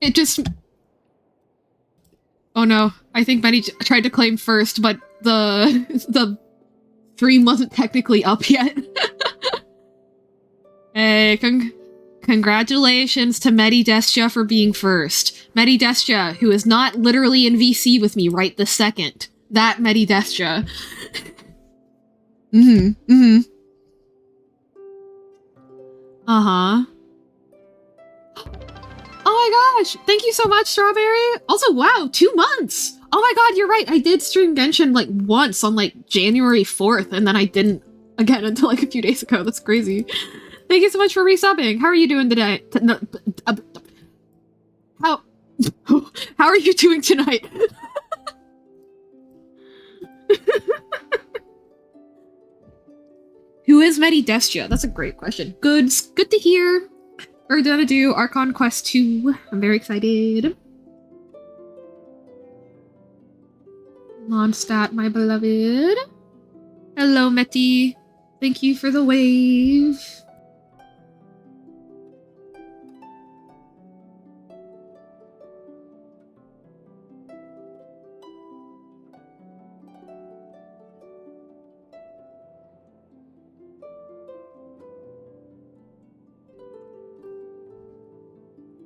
It just... Oh no, I think Betty tried to claim first, but the stream wasn't technically up yet. Hey, congratulations to Medidestia for being first. Medidestia, who is not literally in VC with me right this second. That Medidestia. Uh-huh. Oh my gosh! Thank you so much, Strawberry! Also, wow, 2 months! Oh my god, you're right, I did stream Genshin, like, once on, like, January 4th, and then I didn't again until, like, a few days ago. That's crazy. Thank you so much for resubbing. How are you doing today? How are you doing tonight? Who is Medidestia? That's a great question. Good to hear. We're gonna do Archon Quest 2. I'm very excited. Mondstadt, my beloved. Hello, Meti. Thank you for the wave.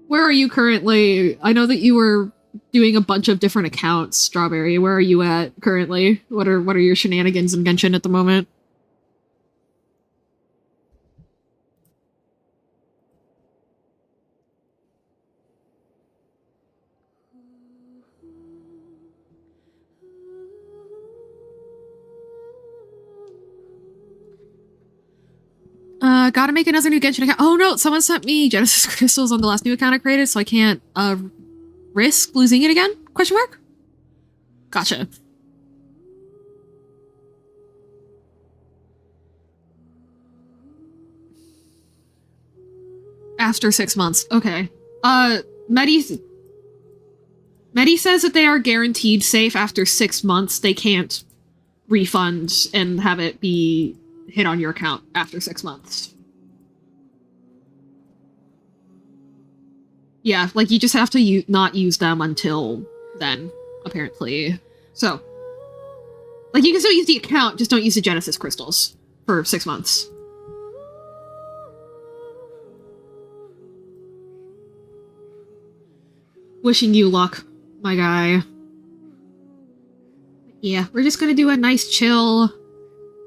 Where are you currently? I know that you were doing a bunch of different accounts, Strawberry. Where are you at currently? What are your shenanigans in Genshin at the moment? Gotta make another new Genshin account. Oh no, someone sent me Genesis crystals on the last new account I created, so I can't, risk losing it again? Question mark? Gotcha. After 6 months. Okay. Medi says that they are guaranteed safe after 6 months. They can't refund and have it be hit on your account after 6 months. Yeah, like, you just have to not use them until then, apparently. So, like, you can still use the account, just don't use the Genesis crystals for 6 months. Wishing you luck, my guy. Yeah, we're just gonna do a nice chill,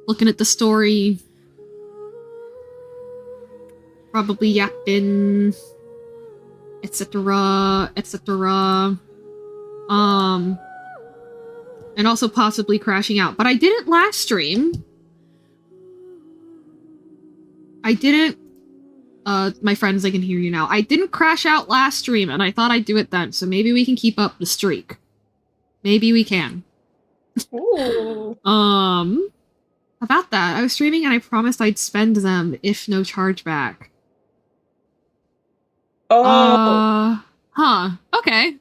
looking at the story. Probably yapping, etc., etc. And also possibly crashing out. But I didn't last stream. I didn't, my friends, I can hear you now. I didn't crash out last stream, and I thought I'd do it then, so maybe we can keep up the streak. Maybe we can. Ooh. About that, I was streaming and I promised I'd spend them if no chargeback. Oh. Huh. Okay.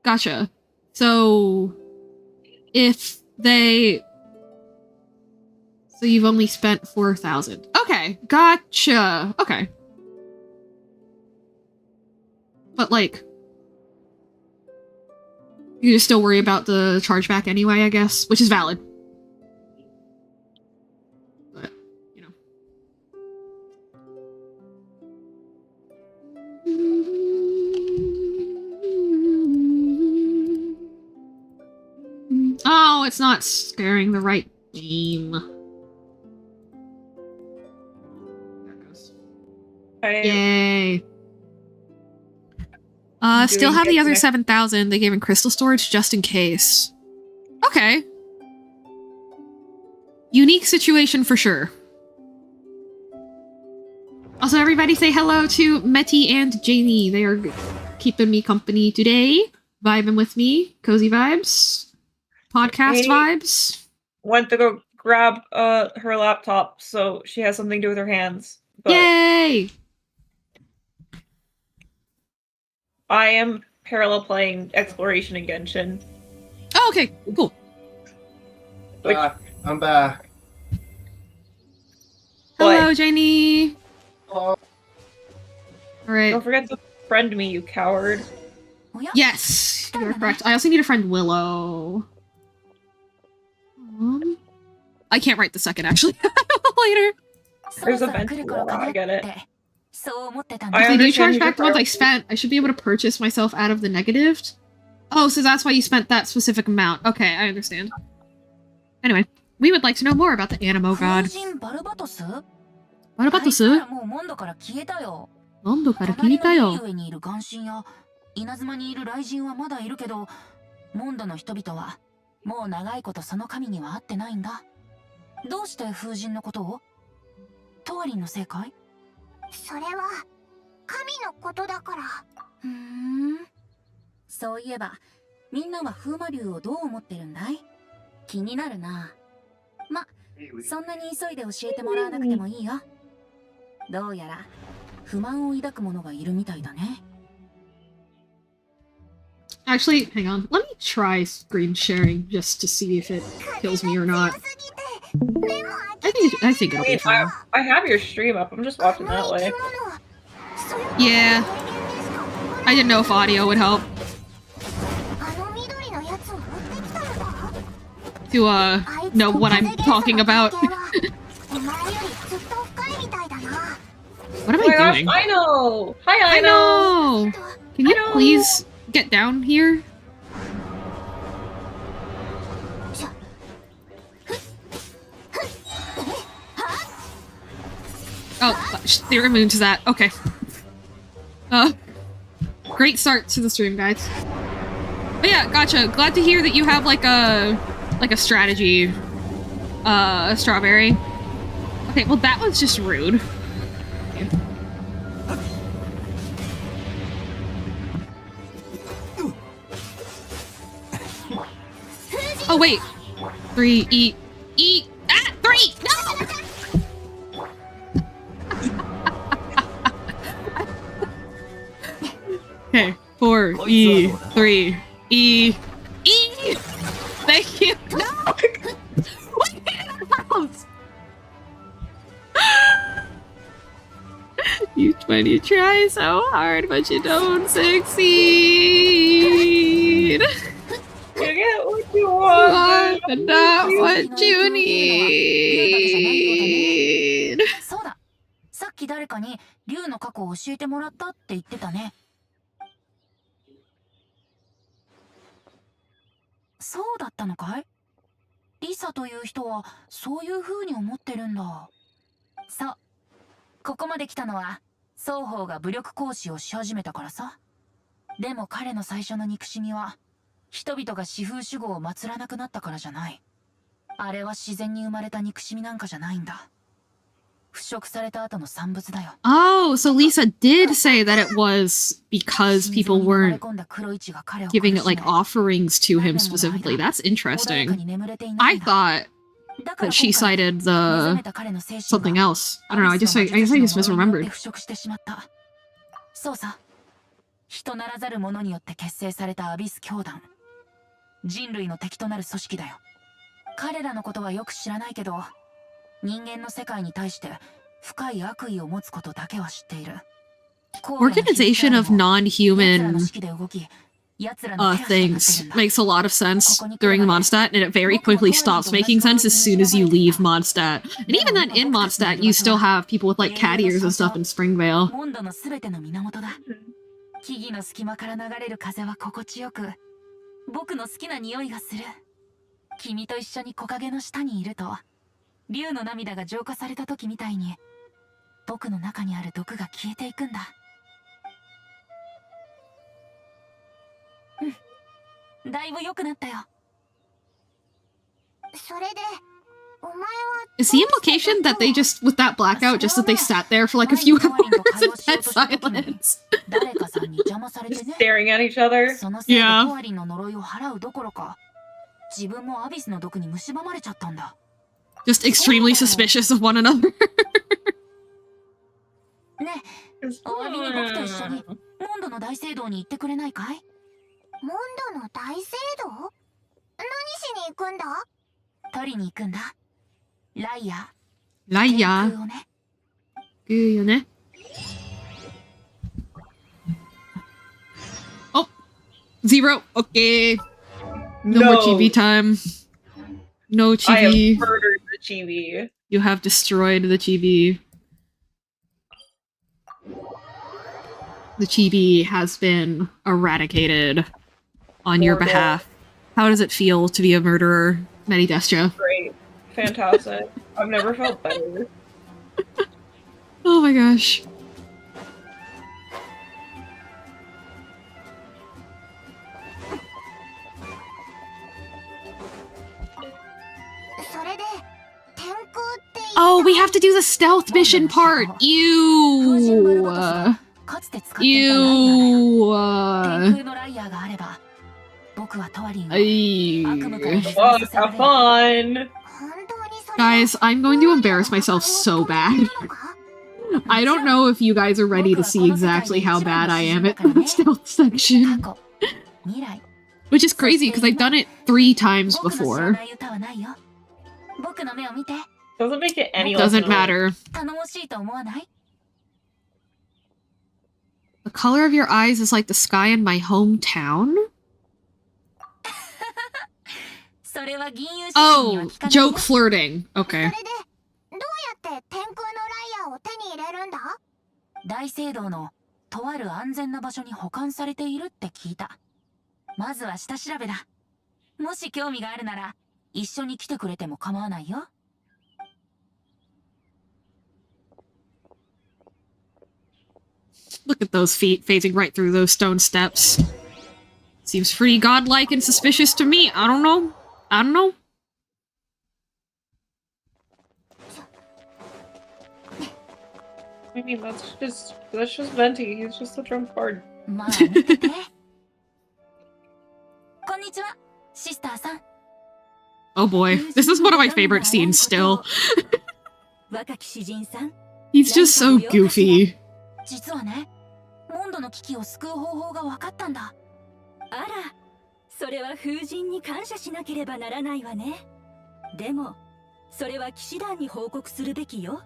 Gotcha. So, so you've only spent 4,000. Okay, gotcha. Okay. But, like, you just still worry about the chargeback anyway, I guess, which is valid. But, you know. Oh, it's not scaring the right game. There it goes. Yay. Still have the other 7,000 they gave in crystal storage just in case. Okay. Unique situation for sure. Also, everybody say hello to Meti and Jamie. They are keeping me company today. Vibing with me. Cozy vibes. Podcast vibes. Went to go grab her laptop so she has something to do with her hands. But yay! I am parallel playing Exploration in Genshin. Oh, okay, cool. I'm back. Hello, Janie. Hello. Alright. Don't forget to friend me, you coward. Yes, you're correct. I also need a friend Willow. I can't write the second, actually. Later. There's a bench. I get it. If they do charge back the ones I spent, I should be able to purchase myself out of the negative. Oh, so that's why you spent that specific amount. Okay, I understand. Anyway, we would like to know more about the Animo God. Barabatosu? モンドから消えたよ。稲妻にいる雷神はまだいるけど、モンドの人々はもう長いことその神には会ってないんだ。どうして風神のことを？トワリンのせいかい？それは神のことだから。そういえばみんなは風魔竜をどう思ってるんだい？気になるな。ま、そんなに急いで教えてもらわなくてもいいよ。どうやら不満を抱く者がいるみたいだね。Actually, hang on. Let me try screen sharing just to see if it kills me or not. I think it'll be fine. I have your stream up. I'm just watching that way. Yeah. I didn't know if audio would help. To, know what I'm talking about. What am I doing? I know! Hi, I know! Can you please get down here? Oh, they're immune to that. Okay. Great start to the stream, guys. But yeah, gotcha. Glad to hear that you have like a strategy, Strawberry. Okay, well that was just rude. Oh wait, 3 E ah 3 no. Okay, 4 E 3 E. Thank you. No. When you try so hard, but you don't succeed. You get what you want, but not what you need. そうだ。さっき誰かに竜の過去を教えてもらったって言ってたね。そうだったのかい？リサという人はそういう風に思ってるんだ。そう。ここまで来たのは双方が武力行使をし始めたからさ。でも彼の最初の憎しみは人々が四風守護を祀らなくなったからじゃない。あれは自然に生まれた憎しみなんかじゃないんだ。腐食された後の産物だよ。Oh, so Lisa did say that it was because people weren't giving it like offerings to him specifically. That's interesting. I thought that she cited the something else. I don't know. I guess I just misremembered. そうさ。人ならざる者によって結成されたアビス教団。人類の敵となる組織だよ。彼らのことはよく知らないけど、人間の世界に対して深い悪意を持つことだけは知っている。Organization of non-human things makes a lot of sense during Mondstadt, and it very quickly stops making sense as soon as you leave Mondstadt. And even then, in Mondstadt, you still have people with like cat ears and stuff in Springvale. 木々の隙間から流れる風は心地よく、僕の好きな匂いがする。君と一緒に木陰の下にいると、竜の涙が浄化された時みたいに、僕の中にある毒が消えていくんだ。うん、だいぶ良くなったよ。それで、お前は Is the implication that they just, with that blackout, just that they sat there for like a few hours in dead silence? Staring at each other? Yeah. Just extremely suspicious of one another. ねえ、お詫びに僕と一緒にモンドの大聖堂に行ってくれないかい？モンドの大聖堂？何しに行くんだ？取りに行くんだ。ライヤ。ライヤ。グーよね。0. Okay. No more chibi time. No I have chibi. murdered the chibi. You have destroyed the chibi. The chibi has been eradicated on your Horrible. behalf. How does it feel to be a murderer, Medidestra? Great. Fantastic. I've never felt better. Oh my gosh. Oh, we have to do the stealth mission part! Ew! Ew! Oh, have fun! Guys, I'm going to embarrass myself so bad. I don't know if you guys are ready to see exactly how bad I am at the stealth section. Which is crazy, because I've done it 3 times before. Doesn't make it any less Doesn't annoying. matter. The color of your eyes is like the sky in my hometown? Oh, joke flirting. Okay. どうやって天空のライアーを手に入れるんだ？大聖堂のとある安全な場所に保管されているって聞いた。まずは下調べだ。もし興味があるなら一緒に来てくれても構わないよ。Look at those feet phasing right through those stone steps. Seems pretty godlike and suspicious to me. I don't know. I don't know. I mean, that's just Venti. He's just a trump card. まあ見てて。こんにちは、シスターさん。 Oh boy, this is one of my favorite scenes still. 若き詩人さん。 He's just so goofy. 実はね、モンドの危機を救う方法が分かったんだ。あら、それは風神に感謝しなければならないわね。でも、それは騎士団に報告するべきよ。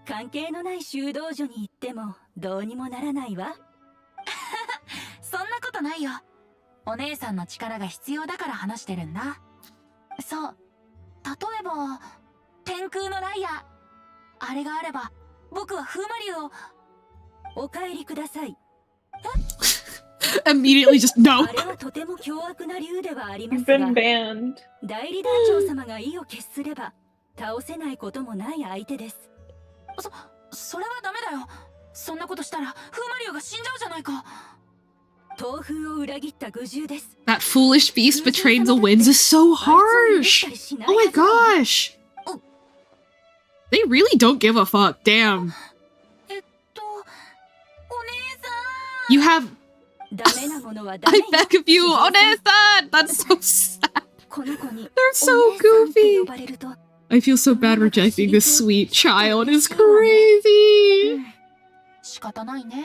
関係のない修道女に行ってもどうにもならないわ。そんなことないよ。お姉さんの力が必要だから話してるんだ。そう。例えば、天空のライアー。あれがあれば、僕は風魔竜を。お帰りください。Immediately just no. あれはとても凶悪な竜ではありま You've すが、 been banned. 代理団長様が意を決すれば、倒せないこともない相手です。それはダメだよ。そんなことしたら風魔竜が死んじゃうじゃないか。東風を裏切った愚獣です。 That foolish beast betrayed the winds is so harsh. Oh my gosh. They really don't give a fuck. Damn. お姉さん。 You have. ダメなものはダメ I よ。 beg of you, Onesa! That's so sad. この子に They're so お姉さんって呼 goofy. ばれると I feel so bad rejecting this sweet child. It's crazy. 仕方ないね。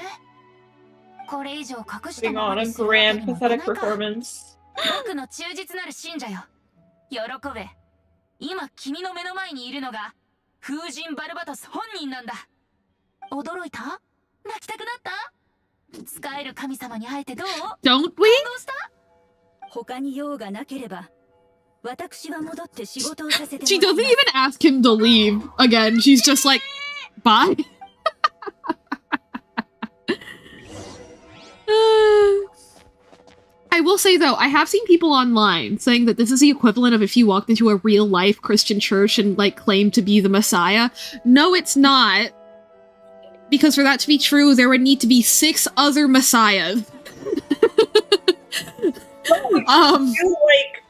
これ以上隠した Putting ま on ま a にするわけ grand にもいかない pathetic か。 performance. 僕の忠実なる信者よ。喜べ。今君の目の前にいるのが風神バルバトス本人なんだ。驚いた？泣きたくなった？使える神様に会えてどう？ Don't we? どうした？他に用がなければ私は戻って仕事をさせて She もら doesn't います。 even ask him to leave. Again, she's just like, bye. I will say though, I have seen people online saying that this is the equivalent of if you walked into a real life Christian church and like claimed to be the Messiah. No, it's not. Because for that to be true, there would need to be 6 other messiahs. You like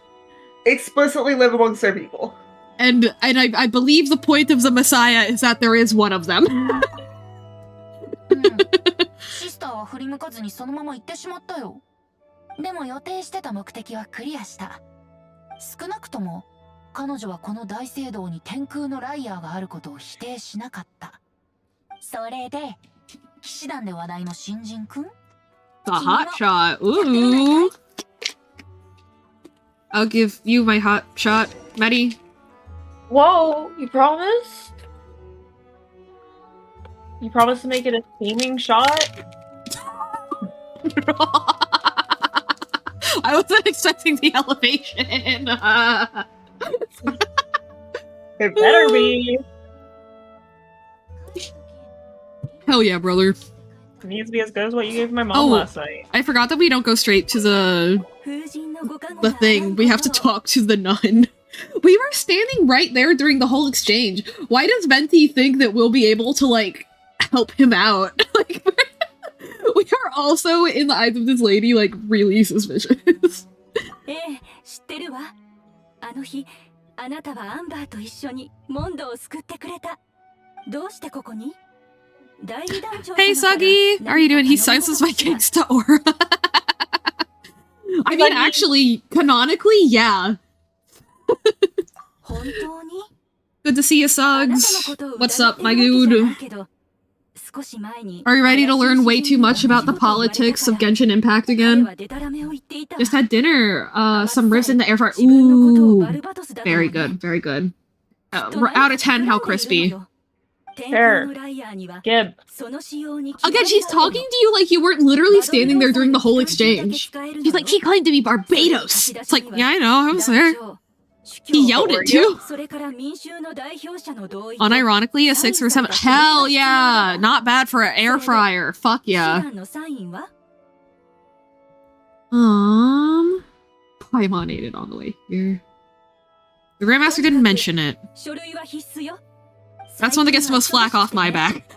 explicitly live amongst their people. And I believe the point of the Messiah is that there is one of them. シスターは振り向かずにそのまま行ってしまったよ。でも予定してた目的はクリアした。少なくとも彼女はこの大聖堂に天空のライアーがあることを否定しなかった。それで騎士団で話題の新人くん The hot shot. Ooh. I'll give you my hot shot, Maddie. Whoa, you promised? You promised to make it a steaming shot? I wasn't expecting the elevation. It better be. Hell yeah, brother. It needs to be as good as what you gave my mom Oh. last night. I forgot that we don't go straight to the thing. We have to talk to the nun. We were standing right there during the whole exchange. Why does Venti think that we'll be able to, like, help him out? Like, we are also, in the eyes of this lady, like, really suspicious. ええ、知ってるわ。あの日、あなたはアンバーと一緒にモンドを救ってくれた。どうしてここに？ Hey, Suggy! How are you doing? He senses my gangsta aura. I mean, actually, canonically, yeah. Good to see you, Suggs. What's up, my dude? Are you ready to learn way too much about the politics of Genshin Impact again? Just had dinner. Some ribs in the air fryer. Ooh. Very good, very good. Out of 10, how crispy. Fair. Gib. Again, she's talking to you like you weren't literally standing there during the whole exchange. She's like, he claimed to be Barbados. It's like, yeah, I know, I was there. He yelled it too. Unironically, a 6 or 7. Hell yeah! Not bad for an air fryer. Fuck yeah. Paimon ate it on the way here. The Grandmaster didn't mention it. That's one that gets the most flack off my back.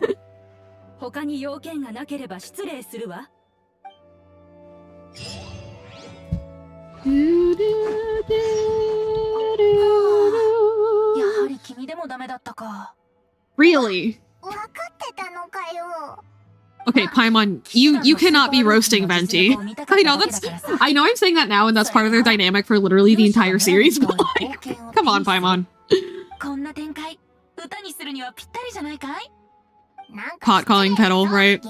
Really? Okay, Paimon, you cannot be roasting Venti. I know I'm saying that now and that's part of their dynamic for literally the entire series, but like, come on, Paimon. Pot calling Petal, right?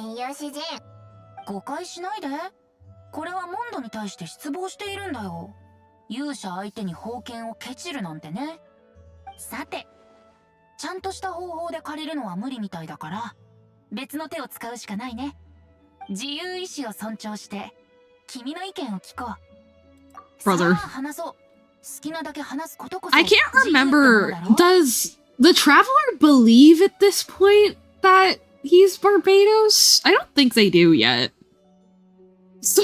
誤解しないで。これはモンドに対して失望しているんだよ。勇者相手に宝剣をケチるなんてね。さて、ちゃんとした方法で借りるのは無理みたいだから、別の手を使うしかないね。自由意志を尊重して、君の意見を聞こう。 Brother. さあ話そう。好きなだけ話すことこそ。 I can't remember. Does the Traveler believe at this point that he's Barbados? I don't think they do yet. So,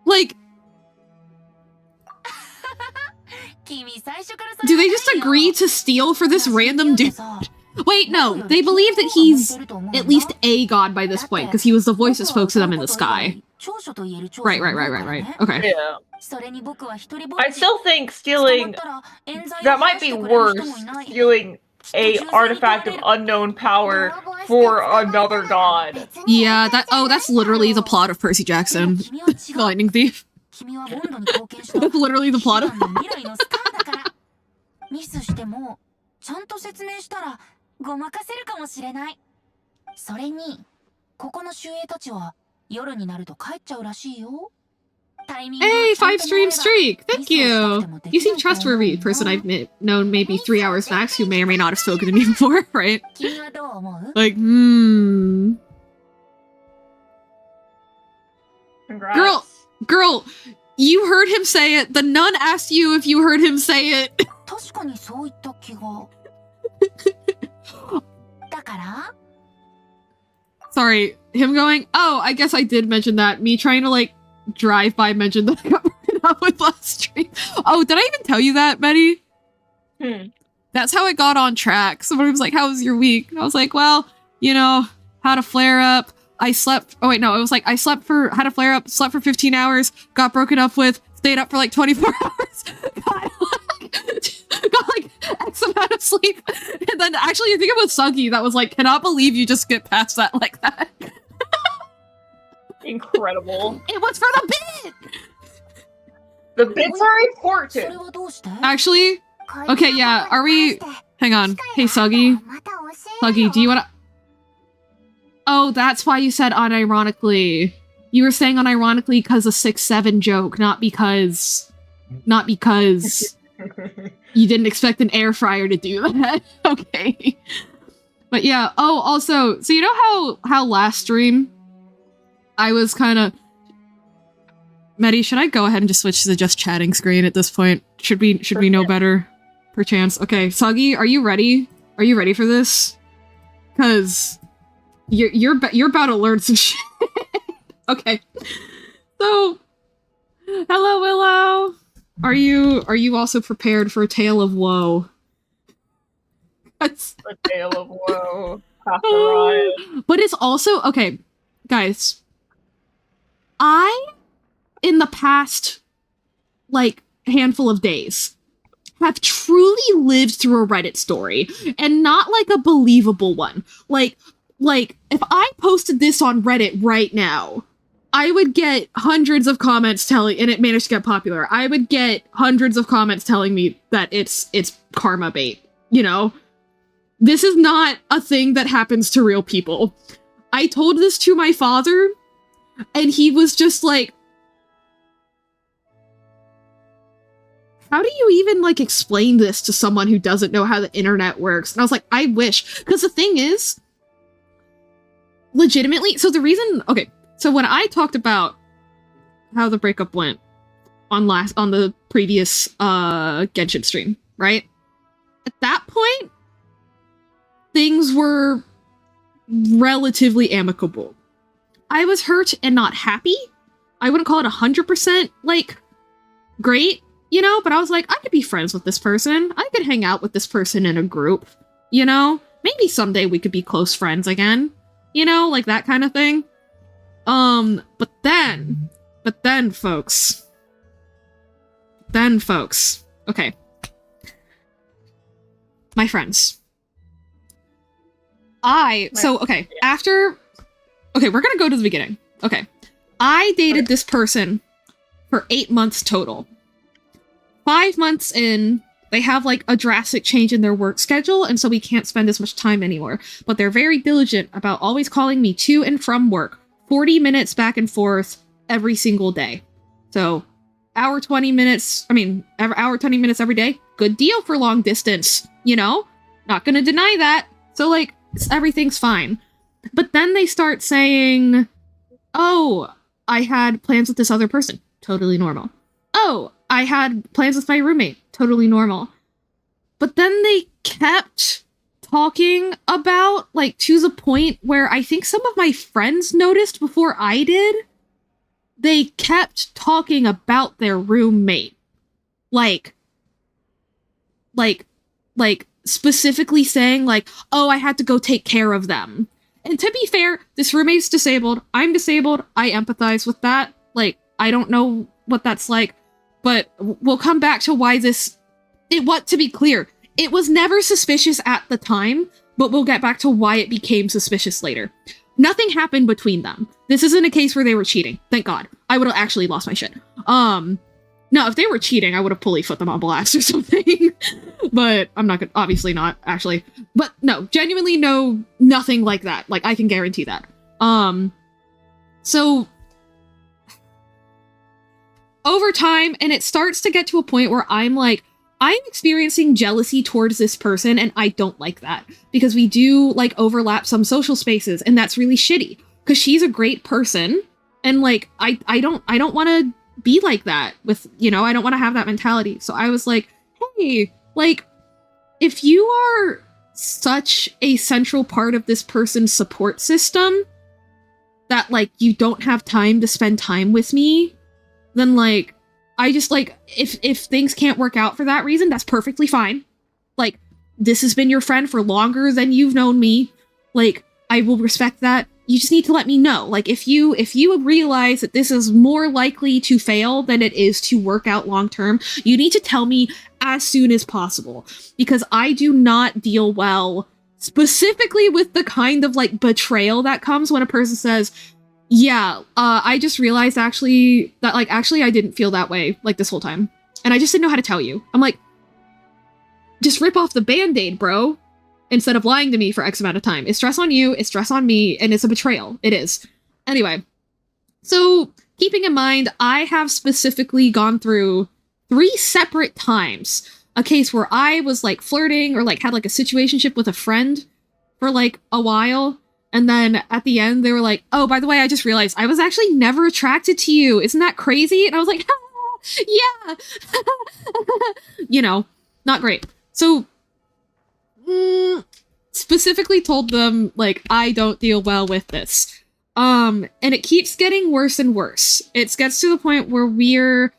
like, do they just agree to steal for this random dude? Wait, no, they believe that he's at least a god by this point, because he was the voice that spoke to them in the sky. Right. Okay. Yeah. I still think stealing... That might be worse, stealing a artifact of unknown power for another god. Yeah, that's literally the plot of Percy Jackson. The Lightning Thief. That's literally the plot of... ミスしてもちゃんと説明したらごまかせるかもしれない。それにここの守衛たちは夜になると帰っちゃうらしいよ。 Hey, 5 stream streak! Thank you! You seem trustworthy. Person I've known maybe 3 hours max who may or may not have spoken to me before, right? Like, Congrats. Girl, you heard him say it. The nun asked you if you heard him say it. 確かにそう言った気が。だから Sorry, him going, oh, I guess I did mention that. Me trying to, like, drive by mentioned that I got broken up with last stream. Oh, did I even tell you that, Betty? That's how it got on track. Somebody was like, how was your week? And I was like, well, you know, had a flare up. I slept. Oh, wait, no, it was like I had a flare up, slept for 15 hours, got broken up with, stayed up for like 24 hours, got like X amount of sleep. And then actually, I think it was Suggy that was like, cannot believe you just get past that like that. Incredible. It was for the bit! The bits are important. Actually, okay, yeah, are we... Hang on. Hey, Suggy. Suggy, do you want to... Oh, that's why you said unironically. You were saying unironically because a 6-7 joke, not because you didn't expect an air fryer to do that. Okay. But yeah, oh, also, so you know how last stream I was kind of... Medi, should I go ahead and just switch to the just chatting screen at this point? Should we know better? Perchance. Okay, Soggy, are you ready? Are you ready for this? Cause you're about to learn some shit. Okay. So, hello Willow. Are you also prepared for a tale of woe? That's a tale of woe. But it's also okay, guys. I, in the past, like, handful of days, have truly lived through a Reddit story, and not like a believable one. Like, if I posted this on Reddit right now, I would get hundreds of comments telling, and it managed to get popular. I would get hundreds of comments telling me that it's karma bait, you know? This is not a thing that happens to real people. I told this to my father, and he was just like, how do you even, like, explain this to someone who doesn't know how the internet works? And I was like, I wish. Because the thing is, legitimately, so the reason, okay, so when I talked about how the breakup went on the previous Genshin stream, right? At that point, things were relatively amicable. I was hurt and not happy. I wouldn't call it 100% like great, you know, but I was like, I could be friends with this person. I could hang out with this person in a group, you know? Maybe someday we could be close friends again, you know, like that kind of thing. But then folks, okay. My friends. Okay, we're gonna go to the beginning. Okay. I dated this person for 8 months total. 5 months in, they have like a drastic change in their work schedule, and so we can't spend as much time anymore. But they're very diligent about always calling me to and from work, 40 minutes back and forth every single day. So, hour 20 minutes every day. Good deal for long distance, you know? Not gonna deny that. So like, everything's fine. But then they start saying, oh, I had plans with this other person. Totally normal. Oh, I had plans with my roommate. Totally normal. But then they kept talking about, like, to the point where I think some of my friends noticed before I did. They kept talking about their roommate. Like, specifically saying, like, oh, I had to go take care of them. And to be fair, this roommate's disabled. I'm disabled. I empathize with that. Like, I don't know what that's like. But we'll come back to why to be clear, it was never suspicious at the time, but we'll get back to why it became suspicious later. Nothing happened between them. This isn't a case where they were cheating. Thank God. I would have actually lost my shit. No, if they were cheating, I would have fully put them on blast or something. But I'm not gonna, obviously not, actually. But no, genuinely no, nothing like that. Like, I can guarantee that. So, over time, and it starts to get to a point where I'm like, I'm experiencing jealousy towards this person, and I don't like that. Because we do, like, overlap some social spaces, and that's really shitty. Because she's a great person, and, like, I don't want to be like that with, you know, I don't want to have that mentality. So I was like, hey, like, if you are such a central part of this person's support system that, like, you don't have time to spend time with me, then, like, I just, like, if things can't work out for that reason, that's perfectly fine. Like, this has been your friend for longer than you've known me. Like, I will respect that. You just need to let me know. Like, if you realize that this is more likely to fail than it is to work out long term, you need to tell me as soon as possible. Because I do not deal well specifically with the kind of, like, betrayal that comes when a person says, yeah, I just realized actually that, like, actually I didn't feel that way, like, this whole time. And I just didn't know how to tell you. I'm like, just rip off the Band-Aid, bro. Instead of lying to me for X amount of time. It's stress on you, it's stress on me, and it's a betrayal. It is. Anyway, so keeping in mind, I have specifically gone through 3 separate times a case where I was, like, flirting or, like, had, like, a situationship with a friend for, like, a while, And then at the end, they were like, oh, by the way, I just realized I was actually never attracted to you. Isn't that crazy? And I was like, yeah. You know, not great. So, specifically told them, like, I don't deal well with this. And it keeps getting worse and worse. It gets to the point where we're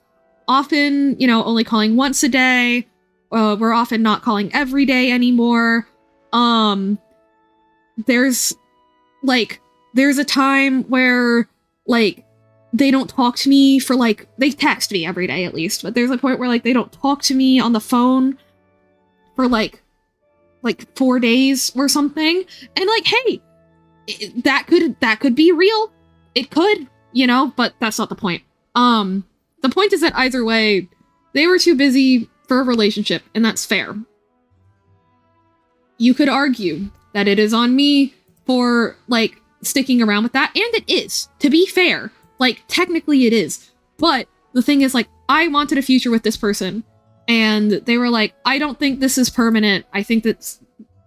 often, you know, only calling once a day. We're often not calling every day anymore. There's a time where, like, they don't talk to me for, like, they text me every day at least, but there's a point where, like, they don't talk to me on the phone for, like 4 days or something. And, like, hey, that could be real. It could, you know, but that's not the point. The point is that either way, they were too busy for a relationship, and that's fair. You could argue that it is on me for, like, sticking around with that, and it is, to be fair. Like, technically it is. But the thing is, like, I wanted a future with this person, and they were like, I don't think this is permanent. I think that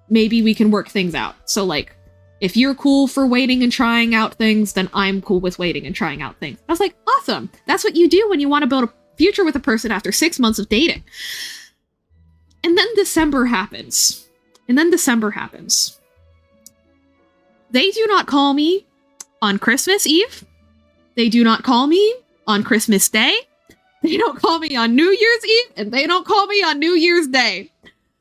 maybe we can work things out. So, like, if you're cool for waiting and trying out things, then I'm cool with waiting and trying out things. I was like, awesome. That's what you do when you want to build a future with a person after 6 months of dating. And then December happens. They do not call me on Christmas Eve. They do not call me on Christmas Day. They don't call me on New Year's Eve, and they don't call me on New Year's Day.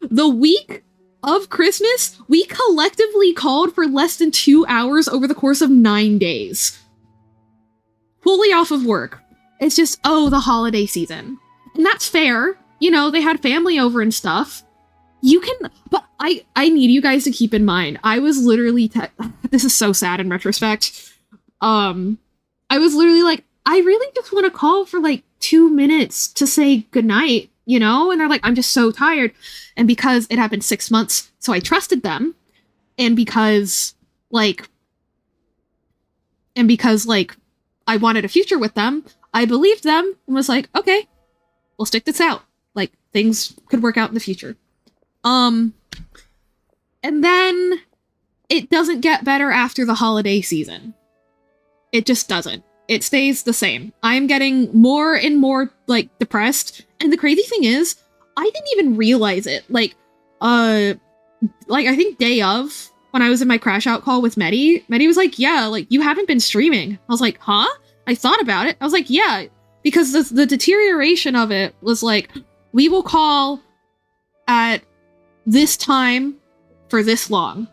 The week of Christmas, we collectively called for less than 2 hours over the course of 9 days. Fully off of work. It's just, oh, the holiday season. And that's fair. You know, they had family over and stuff. You can, but I need you guys to keep in mind, I was literally, this is so sad in retrospect. I was literally like, I really just want to call for like 2 minutes to say goodnight, you know? And they're like, I'm just so tired. And because it had been 6 months, so I trusted them. And because I wanted a future with them, I believed them and was like, okay, we'll stick this out. Like, things could work out in the future. And then it doesn't get better after the holiday season. It just doesn't. It stays the same. I'm getting more and more, like, depressed. And the crazy thing is, I didn't even realize it. I think day of, when I was in my crash out call with Medi was like, yeah, like, you haven't been streaming. I was like, huh? I thought about it. I was like, yeah, because the deterioration of it was like, we will call at this time for this long.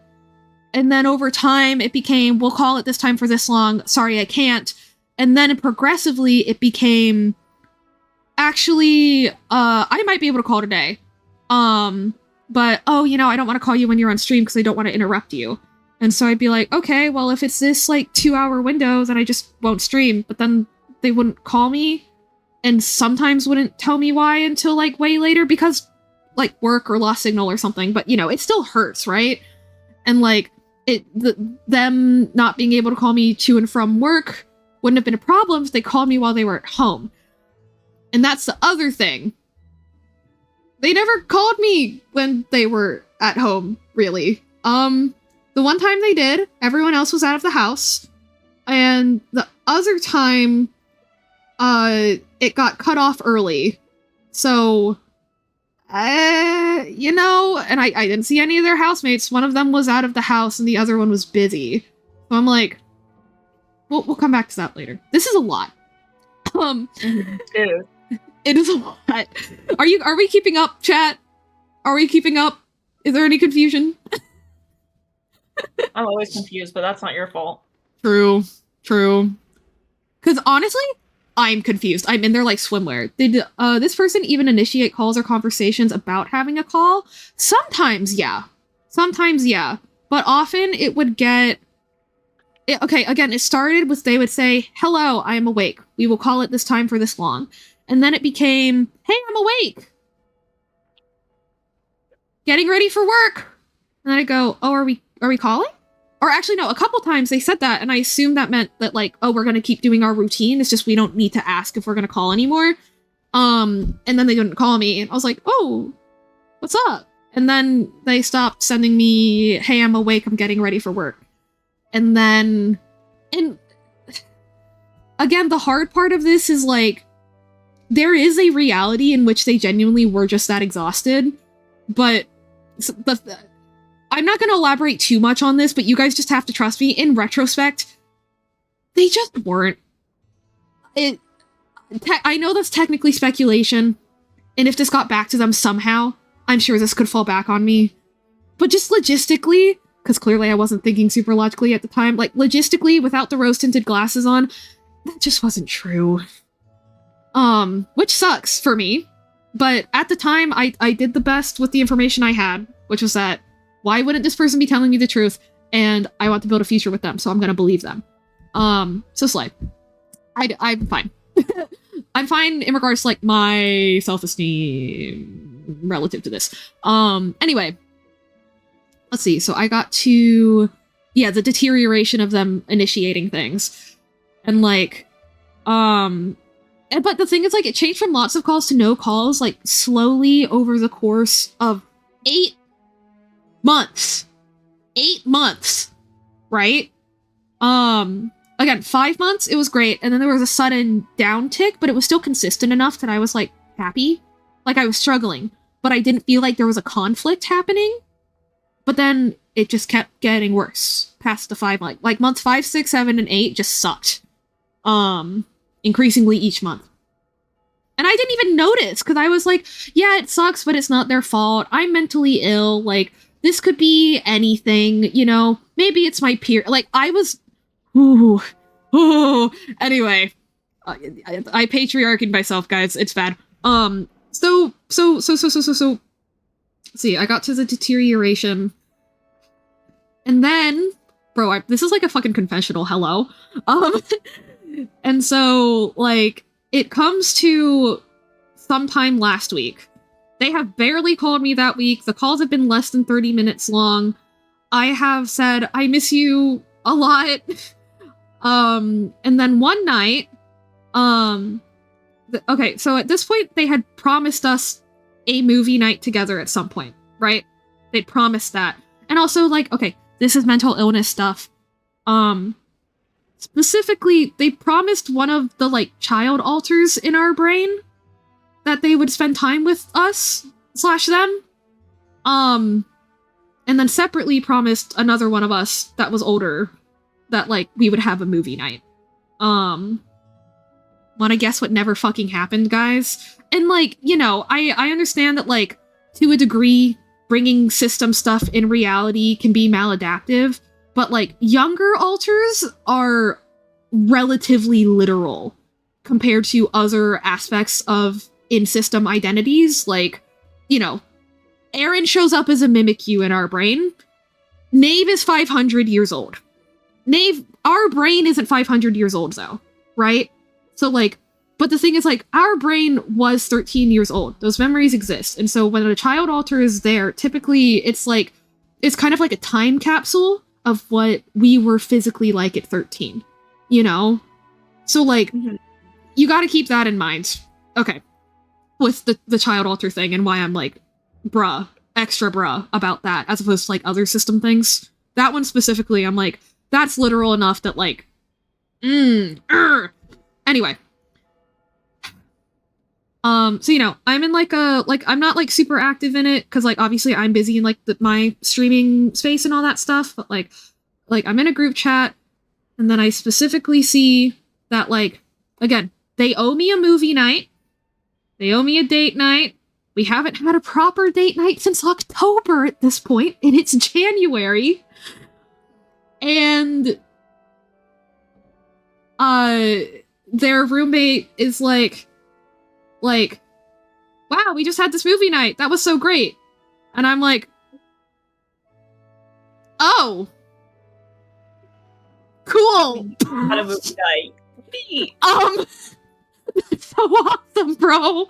And then over time, it became, we'll call at this time for this long. Sorry, I can't. And then progressively, it became, actually, I might be able to call today. But, oh, you know, I don't want to call you when you're on stream because I don't want to interrupt you. And so I'd be like, okay, well, if it's this, like, 2-hour window, then I just won't stream. But then they wouldn't call me and sometimes wouldn't tell me why until, like, way later because, like, work or lost signal or something. But, you know, it still hurts, right? And, like, them not being able to call me to and from work wouldn't have been a problem if they called me while they were at home. And that's the other thing. They never called me when they were at home, really. The one time they did, everyone else was out of the house. And the other time, it got cut off early. So, you know, and I didn't see any of their housemates. One of them was out of the house and the other one was busy. So I'm like, we'll come back to that later. This is a lot. It is a lot. Are we keeping up, chat? Are we keeping up? Is there any confusion? I'm always confused, but that's not your fault. True. Because honestly, I'm confused. I'm in there like swimwear. Did this person even initiate calls or conversations about having a call? Sometimes, yeah. But often it would get... it started with they would say, hello, I am awake. We will call it this time for this long. And then it became, hey, I'm awake. Getting ready for work. And then I go, oh, are we calling? Or actually, no, a couple times they said that, and I assumed that meant that, like, oh, we're going to keep doing our routine. It's just we don't need to ask if we're going to call anymore. And then they didn't call me, and I was like, oh, what's up? And then they stopped sending me, hey, I'm awake, I'm getting ready for work. And then, and again, the hard part of this is like, there is a reality in which they genuinely were just that exhausted, but I'm not going to elaborate too much on this, but you guys just have to trust me. In retrospect, they just weren't. I know that's technically speculation, and if this got back to them somehow, I'm sure this could fall back on me. But just logistically, because clearly I wasn't thinking super logically at the time, like logistically, without the rose-tinted glasses on, that just wasn't true. Which sucks for me. But at the time, I did the best with the information I had, which was that, why wouldn't this person be telling me the truth? And I want to build a future with them, so I'm gonna believe them. So Slay. I'm fine. I'm fine in regards to, like, my self-esteem relative to this. Anyway. Let's see, so I got to... Yeah, the deterioration of them initiating things. And, like, but the thing is, like, it changed from lots of calls to no calls, like, slowly over the course of 8 months. 8 months, right? Again, 5 months, it was great, and then there was a sudden downtick, but it was still consistent enough that I was, like, happy. Like, I was struggling, but I didn't feel like there was a conflict happening. But then it just kept getting worse past the 5 months. Like, months 5, 6, 7, and 8 just sucked. Increasingly each month. And I didn't even notice, because I was like, yeah, it sucks, but it's not their fault. I'm mentally ill. Like, this could be anything, you know? Maybe it's my peer. Like, I was... Ooh. Anyway. I patriarched myself, guys. It's bad. So... See, I got to the deterioration. And then... Bro, this is like a fucking confessional, hello? And so, like, it comes to sometime last week. They have barely called me that week. The calls have been less than 30 minutes long. I have said, I miss you a lot. And then one night, okay, so at this point, they had promised us a movie night together at some point, right? They'd promised that. And also, like, okay, this is mental illness stuff. Specifically, they promised one of the, like, child alters in our brain that they would spend time with us / them. And then separately promised another one of us that was older that, like, we would have a movie night. Wanna guess what never fucking happened, guys? And, like, you know, I understand that, like, to a degree, bringing system stuff in reality can be maladaptive, but, like, younger alters are relatively literal compared to other aspects of in-system identities. Like, you know, Aaron shows up as a Mimikyu in our brain. Knave is 500 years old. Our brain isn't 500 years old, though, right? So, like, but the thing is, like, our brain was 13 years old. Those memories exist. And so when a child alter is there, typically it's like, it's kind of like a time capsule of what we were physically like at 13, you know? So, like, you gotta keep that in mind. Okay. With the child alter thing and why I'm like, bruh, extra bruh about that, as opposed to, like, other system things. That one specifically, I'm like, that's literal enough that, like, Anyway. So, you know, I'm in, like, I'm not, like, super active in it, because, like, obviously I'm busy in, like, my streaming space and all that stuff, but, like, I'm in a group chat, and then I specifically see that, like, again, they owe me a movie night, they owe me a date night, we haven't had a proper date night since October at this point, and it's January, and, their roommate is like, wow, we just had this movie night. That was so great. And I'm like, oh, cool. Had a movie night. Neat. That's so awesome, bro.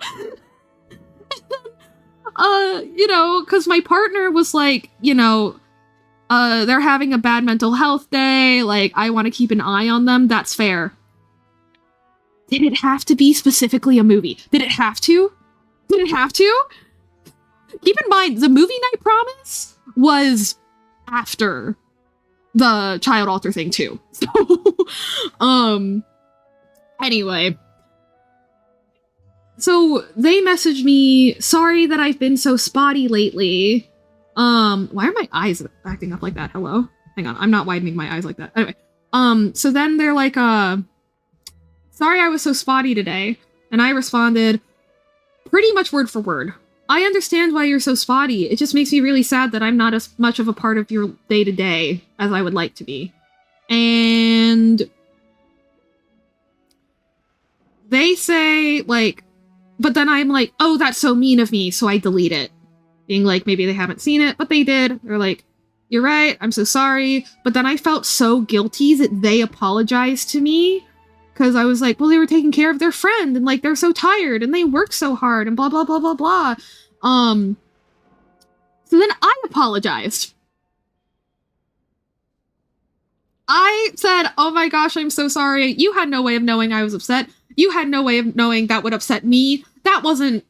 You know, because my partner was like, you know, they're having a bad mental health day. Like, I want to keep an eye on them. That's fair. Did it have to be specifically a movie? Did it have to? Did it have to? Keep in mind, the movie night promise was after the child altar thing too. So, anyway. So they messaged me, sorry that I've been so spotty lately. Why are my eyes acting up like that? Hello? Hang on, I'm not widening my eyes like that. Anyway, so then they're like, sorry I was so spotty today. And I responded pretty much word for word. I understand why you're so spotty. It just makes me really sad that I'm not as much of a part of your day-to-day as I would like to be. And they say, like, but then I'm like, oh, that's so mean of me, so I delete it. Being like, maybe they haven't seen it, but they did. They're like, you're right, I'm so sorry. But then I felt so guilty that they apologized to me. Because I was like, well, they were taking care of their friend, and like, they're so tired, and they work so hard, and blah, blah, blah, blah, blah. So then I apologized. I said, oh my gosh, I'm so sorry. You had no way of knowing I was upset. You had no way of knowing that would upset me. That wasn't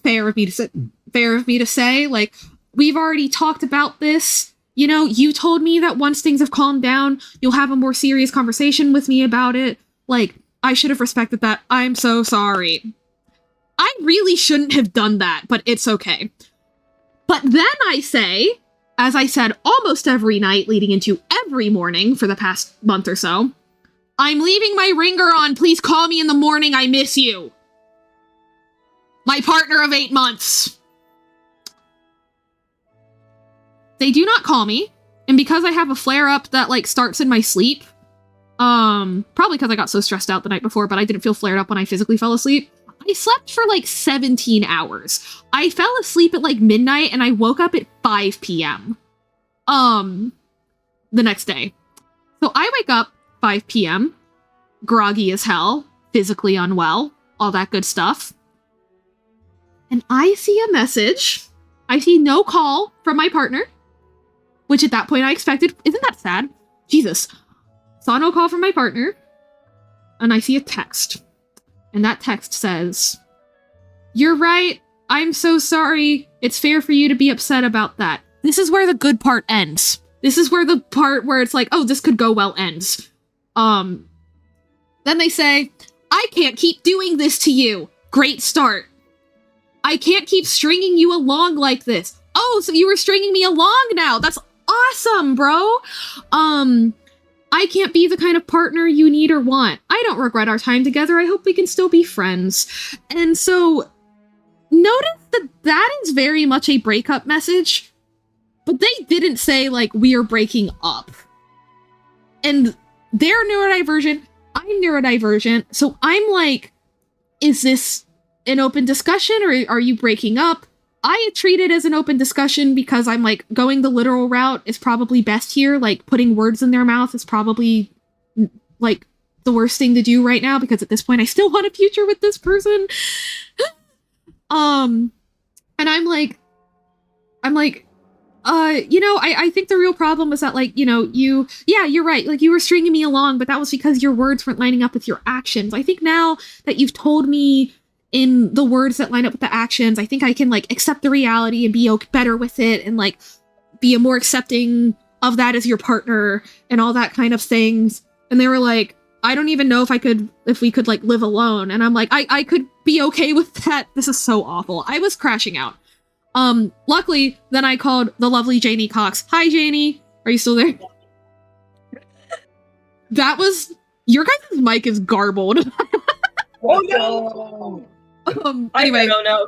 fair of me to say. Like, we've already talked about this. You know, you told me that once things have calmed down, you'll have a more serious conversation with me about it. Like, I should have respected that. I'm so sorry. I really shouldn't have done that, but it's okay. But then I say, as I said almost every night leading into every morning for the past month or so, I'm leaving my ringer on. Please call me in the morning. I miss you. My partner of 8 months. They do not call me. And because I have a flare-up that, like, starts in my sleep, probably because I got so stressed out the night before, but I didn't feel flared up when I physically fell asleep. I slept for like 17 hours. I fell asleep at like midnight and I woke up at 5 p.m. The next day. So I wake up 5 p.m., groggy as hell, physically unwell, all that good stuff. And I see a message. I see no call from my partner, which at that point I expected. Isn't that sad? Jesus. Saw no call from my partner, and I see a text. And that text says, you're right, I'm so sorry. It's fair for you to be upset about that. This is where the good part ends. This is where the part where it's like, oh, this could go well ends. Then they say, I can't keep doing this to you. Great start. I can't keep stringing you along like this. Oh, so you were stringing me along now. That's awesome, bro. I can't be the kind of partner you need or want. I don't regret our time together. I hope we can still be friends. And so, notice that that is very much a breakup message, but they didn't say, like, we are breaking up. And they're neurodivergent, I'm neurodivergent, so I'm like, is this an open discussion, or are you breaking up? I treat it as an open discussion because I'm like, going the literal route is probably best here. Like, putting words in their mouth is probably like the worst thing to do right now, because at this point I still want a future with this person. And I'm like, you know, I think the real problem was that, like, you know, you're right. Like, you were stringing me along, but that was because your words weren't lining up with your actions. I think now that you've told me in the words that line up with the actions, I think I can, like, accept the reality and be better with it, and, like, be a more accepting of that as your partner and all that kind of things. And they were like, I don't even know if we could like live alone. And I'm like, I could be okay with that. This is so awful. I was crashing out. Luckily, then I called the lovely Janie Cox. Hi, Janie. Are you still there? That was, your guys' mic is garbled. Oh no! Anyway, I don't know.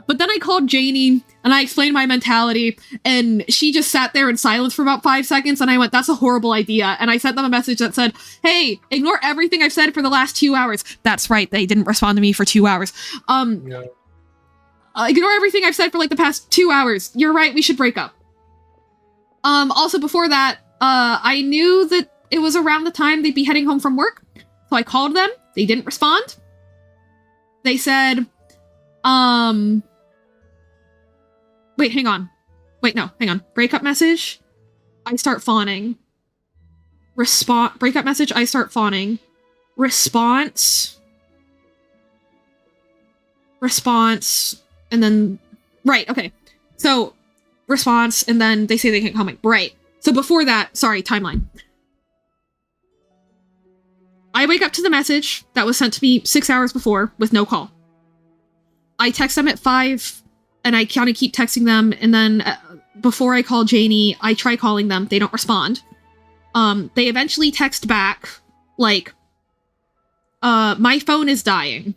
But then I called Janie and I explained my mentality, and she just sat there in silence for about 5 seconds, and I went, that's a horrible idea. And I sent them a message that said, hey, ignore everything I've said for the last 2 hours. That's right, they didn't respond to me for 2 hours. Ignore everything I've said for like the past 2 hours. You're right, we should break up. Also before that, I knew that it was around the time they'd be heading home from work. So I called them. They didn't respond. They said, wait, hang on. Wait, no, hang on. Breakup message. I start fawning. Breakup message. I start fawning. Response. And then, right, okay. So, response, and then they say they can't comment. Right. So before that, sorry, timeline. I wake up to the message that was sent to me 6 hours before with no call. I text them at 5, and I kind of keep texting them, and then before I call Janie, I try calling them. They don't respond. They eventually text back, like, my phone is dying.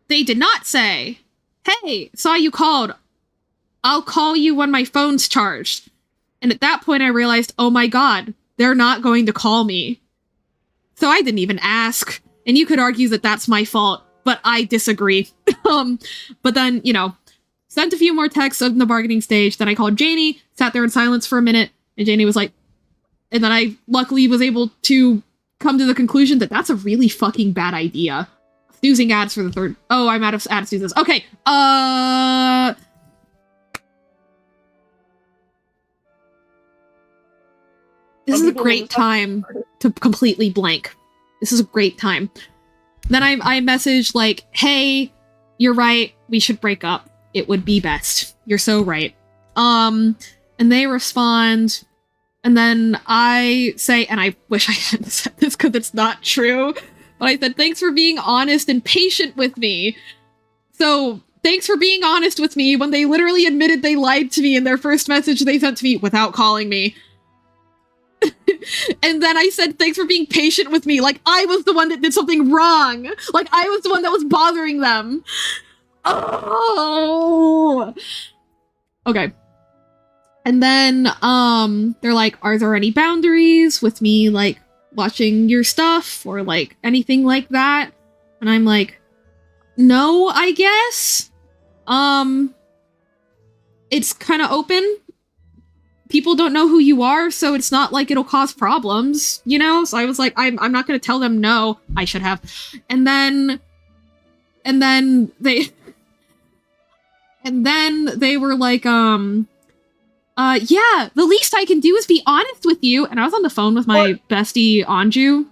They did not say, hey, saw you called. I'll call you when my phone's charged. And at that point, I realized, oh my god, they're not going to call me. So I didn't even ask. And you could argue that that's my fault, but I disagree. But then, you know, sent a few more texts in the bargaining stage. Then I called Janie, sat there in silence for a minute, and Janie was like, and then I luckily was able to come to the conclusion that that's a really fucking bad idea. Snoozing ads for the third. Oh, I'm out of ad snoozes. Okay, this is a great time to completely blank. This is a great time. Then I message like, hey, you're right, we should break up. It would be best. You're so right. And they respond, and then I say, and I wish I hadn't said this because it's not true, but I said, thanks for being honest and patient with me. So, thanks for being honest with me when they literally admitted they lied to me in their first message they sent to me without calling me. And then I said, thanks for being patient with me. Like, I was the one that did something wrong. Like, I was the one that was bothering them. Oh! Okay. And then, they're like, are there any boundaries with me, like, watching your stuff or, like, anything like that? And I'm like, no, I guess. It's kind of open. People don't know who you are, so it's not like it'll cause problems, you know? So I was like, I'm not gonna tell them no. I should have. And then they were like, yeah, the least I can do is be honest with you. And I was on the phone with my bestie, Anju.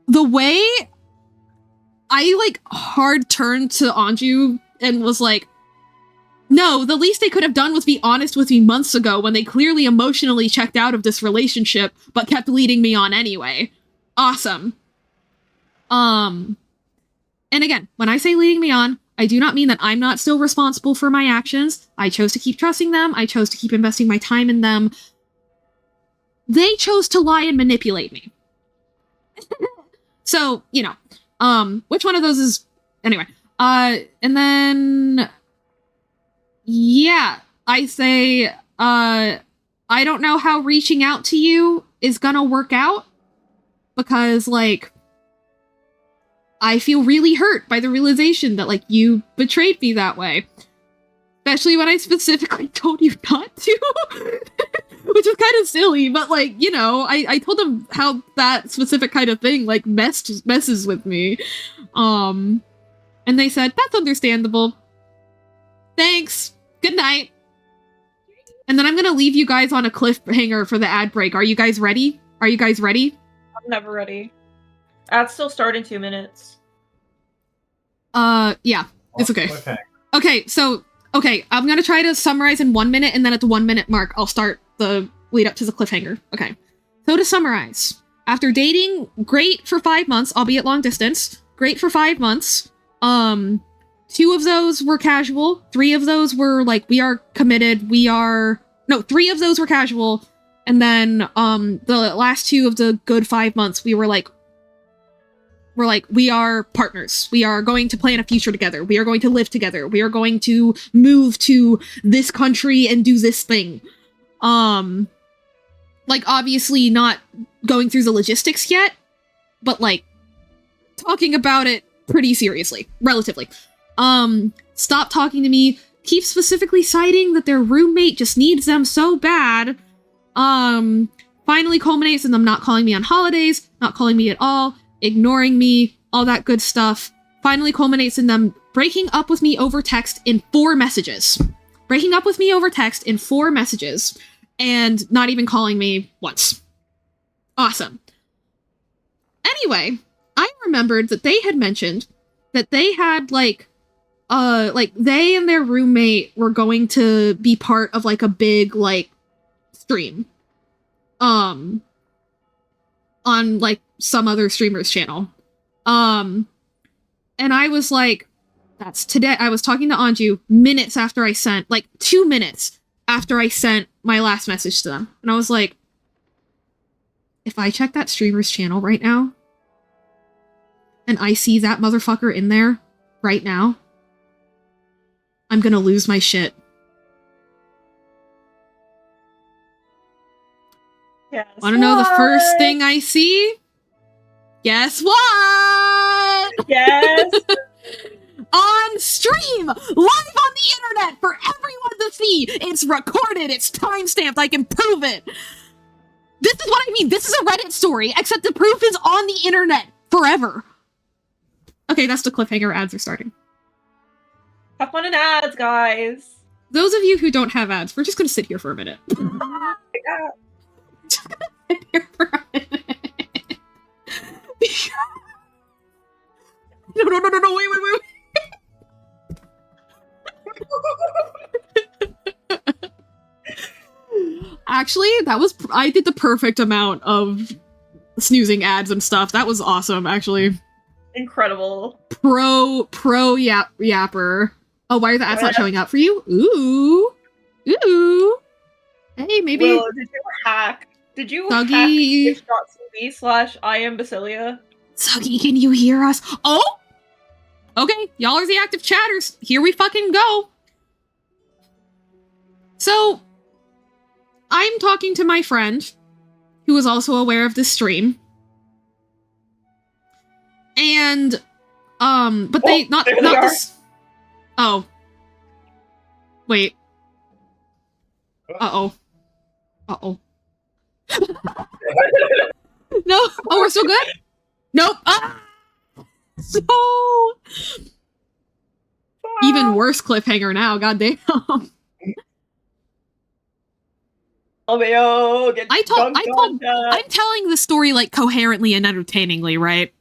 The way I, like, hard turned to Anju and was like, no, the least they could have done was be honest with me months ago when they clearly emotionally checked out of this relationship, but kept leading me on anyway. Awesome. And again, when I say leading me on, I do not mean that I'm not still responsible for my actions. I chose to keep trusting them. I chose to keep investing my time in them. They chose to lie and manipulate me. So, you know, which one of those is... Anyway, and then... Yeah, I say, I don't know how reaching out to you is gonna work out, because, like, I feel really hurt by the realization that, like, you betrayed me that way. Especially when I specifically told you not to. Which is kind of silly, but, like, you know, I told them how that specific kind of thing, like, messes with me. And they said, that's understandable. Thanks. Good night. And then I'm gonna leave you guys on a cliffhanger for the ad break. Are you guys ready? Are you guys ready? I'm never ready. Ads still start in 2 minutes. Yeah. It's okay. Okay, so, I'm gonna try to summarize in 1 minute, and then at the 1 minute mark, I'll start the lead up to the cliffhanger. Okay. So to summarize, after dating great for 5 months, albeit long distance, great for 5 months, 2 of those were casual. 3 of those were like, we are committed. 3 of those were casual. And then, the last 2 of the good 5 months, we are partners. We are going to plan a future together. We are going to live together. We are going to move to this country and do this thing. Like, obviously not going through the logistics yet, but, like, talking about it pretty seriously, relatively. Stop talking to me, keep specifically citing that their roommate just needs them so bad, finally culminates in them not calling me on holidays, not calling me at all, ignoring me, all that good stuff, finally culminates in them breaking up with me over text in 4 messages. Breaking up with me over text in 4 messages, and not even calling me once. Awesome. Anyway, I remembered that they had mentioned that they had, like, like they and their roommate were going to be part of like a big like stream on like some other streamer's channel. And I was like, that's today. I was talking to Anju minutes after I sent, like 2 minutes after I sent my last message to them. And I was like, if I check that streamer's channel right now and I see that motherfucker in there right now, I'm gonna lose my shit. Yes. Wanna know the first thing I see? Guess what? Yes. On stream! Live on the internet for everyone to see! It's recorded, it's timestamped, I can prove it! This is what I mean, this is a Reddit story, except the proof is on the internet forever. Okay, that's the cliffhanger, ads are starting. Have fun in ads, guys. Those of you who don't have ads, we're just gonna sit here for a minute. Yeah. Just gonna sit here for a minute. No, wait. Actually, I did the perfect amount of snoozing ads and stuff. That was awesome, actually. Incredible. Pro yapper. Oh, why are the ads not showing up for you? Ooh. Hey, maybe. Willow, did you hack twitch.tv/I am Basilia? Suggy, can you hear us? Oh! Okay, y'all are the active chatters. Here we fucking go. So, I'm talking to my friend, who is also aware of this stream. And, but they, not this. Oh. Wait. Uh-oh. No. Oh, we're still good? Nope. Ah! So even worse cliffhanger now, goddamn. I'm telling the story like coherently and entertainingly, right?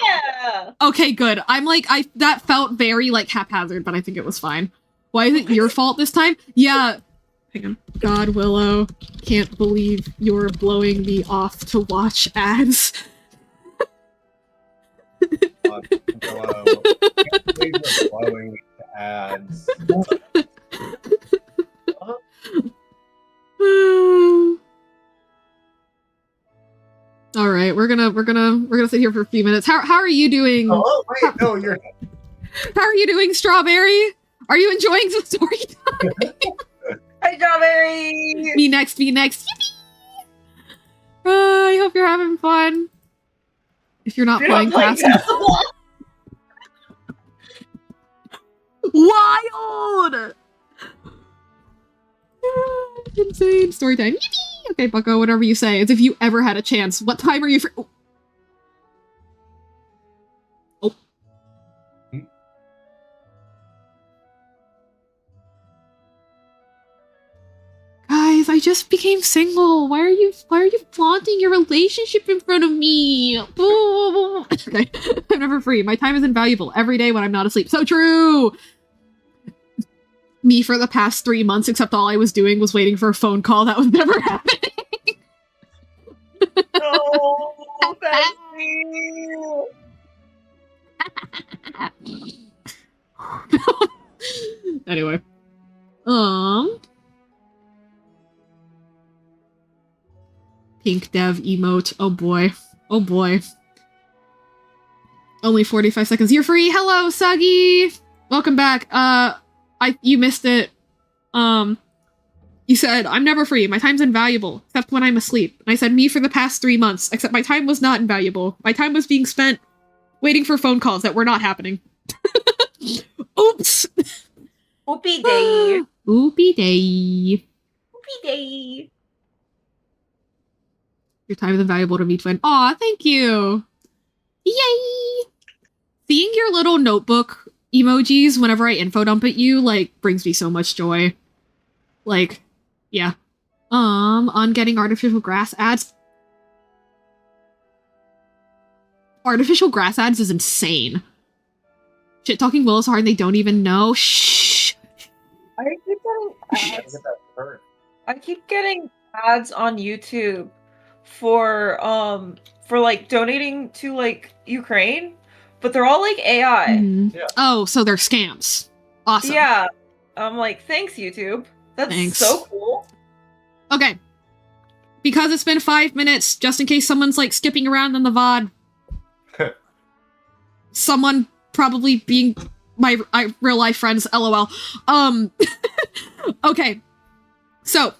Yeah. Okay, good. I'm like, that felt very like haphazard, but I think it was fine. Why is it your fault this time? Yeah. Hang on. God, Willow, can't believe you're blowing me off to watch ads. Willow, you're blowing ads. All right, we're gonna sit here for a few minutes. How are you doing? Oh wait, no, you're. How are you doing, Strawberry? Are you enjoying the story time? Hi, Strawberry. Me next. Yippee! I hope you're having fun. If you're not playing basketball. Wild! Insane story time. Yippee! Okay, Bucko, whatever you say. As if you ever had a chance. What time are you free? Oh. Guys, I just became single. Why are you flaunting your relationship in front of me? Okay. I'm never free. My time is invaluable every day when I'm not asleep. So true! Me for the past 3 months, except all I was doing was waiting for a phone call that was never happening. No, Bessie. Anyway. Pink dev emote. Oh boy. Oh boy. Only 45 seconds. You're free. Hello, Suggy. Welcome back. You missed it. You said, I'm never free. My time's invaluable, except when I'm asleep. And I said, me for the past 3 months, except my time was not invaluable. My time was being spent waiting for phone calls that were not happening. Oops. Oopie day. Oopie day. Oopie day. Your time is invaluable to me, twin. Aw, thank you. Yay. Seeing your little notebook emojis whenever I info dump at you, like, brings me so much joy. Like, yeah. On getting artificial grass ads. Artificial grass ads is insane. Shit talking Will is hard and they don't even know. Shh. I keep getting ads. I keep getting ads on YouTube for like donating to like Ukraine, but they're all like AI. Mm-hmm. Yeah. Oh, so they're scams. Awesome. Yeah. I'm like, thanks, YouTube. That's so cool. Okay. Because it's been 5 minutes, just in case someone's like skipping around in the VOD. Someone probably being my real life friends, LOL. Okay. So,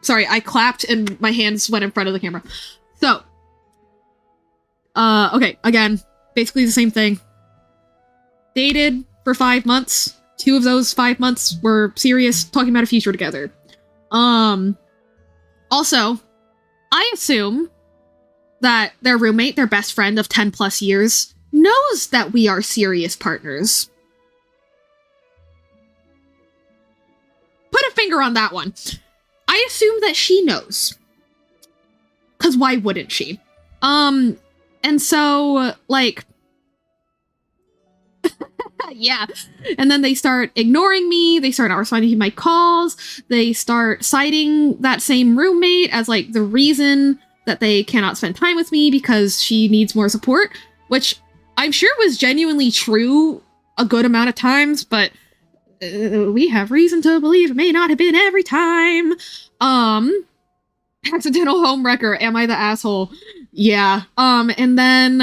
sorry, I clapped and my hands went in front of the camera. So, okay, again, basically the same thing. Dated for 5 months. 2 of those 5 months were serious, talking about a future together. Also, I assume that their roommate, their best friend of 10 plus years, knows that we are serious partners. Put a finger on that one. I assume that she knows. 'Cause why wouldn't she? And so, like... yeah. And then they start ignoring me, they start not responding to my calls, they start citing that same roommate as, like, the reason that they cannot spend time with me because she needs more support, which I'm sure was genuinely true a good amount of times, but we have reason to believe it may not have been every time. Accidental homewrecker, am I the asshole? Yeah. And then,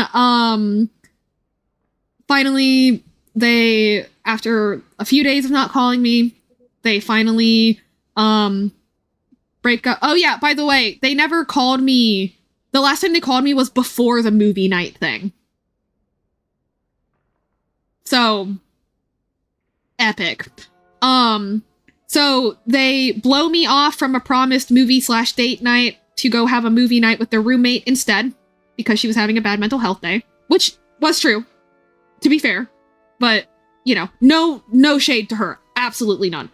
finally, they, after a few days of not calling me, they finally, break up. Oh yeah, by the way, they never called me. The last time they called me was before the movie night thing. So, epic. So they blow me off from a promised movie/date night to go have a movie night with their roommate instead, because she was having a bad mental health day, which was true, to be fair. But, you know, no shade to her. Absolutely none.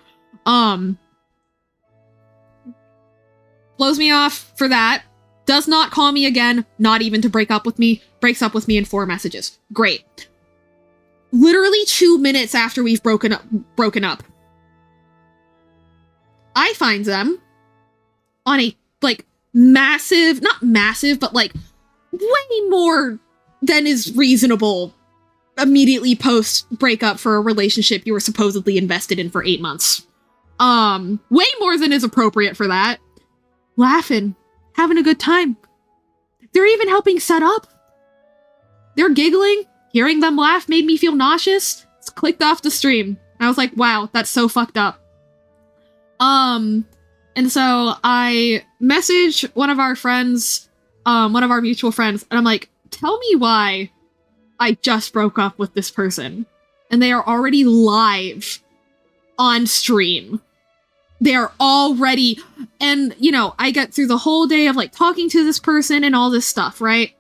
Blows me off for that. Does not call me again, not even to break up with me. Breaks up with me in 4 messages. Great. Literally 2 minutes after we've broken up, I find them on a, like, massive, not massive, but, like, way more than is reasonable immediately post breakup for a relationship you were supposedly invested in for 8 months. Way more than is appropriate for that. Laughing, having a good time. They're even helping set up. They're giggling. Hearing them laugh made me feel nauseous. Just clicked off the stream. I was like, wow, that's so fucked up. And so I message one of our friends, one of our mutual friends, and I'm like, tell me why I just broke up with this person. And they are already live on stream. They're already, and, you know, I get through the whole day of, like, talking to this person and all this stuff, right?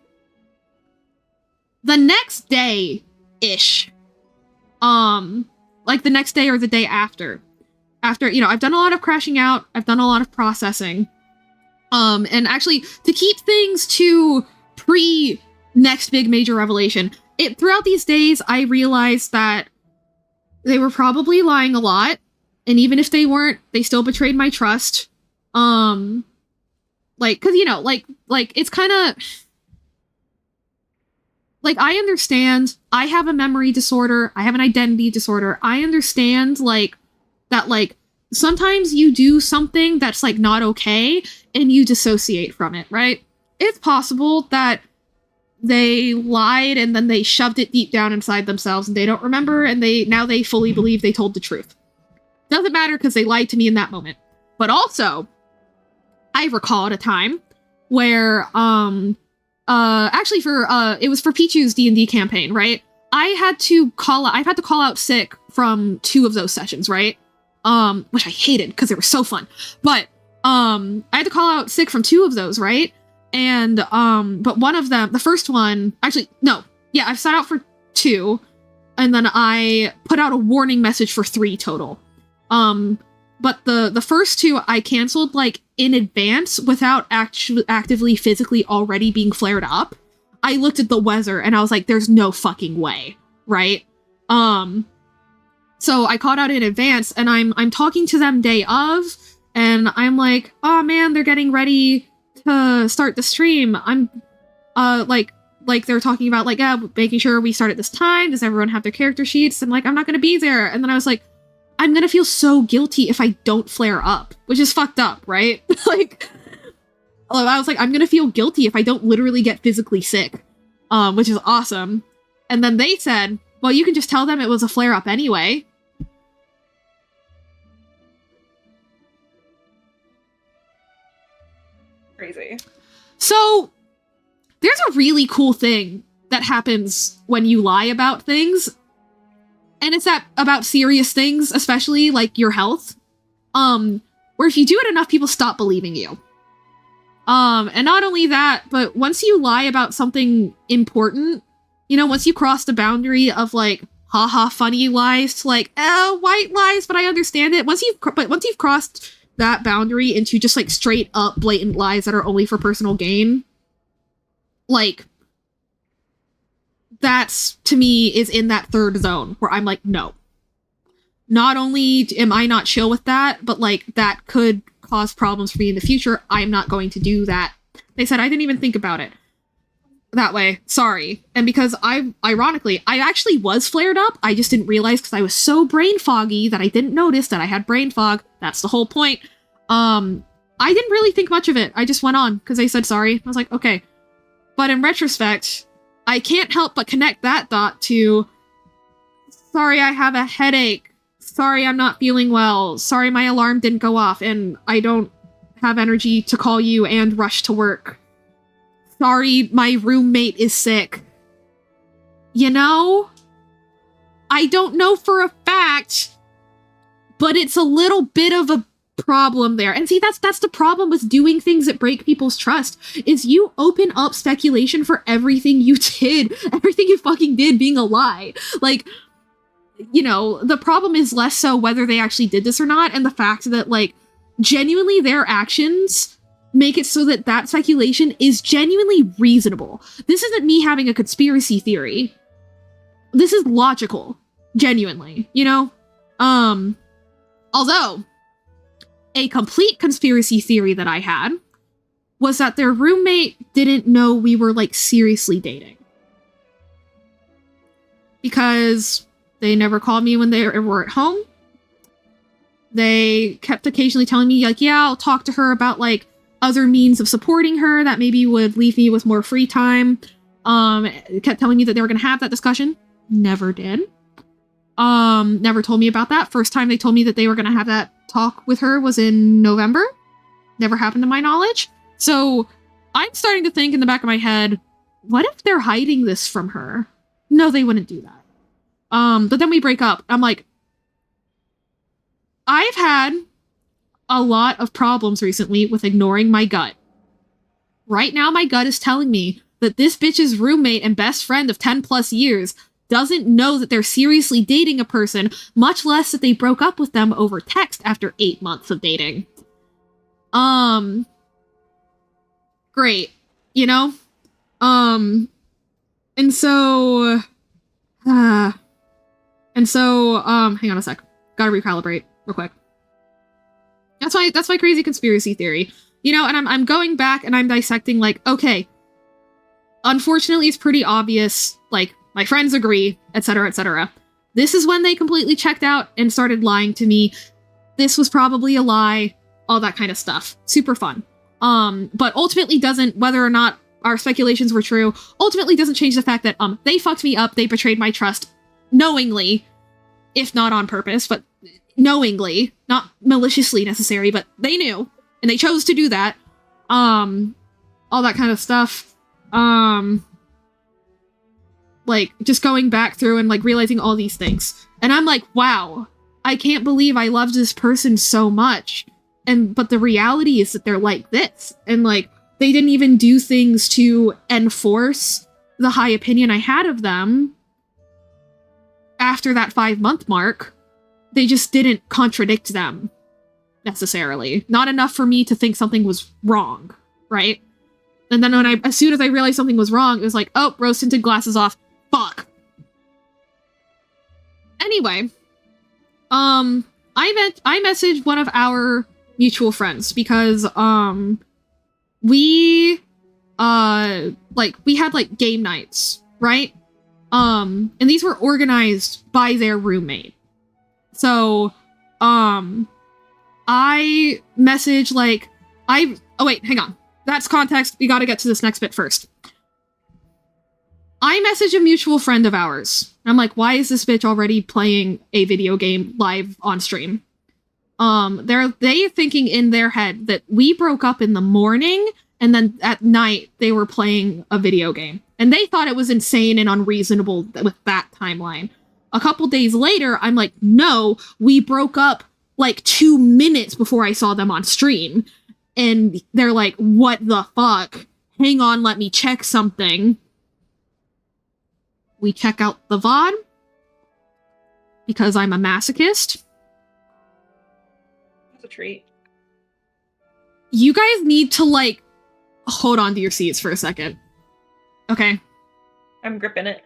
The next day-ish, like the next day or the day after, you know, I've done a lot of crashing out, I've done a lot of processing, and actually, to keep things to pre-next big major revelation, throughout these days, I realized that they were probably lying a lot, and even if they weren't, they still betrayed my trust. Like, cause, you know, like, it's kind of, like, I understand, I have a memory disorder, I have an identity disorder, I understand, like, that, like, sometimes you do something that's, like, not okay, and you dissociate from it, right? It's possible that they lied and then they shoved it deep down inside themselves and they don't remember, and now they fully believe they told the truth. Doesn't matter because they lied to me in that moment. But also, I recall at a time where, actually it was for Pichu's D&D campaign, right? I've had to call out sick from 2 of those sessions, right? Which I hated because they were so fun. But, I had to call out sick from 2 of those, right? And, but one of them, the first one, actually, no, yeah, I've set out for 2, and then I put out a warning message for 3 total. But the first 2 I canceled, like, in advance without actively physically already being flared up. I looked at the weather and I was like, there's no fucking way right? So I called out in advance, and I'm talking to them day of, and I'm like, oh man, they're getting ready to start the stream. I'm like they're talking about like, yeah, making sure we start at this time. Does everyone have their character sheets? And like, I'm not gonna be there. And then I was like, I'm gonna feel so guilty if I don't flare up, which is fucked up, right? Like, I was like, I'm gonna feel guilty if I don't literally get physically sick, which is awesome. And then they said, well, you can just tell them it was a flare up anyway. Crazy. So there's a really cool thing that happens when you lie about things. And it's about serious things, especially like your health. Where if you do it enough, people stop believing you. And not only that, but once you lie about something important, you know, once you cross the boundary of like, haha, funny lies to like, oh, white lies, but I understand it. Once you've crossed that boundary into just like straight up blatant lies that are only for personal gain, like, that's, to me, is in that third zone where I'm like, no. Not only am I not chill with that, but like, that could cause problems for me in the future. I'm not going to do that. They said I didn't even think about it that way. Sorry. And because ironically, I actually was flared up. I just didn't realize because I was so brain foggy that I didn't notice that I had brain fog. That's the whole point. I didn't really think much of it. I just went on because they said sorry. I was like, okay. But in retrospect, I can't help but connect that dot to, sorry, I have a headache. Sorry, I'm not feeling well. Sorry, my alarm didn't go off and I don't have energy to call you and rush to work. Sorry, my roommate is sick. You know? I don't know for a fact, but it's a little bit of a problem there. And see, that's the problem with doing things that break people's trust, is you open up speculation for everything you did, everything you fucking did being a lie. Like, you know, the problem is less so whether they actually did this or not, and the fact that, like, genuinely their actions make it so that that speculation is genuinely reasonable. This isn't me having a conspiracy theory. This is logical. Genuinely, you know? Although, a complete conspiracy theory that I had was that their roommate didn't know we were, like, seriously dating. Because they never called me when they were at home. They kept occasionally telling me, like, yeah, I'll talk to her about, like, other means of supporting her that maybe would leave me with more free time. Kept telling me that they were going to have that discussion. Never did. Never told me about that. First time they told me that they were going to have that talk with her was in November. Never happened to my knowledge. So I'm starting to think in the back of my head, what if they're hiding this from her? No, they wouldn't do that. But then we break up. I'm like, I've had a lot of problems recently with ignoring my gut. Right now, my gut is telling me that this bitch's roommate and best friend of 10 plus years doesn't know that they're seriously dating a person, much less that they broke up with them over text after 8 months of dating. Great. You know? And so, hang on a sec. Gotta recalibrate real quick. That's my crazy conspiracy theory. You know, and I'm going back and I'm dissecting, like, okay, unfortunately it's pretty obvious, like, my friends agree, etc., etc. This is when they completely checked out and started lying to me. This was probably a lie, all that kind of stuff. Super fun. But ultimately doesn't, whether or not our speculations were true, ultimately doesn't change the fact that, they fucked me up, they betrayed my trust knowingly, if not on purpose, but knowingly, not maliciously necessary, but they knew, and they chose to do that. All that kind of stuff. Like, just going back through and, like, realizing all these things. And I'm like, wow, I can't believe I loved this person so much. But the reality is that they're like this. And, like, they didn't even do things to enforce the high opinion I had of them after that 5-month mark. They just didn't contradict them, necessarily. Not enough for me to think something was wrong, right? And then as soon as I realized something was wrong, it was like, oh, rose-tinted glasses off. Fuck. Anyway, I messaged one of our mutual friends because we had like game nights, right? And these were organized by their roommate. So I messaged oh wait, hang on. That's context. We got to get to this next bit first. I message a mutual friend of ours. I'm like, why is this bitch already playing a video game live on stream? They're thinking in their head that we broke up in the morning and then at night they were playing a video game. And they thought it was insane and unreasonable with that timeline. A couple days later, I'm like, no, we broke up like 2 minutes before I saw them on stream. And they're like, what the fuck? Hang on, let me check something. We check out the VOD because I'm a masochist. It's a treat. You guys need to like hold on to your seats for a second. Okay. I'm gripping it.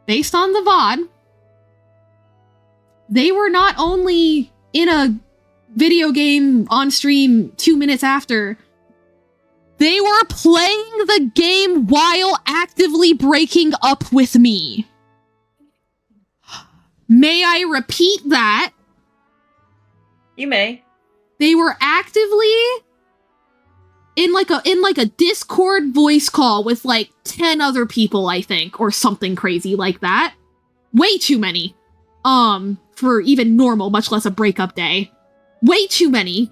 Based on the VOD, they were not only in a video game on stream 2 minutes after, they were playing the game while actively breaking up with me. May I repeat that? You may. They were actively in like a Discord voice call with like 10 other people, I think, or something crazy like that. Way too many. For even normal, much less a breakup day. Way too many.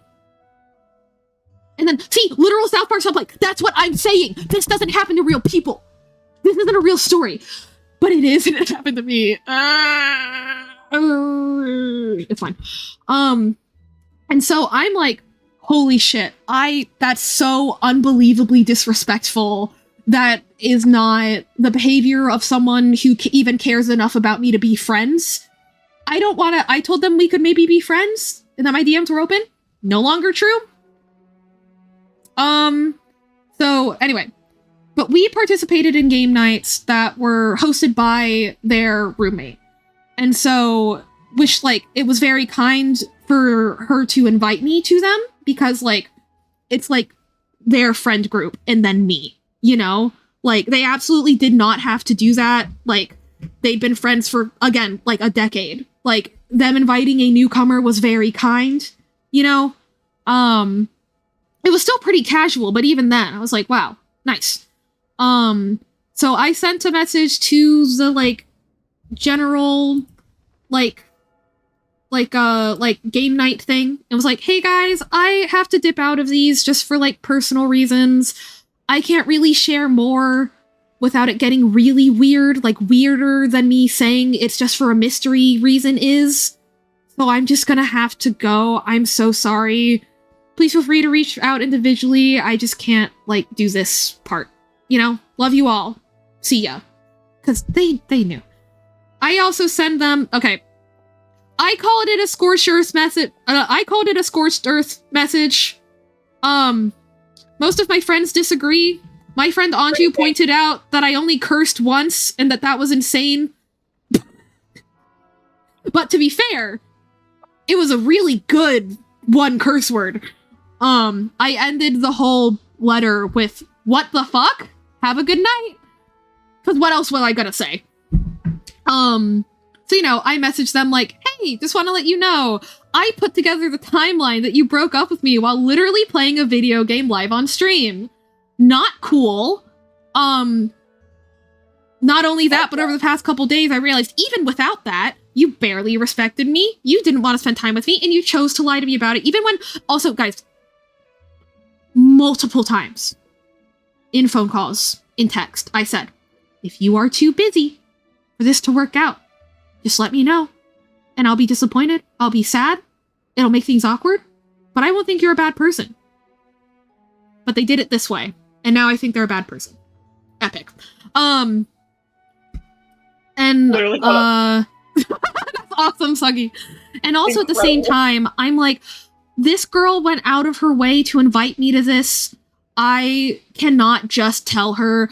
And then, see, literal South Park stuff like, that's what I'm saying. This doesn't happen to real people. This isn't a real story. But it is, and it happened to me. It's fine. And so I'm like, holy shit, that's so unbelievably disrespectful. That is not the behavior of someone who even cares enough about me to be friends. I told them we could maybe be friends, and that my DMs were open. No longer true. So anyway, but we participated in game nights that were hosted by their roommate. And so, which like, it was very kind for her to invite me to them because like, it's like their friend group and then me, you know, like they absolutely did not have to do that. Like they'd been friends for, again, like a decade. Like them inviting a newcomer was very kind, you know? It was still pretty casual, but even then, I was like, wow, nice. So I sent a message to the, like, general, like game night thing. It was like, hey guys, I have to dip out of these just for, like, personal reasons. I can't really share more without it getting really weird, like, weirder than me saying it's just for a mystery reason is. So I'm just gonna have to go. I'm so sorry. Please feel free to reach out individually. I just can't, like, do this part. You know? Love you all. See ya. Because they knew. I also send them... Okay. I called it a scorched earth message. Most of my friends disagree. My friend Anju pointed out that I only cursed once and that was insane. But to be fair, it was a really good one curse word. I ended the whole letter with, what the fuck? Have a good night. Because what else was I gonna say? So, you know, I messaged them like, hey, just want to let you know, I put together the timeline that you broke up with me while literally playing a video game live on stream. Not cool. Not only that, but over the past couple days, I realized even without that, you barely respected me, you didn't want to spend time with me, and you chose to lie to me about it, even when... Also, guys, multiple times in phone calls, in text, I said, if you are too busy for this to work out, just let me know, and I'll be disappointed, I'll be sad, it'll make things awkward, but I won't think you're a bad person. But they did it this way, and now I think they're a bad person. Epic. And, that's awesome, Suggy. And also at the same time, I'm like, this girl went out of her way to invite me to this. I cannot just tell her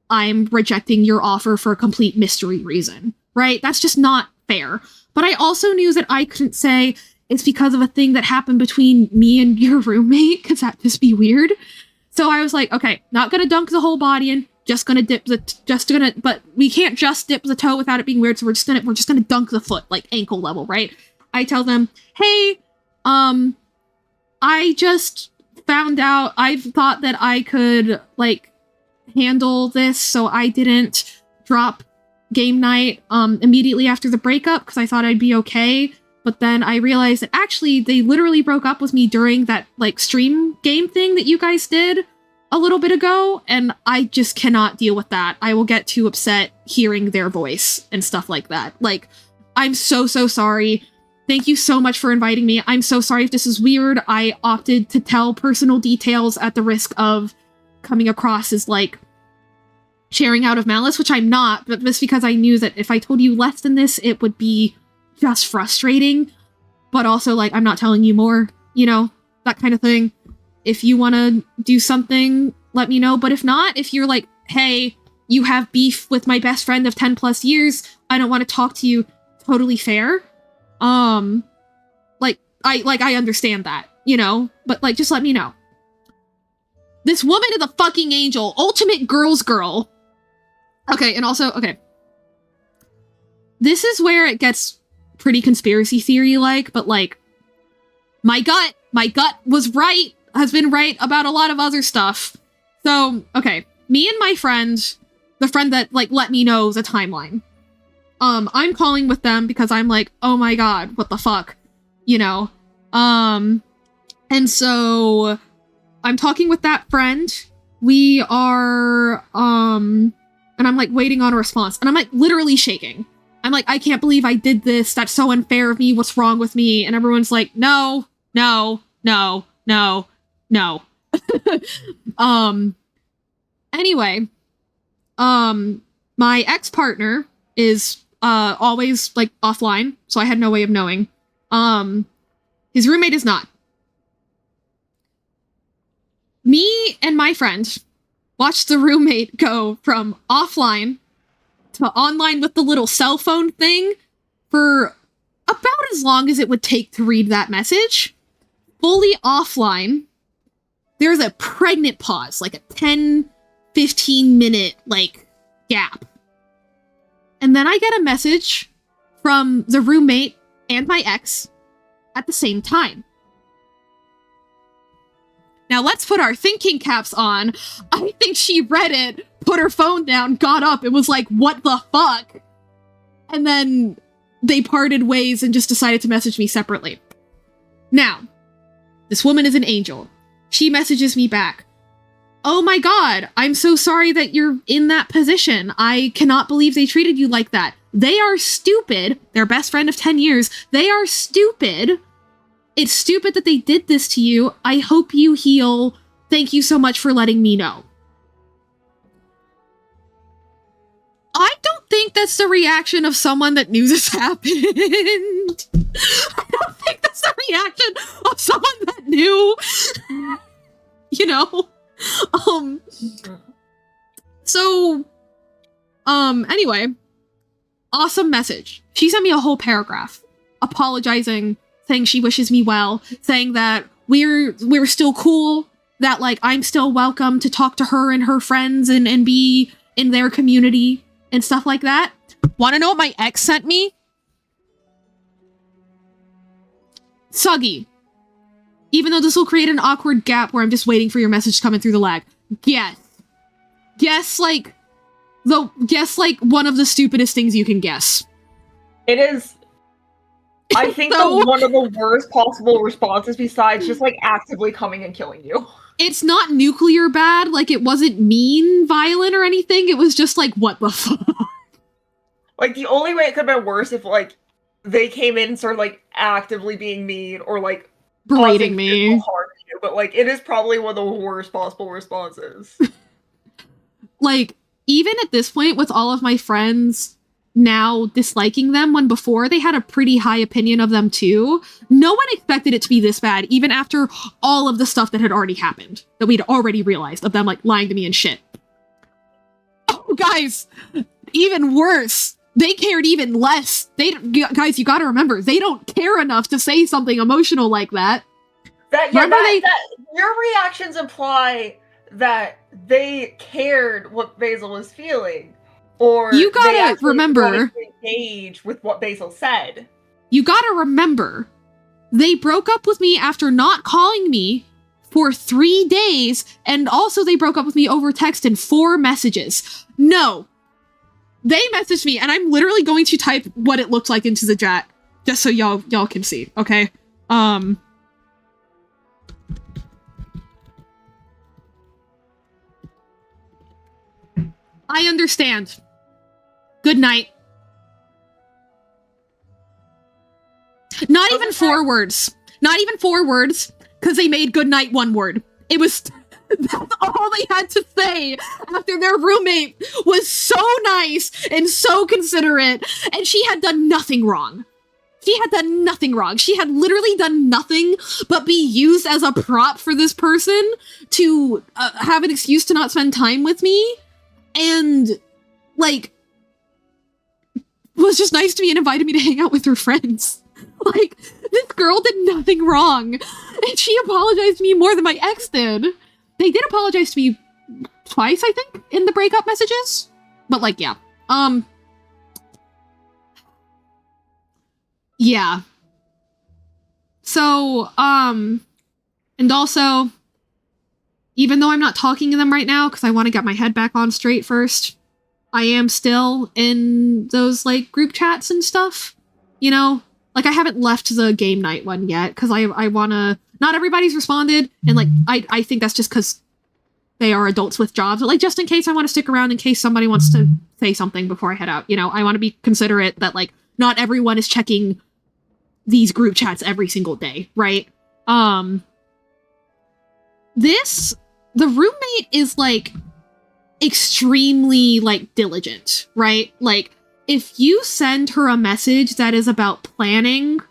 I'm rejecting your offer for a complete mystery reason. right? That's just not fair. But I also knew that I couldn't say it's because of a thing that happened between me and your roommate, because that'd just be weird. So I was like, okay, not gonna dunk the whole body in, but we can't just dip the toe without it being weird, so we're just gonna dunk the foot, like ankle level, right? I tell them, hey, I just found out, I've thought that I could, like, handle this, so I didn't drop game night, immediately after the breakup, because I thought I'd be okay. But then I realized that actually they literally broke up with me during that, like, stream game thing that you guys did a little bit ago, and I just cannot deal with that. I will get too upset hearing their voice and stuff like that. Like, I'm so sorry. Thank you so much for inviting me. I'm so sorry if this is weird. I opted to tell personal details at the risk of coming across as, like, sharing out of malice, which I'm not, but just because I knew that if I told you less than this, it would be just frustrating, but also, like, I'm not telling you more, you know, that kind of thing. If you want to do something, let me know, but if not, if you're like, hey, you have beef with my best friend of 10 plus years, I don't want to talk to you, totally fair. I understand that, you know, but, like, just let me know. This woman is a fucking angel, ultimate girl's girl. Okay, and also, okay. This is where it gets pretty conspiracy theory-like, but, like, my gut was right, has been right about a lot of other stuff. So, okay, me and my friend, the friend that, like, let me know the timeline, I'm calling with them because I'm like, oh my god, what the fuck, you know? And so I'm talking with that friend. We are, and I'm, like, waiting on a response, and I'm, like, literally shaking. I'm like, I can't believe I did this. That's so unfair of me. What's wrong with me? And everyone's like, no. Anyway, my ex-partner is, always, like, offline, so I had no way of knowing. His roommate is not. Me and my friend watched the roommate go from offline to online with the little cell phone thing for about as long as it would take to read that message. Fully offline. There's a pregnant pause, like a 10-15 minute, like, gap. And then I get a message from the roommate and my ex at the same time. Now let's put our thinking caps on. I think she read it, put her phone down, got up, and was like, what the fuck? And then they parted ways and just decided to message me separately. Now, this woman is an angel. She messages me back. Oh my god, I'm so sorry that you're in that position. I cannot believe they treated you like that. They are stupid. Their best friend of 10 years. They are stupid. It's stupid that they did this to you. I hope you heal. Thank you so much for letting me know. I don't think that's the reaction of someone that knew this happened. I don't think that's the reaction of someone that knew. You know? Anyway. Awesome message. She sent me a whole paragraph apologizing, saying she wishes me well, saying that we're still cool, that, like, I'm still welcome to talk to her and her friends and be in their community and stuff like that. Want to know what my ex sent me? Suggy. Even though this will create an awkward gap where I'm just waiting for your message coming through the lag. Guess. Guess like one of the stupidest things you can guess. It is, I think, one of the worst possible responses besides just, like, actively coming and killing you. It's not nuclear bad, like, it wasn't mean, violent, or anything. It was just like, what the fuck? Like, the only way it could have been worse if, like, they came in and started, like, actively being mean or, like, berating me. Harm to you, but, like, it is probably one of the worst possible responses. Like, even at this point, with all of my friends now disliking them, when before they had a pretty high opinion of them too, no one expected it to be this bad, even after all of the stuff that had already happened, that we'd already realized, of them, like, lying to me and shit. Oh, guys! Even worse! they cared even less. Guys, you gotta remember, they don't care enough to say something emotional like that. Your reactions imply that they cared what Basil was feeling, or you gotta remember wanted to engage with what Basil said. You gotta remember, they broke up with me after not calling me for 3 days, and also they broke up with me over text in 4 messages. No. They messaged me, and I'm literally going to type what it looked like into the chat, just so y'all can see, okay? I understand. Good night. Not even 4 words. Not even 4 words, because they made good night 1 word. It was... That's all they had to say after their roommate was so nice and so considerate, and she had done nothing wrong. She had done nothing wrong. She had literally done nothing but be used as a prop for this person to have an excuse to not spend time with me, and, like, was just nice to me and invited me to hang out with her friends. Like, this girl did nothing wrong, and she apologized to me more than my ex did. They did apologize to me twice, I think, in the breakup messages. But, like, yeah. Yeah. So, and also, even though I'm not talking to them right now, because I want to get my head back on straight first, I am still in those, like, group chats and stuff. You know? Like, I haven't left the game night one yet, because I want to... Not everybody's responded, and, like, I think that's just because they are adults with jobs. But, like, just in case I want to stick around in case somebody wants to say something before I head out. You know, I want to be considerate that, like, not everyone is checking these group chats every single day, right? The roommate is, like, extremely, like, diligent, right? Like, if you send her a message that is about planning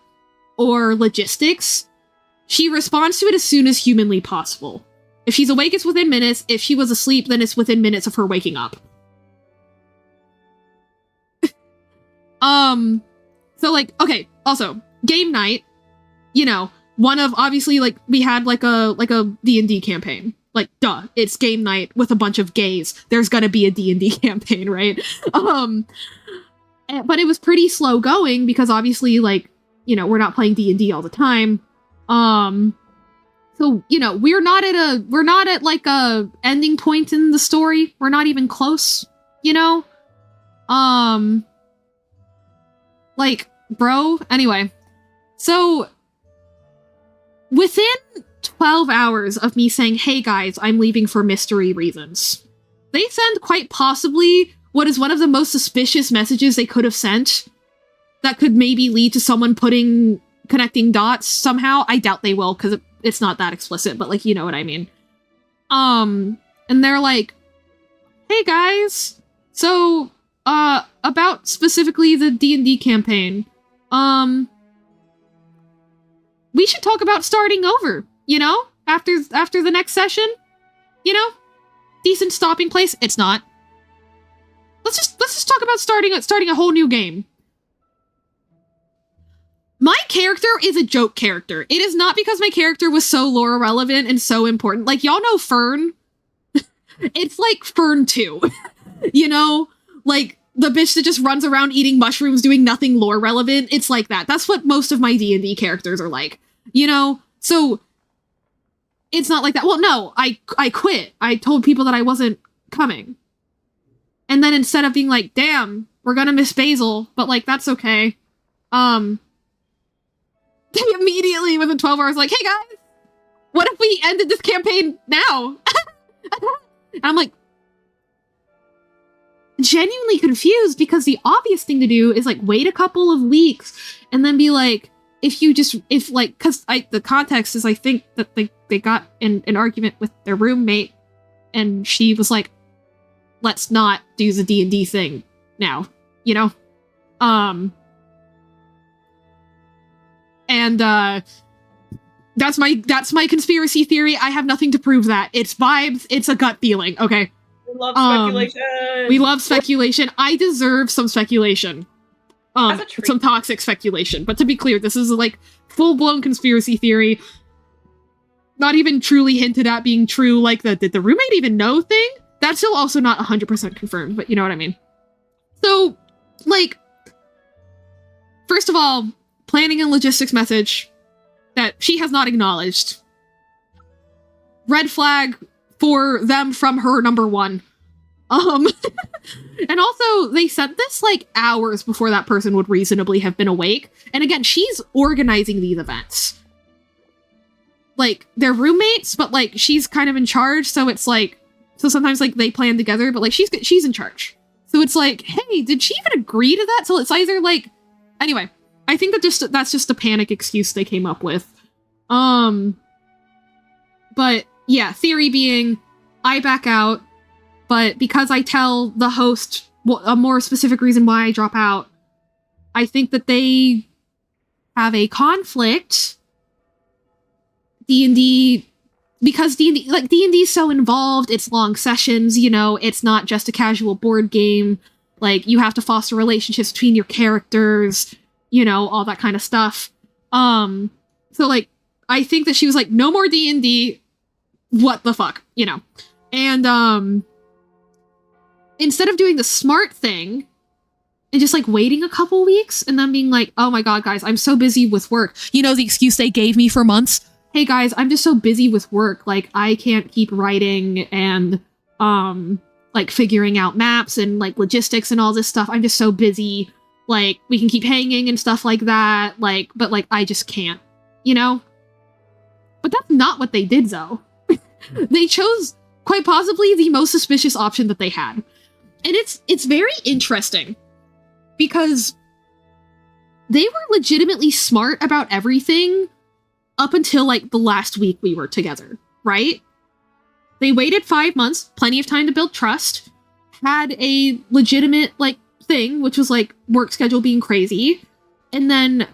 or logistics, she responds to it as soon as humanly possible. If she's awake, it's within minutes. If she was asleep, then it's within minutes of her waking up. So, like, okay, also, game night, you know, one of, obviously, like, we had, like a D&D campaign. Like, duh, it's game night with a bunch of gays. There's gonna be a D&D campaign, right? But it was pretty slow going because, obviously, like, you know, we're not playing D&D all the time. So, you know, we're not at like a ending point in the story. We're not even close, you know? Like, bro, anyway. So, within 12 hours of me saying, hey guys, I'm leaving for mystery reasons, they send quite possibly what is one of the most suspicious messages they could have sent that could maybe lead to someone connecting dots somehow. I doubt they will, because it's not that explicit, but, like, you know what I mean. And they're like, hey guys, so, about specifically the D&D campaign, we should talk about starting over, you know? After the next session, you know? Decent stopping place. It's not. Let's just talk about starting a whole new game. My character is a joke character. It is not because my character was so lore relevant and so important. Like, y'all know Fern? It's like Fern 2. You know? Like, the bitch that just runs around eating mushrooms doing nothing lore relevant. It's like that. That's what most of my D&D characters are like. You know? So, it's not like that. Well, no, I quit. I told people that I wasn't coming. And then instead of being like, damn, we're gonna miss Basil, but, like, that's okay. They immediately, within 12 hours, like, hey guys, what if we ended this campaign now? And I'm like, genuinely confused, because the obvious thing to do is, like, wait a couple of weeks and then be like, because the context is, I think that they got in an argument with their roommate, and she was like, let's not do the D&D thing now, you know? And that's my conspiracy theory. I have nothing to prove that. It's vibes. It's a gut feeling. Okay. We love speculation. We love speculation. I deserve some speculation. As a treat. Some toxic speculation. But to be clear, this is like full-blown conspiracy theory. Not even truly hinted at being true, like the did the roommate even know thing? That's still also not 100% confirmed, but you know what I mean. So, like, first of all, planning and logistics message that she has not acknowledged. Red flag for them from her, number one. And also, they sent this, like, hours before that person would reasonably have been awake. And again, she's organizing these events. Like, they're roommates, but, like, she's kind of in charge, so it's, like... So sometimes, like, they plan together, but, like, she's in charge. So it's like, hey, did she even agree to that? So it's either, like... Anyway, I think that that's just a panic excuse they came up with. But, yeah, theory being, I back out, but because I tell the host a more specific reason why I drop out, I think that they have a conflict. D&D, because D&D, like, D&D is so involved, it's long sessions, you know, it's not just a casual board game, like, you have to foster relationships between your characters, you know, all that kind of stuff. So, like, I think that she was like, no more D&D, what the fuck, you know? And, instead of doing the smart thing, and just, like, waiting a couple weeks, and then being like, oh my god, guys, I'm so busy with work. You know, the excuse they gave me for months? Hey guys, I'm just so busy with work, like, I can't keep writing and, like, figuring out maps and, like, logistics and all this stuff. I'm just so busy, like, we can keep hanging and stuff like that, like, but, like, I just can't, you know? But that's not what they did, though. They chose, quite possibly, the most suspicious option that they had. And it's very interesting, because they were legitimately smart about everything up until, like, the last week we were together, right? They waited 5 months, plenty of time to build trust, had a legitimate, like, thing, which was, like, work schedule being crazy, and then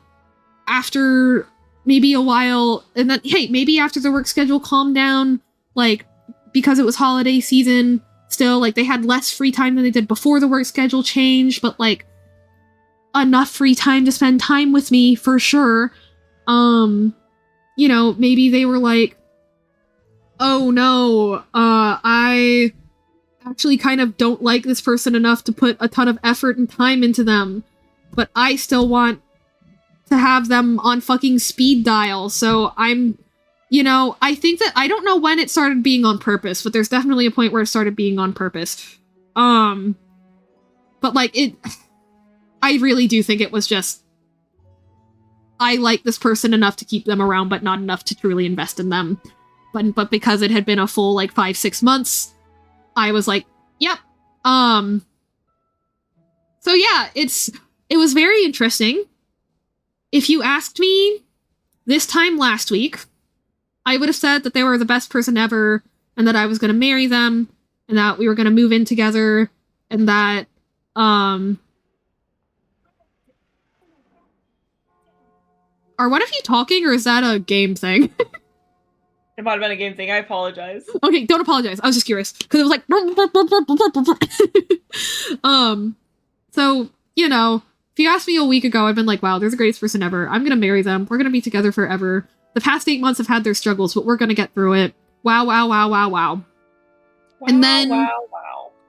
after maybe a while, and then, hey, maybe after the work schedule calmed down, like, because it was holiday season, still, like, they had less free time than they did before the work schedule changed, but, like, enough free time to spend time with me, for sure. You know, maybe they were like, oh no, I actually kind of don't like this person enough to put a ton of effort and time into them, but I still want to have them on fucking speed dial, so I'm, you know, I think that, I don't know when it started being on purpose, but there's definitely a point where it started being on purpose. But, like, I really do think it was just, I like this person enough to keep them around, but not enough to truly invest in them. But because it had been a full, like, 5-6 months, I was like, yep. So yeah, it was very interesting. If you asked me this time last week, I would have said that they were the best person ever, and that I was going to marry them, and that we were going to move in together, and that, Are one of you talking, or is that a game thing? It might have been a game thing. I apologize. Okay, don't apologize. I was just curious. Because it was like... So, you know, if you asked me a week ago, I've been like, wow, they're the greatest person ever. I'm going to marry them. We're going to be together forever. The past 8 months have had their struggles, but we're going to get through it. Wow, wow, wow, wow, wow. And then...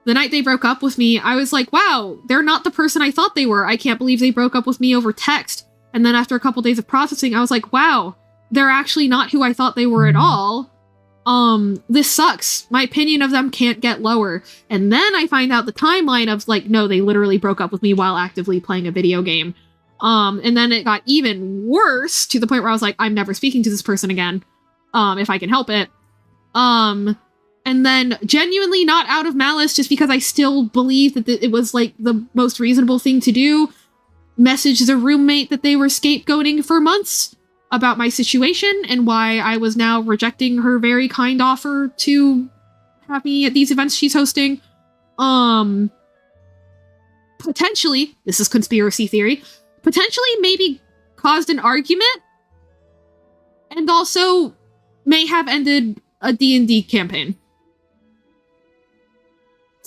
The night they broke up with me, I was like, wow, they're not the person I thought they were. I can't believe they broke up with me over text. And then after a couple days of processing, I was like, wow, they're actually not who I thought they were at all. This sucks. My opinion of them can't get lower. And then I find out the timeline of, like, no, they literally broke up with me while actively playing a video game. And then it got even worse to the point where I was like, I'm never speaking to this person again, if I can help it. And then, genuinely not out of malice, just because I still believe that it was, like, the most reasonable thing to do, message the roommate that they were scapegoating for months about my situation and why I was now rejecting her very kind offer to have me at these events she's hosting. Potentially, this is conspiracy theory, potentially maybe caused an argument and also may have ended a D&D campaign.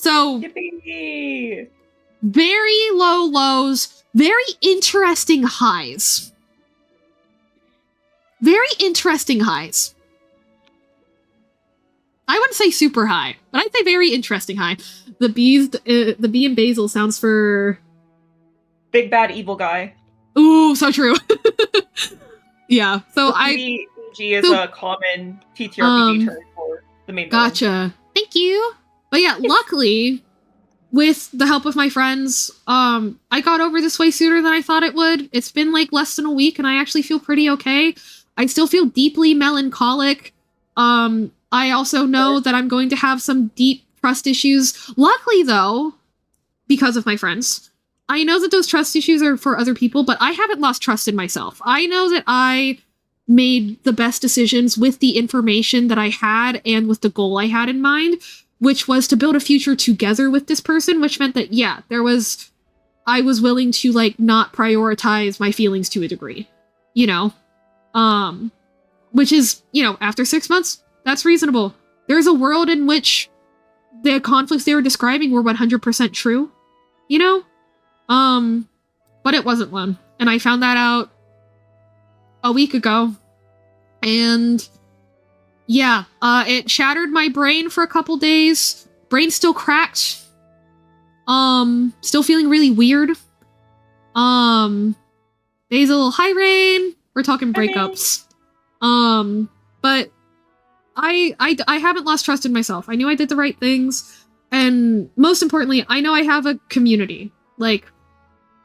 So Yippee! very low lows, very interesting highs. Very interesting highs. I wouldn't say super high, but I'd say very interesting high. The bee and basil sounds for Big bad evil guy. ooh, so true. Yeah, so BG is a common TTRPG term for the main villain. gotcha. Thank you. But yeah, luckily, with the help of my friends, I got over this way sooner than I thought it would. It's been like less than a week, and I actually feel pretty okay. I still feel deeply melancholic. I also know that I'm going to have some deep trust issues. Luckily, though, because of my friends, I know that those trust issues are for other people, but I haven't lost trust in myself. I know that I made the best decisions with the information that I had and with the goal I had in mind, which was to build a future together with this person, which meant that, yeah, I was willing to, like, not prioritize my feelings to a degree, you know? Which is, you know, after 6 months, that's reasonable. There's a world in which the conflicts they were describing were 100% true, you know? But it wasn't one. And I found that out a week ago. And yeah, it shattered my brain for a couple days. Brain still cracked. Still feeling really weird. Basil, hi Rain. We're talking breakups. But I haven't lost trust in myself. I knew I did the right things. And most importantly, I know I have a community. Like,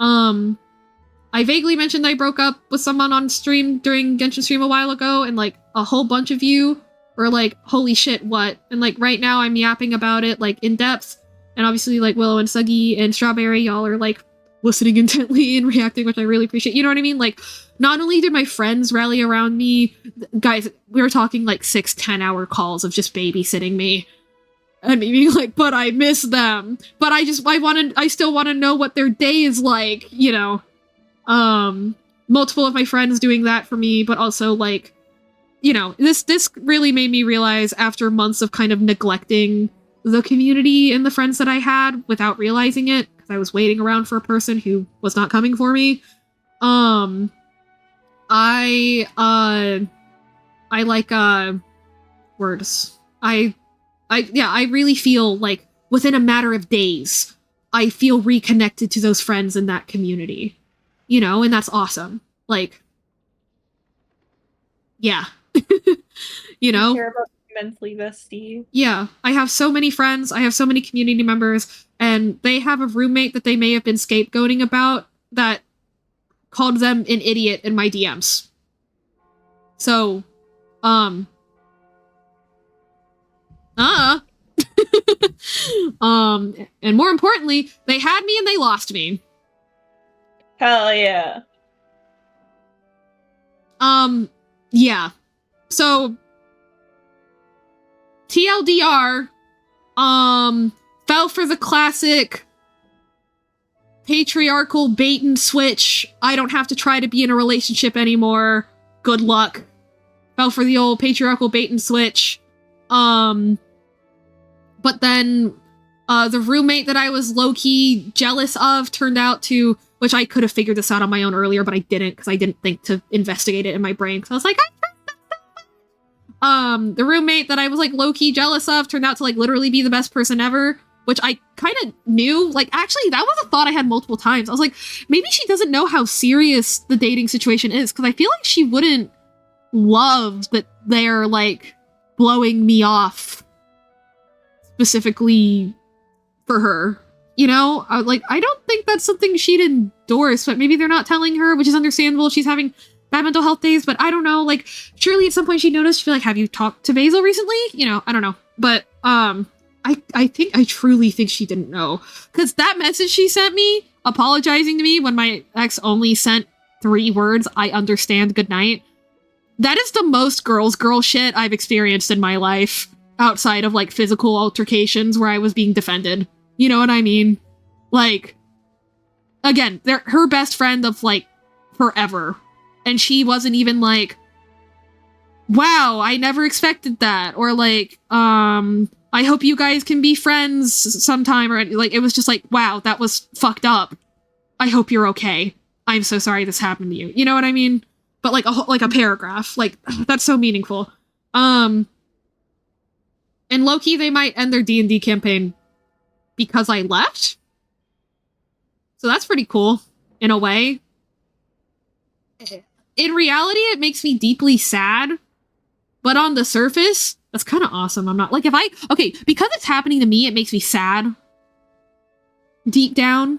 I vaguely mentioned I broke up with someone on stream during Genshin stream a while ago, and like a whole bunch of you were like, holy shit, what? And like right now I'm yapping about it like in depth, and obviously like Willow and Suggy and Strawberry, y'all are like listening intently and reacting, which I really appreciate. You know what I mean? Like, not only did my friends rally around me, guys, we were talking like 6-10 hour calls of just babysitting me. And me being like, but I miss them. But I still want to know what their day is like, you know. Multiple of my friends doing that for me, but also like, you know, this really made me realize after months of kind of neglecting the community and the friends that I had without realizing it, because I was waiting around for a person who was not coming for me. I like words. I really feel like within a matter of days, I feel reconnected to those friends in that community, you know, and that's awesome. Like, yeah, you know, care about immensely, bestie. Yeah, I have so many friends. I have so many community members, and they have a roommate that they may have been scapegoating about that called them an idiot in my DMs. So, and more importantly, they had me and they lost me. Hell yeah. Yeah. So, TLDR, fell for the classic patriarchal bait and switch. I don't have to try to be in a relationship anymore. Good luck. Fell for the old patriarchal bait and switch. But then, the roommate that I was low-key jealous of turned out to, which I could have figured this out on my own earlier, but I didn't, because I didn't think to investigate it in my brain, because I was like, the roommate that I was like low-key jealous of turned out to like literally be the best person ever, which I kind of knew. Like, actually, that was a thought I had multiple times. I was like, maybe she doesn't know how serious the dating situation is, because I feel like she wouldn't love that they're like blowing me off specifically for her, you know? I don't think that's something she'd endorse, but maybe they're not telling her, which is understandable. She's having bad mental health days, but I don't know, like, surely at some point she noticed, she'd be like, have you talked to Basil recently? You know, I don't know. But, I truly think she didn't know. Because that message she sent me, apologizing to me when my ex only sent 3 words, I understand, good night. That is the most girl shit I've experienced in my life, outside of, like, physical altercations where I was being defended. You know what I mean? Like, again, they're her best friend of, like, forever. And she wasn't even, like, wow, I never expected that. Or like, I hope you guys can be friends sometime. Or like, it was just like, wow, that was fucked up. I hope you're okay. I'm so sorry this happened to you. You know what I mean? But like a paragraph. Like, that's so meaningful. And low-key, they might end their D&D campaign because I left. So that's pretty cool, in a way. In reality, it makes me deeply sad. But on the surface, that's kind of awesome. I'm not, like, because it's happening to me, it makes me sad. Deep down.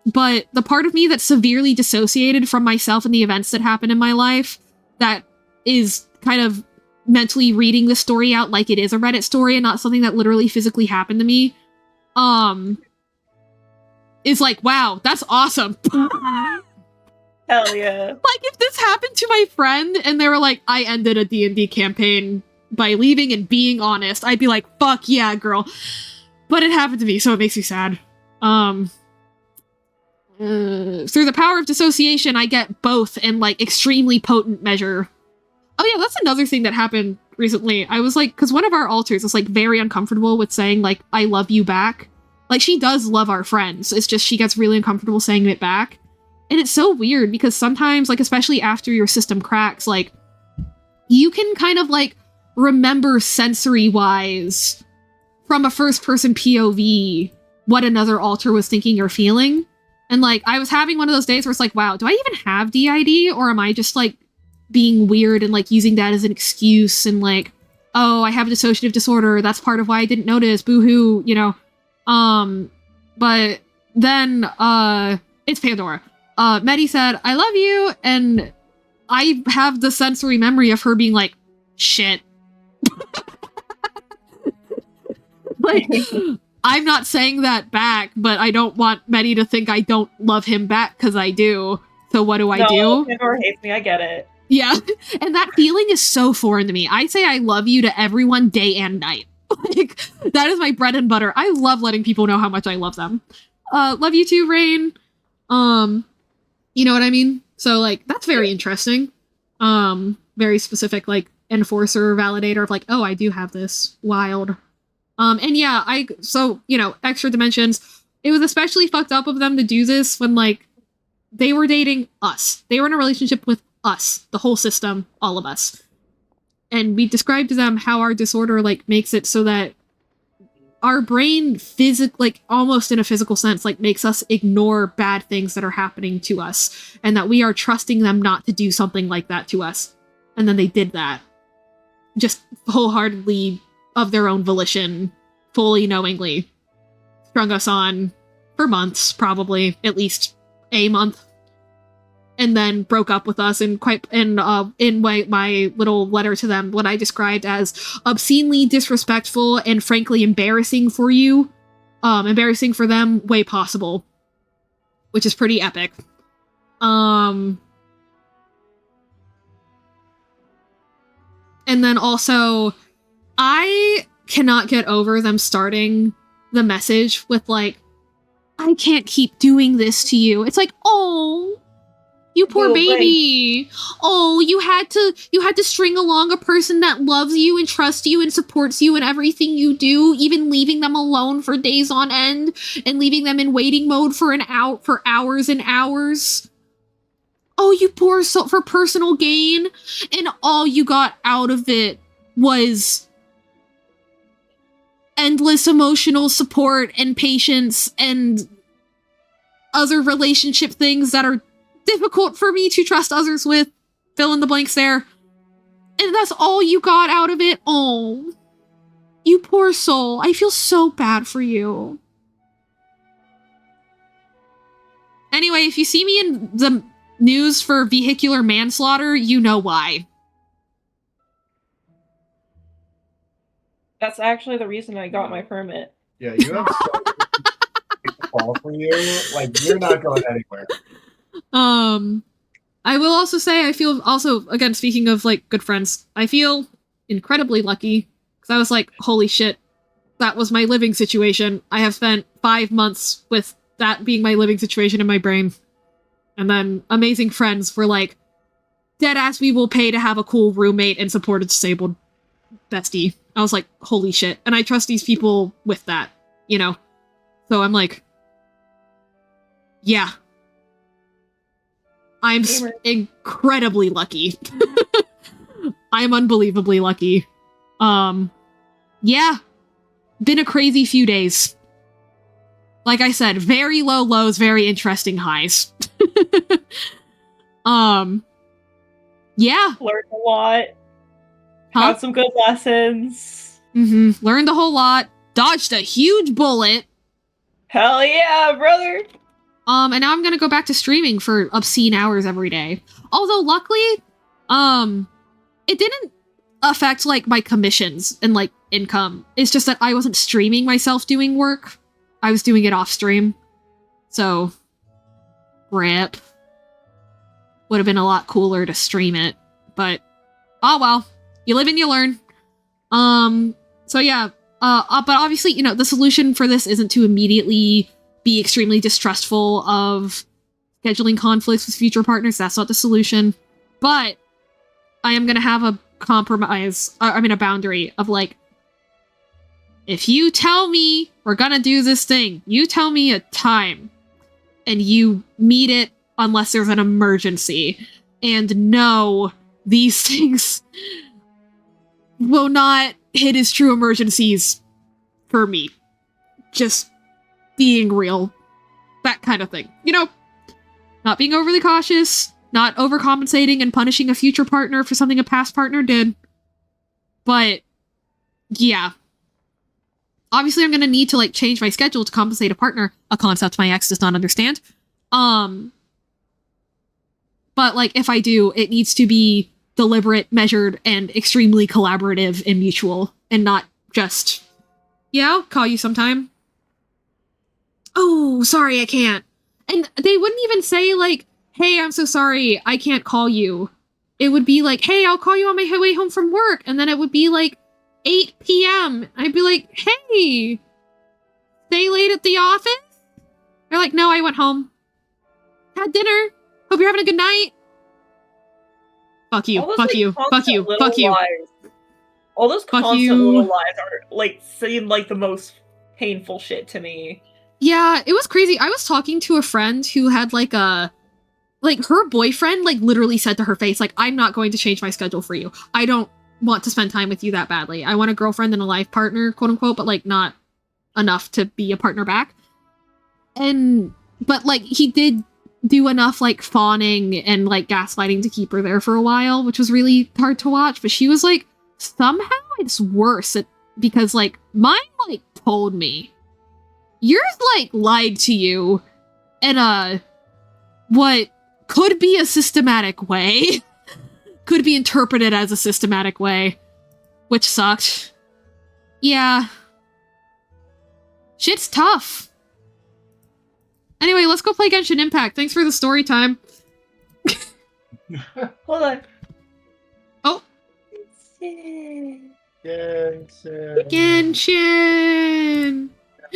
But the part of me that's severely dissociated from myself and the events that happen in my life, that is kind of mentally reading this story out like it is a Reddit story and not something that literally physically happened to me, is like, wow, that's awesome. Hell yeah. Like, if this happened to my friend and they were like, I ended a D&D campaign by leaving and being honest, I'd be like, fuck yeah, girl. But it happened to me, so it makes me sad. Through the power of dissociation, I get both in, like, extremely potent measure. Oh yeah, that's another thing that happened recently. I was like, because one of our alters is, like, very uncomfortable with saying, like, I love you back. Like, she does love our friends. It's just she gets really uncomfortable saying it back. And it's so weird because sometimes, like, especially after your system cracks, like, you can kind of, like, remember sensory-wise from a first-person POV what another alter was thinking or feeling. And, like, I was having one of those days where it's like, wow, do I even have DID? Or am I just, like, being weird and, like, using that as an excuse and, like, oh, I have a dissociative disorder. That's part of why I didn't notice. Boo-hoo, you know? But then, it's Pandora. Medi said, I love you, and I have the sensory memory of her being like, shit. Like, I'm not saying that back, but I don't want Medi to think I don't love him back, because I do. So what do I do? Pandora hates me, I get it. Yeah, and that feeling is so foreign to me. I say I love you to everyone day and night. Like, that is my bread and butter. I love letting people know how much I love them. Love you too, Rain. You know what I mean? So, like, that's very interesting. Very specific, like, enforcer, validator of, like, oh, I do have this. Wild. And yeah, so, you know, extra dimensions. It was especially fucked up of them to do this when, like, they were dating us. They were in a relationship with us. The whole system. All of us. And we described to them how our disorder, like, makes it so that our brain like, almost in a physical sense, like, makes us ignore bad things that are happening to us, and that we are trusting them not to do something like that to us. And then they did that. Just wholeheartedly, of their own volition, fully knowingly, strung us on for months, probably, at least a month. And then broke up with us in my little letter to them, what I described as obscenely disrespectful and frankly embarrassing for you. Embarrassing for them, way possible. Which is pretty epic. And then also, I cannot get over them starting the message with, like, I can't keep doing this to you. It's like, oh, you poor baby. Oh, you had to string along a person that loves you and trusts you and supports you in everything you do, even leaving them alone for days on end and leaving them in waiting mode for hours and hours. Oh, you poor soul, for personal gain, and all you got out of it was endless emotional support and patience and other relationship things that are difficult for me to trust others with. Fill in the blanks there. And that's all you got out of it? Oh, you poor soul. I feel so bad for you. Anyway, if you see me in the news for vehicular manslaughter, you know why. That's actually the reason I got my permit. Yeah, you have so many people to fall for you. Like, you're not going anywhere. I will also say, I feel also, again, speaking of, like, good friends, I feel incredibly lucky, because I was like, holy shit, that was my living situation. I have spent 5 months with that being my living situation in my brain. And then amazing friends were like, deadass, we will pay to have a cool roommate and support a disabled bestie. I was like, holy shit. And I trust these people with that, you know? So I'm like, yeah. I'm incredibly lucky. I'm unbelievably lucky. Yeah. Been a crazy few days. Like I said, very low lows, very interesting highs. Yeah. Learned a lot. Huh? Had some good lessons. Learned a whole lot. Dodged a huge bullet. Hell yeah, brother. And now I'm gonna go back to streaming for obscene hours every day. Although luckily, it didn't affect like my commissions and like income. It's just that I wasn't streaming myself doing work. I was doing it off stream. So, rip. Would have been a lot cooler to stream it, but oh well. You live and you learn. So yeah. But obviously, you know, the solution for this isn't to immediately be extremely distrustful of scheduling conflicts with future partners. That's not the solution. But I am gonna have a compromise. A boundary of like, if you tell me we're gonna do this thing, you tell me a time, and you meet it unless there's an emergency. And no, these things will not hit as true emergencies for me. Just being real. That kind of thing. You know, not being overly cautious, not overcompensating and punishing a future partner for something a past partner did. But, yeah. Obviously, I'm gonna need to, like, change my schedule to compensate a partner, a concept my ex does not understand. But, like, if I do, it needs to be deliberate, measured, and extremely collaborative and mutual, and not just, yeah, I'll call you sometime. Oh, sorry, I can't. And they wouldn't even say, like, hey, I'm so sorry, I can't call you. It would be like, hey, I'll call you on my way home from work. And then it would be like 8 p.m. I'd be like, hey, stay late at the office? They're like, no, I went home. Had dinner. Hope you're having a good night. Fuck you, fuck you, fuck you, fuck you. All those Fuck constant you. little lies are, like, seem like the most painful shit to me. Yeah, it was crazy. I was talking to a friend who had, like, her boyfriend, like, literally said to her face, like, I'm not going to change my schedule for you. I don't want to spend time with you that badly. I want a girlfriend and a life partner, quote unquote, but, like, not enough to be a partner back. But, like, he did do enough, like, fawning and, like, gaslighting to keep her there for a while, which was really hard to watch. But she was like, somehow it's worse because, like, mine, like, told me. Yours, like, lied to you in what could be a systematic way. Could be interpreted as a systematic way. Which sucked. Yeah. Shit's tough. Anyway, let's go play Genshin Impact. Thanks for the story time. Hold on. Oh. Genshin!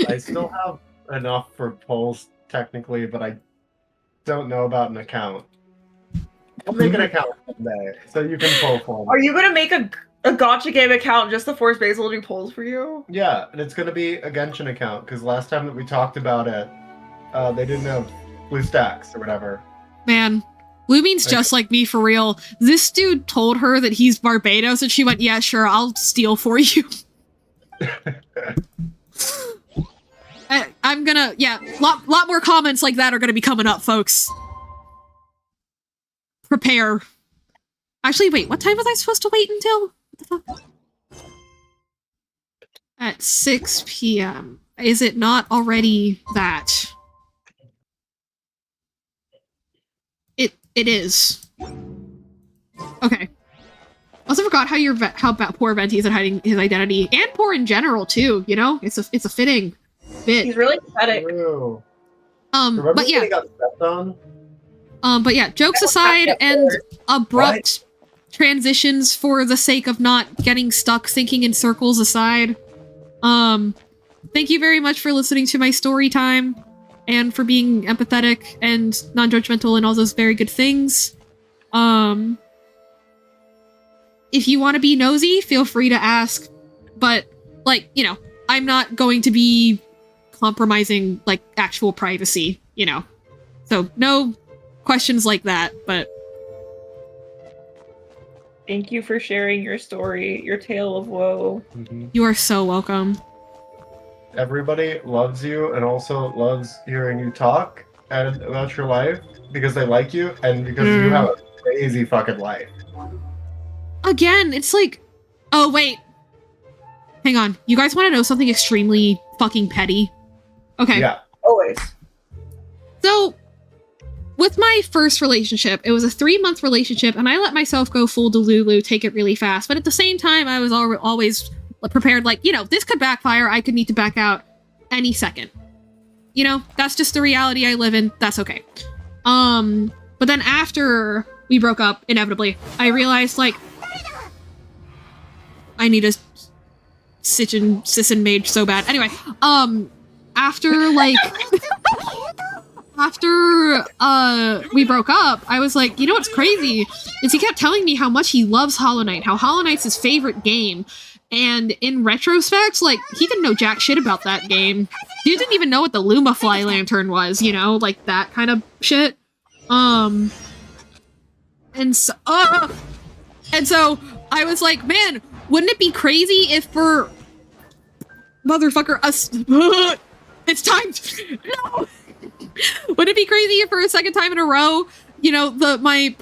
I still have enough for polls, technically, but I don't know about an account. I'll make an account someday, so you can poll for me. Are you gonna make a gacha game account just to force Basil to do polls for you? Yeah, and it's gonna be a Genshin account, because last time that we talked about it, they didn't have blue stacks or whatever. Man, Lumine's just like me for real. This dude told her that he's Barbados, and she went, yeah, sure, I'll steal for you. I'm gonna, yeah, lot more comments like that are gonna be coming up, folks. Prepare. Actually, wait, what time was I supposed to wait until? What the fuck? At 6 p.m. Is it not already that? It is. Okay. Also forgot how poor Venti is at hiding his identity, and poor in general too. You know, it's a fitting bit. He's really pathetic. True. Remember but yeah. When he got stepped on? But yeah, jokes aside and abrupt transitions for the sake of not getting stuck thinking in circles aside. Thank you very much for listening to my story time and for being empathetic and non-judgmental and all those very good things. if you want to be nosy, feel free to ask. But, like, you know, I'm not going to be compromising, like, actual privacy, you know. So, no questions like that, but... Thank you for sharing your story, your tale of woe. You are so welcome. Everybody loves you and also loves hearing you talk and about your life because they like you and because you have a crazy fucking life. Again, it's like... Oh, wait. Hang on. You guys want to know something extremely fucking petty? Okay. Yeah. Always. So, with my first relationship, it was a 3-month relationship, and I let myself go full Delulu, take it really fast. But at the same time, I was always prepared, like, you know, this could backfire. I could need to back out any second. You know, that's just the reality I live in. That's okay. But then after we broke up, inevitably, I realized, like, I need a Sissin mage so bad. Anyway, after, like... After we broke up, I was like, you know what's crazy? Is he kept telling me how much he loves Hollow Knight, how Hollow Knight's his favorite game. And in retrospect, like, he didn't know jack shit about that game. Dude didn't even know what the Luma Fly Lantern was, you know? Like, that kind of shit. And so I was like, man, wouldn't it be crazy if for... Motherfucker, us... It's time! No! Would it be crazy if for a second time in a row, you know, my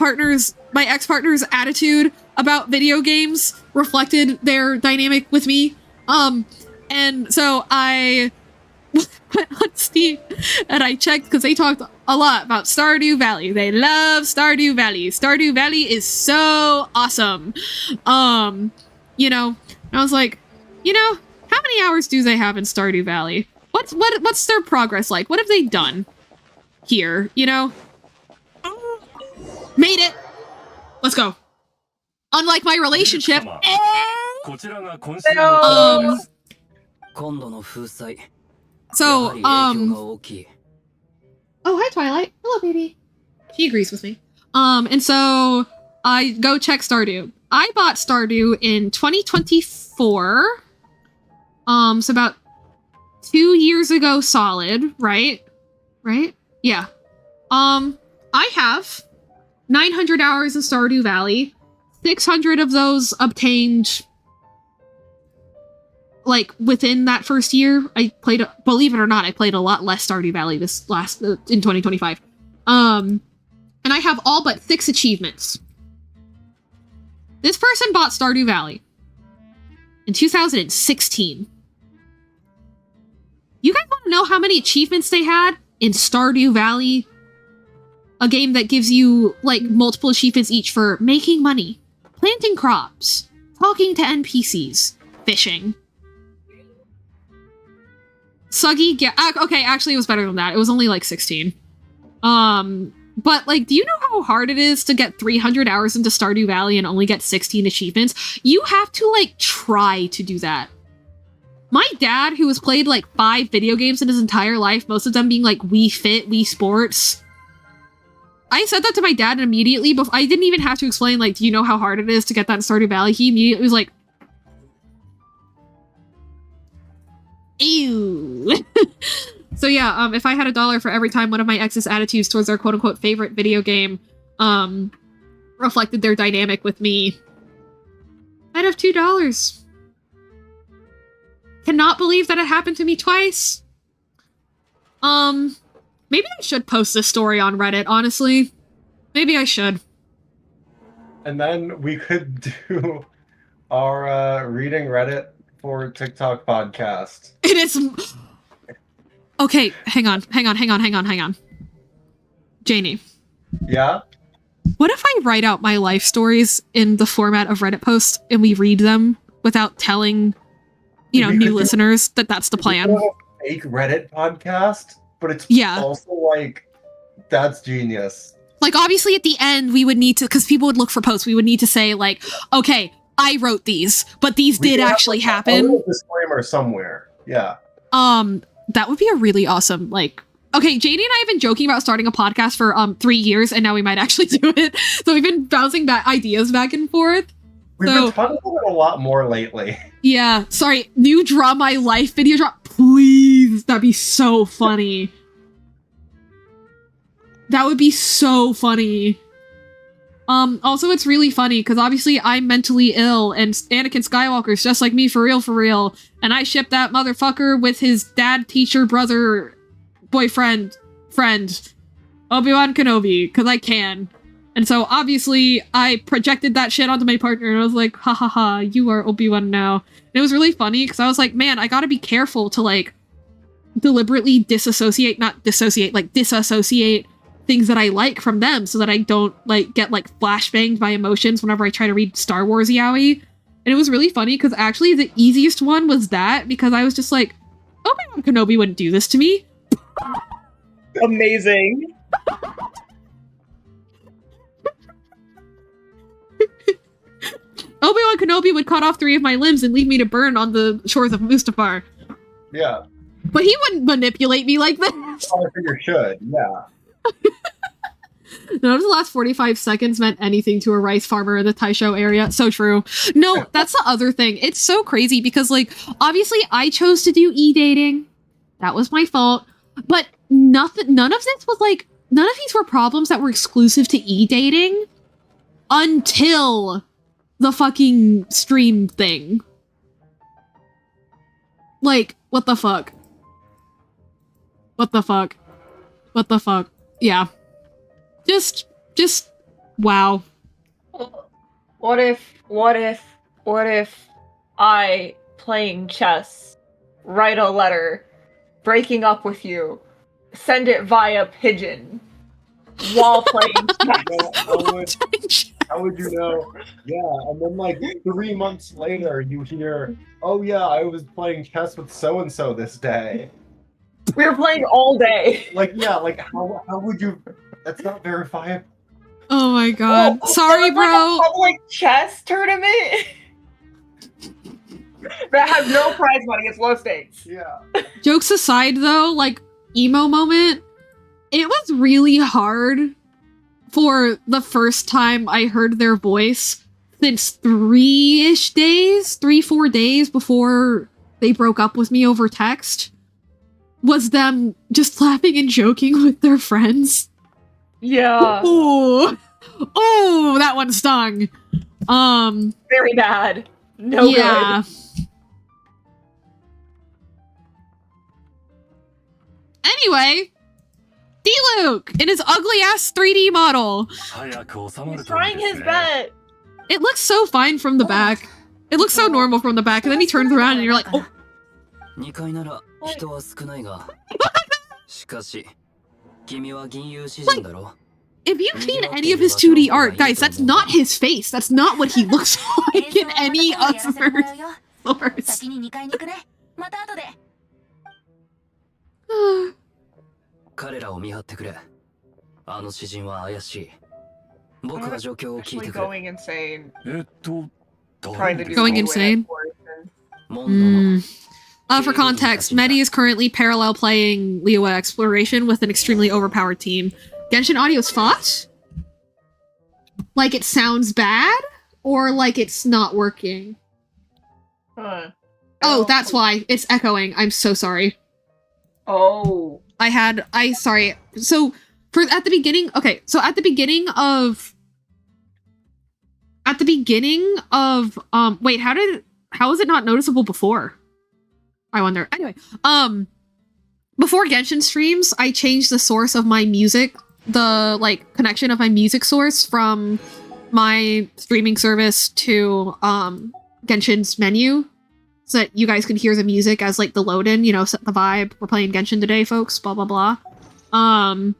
ex-partner's attitude about video games reflected their dynamic with me? And so I went on Steam and I checked because they talked a lot about Stardew Valley. They love Stardew Valley. Stardew Valley is so awesome. You know, I was like, you know, how many hours do they have in Stardew Valley? What's their progress like? What have they done here, you know? Made it! Let's go. Unlike my relationship. Oh, hi, Twilight. Hello, baby. She agrees with me. And so I go check Stardew. I bought Stardew in 2024. So about 2 years ago solid, right? Right? Yeah. I have 900 hours in Stardew Valley. 600 of those obtained, like, within that first year. I played, believe it or not, I played a lot less Stardew Valley this last, in 2025. And I have all but 6 achievements. This person bought Stardew Valley in 2016. You guys want to know how many achievements they had in Stardew Valley? A game that gives you, like, multiple achievements each for making money, planting crops, talking to NPCs, fishing. Suggy, okay, actually it was better than that. It was only, like, 16. But, like, do you know how hard it is to get 300 hours into Stardew Valley and only get 16 achievements? You have to, like, try to do that. My dad, who has played, like, 5 video games in his entire life, most of them being, like, Wii Fit, Wii Sports. I said that to my dad immediately, but I didn't even have to explain, like, do you know how hard it is to get that in Stardew Valley? He immediately was like, ew. So yeah, if I had $1 for every time one of my ex's attitudes towards their quote-unquote favorite video game, reflected their dynamic with me, I'd have $2. Cannot believe that it happened to me twice. Maybe I should post this story on Reddit, honestly. Maybe I should. And then we could do our reading Reddit for TikTok podcast. It is... Okay, hang on. Janie. Yeah? What if I write out my life stories in the format of Reddit posts and we read them without telling, you know, new listeners that that's the plan? A fake Reddit podcast, but it's also like, that's genius. Like, obviously at the end we would need to, because people would look for posts, we would need to say, like, okay, I wrote these, but these did actually happen. A little disclaimer somewhere. Yeah. That would be a really awesome, like, okay, Janie and I have been joking about starting a podcast for 3 years, and now we might actually do it. So we've been bouncing ideas back and forth. We've been talking about it a lot more lately. Yeah, sorry, new Draw My Life video drop. Please, that'd be so funny. That would be so funny. Also, it's really funny because obviously I'm mentally ill and Anakin Skywalker's just like me for real. And I ship that motherfucker with his dad, teacher, brother, boyfriend, friend, Obi-Wan Kenobi, because I can. And so obviously I projected that shit onto my partner and I was like, ha ha ha, you are Obi-Wan now. And it was really funny because I was like, man, I gotta be careful to like deliberately disassociate things that I like from them so that I don't like get like flashbanged by emotions whenever I try to read Star Wars yaoi. And it was really funny because actually the easiest one was that because I was just like, Obi-Wan Kenobi wouldn't do this to me. Amazing. Obi-Wan Kenobi would cut off 3 of my limbs and leave me to burn on the shores of Mustafar. Yeah. But he wouldn't manipulate me like this. I figure should, yeah. None of the last 45 seconds meant anything to a rice farmer in the Taisho area. So true. No, that's the other thing. It's so crazy because, like, obviously I chose to do e-dating. That was my fault. But none of this was, like, none of these were problems that were exclusive to e-dating until the fucking stream thing. Like, what the fuck? What the fuck? What the fuck? Yeah. Just, wow. What if I, playing chess, write a letter, breaking up with you, send it via pigeon, while playing chess? How would you know? Yeah, and then like 3 months later, you hear, oh yeah, I was playing chess with so-and-so this day. We were playing all day. Like, yeah, like, how would you... That's not verifiable. Oh my god. Oh, sorry, bro. Like a public chess tournament that has no prize money. It's low stakes. Yeah. Jokes aside, though, like, emo moment, it was really hard for the first time I heard their voice since 3-4 days before they broke up with me over text, was them just laughing and joking with their friends. Yeah. Oh, that one stung. Very bad. No yeah. good. Anyway, D-Luke in his ugly ass 3D model. He's trying his best. It looks so fine from the back. It looks so normal from the back, and then he turns around and you're like, oh. Like, if you've seen any of his 2D art, guys, that's not his face. That's not what he looks like in any other source. Actually going insane. Trying to do Going insane? For context, Medi is currently parallel playing Liyue Exploration with an extremely overpowered team. Genshin Audio's fought? Like it sounds bad? Or like it's not working? Oh, that's why. It's echoing. I'm so sorry. Oh. Sorry. So, at the beginning of, wait, how is it not noticeable before? I wonder. Anyway, before Genshin streams, I changed the source of my music, the, like, connection of my music source from my streaming service to, Genshin's menu, so that you guys can hear the music as, like, the load-in, you know, set the vibe. We're playing Genshin today, folks, blah, blah, blah. And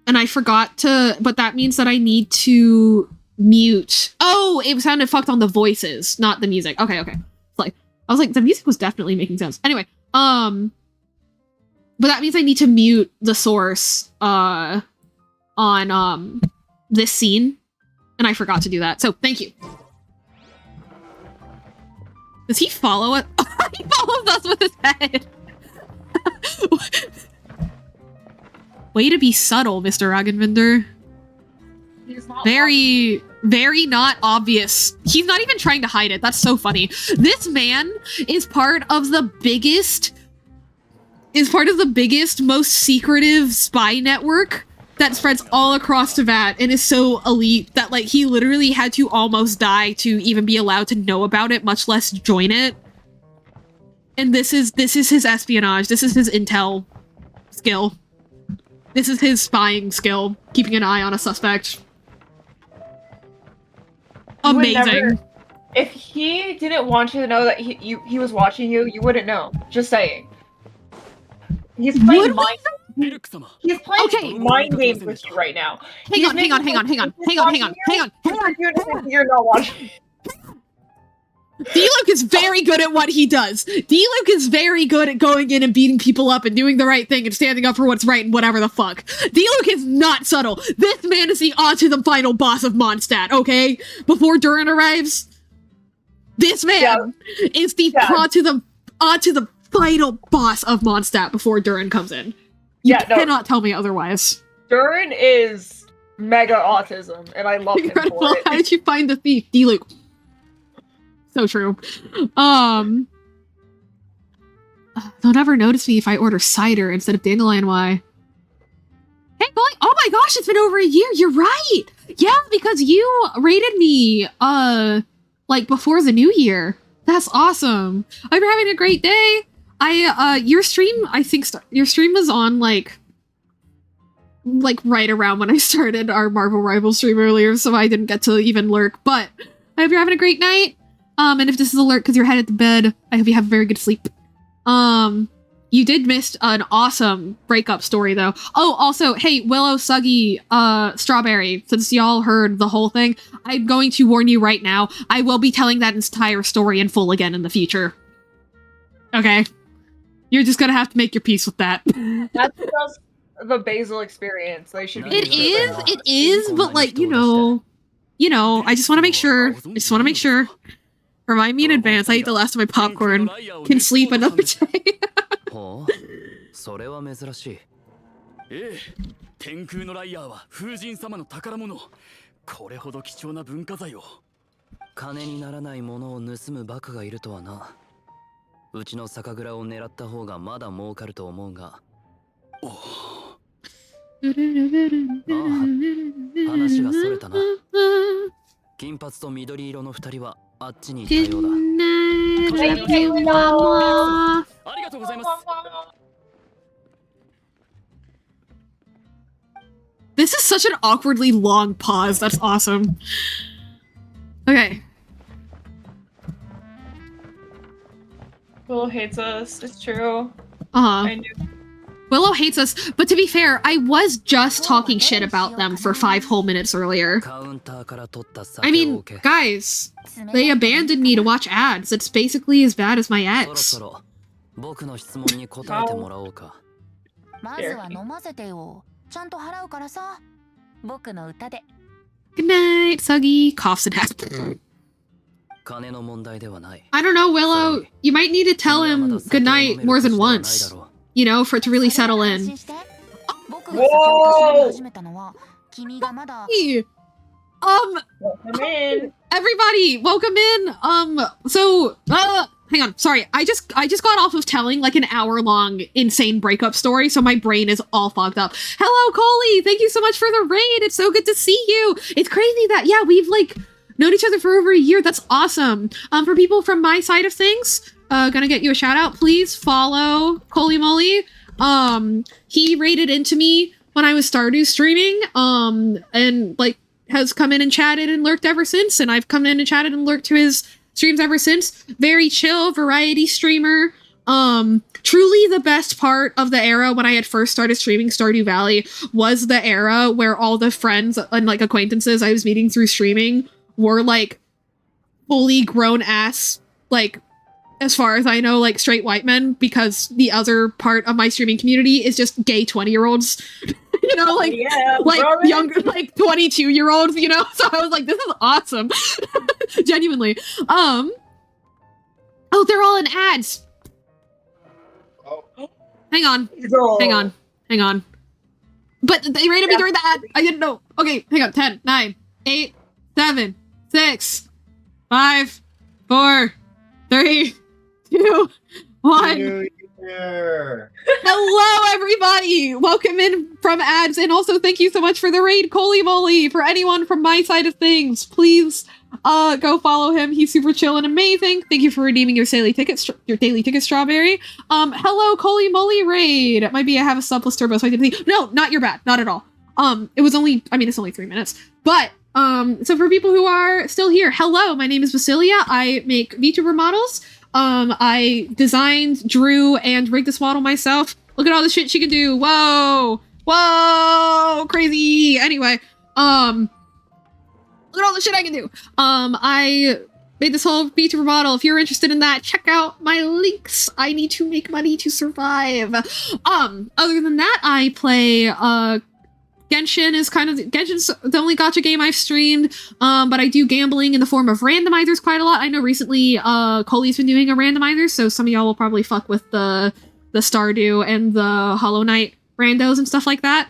I forgot to, but that means that I need to mute. Oh, it sounded fucked on the voices, not the music. Okay. Like, I was like, the music was definitely making sense. Anyway, but that means I need to mute the source, on, this scene. And I forgot to do that. So, thank you. Does he follow it? He follows us with his head. Way to be subtle, Mr. Ragenvinder. He's not Very very not obvious. He's not even trying to hide it. That's so funny. This man is part of the biggest, most secretive spy network that spreads all across Teyvat and is so elite that like he literally had to almost die to even be allowed to know about it, much less join it. And this is his espionage. This is his intel skill. This is his spying skill, keeping an eye on a suspect. Amazing. If he didn't want you to know that he was watching you, you wouldn't know. Just saying. He's playing mind. He's playing mind games with you right now. Hang on. You're not watching. D-Luke is very good at what he does. D-Luke is very good at going in and beating people up and doing the right thing and standing up for what's right and whatever the fuck. D-Luke is not subtle. This man is the autism final boss of Mondstadt, okay? Before Durin arrives, this man is the autism final boss of Mondstadt before Durin comes in. You cannot tell me otherwise. Durin is mega autism, and I love him for it. How did you find the thief, D-Luke? So true. They'll never notice me if I order cider instead of dandelion wine. Hey, Golly! Oh my gosh, it's been over a year. You're right. Yeah, because you rated me, like before the new year. That's awesome. I hope you're having a great day. Your stream, I think your stream was on like right around when I started our Marvel Rivals stream earlier, so I didn't get to even lurk. But I hope you're having a great night. And if this is alert because you're headed to bed, I hope you have very good sleep. You did miss an awesome breakup story though. Oh, also, hey, Willow, Suggy, Strawberry, since y'all heard the whole thing, I'm going to warn you right now, I will be telling that entire story in full again in the future. Okay? You're just gonna have to make your peace with that. That's just the Basil experience. They should be it is, but like, you know, I just want to make sure. Remind me in advance. I ate the last of my popcorn. Can sleep another day. それは珍しい。ええ、天空のライアーは風神様の宝物。これほど貴重な文化財を。金にならないものを盗むバカがいるとはな。うちの酒蔵を狙った方がまだ儲かると思うが。おお。ああ、話がそれたな。金髪と緑色の二人はあっちにいたようだ。ありがとうございます。This is such an awkwardly long pause. That's awesome. Okay. Willow hates us. It's true. I knew. Willow hates us, but to be fair, I was just talking shit about them for 5 whole minutes earlier. I mean, guys, they abandoned me to watch ads. It's basically as bad as my ex. Good night, Suggy. Coughs and has. I don't know, Willow. You might need to tell him good night more than once. You know, for it to really settle in. Whoa! Hey, welcome in. Everybody, welcome in. Hang on, sorry. I just got off of telling like an hour-long insane breakup story, so my brain is all fogged up. Hello, Coley. Thank you so much for the raid. It's so good to see you. It's crazy that we've like known each other for over a year. That's awesome. For people from my side of things. Gonna get you a shout out, please follow Coley Molly. He raided into me when I was Stardew streaming, and like has come in and chatted and lurked ever since, and I've come in and chatted and lurked to his streams ever since. Very chill variety streamer. Truly the best part of the era when I had first started streaming Stardew Valley was the era where all the friends and like acquaintances I was meeting through streaming were like fully grown ass, like, as far as I know, like straight white men, because the other part of my streaming community is just gay 20-year-olds, you know, like younger, like 22-year-olds, you know. So I was like, this is awesome, genuinely. Oh, they're all in ads. Hang on. But they rated me during the ad. I didn't know. Okay, hang on. 10, 9, 8, 7, 6, 5, 4, 3, 2, 1. New Year. Hello, everybody! Welcome in from ads, and also thank you so much for the raid, Coley Moly. For anyone from my side of things, please go follow him. He's super chill and amazing. Thank you for redeeming your daily ticket, Strawberry. Hello, Coley Moly raid. It might be I have a subless turbo, so I didn't see. No, not your bad. Not at all. It was only, I mean, it's only 3 minutes, but so for people who are still here, hello, my name is Basilia. I make VTuber models. I designed, drew, and rigged this model myself. Look at all the shit she can do. Whoa! Whoa! Crazy! Anyway, look at all the shit I can do. I made this whole VTuber model. If you're interested in that, check out my links. I need to make money to survive. Other than that, I play, Genshin's the only gacha game I've streamed, but I do gambling in the form of randomizers quite a lot. I know recently, Coley's been doing a randomizer, so some of y'all will probably fuck with the Stardew and the Hollow Knight randos and stuff like that.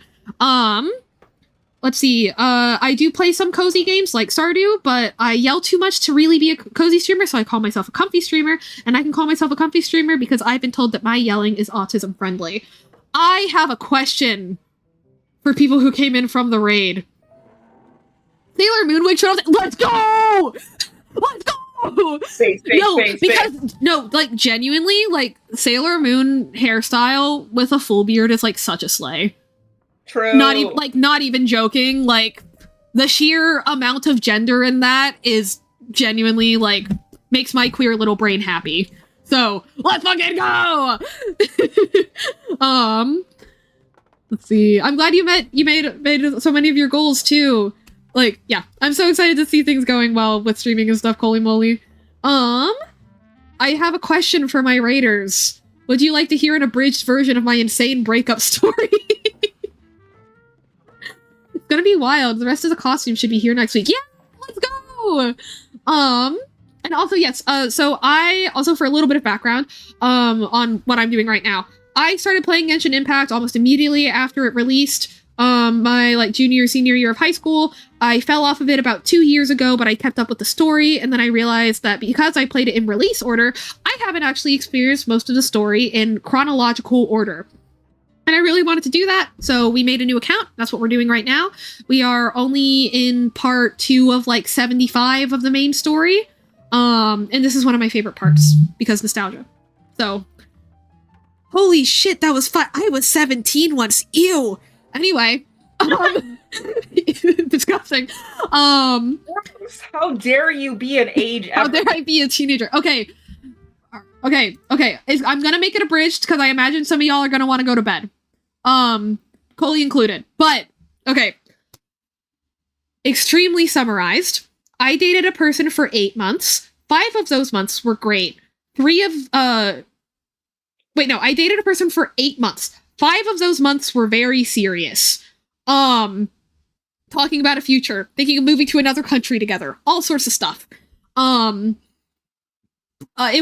Let's see, I do play some cozy games like Stardew, but I yell too much to really be a cozy streamer, so I call myself a comfy streamer, and I can call myself a comfy streamer because I've been told that my yelling is autism friendly. I have a question for people who came in from the raid. Sailor Moonwig showed up. Let's go! Let's go! Space, because no, like genuinely, like Sailor Moon hairstyle with a full beard is like such a slay. True. Not even joking. Like the sheer amount of gender in that is genuinely like makes my queer little brain happy. So let's fucking go! Let's see. I'm glad you made so many of your goals too. Like, yeah, I'm so excited to see things going well with streaming and stuff, Coley Moly. I have a question for my raiders. Would you like to hear an abridged version of my insane breakup story? It's gonna be wild. The rest of the costume should be here next week. Yeah, let's go! And also, yes, so I, also for a little bit of background, on what I'm doing right now. I started playing Genshin Impact almost immediately after it released, my, like, junior or senior year of high school. I fell off of it about 2 years ago, but I kept up with the story, and then I realized that because I played it in release order, I haven't actually experienced most of the story in chronological order. And I really wanted to do that, so we made a new account. That's what we're doing right now. We are only in part 2 of, like, 75 of the main story, and this is one of my favorite parts, because nostalgia. So... holy shit, that was fun. I was 17 once. Ew. Anyway. Disgusting. How dare you be an age ever? How dare I be a teenager? Okay. I'm gonna make it abridged because I imagine some of y'all are gonna want to go to bed. Coley included. But, okay. Extremely summarized. I dated a person for 8 months. 5 of those months were great. I dated a person for 8 months. 5 of those months were very serious. Talking about a future, thinking of moving to another country together, all sorts of stuff. It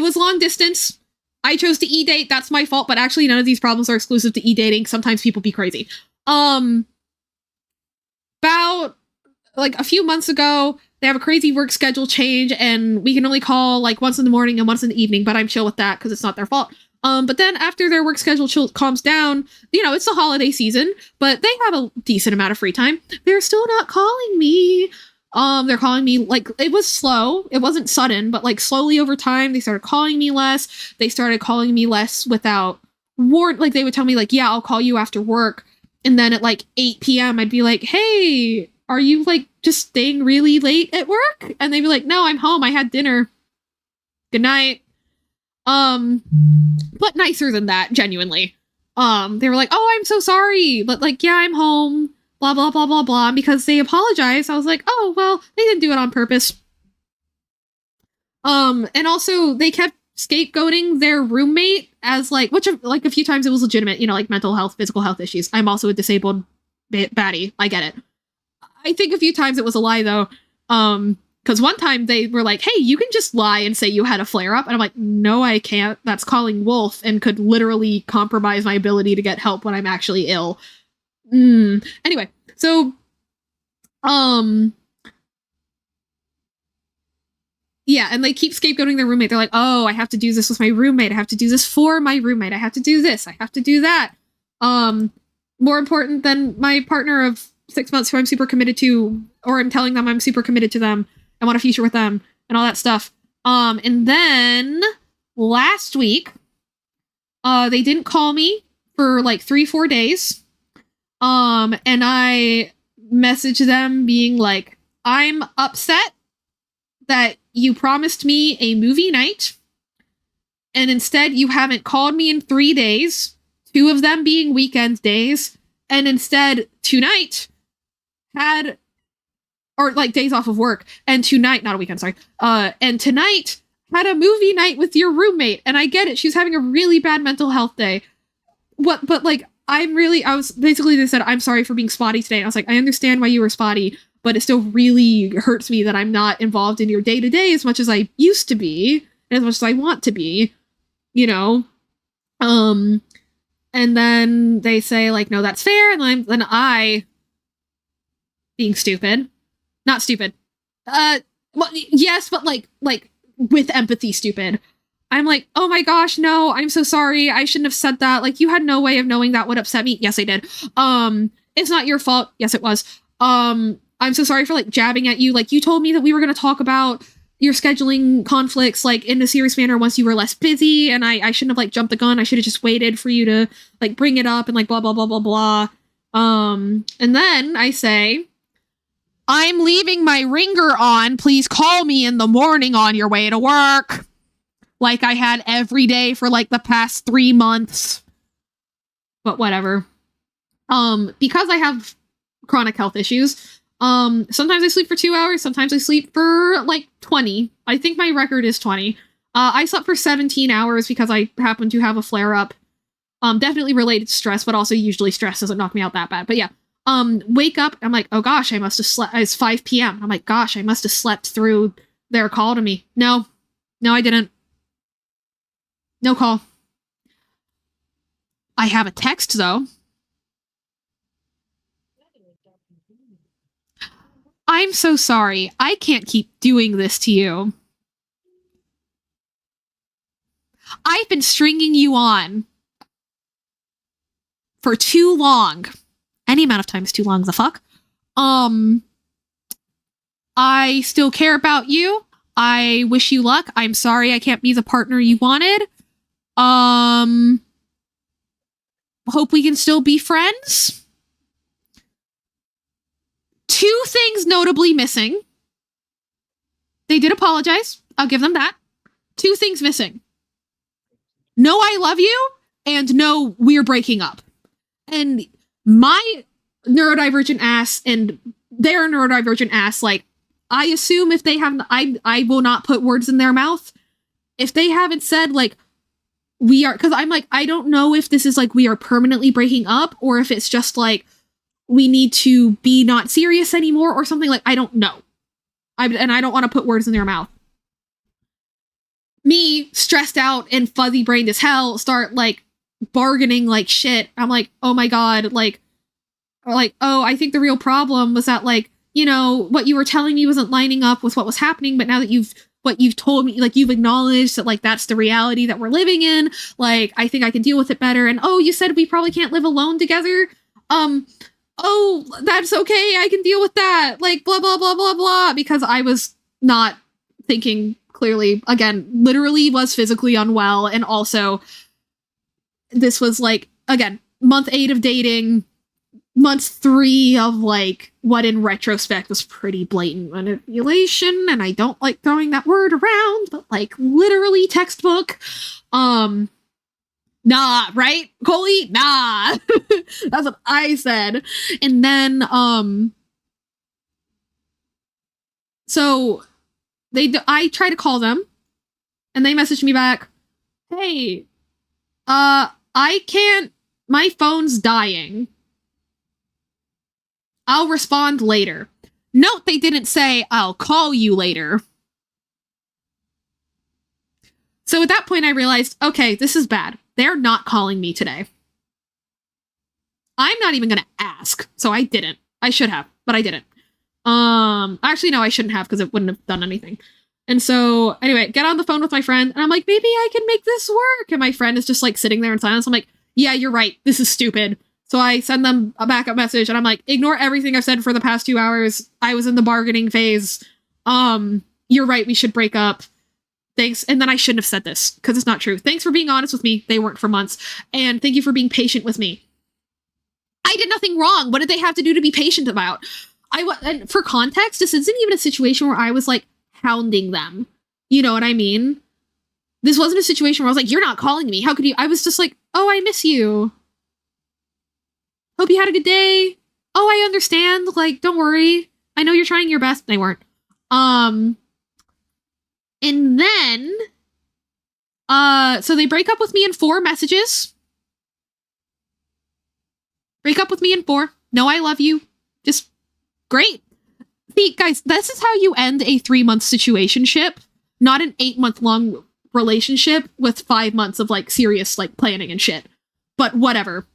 was long distance. I chose to e-date, that's my fault, but actually none of these problems are exclusive to e-dating. Sometimes people be crazy. About, like, a few months ago, they have a crazy work schedule change, and we can only call, like, once in the morning and once in the evening, but I'm chill with that because it's not their fault. But then after their work schedule calms down, you know, it's the holiday season, but they have a decent amount of free time. They're still not calling me. They're calling me, like, it was slow. It wasn't sudden, but, like, slowly over time, they started calling me less. They started calling me less without like, they would tell me, like, yeah, I'll call you after work. And then at, like, 8 p.m., I'd be like, hey, are you, like, just staying really late at work? And they'd be like, no, I'm home. I had dinner. Good night. But nicer than that, genuinely. They were like, oh, I'm so sorry, but, like, yeah, I'm home, blah, blah, blah, blah, blah, because they apologized. I was like, oh, well, they didn't do it on purpose. And also, they kept scapegoating their roommate as, like, which, like, a few times it was legitimate, you know, like, mental health, physical health issues. I'm also a disabled baddie. I get it. I think a few times it was a lie, though. Because one time they were like, hey, you can just lie and say you had a flare-up. And I'm like, no, I can't. That's calling wolf and could literally compromise my ability to get help when I'm actually ill. Anyway, so, Yeah, and they keep scapegoating their roommate. They're like, oh, I have to do this with my roommate. I have to do this for my roommate. I have to do this. I have to do that. More important than my partner of 6 months who I'm super committed to, or I'm telling them I'm super committed to them and want a future with them and all that stuff. And then last week, they didn't call me for like 3-4 days. And I messaged them being like, I'm upset that you promised me a movie night, and instead you haven't called me in 3 days, 2 of them being weekend days, and instead tonight or like days off of work, and tonight, not a weekend, sorry, and tonight had a movie night with your roommate, and I get it, she's having a really bad mental health day. But like, I was basically, they said, I'm sorry for being spotty today. And I was like, I understand why you were spotty, but it still really hurts me that I'm not involved in your day-to-day as much as I used to be, and as much as I want to be, you know? And then they say, like, no, that's fair, and then I, being stupid, not stupid, well, yes, but like, with empathy stupid, I'm like, oh my gosh, no, I'm so sorry, I shouldn't have said that, like, you had no way of knowing that would upset me. Yes, I did. It's not your fault. Yes, it was. I'm so sorry for, like, jabbing at you. Like, you told me that we were going to talk about your scheduling conflicts, like, in a serious manner once you were less busy, and I shouldn't have, like, jumped the gun. I should have just waited for you to, like, bring it up and, like, blah, blah, blah, blah, blah. And then I say, I'm leaving my ringer on. Please call me in the morning on your way to work. Like I had every day for, like, the past 3 months. But whatever. Because I have chronic health issues, sometimes I sleep for 2 hours, sometimes I sleep for, like, 20. I think my record is 20. I slept for 17 hours because I happen to have a flare-up. Definitely related to stress, but also usually stress doesn't knock me out that bad. But yeah, wake up, I'm like, oh gosh, I must have slept. It's 5 p.m. I'm like, gosh, I must have slept through their call to me. No, I didn't. No call. I have a text, though. I'm so sorry. I can't keep doing this to you. I've been stringing you on for too long. Any amount of time is too long, the fuck? I still care about you. I wish you luck. I'm sorry I can't be the partner you wanted. Hope we can still be friends. 2 things notably missing. They did apologize. I'll give them that. 2 things missing. No, I love you, and no, we're breaking up. And my neurodivergent ass and their neurodivergent ass, like, I assume if they haven't, I will not put words in their mouth. If they haven't said, like, we are, because I'm like, I don't know if this is, like, we are permanently breaking up, or if it's just, like, we need to be not serious anymore, or something, like, I don't know. And I don't want to put words in their mouth. Me, stressed out and fuzzy-brained as hell, start, like, bargaining like shit. I'm like, oh my god, like, oh, I think the real problem was that, like, you know, what you were telling me wasn't lining up with what was happening, but now that what you've told me, like, you've acknowledged that, like, that's the reality that we're living in, like, I think I can deal with it better, and oh, you said we probably can't live alone together, oh, that's okay, I can deal with that, like, blah, blah, blah, blah, blah, because I was not thinking clearly, again, literally was physically unwell, and also, this was, like, again, month 8 of dating, month 3 of, like, what in retrospect was pretty blatant manipulation, and I don't like throwing that word around, but, like, literally textbook. Nah, right, Coley? Nah. That's what I said. And then, so, I tried to call them, and they messaged me back, hey, I can't, my phone's dying. I'll respond later. Note they didn't say, I'll call you later. So at that point I realized, okay, this is bad. They're not calling me today. I'm not even gonna ask, so I didn't. I should have, but I didn't. Actually, no, I shouldn't have, because it wouldn't have done anything. And so, anyway, get on the phone with my friend, and I'm like, maybe I can make this work. And my friend is just like sitting there in silence. I'm like, yeah, you're right. This is stupid. So I send them a backup message, and I'm like, ignore everything I've said for the past 2 hours. I was in the bargaining phase. You're right. We should break up. Thanks. And then I shouldn't have said this because it's not true. Thanks for being honest with me. They weren't for months. And thank you for being patient with me. I did nothing wrong. What did they have to do to be patient about? And for context, this isn't even a situation where I was like hounding them. You know what I mean? This wasn't a situation where I was like, you're not calling me. How could you? I was just like, oh, I miss you. Hope you had a good day. Oh, I understand. Like, don't worry. I know you're trying your best. They weren't. And then, so they break up with me in 4 messages. Break up with me in 4. No, I love you. Just great. See, guys, this is how you end a 3-month situationship, not an 8-month-long relationship with 5 months of like serious like planning and shit. But whatever.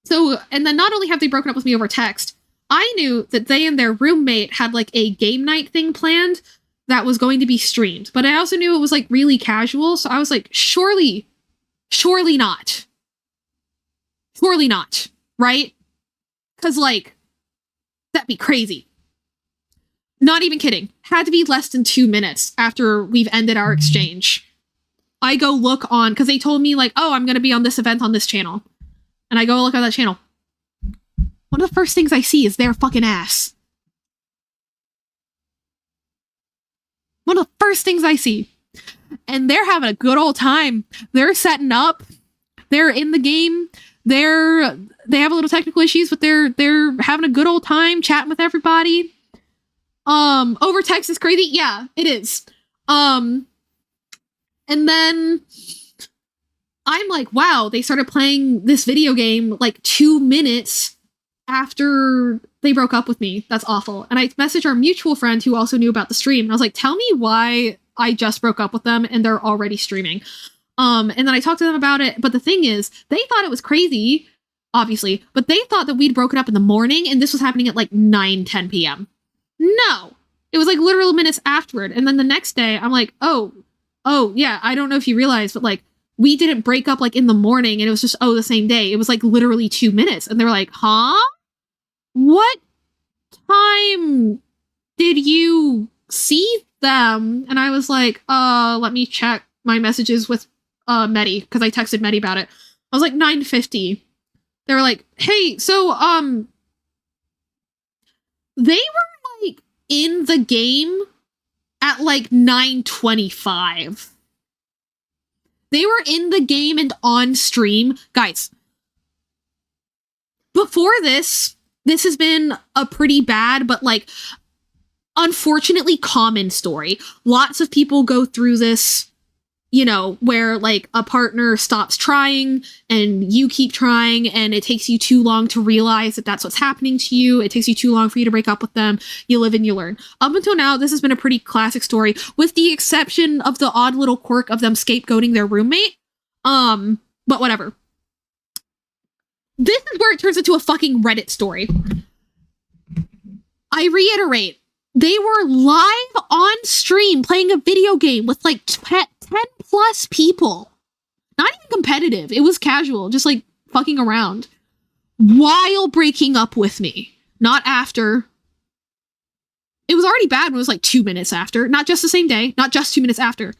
So, and then not only have they broken up with me over text, I knew that they and their roommate had like a game night thing planned that was going to be streamed. But I also knew it was like really casual. So I was like, surely not. Surely not. Right? Because like, that'd be crazy. Not even kidding. Had to be less than 2 minutes after we've ended our exchange. I go look on, because they told me like, oh, I'm going to be on this event on this channel. And I go look at that channel. One of the first things I see is their fucking ass. One of the first things I see. And they're having a good old time. They're setting up. They're in the game. They have a little technical issues, but they're having a good old time chatting with everybody. Over text is crazy. Yeah, it is. And then I'm like, wow, they started playing this video game like 2 minutes after they broke up with me. That's awful. And I messaged our mutual friend who also knew about the stream. And I was like, tell me why I just broke up with them and they're already streaming. And then I talked to them about it. But the thing is, they thought it was crazy, obviously, but they thought that we'd broken up in the morning and this was happening at like 9-10 p.m. No, it was like literal minutes afterward. And then the next day I'm like, oh yeah, I don't know if you realize, but like we didn't break up like in the morning and it was just, the same day. It was like literally 2 minutes. And they were like, huh? What time did you see them? And I was like, let me check my messages with Medi, because I texted Medi about it. I was like 9:50. They were like, hey, so they were like in the game at like 9:25. They were in the game and on stream. Guys, before this has been a pretty bad, but like, unfortunately common story. Lots of people go through this, you know, where like a partner stops trying and you keep trying and it takes you too long to realize that that's what's happening to you. It takes you too long for you to break up with them. You live and you learn. Up until now, this has been a pretty classic story, with the exception of the odd little quirk of them scapegoating their roommate. But whatever. This is where it turns into a fucking Reddit story. I reiterate, they were live on stream playing a video game with like 10 plus people. Not even competitive. It was casual, just like fucking around. While breaking up with me. Not after. It was already bad when it was like 2 minutes after. Not just the same day. Not just 2 minutes after.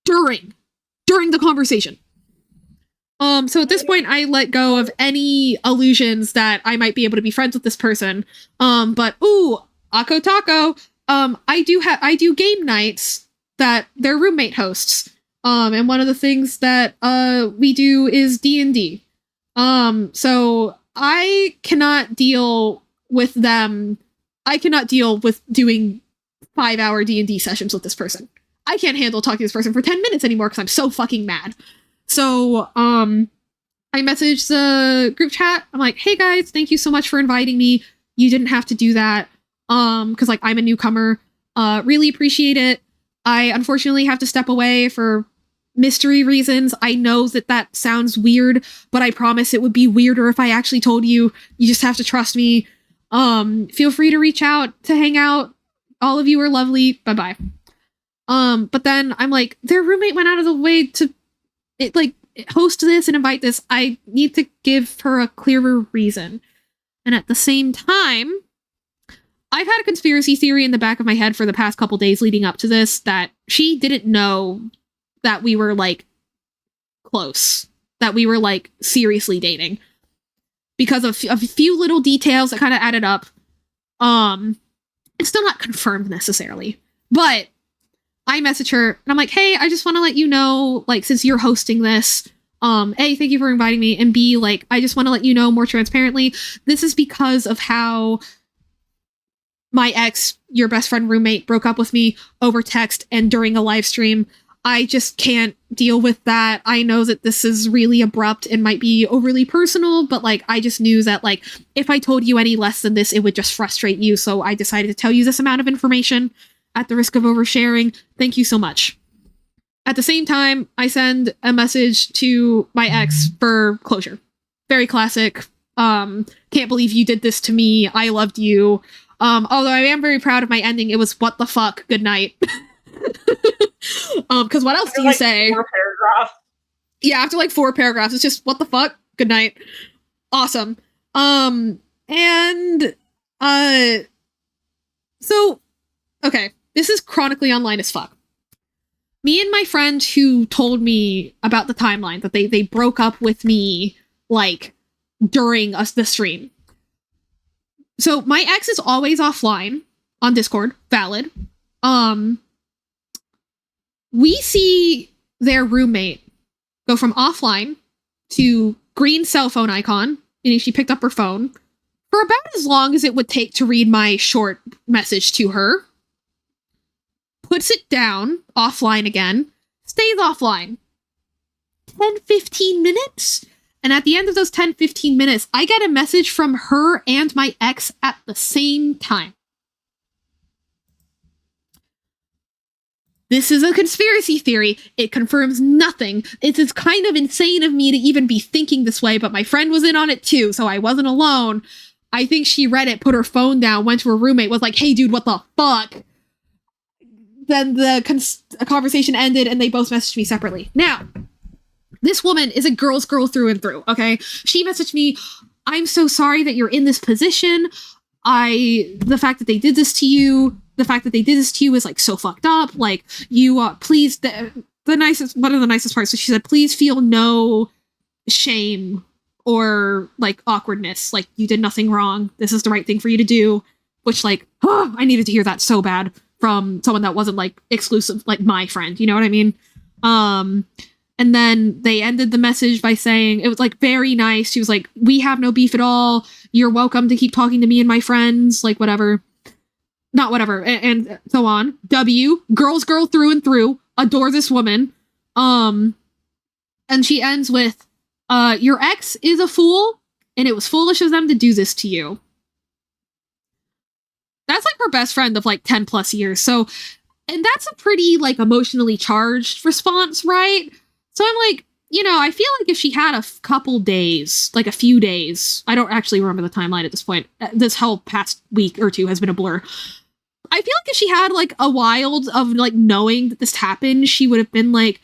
During the conversation. So at this point, I let go of any illusions that I might be able to be friends with this person. But ooh, Ako Taco. I do game nights that their roommate hosts. And one of the things that we do is D&D. So I cannot deal with them. I cannot deal with doing 5-hour D&D sessions with this person. I can't handle talking to this person for 10 minutes anymore because I'm so fucking mad. So, I messaged the group chat. I'm like, hey guys, thank you so much for inviting me. You didn't have to do that. Cause like I'm a newcomer. Really appreciate it. I unfortunately have to step away for mystery reasons. I know that sounds weird, but I promise it would be weirder if I actually told you. You just have to trust me. Feel free to reach out to hang out. All of you are lovely. Bye-bye. But then I'm like, their roommate went out of the way to host this and invite this. I need to give her a clearer reason. And at the same time, I've had a conspiracy theory in the back of my head for the past couple days leading up to this that she didn't know that we were like close, that we were like seriously dating because of a few little details that kind of added up. It's still not confirmed necessarily, but I message her and I'm like, hey, I just want to let you know, like, since you're hosting this, A, thank you for inviting me, and B, like, I just want to let you know more transparently, this is because of how my ex, your best friend roommate, broke up with me over text and during a live stream. I just can't deal with that. I know that this is really abrupt and might be overly personal, but like, I just knew that like, if I told you any less than this, it would just frustrate you. So I decided to tell you this amount of information at the risk of oversharing. Thank you so much. At the same time, I send a message to my ex for closure. Very classic. Can't believe you did this to me. I loved you. Although I am very proud of my ending. It was what the fuck. Good night. Because what else do you say? 4 paragraphs. Yeah, after like 4 paragraphs, it's just what the fuck. Good night. Awesome. So okay, this is chronically online as fuck. Me and my friend who told me about the timeline that they broke up with me like during the stream. So my ex is always offline on Discord. Valid. We see their roommate go from offline to green cell phone icon, meaning she picked up her phone, for about as long as it would take to read my short message to her, puts it down, offline again, stays offline. 10-15 minutes? And at the end of those 10-15 minutes, I get a message from her and my ex at the same time. This is a conspiracy theory. It confirms nothing. It's kind of insane of me to even be thinking this way, but my friend was in on it too, so I wasn't alone. I think she read it, put her phone down, went to her roommate, was like, hey dude, what the fuck? Then the conversation ended and they both messaged me separately. Now, this woman is a girl's girl through and through, okay? She messaged me, I'm so sorry that you're in this position. The fact that they did this to you is like so fucked up. Like, you, please, one of the nicest parts, so she said, please feel no shame or like awkwardness. Like, you did nothing wrong. This is the right thing for you to do. Which, like, I needed to hear that so bad from someone that wasn't like exclusive, like my friend, you know what I mean? And then they ended the message by saying, it was like very nice. She was like, we have no beef at all. You're welcome to keep talking to me and my friends, like whatever. Not whatever, and so on. W, girl's girl through and through, adore this woman. And she ends with, your ex is a fool, and it was foolish of them to do this to you. That's like her best friend of like 10 plus years. So, and that's a pretty like emotionally charged response, right? So I'm like, you know, I feel like if she had a couple days, like a few days, I don't actually remember the timeline at this point. This whole past week or two has been a blur. I feel like if she had like a while of like knowing that this happened, she would have been like,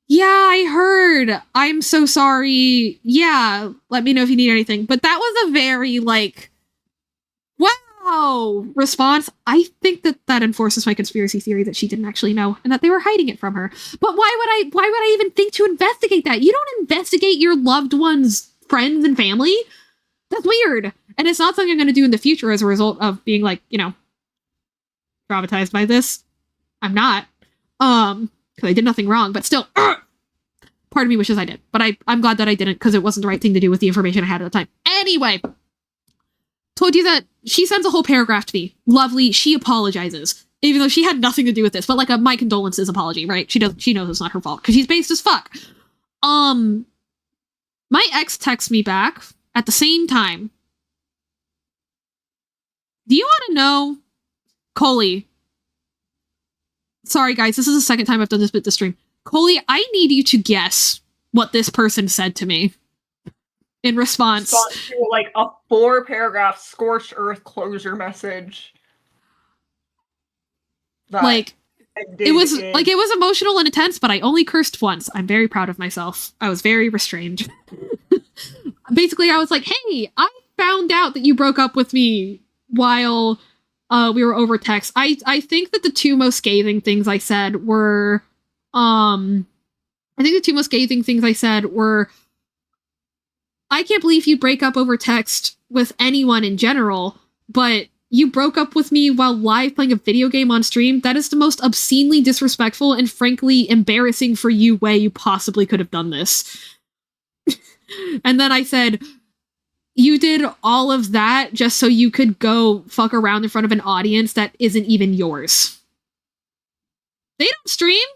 yeah, I heard. I'm so sorry. Yeah, let me know if you need anything. But that was a very like, wow response. I think that enforces my conspiracy theory that she didn't actually know and that they were hiding it from her. But why would I even think to investigate that? You don't investigate your loved one's friends and family. That's weird. And it's not something I'm going to do in the future as a result of being like, you know, traumatized by this. I'm not. Because I did nothing wrong, but still, part of me wishes I did. But I'm glad that I didn't, because it wasn't the right thing to do with the information I had at the time. Anyway, told you that she sends a whole paragraph to me. Lovely. She apologizes, even though she had nothing to do with this. But like a my condolences apology, right? She knows it's not her fault because she's based as fuck. My ex texts me back at the same time. Do you want to know, Coley? Sorry guys, this is the second time I've done this bit this stream. Coley, I need you to guess what this person said to me in response to like a 4-paragraph scorched earth closure message. That like it was emotional and intense, but I only cursed once. I'm very proud of myself. I was very restrained. Basically, I was like, hey, I found out that you broke up with me while we were over text. I think that the two most scathing things I said were I can't believe you break up over text with anyone in general, but you broke up with me while live playing a video game on stream. That is the most obscenely disrespectful and frankly embarrassing for you way you possibly could have done this. And then I said, you did all of that just so you could go fuck around in front of an audience that isn't even yours. They don't stream.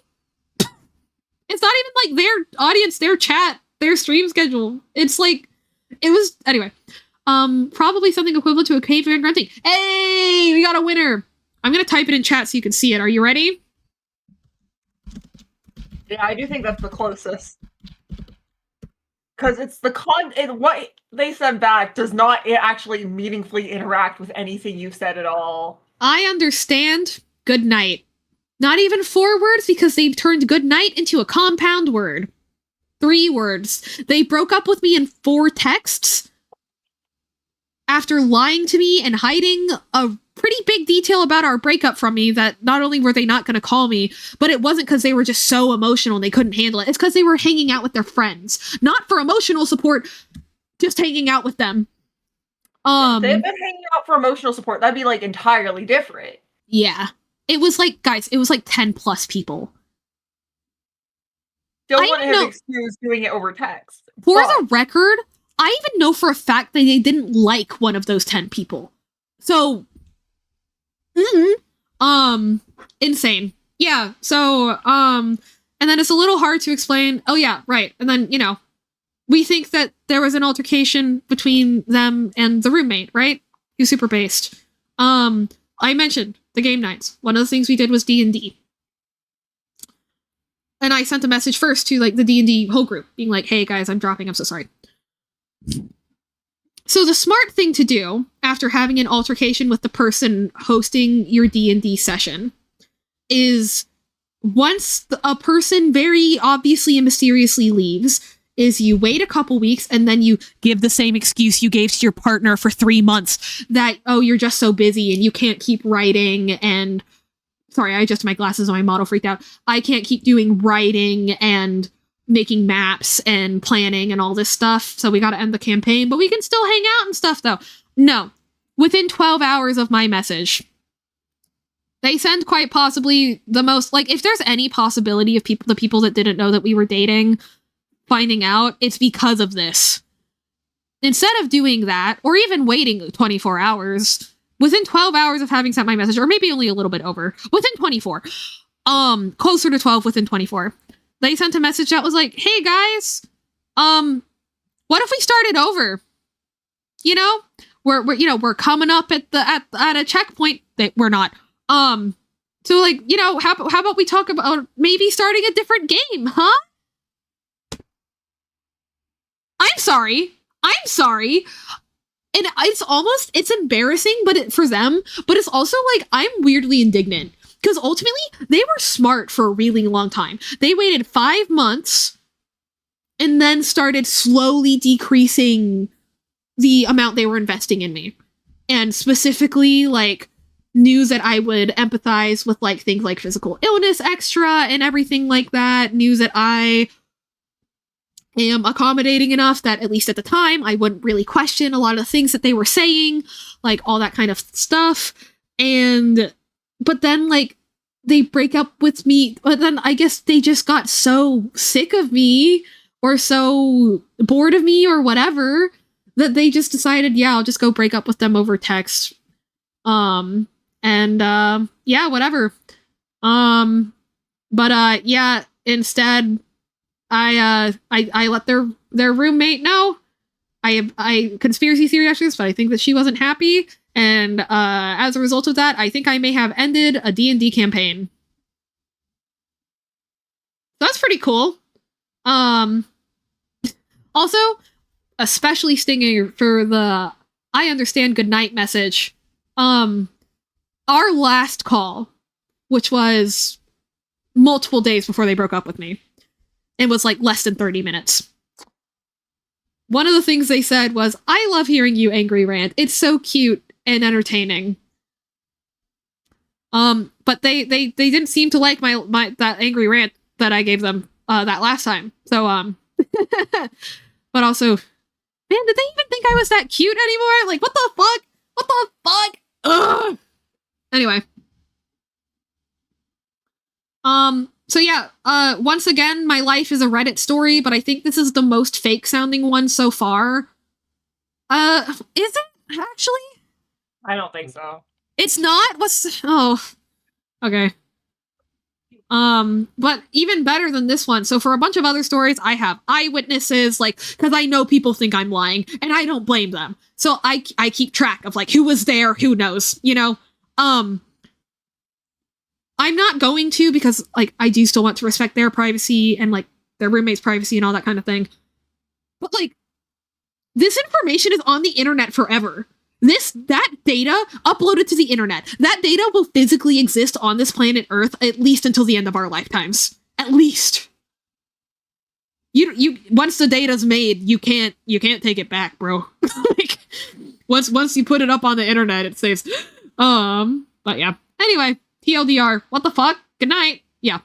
It's not even like their audience, their chat, their stream schedule. It's like, it was, anyway. Probably something equivalent to a caveman grunting. Hey, we got a winner. I'm gonna type it in chat so you can see it. Are you ready? Yeah, I do think that's the closest. Because it's the what they said back does not actually meaningfully interact with anything you said at all. I understand. Good night. Not even 4 words because they've turned good night into a compound word. 3 words. They broke up with me in 4 texts after lying to me and hiding a pretty big detail about our breakup from me that not only were they not going to call me, but it wasn't because they were just so emotional and they couldn't handle it. It's because they were hanging out with their friends. Not for emotional support, just hanging out with them. If they've been hanging out for emotional support, that'd be like entirely different. Yeah. It was like, guys, it was like 10 plus people. Don't want to have excuse doing it over text. For the record, I even know for a fact that they didn't like one of those 10 people. So, insane. Yeah, so, and then it's a little hard to explain. Oh yeah, right. And then, we think that there was an altercation between them and the roommate, right? Who's super based. I mentioned the game nights. One of the things we did was D&D. And I sent a message first to like the D&D whole group being like, hey guys, I'm dropping. I'm so sorry. So the smart thing to do after having an altercation with the person hosting your D&D session is once a person very obviously and mysteriously leaves, is you wait a couple weeks and then you give the same excuse you gave to your partner for 3 months that, oh, you're just so busy and you can't keep writing and... Sorry, I adjusted my glasses and my model freaked out. I can't keep doing writing and making maps and planning and all this stuff, so we gotta end the campaign, but we can still hang out and stuff, though. No. Within 12 hours of my message, they send quite possibly the most... Like, if there's any possibility of the people that didn't know that we were dating finding out, it's because of this. Instead of doing that, or even waiting 24 hours... Within 12 hours of having sent my message, or maybe only a little bit over, within 24, closer to 12 within 24, they sent a message that was like, hey guys, what if we started over? We're coming up at a checkpoint that we're not. So like, how about we talk about maybe starting a different game, huh? I'm sorry. And it's embarrassing, for them, but it's also like, I'm weirdly indignant. Because ultimately, they were smart for a really long time. They waited 5 months and then started slowly decreasing the amount they were investing in me. And specifically, like, knew that I would empathize with, like, things like physical illness extra and everything like that. Knew that I am accommodating enough that, at least at the time, I wouldn't really question a lot of the things that they were saying, like all that kind of stuff. But then, like, they break up with me, but then I guess they just got so sick of me or so bored of me or whatever that they just decided, yeah, I'll just go break up with them over text. Yeah, whatever. Yeah, instead, I let their roommate know. I conspiracy theory after this, but I think that she wasn't happy, and as a result of that, I think I may have ended a D&D campaign. That's pretty cool. Also, especially stinging for the I understand goodnight message. Our last call, which was multiple days before they broke up with me. It was like less than 30 minutes. One of the things they said was, I love hearing you angry rant. It's so cute and entertaining. But they didn't seem to like my that angry rant that I gave them that last time. So but also, man, did they even think I was that cute anymore? Like, what the fuck? What the fuck? Ugh. Anyway. So yeah, once again, my life is a Reddit story, but I think this is the most fake sounding one so far. Is it actually? I don't think so. It's not? Okay. But even better than this one. So for a bunch of other stories, I have eyewitnesses, like, because I know people think I'm lying, and I don't blame them. So I keep track of, like, who was there, who knows, you know? I'm not going to, because, like, I do still want to respect their privacy and, like, their roommate's privacy and all that kind of thing. But, like, this information is on the internet forever. That data uploaded to the internet, that data will physically exist on this planet Earth at least until the end of our lifetimes. At least. You once the data's made, you can't take it back, bro. Like, once you put it up on the internet, it saves. But yeah. Anyway, TLDR. What the fuck? Good night. Yeah.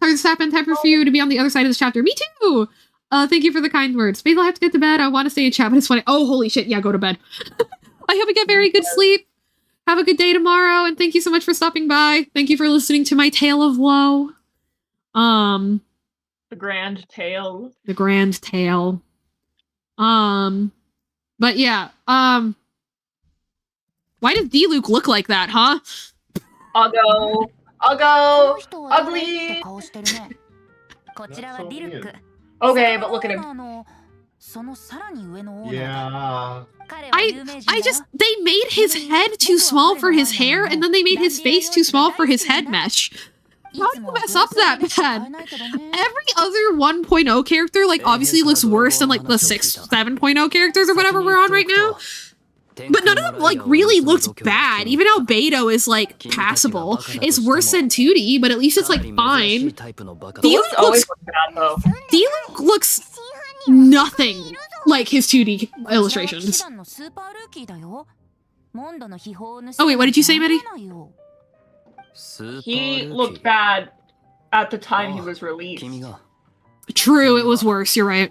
How's this happened? Time for you to be on the other side of this chapter. Me too! Thank you for the kind words. Maybe I'll have to get to bed. I want to stay in chat, but it's funny. Oh, holy shit. Yeah, go to bed. I hope you get very good sleep. Have a good day tomorrow, and thank you so much for stopping by. Thank you for listening to my tale of woe. The grand tale. The grand tale. But yeah, why does D-Luke look like that, huh? I'll go. Ugly. Okay, but look at him. Yeah. They made his head too small for his hair, and then they made his face too small for his head mesh. How do you mess up that bad? Every other 1.0 character, like, obviously looks worse than, like, the 7.0 characters or whatever we're on right now. But none of them, like, really looks bad. Even Albedo is, like, passable. It's worse than 2D, but at least it's, like, fine. D-Luke looks nothing like his 2D illustrations. Oh wait, what did you say, Maddie? He looked bad at the time he was released. True, it was worse, you're right.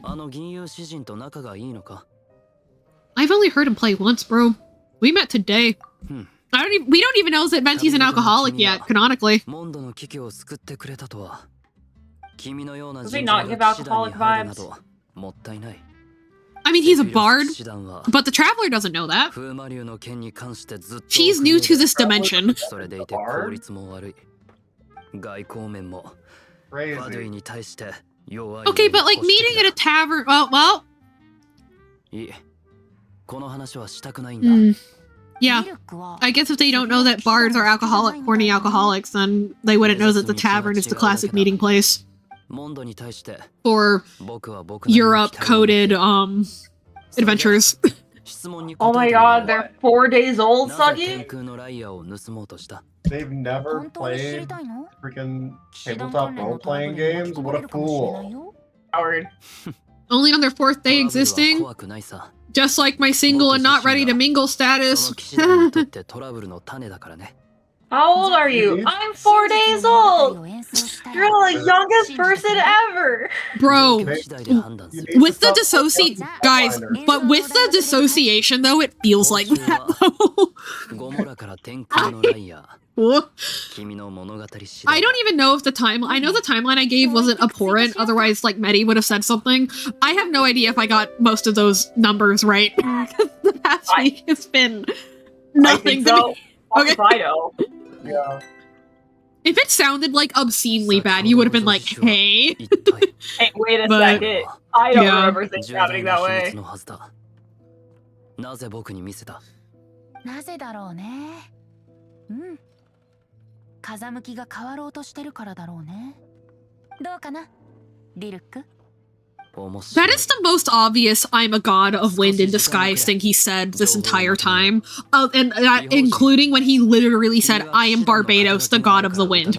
I've only heard him play once, bro. We met today. We don't even know that Venti's an alcoholic yet, canonically. Does he not give alcoholic vibes? I mean, he's a bard, but the Traveler doesn't know that. She's new to this dimension. Crazy. Okay, but like meeting at a tavern, well. Yeah, I guess if they don't know that bards are horny alcoholics, then they wouldn't know that the tavern is the classic meeting place for Europe-coded adventures. Oh my god, they're 4 days old, Suggy? They've never played freaking tabletop role-playing games? What a fool. Howard. Only on their 4th day existing? Just like my single and not ready to mingle status. How old are you? I'm 4 days old! You're the youngest person ever! Bro, with the dissociation though, it feels like that though. I don't even know if I know the timeline I gave wasn't abhorrent, otherwise like Medi would have said something. I have no idea if I got most of those numbers right. The past week has been nothing to me. Okay. Yeah. If it sounded like obscenely bad, you would have been like, hey. Hey, wait a second. I don't remember things happening that way. なぜだろうね。うん。風向きが変わろうとしてるからだろうね。どうかな、リルック? That is the most obvious I'm a god of wind in disguise thing he said this entire time. Including when he literally said, I am Barbados, the god of the wind.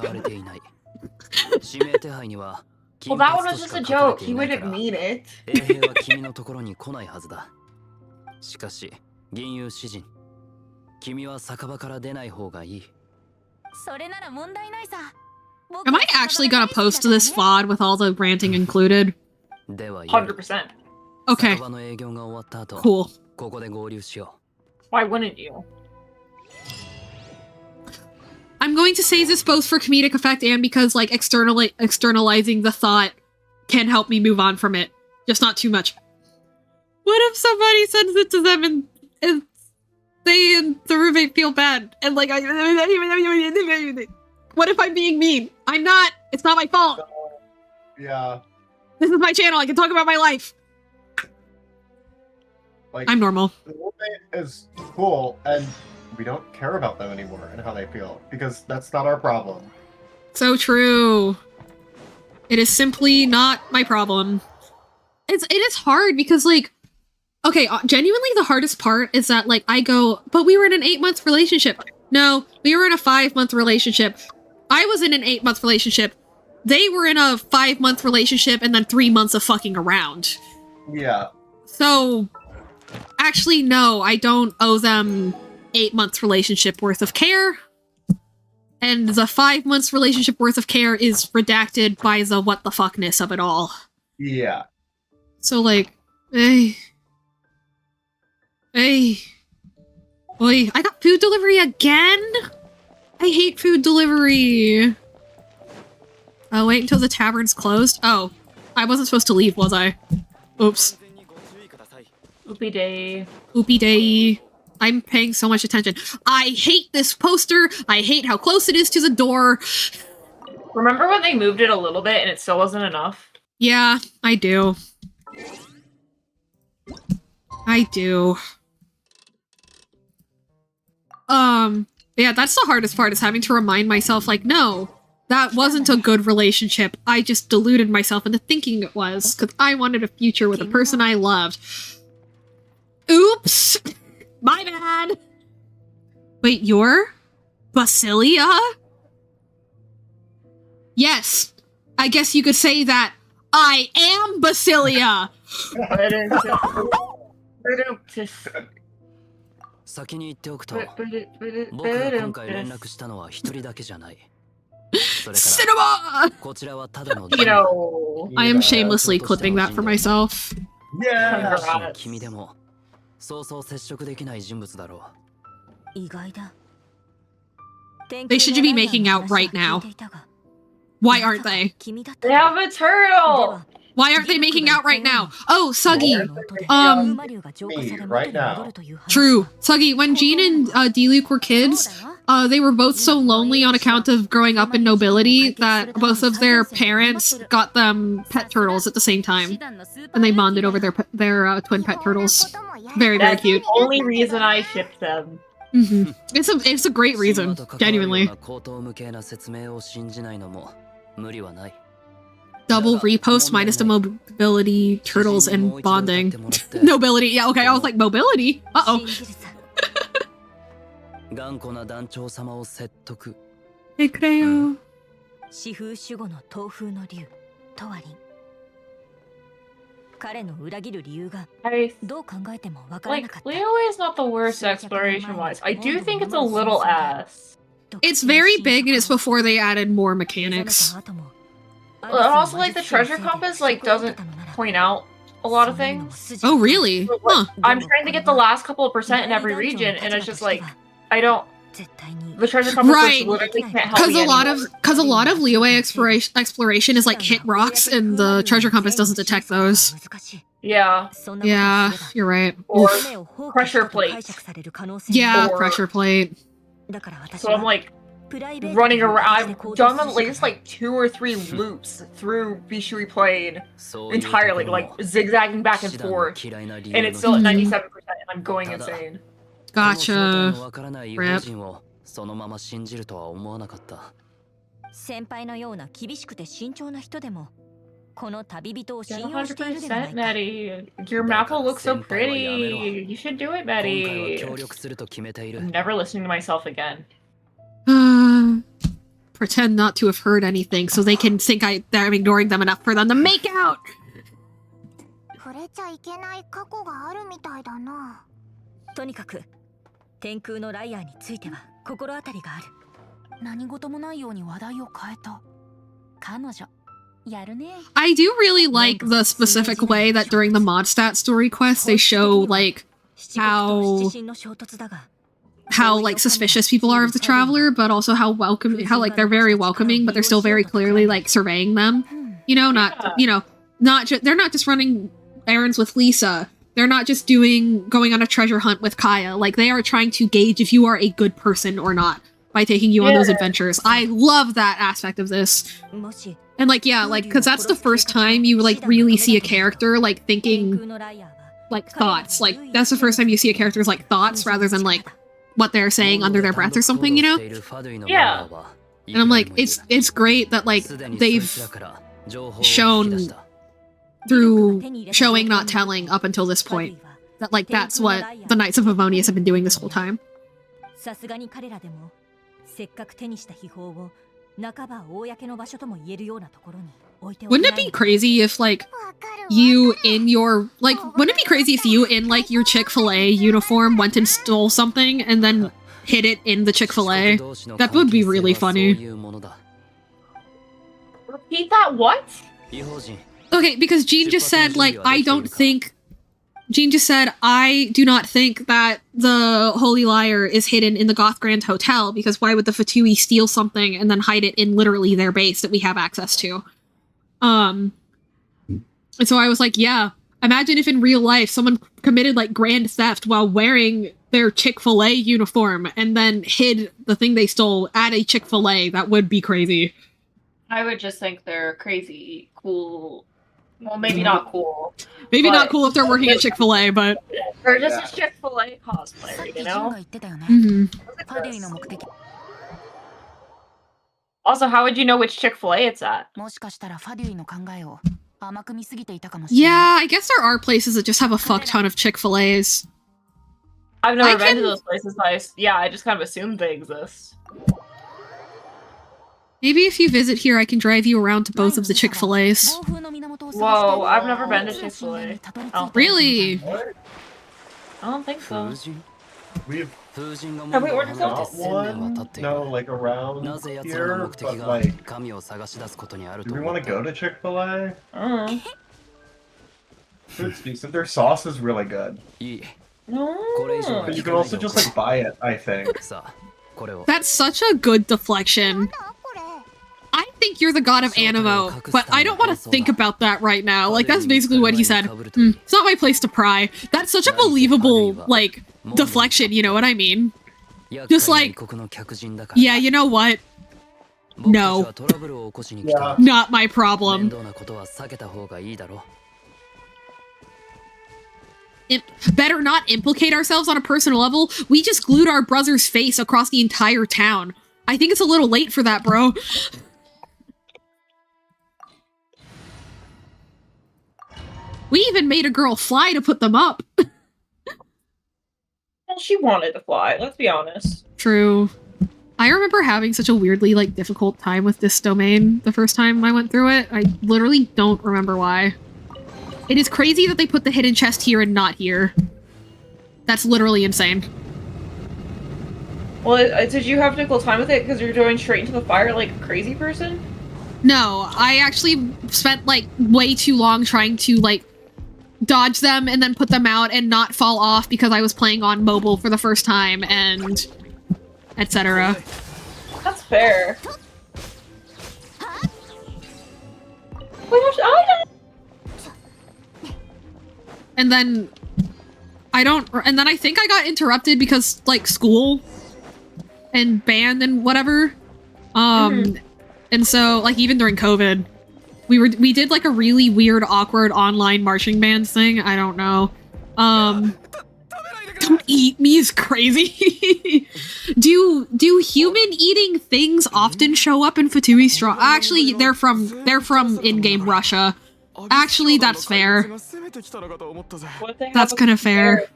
Well, that one was just a joke. He wouldn't mean it. 衛兵は君のところに来ないはずだ。しかし、銀融詩人、君は酒場から出ない方がいい。それなら問題ないさ。 Am I actually gonna post this VOD with all the ranting included? 100%. Okay. 酒場の営業が終わった後、 Cool. ここで合流しよう。 Why wouldn't you? I'm going to say this both for comedic effect and because, like, externalizing the thought can help me move on from it. Just not too much. What if somebody sends it to them and they and the roommate feel bad? And, like, what if I'm being mean? I'm not. It's not my fault. Yeah. This is my channel. I can talk about my life. Like, I'm normal. The roommate is cool, and we don't care about them anymore and how they feel, because that's not our problem. So true. It is simply not my problem. It is hard because, like, okay, genuinely the hardest part is that, like, I go, but we were in an 8-month relationship. No, we were in a 5-month relationship. I was in an 8-month relationship. They were in a 5-month relationship and then 3 months of fucking around. Yeah. So, actually, no, I don't owe them 8 months relationship worth of care. And the 5 months relationship worth of care is redacted by the what the fuckness of it all. Yeah. So, like, Boy, I got food delivery again? I hate food delivery. Oh, wait until the tavern's closed? Oh, I wasn't supposed to leave, was I? Oops. Oopie day. Oopie day. I'm paying so much attention. I hate this poster. I hate how close it is to the door. Remember when they moved it a little bit and it still wasn't enough? Yeah, I do. I do. Yeah, that's the hardest part, is having to remind myself, like, no, that wasn't a good relationship. I just deluded myself into thinking it was, because I wanted a future with a person I loved. Oops! My bad! Wait, you're Basilia? Yes, I guess you could say that. I am Basilia! 先に言っておくと、僕が今回連絡したのは一人だけじゃない。それから、こちらはただの You know, I am shamelessly clipping that for myself. Yeah! 君でも、そうそう接触できない人物だろう。意外だ。 They should be making out right now. Why aren't they? they have a turtle! Why aren't they making out right now? Oh, Suggy. Me, right now. True. Suggy, when Jean and D-Luke were kids, they were both so lonely on account of growing up in nobility that both of their parents got them pet turtles at the same time. And they bonded over their twin pet turtles. Very, very That's cute. the only reason I shipped them. Mm-hmm. It's a great reason, genuinely. Double repost minus the mobility, turtles, and bonding. Nobility, yeah, okay, I was like, mobility? Uh-oh. Hey, creo. 四風守護の東風の竜トワリン。彼の裏切る理由が I どう考えてもわからな like かった。 Leeway is not the worst exploration wise. I do think it's a little ass. It's very big, and it's before they added more mechanics. And also, like, the treasure compass, like, doesn't point out a lot of things. Oh, really? Huh. I'm trying to get the last couple of percent in every region, and it's just like, I don't... The treasure compass Right. literally can't help me Because a lot of leeway exploration is like hit rocks, and the treasure compass doesn't detect those. Yeah. Yeah, you're right. Or pressure plate. Yeah, Or- pressure plate. So I'm like running around. I've done at least like 2 or 3 loops through Bishui Plain entirely, like zigzagging back and forth, and it's still at 97%, and I'm going insane. Gotcha. Rip. 先輩のような厳しくて慎重な人でもこの旅人を Yeah, 信用しているではない 100%, か。 Maddie. Your mappa looks so pretty. You should do it, Maddie. I'm never listening to myself again. pretend not to have heard anything so they can think that I'm ignoring them enough for them to make out. 触れちゃいけない過去があるみたいだな。とにかく天空のライアーについては心当たりがある。何事もないように話題を変えた。彼女やるね。I do really like the specific way that during the Modstat story quest they show like how like suspicious people are of the traveler, but also how like they're very welcoming, but they're still very clearly like surveying them. You know, they're not just running errands with Lisa. They're not just going on a treasure hunt with Kaya. Like they are trying to gauge if you are a good person or not by taking you on those adventures. I love that aspect of this. And like, yeah, like, because that's the first time you like really see a character like thinking like thoughts. Like that's the first time you see a character's like thoughts rather than like what they're saying under their breath or something, you know? Yeah. And I'm like, it's great that like they've shown through showing not telling up until this point that like that's what the Knights of Avonius have been doing this whole time. Wouldn't it be crazy if like you in your wouldn't it be crazy if you in like your Chick-fil-A uniform went and stole something and then hid it in the Chick-fil-A? That would be really funny. Repeat that, what? Okay, because Jean just said like Jean just said, I do not think that the Holy Liar is hidden in the Goth Grand Hotel, because why would the Fatui steal something and then hide it in literally their base that we have access to? And so I was like, yeah, imagine if in real life someone committed like grand theft while wearing their Chick-fil-A uniform and then hid the thing they stole at a Chick-fil-A. That would be crazy. I would just think they're crazy, cool. Well, maybe not cool. Maybe not cool if they're working at Chick-fil-A, but... Or just a Chick-fil-A cosplayer, you know? Also, how would you know which Chick-fil-A it's at? Yeah, I guess there are places that just have a fuck ton of Chick-fil-A's. I've never been to those places, but I just kind of assumed they exist. Maybe if you visit here, I can drive you around to both of the Chick-fil-A's. Whoa, I've never been to Chick-fil-A. Really? I don't think so. Have we ordered one? No, like around here, but like, do we want to go to Chick-fil-A? It's decent. Their sauce is really good. But you can also just like buy it, I think. That's such a good deflection. I think you're the god of Animo, but I don't want to think about that right now. Like, that's basically what he said. It's not my place to pry. That's such a believable, like, deflection, you know what I mean? Just like, yeah, you know what? No. Yeah. Not my problem. Better not implicate ourselves on a personal level. We just glued our brother's face across the entire town. I think it's a little late for that, bro. We even made a girl fly to put them up. Well, she wanted to fly, let's be honest. True. I remember having such a weirdly, like, difficult time with this domain the first time I went through it. I literally don't remember why. It is crazy that they put the hidden chest here and not here. That's literally insane. Well, did you have a difficult time with it because you're going straight into the fire like a crazy person? No, I actually spent, like, way too long trying to, like, dodge them and then put them out and not fall off because I was playing on mobile for the first time and etc. That's fair. And then I think I got interrupted because, like, school and band and whatever. And so, like, even during COVID, we did, like, a really weird, awkward online marching band thing. I don't know. Don't eat me is crazy. Do human eating things often show up in Fatui Straw? Actually, they're from in-game Russia. Actually, that's fair. That's kind of fair.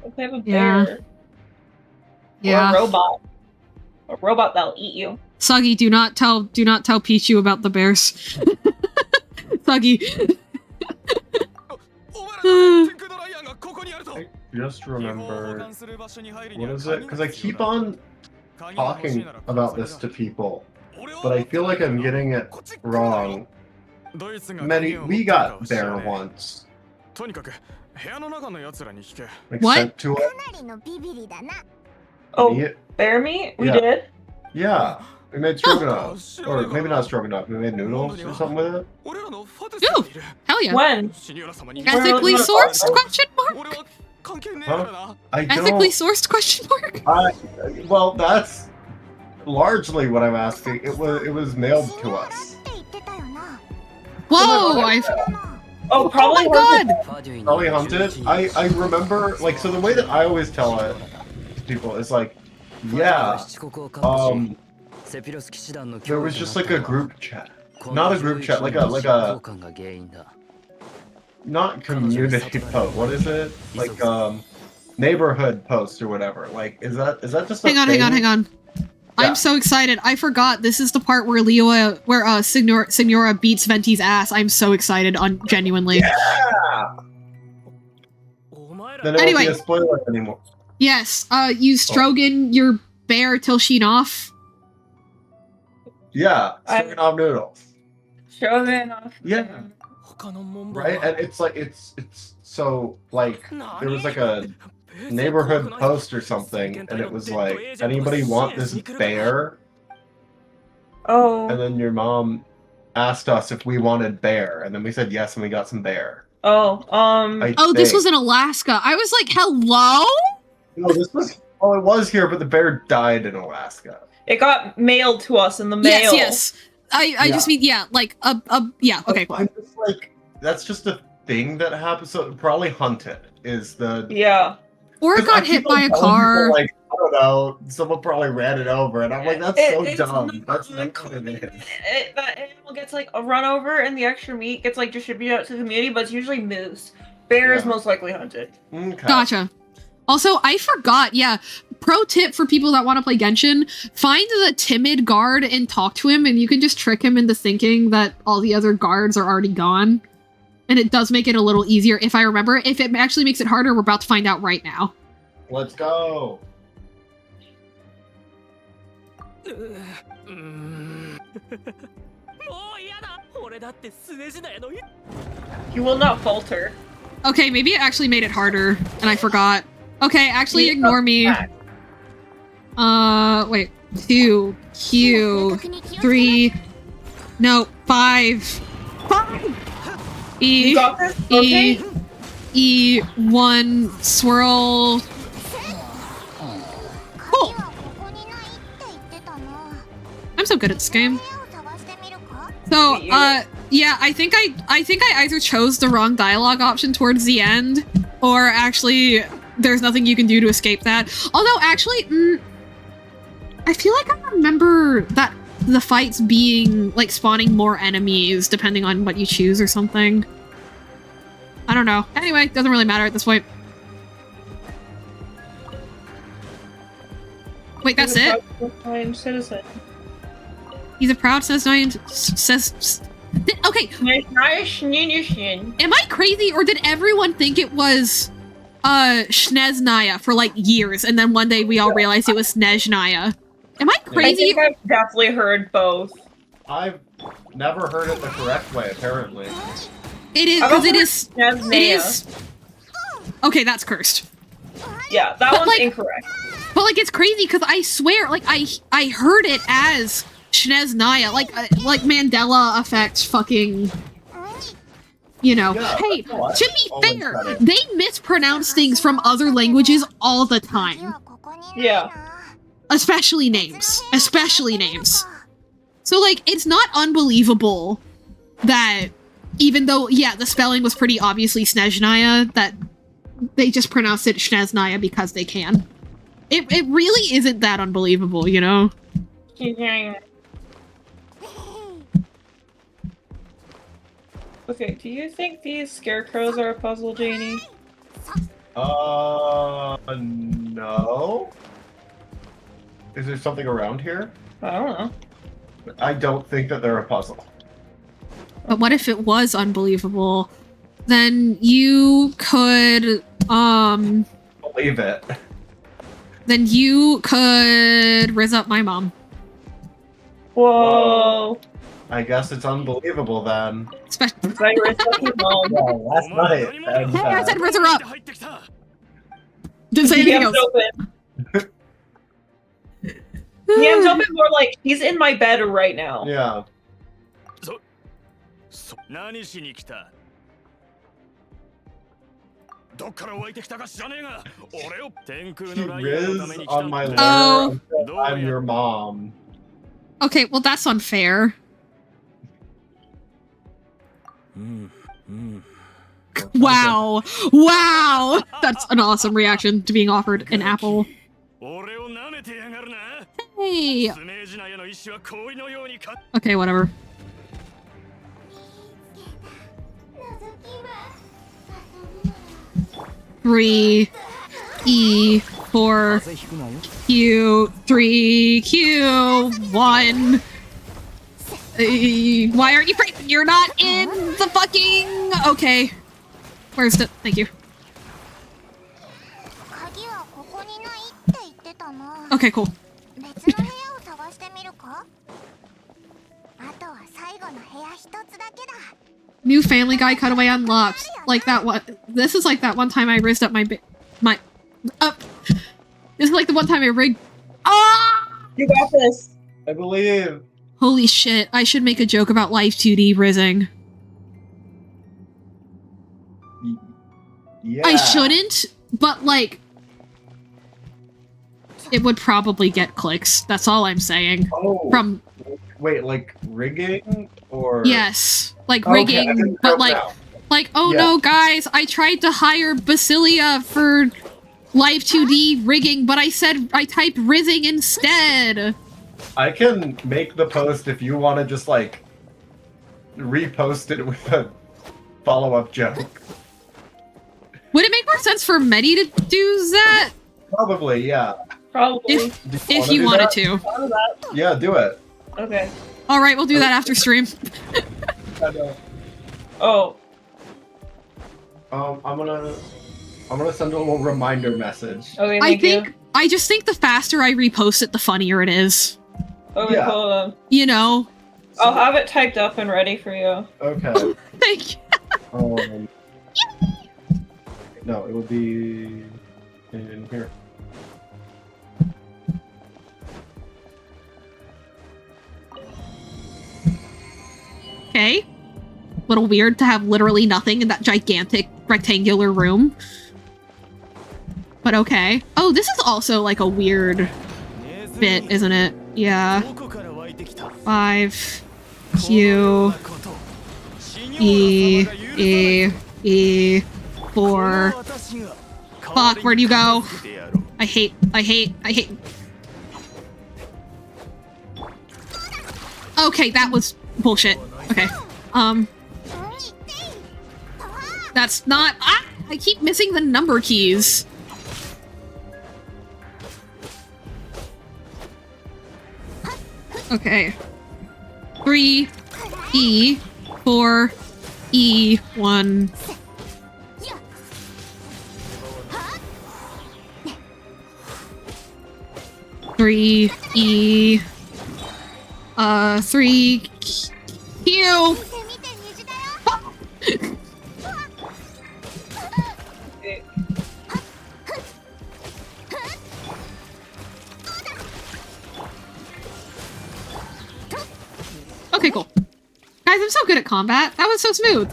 What if they have a bear? Yeah. Or a robot. A robot that'll eat you. Suggy, do not tell Pichu about the bears. Suggy. I just remembered. What is it? Because I keep on talking about this to people, but I feel like I'm getting it wrong. We got bear once. Like What? sent to us. かなりのビビリだな。 Oh, Meat? bear meat? We Yeah. did? Yeah. We made stroganoff. Or maybe not stroganoff, we made noodles or something with it. Ooh, hell yeah. When? Ethically Where- sourced? Question mark. Huh? I don't. Ethically sourced? Question mark. Well, that's largely what I'm asking. It was mailed to us. って言ってたよな。 Whoa! I. Oh, Oh probably my god! Probably hunted. I remember, like, so the way that I always tell it to people is like, yeah, there was just like a group chat. Not a group chat, like a not community post. What is it? Like neighborhood post or whatever. Like, is that just a Hang on. Yeah. I'm so excited. I forgot. This is the part where Signora beats Venti's ass. I'm so excited. Genuinely. Yeah. Then it Anyway. won't be a spoiler anymore. Yes. You Strogan your bear till she off. Yeah, stroganoff noodles. Stroganoff. Yeah. Right, and it's like it's so like there was like a neighborhood post or something, and it was like, anybody want this bear? Oh. And then your mom asked us if we wanted bear, and then we said yes, and we got some bear. Oh. This was in Alaska. I was like, hello? No, this was. Oh, it was here, but the bear died in Alaska. It got mailed to us in the mail. Yes. I just mean, yeah, like yeah. Okay. I'm just like, that's just a thing that happens. So probably hunted is the. Yeah. Or it got hit by a car. People, like, I don't know. Someone probably ran it over, and I'm like, that's It's dumb. not That's not uncommon. what it is. That animal gets like a run over, and the extra meat gets like distributed out to the community, but it's usually moose. Bear is Yeah. most likely hunted. Okay. Gotcha. Also, I forgot, yeah. Pro tip for people that want to play Genshin, find the timid guard and talk to him, and you can just trick him into thinking that all the other guards are already gone. And it does make it a little easier, if I remember. If it actually makes it harder, we're about to find out right now. Let's go. He will not falter. Okay, maybe it actually made it harder, and I forgot. Okay, actually ignore me. Wait. 2, Q, 3, no, 5. 5! E, You got this? Okay. E, 1, swirl. Cool. 鍵はここにないって言ってたな。 I'm so good at this game. 部屋を探してみるか？ So, yeah, I think I either chose the wrong dialogue option towards the end, or actually, there's nothing you can do to escape that. Although, actually, I feel like I remember that the fights being, like, spawning more enemies depending on what you choose or something. I don't know. Anyway, doesn't really matter at this point. Wait, that's it? Citizen. He's a proud okay. Am I crazy, or did everyone think it was Sneznaya for like years, and then one day we all realized it was Snezhnaya? Am I I crazy? think I've definitely heard both. I've never heard it the correct way, apparently. It is, because it is. Okay, that's cursed. Yeah, that But, one's like, incorrect. But like, it's crazy because I swear, like, I heard it as Sneznaya, like Mandela effect, fucking. You know, Yeah, hey, that's what to be I always fair, said it. they mispronounce things from other languages all the time. 鍵はここにないな。 Yeah. Especially names. Especially names. So, like, it's not unbelievable that even though, yeah, the spelling was pretty obviously Snezhnaya, that they just pronounced it Sneznaya because they can. It really isn't that unbelievable, you know? Okay, do you think these scarecrows are a puzzle, Janie? No. Is there something around here? I don't know. I don't think that they're a puzzle. But what if it was unbelievable? Then you could, Believe it. Then you could riz up my mom. Whoa. I guess it's unbelievable then. Right, riz up your mom. Yeah, last night. And, I said riz her up! Didn't say anything else. Open. Hands open more like he's in my bed right now. Yeah. She riz on my lair until I'm your mom. Okay, well that's unfair. Wow. Wow! That's an awesome reaction to being offered an apple. Hey! Okay, whatever. Three E 4 Q 3 Q 1. Why aren't you breaking? You're not in the fucking. Okay. Where's the? Thank you. Okay, cool. New Family Guy cutaway unlocked. Like that one. This is like that one time I rizzed up my. This is like the one time I rigged. Ah! You got this. I believe. Holy shit! I should make a joke about Life 2D rizzing. Yeah. I shouldn't, but like, it would probably get clicks. That's all I'm saying. Oh. From. Wait, like rigging or? Yes, like Okay, rigging, but like, oh Yeah. no, guys! I tried to hire Basilia for Live 2D rigging, but I typed rizzing instead. I can make the post if you want to just like repost it with a follow-up joke. Would it make more sense for Medi to do that? Probably, yeah. Probably. If you wanted to. Yeah, do it. Okay. All right, we'll do that after stream. I know. Oh. I'm gonna send a little reminder message. Okay, I just think the faster I repost it, the funnier it is. Okay, Yeah. hold on. You know. I'll have it typed up and ready for you. Okay. Thank you. No, it would be in here. Okay. Little weird to have literally nothing in that gigantic rectangular room. But okay. Oh, this is also like a weird bit, isn't it? Yeah. 5 Q E 4. Fuck, where'd you go? I hate. Okay, that was bullshit. Okay. That's not. Ah! I keep missing the number keys. Okay. 3 E 4 E 1. Three E 3 Q. Okay, cool. Guys, I'm so good at combat. That was so smooth.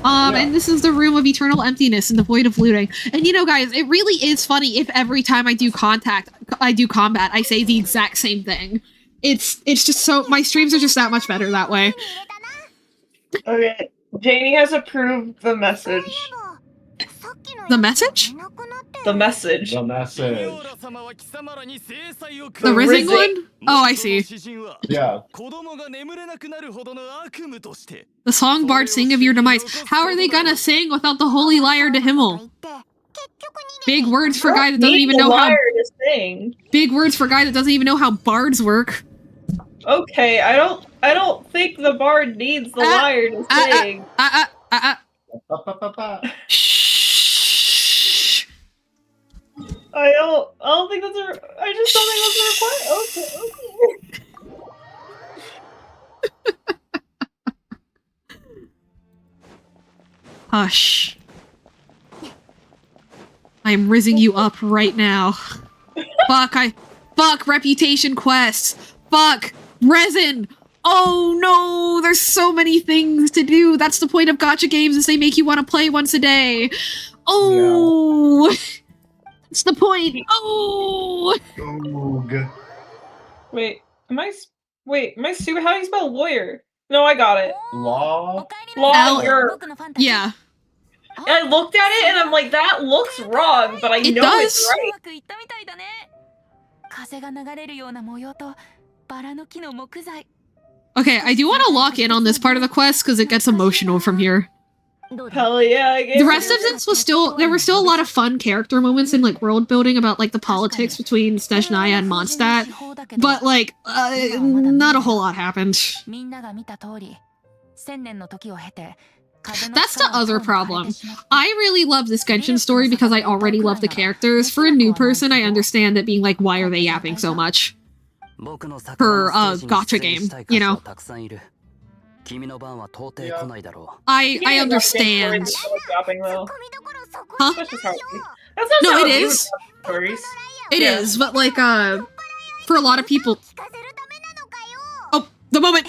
And this is the room of eternal emptiness and the void of looting. And you know, guys, it really is funny if every time I do combat, I say the exact same thing. It's just so, my streams are just that much better that way. Okay. Janie has approved the message. The message? The message. The message. The rizzing one? Oh, I see. Yeah. The song bards sing of your demise. How are they gonna sing without the holy lyre to Himmel? Big words for a guy that doesn't even know how. Big words for a guy that doesn't even know how bards work. Okay, I don't think the bard needs the liar to sing. Shh. I don't think that's I just don't think that's a requirement. Okay. Hush. I'm rizzing you up right now. Fuck reputation quests. Fuck resin. Oh no, there's so many things to do. That's the point of gacha games, is they make you want to play once a day. Oh, yeah. That's the point. Oh. Wait, am I stupid? How do you spell lawyer? No, I got it. Law? Lawyer. Yeah. And I looked at it and I'm like, that looks wrong, but I know it's right. Okay, I do want to lock in on this part of the quest because it gets emotional from here. Hell yeah! The rest of this was there were still a lot of fun character moments in like world building about like the politics between Snezhnaya and Mondstadt, but like not a whole lot happened. That's the other problem. I really love this Genshin story because I already love the characters. For a new person, I understand it being like, why are they yapping so much? For a gacha game, you know? I understand. Huh? No, it is. It is, but like, for a lot of people... Oh, the moment!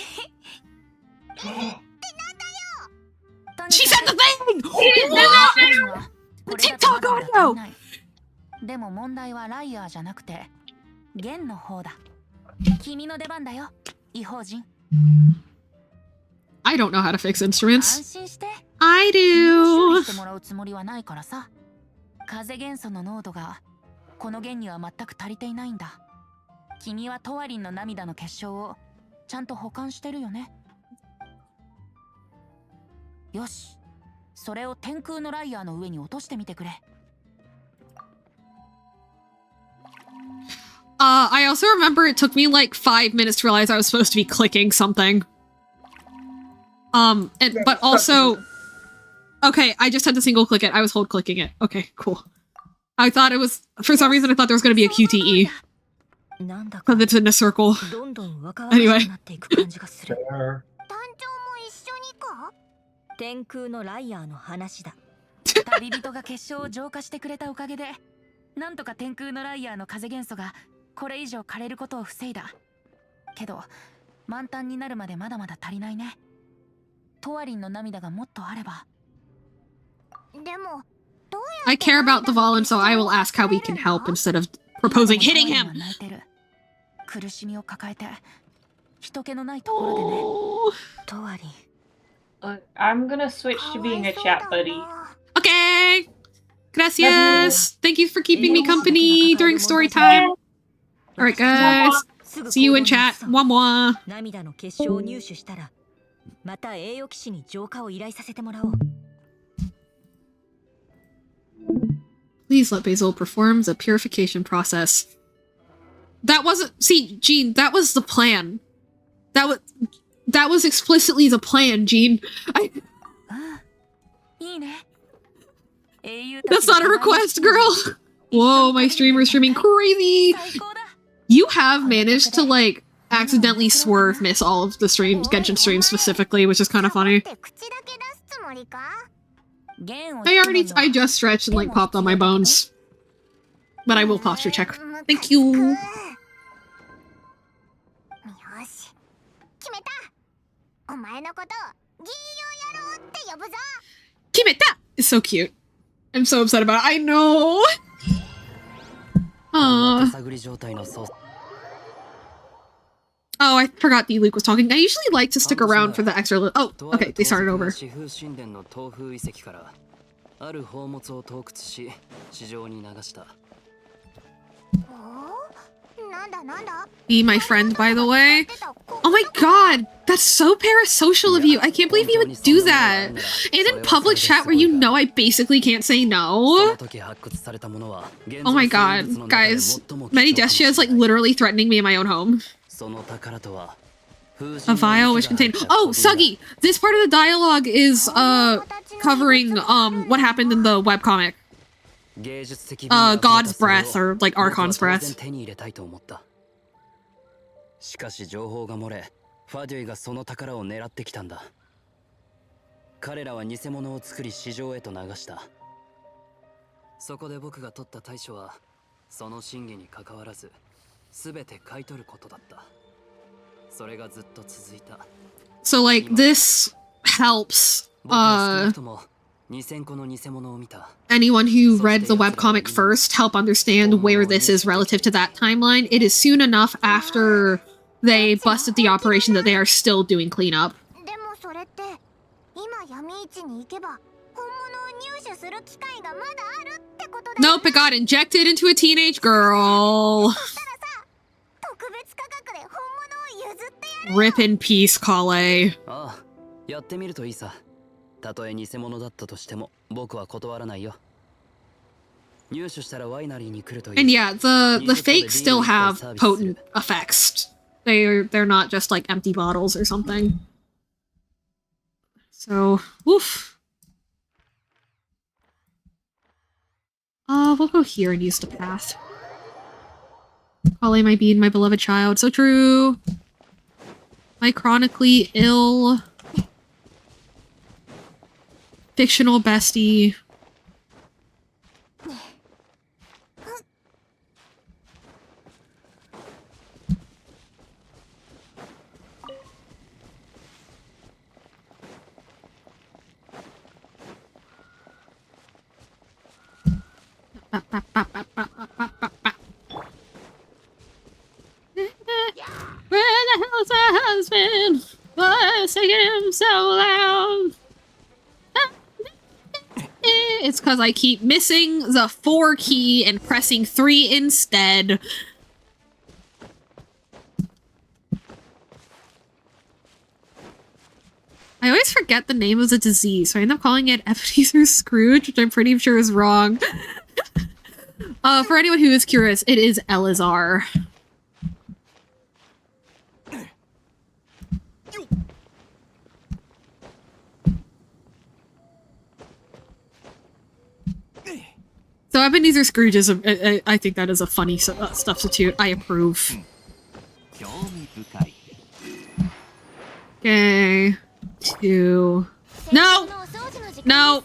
She said the thing! The TikTok audio! I don't know how to fix instruments. I do. I also remember it took me like 5 minutes to realize I was supposed to be clicking something. But also... Okay, I just had to single click it. I was hold clicking it. Okay, cool. I thought it was... For some reason I thought there was going to be a QTE. Because it's in a circle. Anyway. I care about the Valen, so I will ask how we can help instead of proposing hitting him. Oh. I'm gonna switch to being a chat buddy. Okay. Gracias. Thank you for keeping me company during story time. Alright, guys. See you in chat. Mwah mwah. Please let Basil perform the purification process. That wasn't... See, Jean, that was the plan. That was explicitly the plan, Jean. That's not a request, girl! Whoa, my streamer's streaming crazy! You have managed to, like, accidentally swerve miss all of the streams, Genshin streams specifically, which is kind of funny. I just stretched and, like, popped on my bones. But I will posture check. Thank you! Kimeta! It's so cute. I'm so upset about it. I know! Aww. Oh, I forgot D. Luke was talking. I usually like to stick around for the extra oh, okay, they started over. Be my friend, by the way. Oh my god, that's so parasocial of you. I can't believe you would do that. And in public chat where you know I basically can't say no. Oh my god, guys. Medidestia is like literally threatening me in my own home. A vial which contained— oh, Suggy! This part of the dialogue is, covering, what happened in the webcomic. God's breath, or, like, Archon's breath. しかし情報が漏れ、ファデュイがその宝を狙ってきたんだ。彼らは偽物を作り市場へと流した。そこで僕が取った対処は、その真偽に関わらず、すべて買い取ることだった。それがずっと続いた。So like this helps anyone who read the webcomic first help understand where this is relative to that timeline. It is soon enough after they busted the operation that they are still doing cleanup. Nope, it got injected into a teenage girl. Rip in peace, Kale. やってみるといいさ。たとえ偽物だったとしても、僕は断らないよ。入手したらワイナリーに来るといい。 And yeah, the fakes still have potent effects. They're not just like empty bottles or something. So, woof. We'll go here and use the path. Kale, my bean, my beloved child. So true. My chronically ill fictional bestie. Where the hell's my husband? Why singing him so loud? It's because I keep missing the 4 key and pressing 3 instead. I always forget the name of the disease, so I end up calling it Ebenezer Scrooge, which I'm pretty sure is wrong. For anyone who is curious, it is Elazar. So Ebenezer Scrooge is I think that is a funny substitute. I approve. Okay. 2. No! No!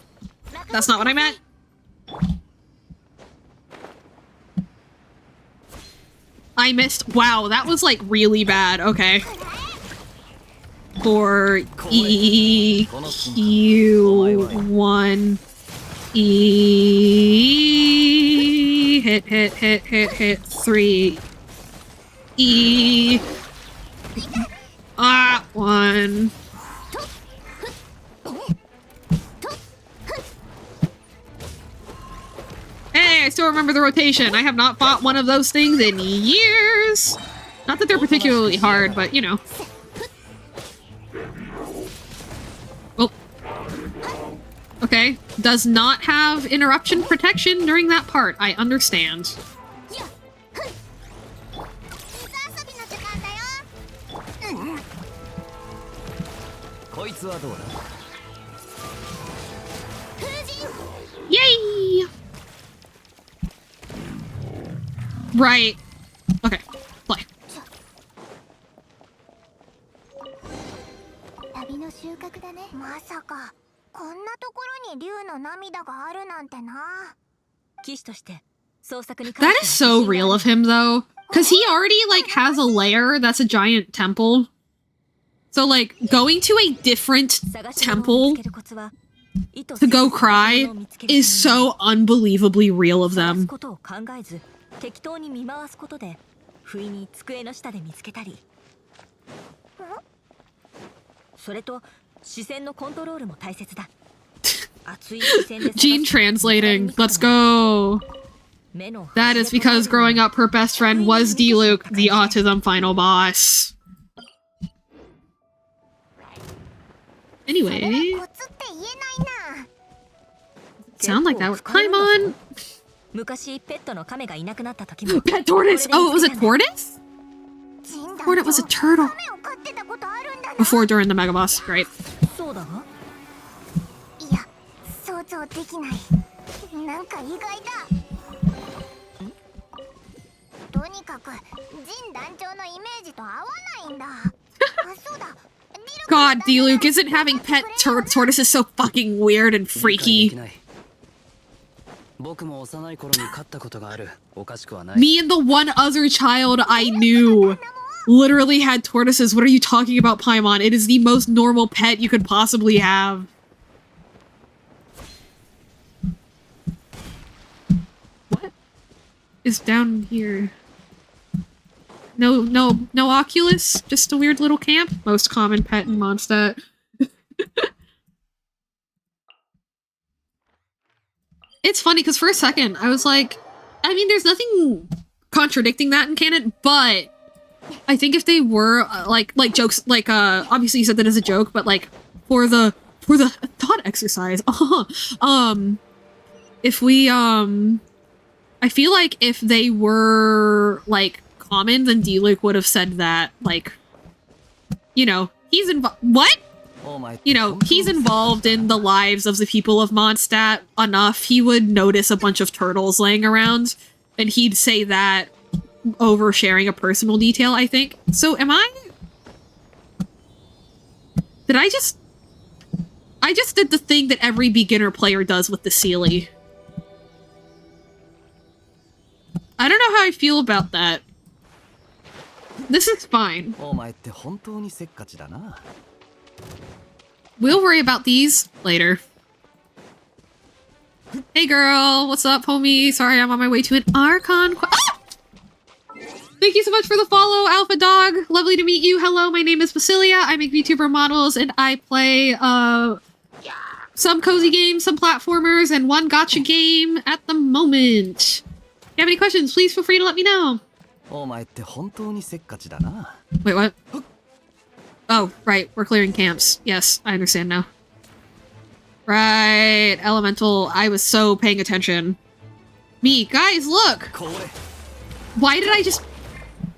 That's not what I meant! I missed— wow, that was like really bad. Okay. 4 E Q 1 E hit 3 E 1. Hey, I still remember the rotation. I have not fought one of those things in years. Not that they're particularly hard, but you know. Oh. Okay. Does not have interruption protection during that part. I understand. Yay! Right. Okay. Play. That is so real of him, though. Because he already, like, has a lair that's a giant temple. So, like, going to a different temple to go cry is so unbelievably real of them. Gene translating. Let's go. That is because growing up, her best friend was D-Luke, the autism final boss. Anyway. Sound like that would climb on. Pet tortoise! Oh, it was a tortoise? Hornet was a turtle. Before, during the Mega Boss. Great. そうだがいや、想像できない。なんか意外だ。とにかく、ジン団長のイメージと合わないんだ。あ、そうだ。 God, D-Luke, isn't having pet tortoises so fucking weird and freaky? Me and the one other child I knew literally had tortoises. What are you talking about, Paimon? It is the most normal pet you could possibly have. What is down here? No Oculus? Just a weird little camp? Most common pet in Mondstadt. It's funny, because for a second, I was like, I mean, there's nothing contradicting that in canon, but I think if they were, like jokes, like, obviously you said that as a joke, but, like, for the thought exercise, if we, I feel like if they were, like, common, then D-Luke would have said that, like, you know, he's involved- What?! You know, he's involved in the lives of the people of Mondstadt enough, he would notice a bunch of turtles laying around, and he'd say that over sharing a personal detail, I think. So am I... Did I just did the thing that every beginner player does with the Sealy. I don't know how I feel about that. This is fine. We'll worry about these later. Hey girl, what's up, homie? Sorry, I'm on my way to an Archon Thank you so much for the follow, Alpha Dog. Lovely to meet you. Hello, my name is Basilia. I make VTuber models, and I play, some cozy games, some platformers, and one gacha game at the moment. If you have any questions, please feel free to let me know. Wait, what? Oh, right. We're clearing camps. Yes, I understand now. Right. Elemental. I was so paying attention. Me. Guys, look! Why did I just...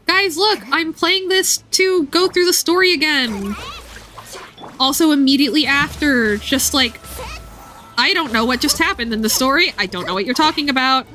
Guys, look! I'm playing this to go through the story again. Also, immediately after, just like... I don't know what just happened in the story. I don't know what you're talking about.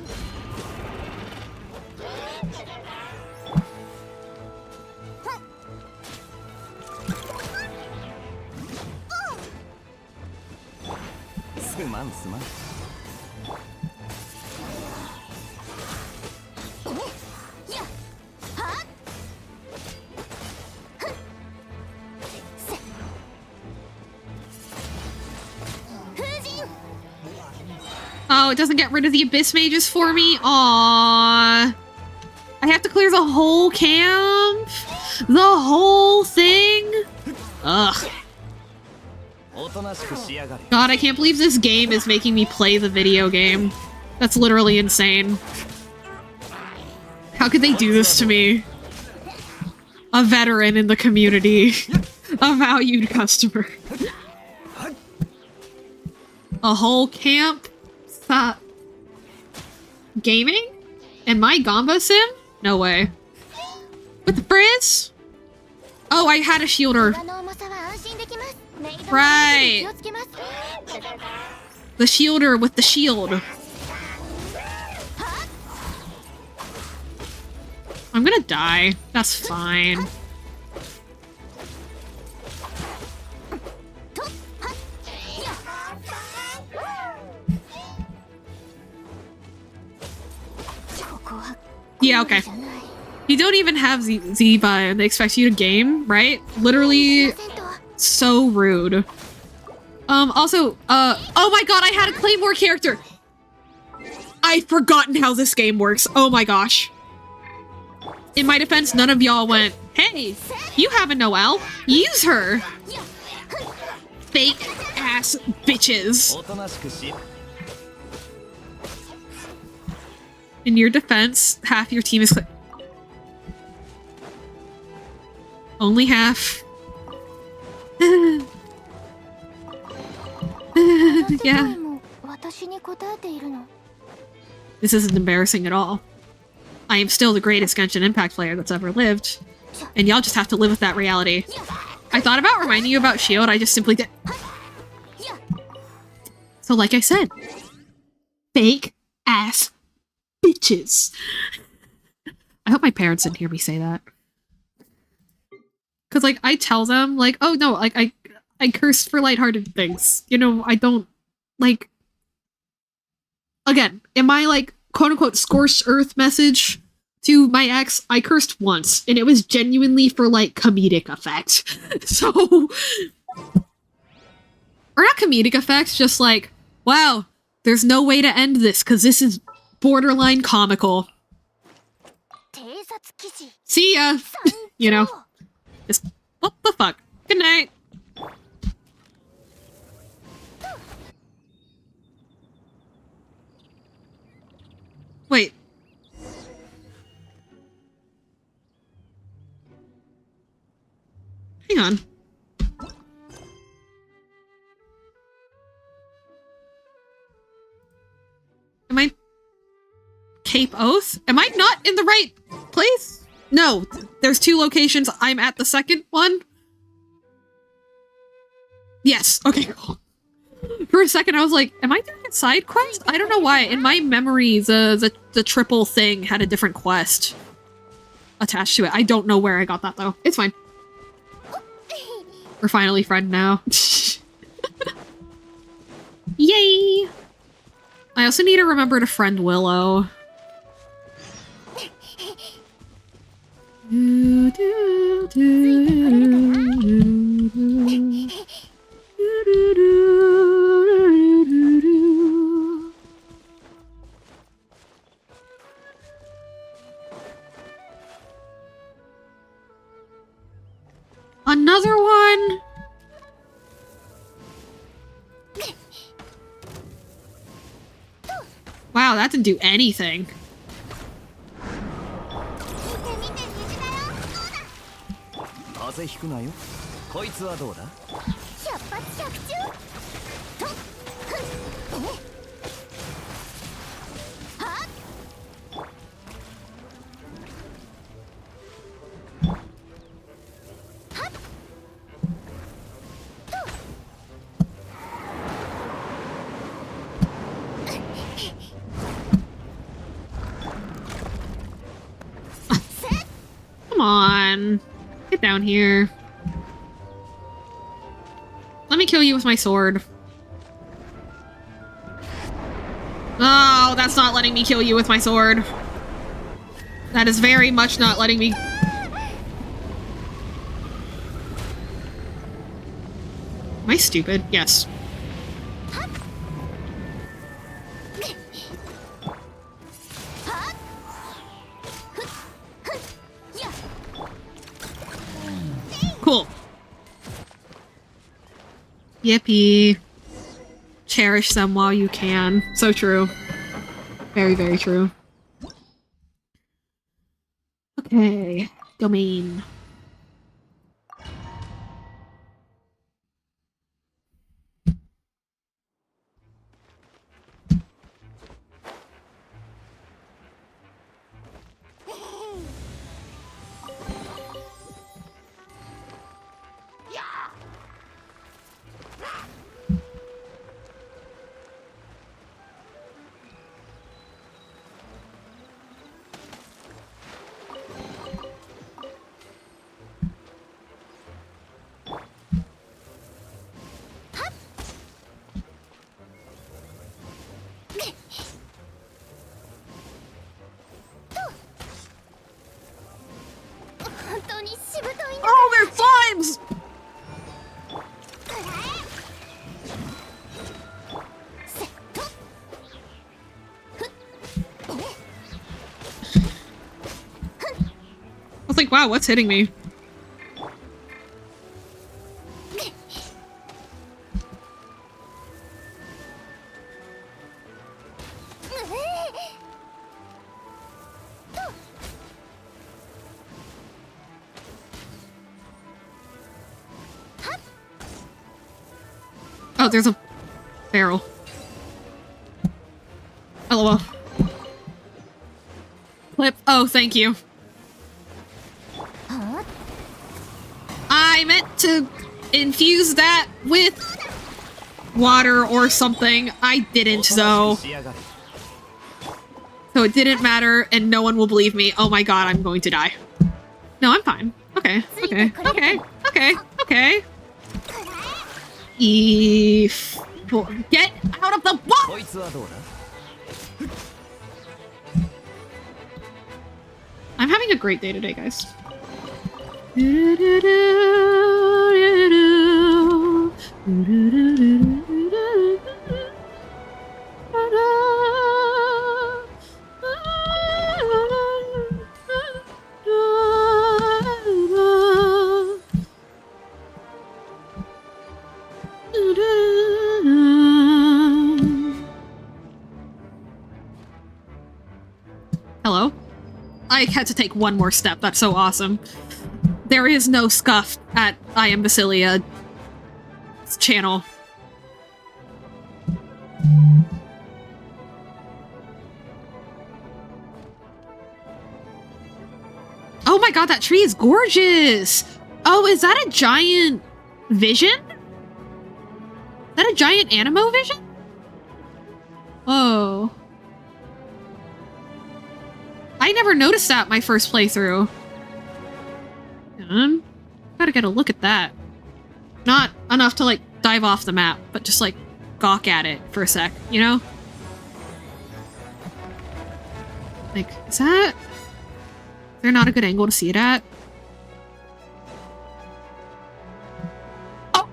Oh, it doesn't get rid of the Abyss Mages for me? Aww. I have to clear the whole camp? The whole thing? Ugh. God, I can't believe this game is making me play the video game. That's literally insane. How could they do this to me? A veteran in the community. A valued customer. A whole camp? Gaming? And my Gamba sim? No way. With the frizz? Oh, I had a shielder. Right. The shielder with the shield. I'm gonna die. That's fine. Yeah, okay. You don't even have zibai and they expect you to game, right? Literally so rude. Also, oh my god, I had a Claymore character! I've forgotten how this game works. Oh my gosh. In my defense, none of y'all went, hey, you have a Noelle. Use her! Fake ass bitches. In your defense, half your team is only half. Yeah. This isn't embarrassing at all. I am still the greatest Genshin Impact player that's ever lived. And y'all just have to live with that reality. I thought about reminding you about S.H.I.E.L.D., I just simply did. So like I said, fake ass bitches. I hope my parents didn't hear me say that. Cause like I tell them like, oh no, like I curse for lighthearted things. You know, I don't like, again, in my like quote unquote scorched earth message to my ex, I cursed once and it was genuinely for like comedic effect. So, or not comedic effect, just like, wow, there's no way to end this because this is borderline comical. See ya! You know, just, what the fuck? Good night! Wait. Hang on. Am I... Cape Oath? Am I not in the right place? No, there's 2 locations. I'm at the second one. Yes, okay, cool. For a second, I was like, am I doing a side quest? I don't know why. In my memory, the triple thing had a different quest attached to it. I don't know where I got that, though. It's fine. We're finally friends now. Yay! I also need to remember to friend Willow. Another one? Wow, that didn't do anything. Come on. Get down here. Let me kill you with my sword. Oh, that's not letting me kill you with my sword. That is very much not letting me... Am I stupid? Yes. Cool. Yippee. Cherish them while you can. So true. Very, very true. Okay. Domain. Oh, they're slimes! I was like, wow, what's hitting me? Oh, there's a barrel. LOL. Clip. Oh, thank you. I meant to infuse that with water or something. I didn't, though. So it didn't matter, and no one will believe me. Oh my god, I'm going to die. No, I'm fine. Okay, okay, okay, okay, okay. Get out of the box! I'm having a great day today, guys. Hello? I had to take one more step. That's so awesome. There is no scuff at I Am Basilia channel. Oh my god, that tree is gorgeous! Oh, is that a giant vision? Is that a giant Animo vision? Whoa. I never noticed that my first playthrough. Gotta get a look at that. Not enough to, like, dive off the map, but just, like, gawk at it for a sec, you know? Like, is that... Is there not a good angle to see it at? Oh!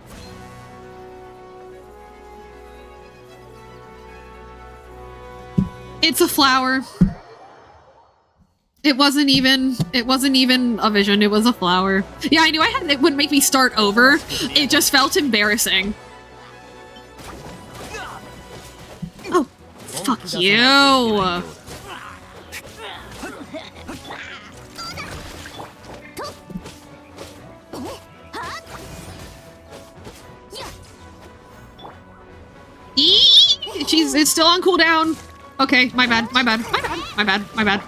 It's a flower. It wasn't even a vision, it was a flower. Yeah, I knew it would make me start over. It just felt embarrassing. Oh, fuck you. It's still on cooldown. Okay, my bad, my bad, my bad, my bad, my bad.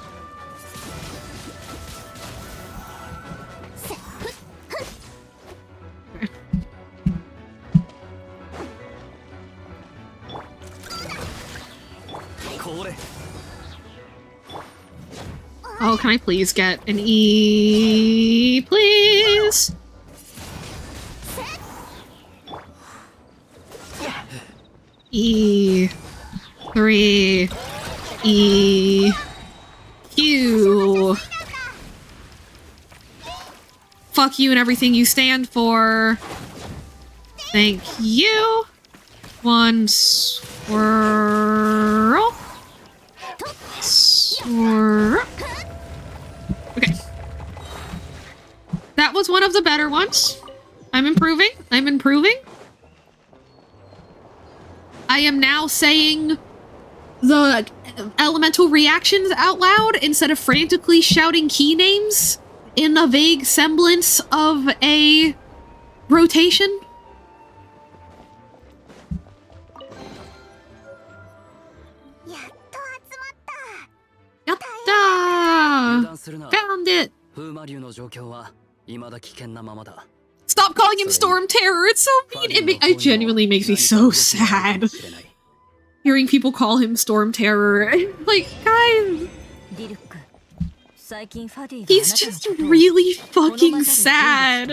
Oh, can I please get an E, please? E, 3, E, Q. Fuck you and everything you stand for. Thank you. One swirl. Swirl. Okay. That was one of the better ones. I'm improving. I'm improving. I am now saying the elemental reactions out loud instead of frantically shouting key names in a vague semblance of a rotation. Yatta! Found it! Stop calling him Storm Terror, it's so mean! It genuinely makes me so sad. Hearing people call him Storm Terror. Like, guys... He's just really fucking sad.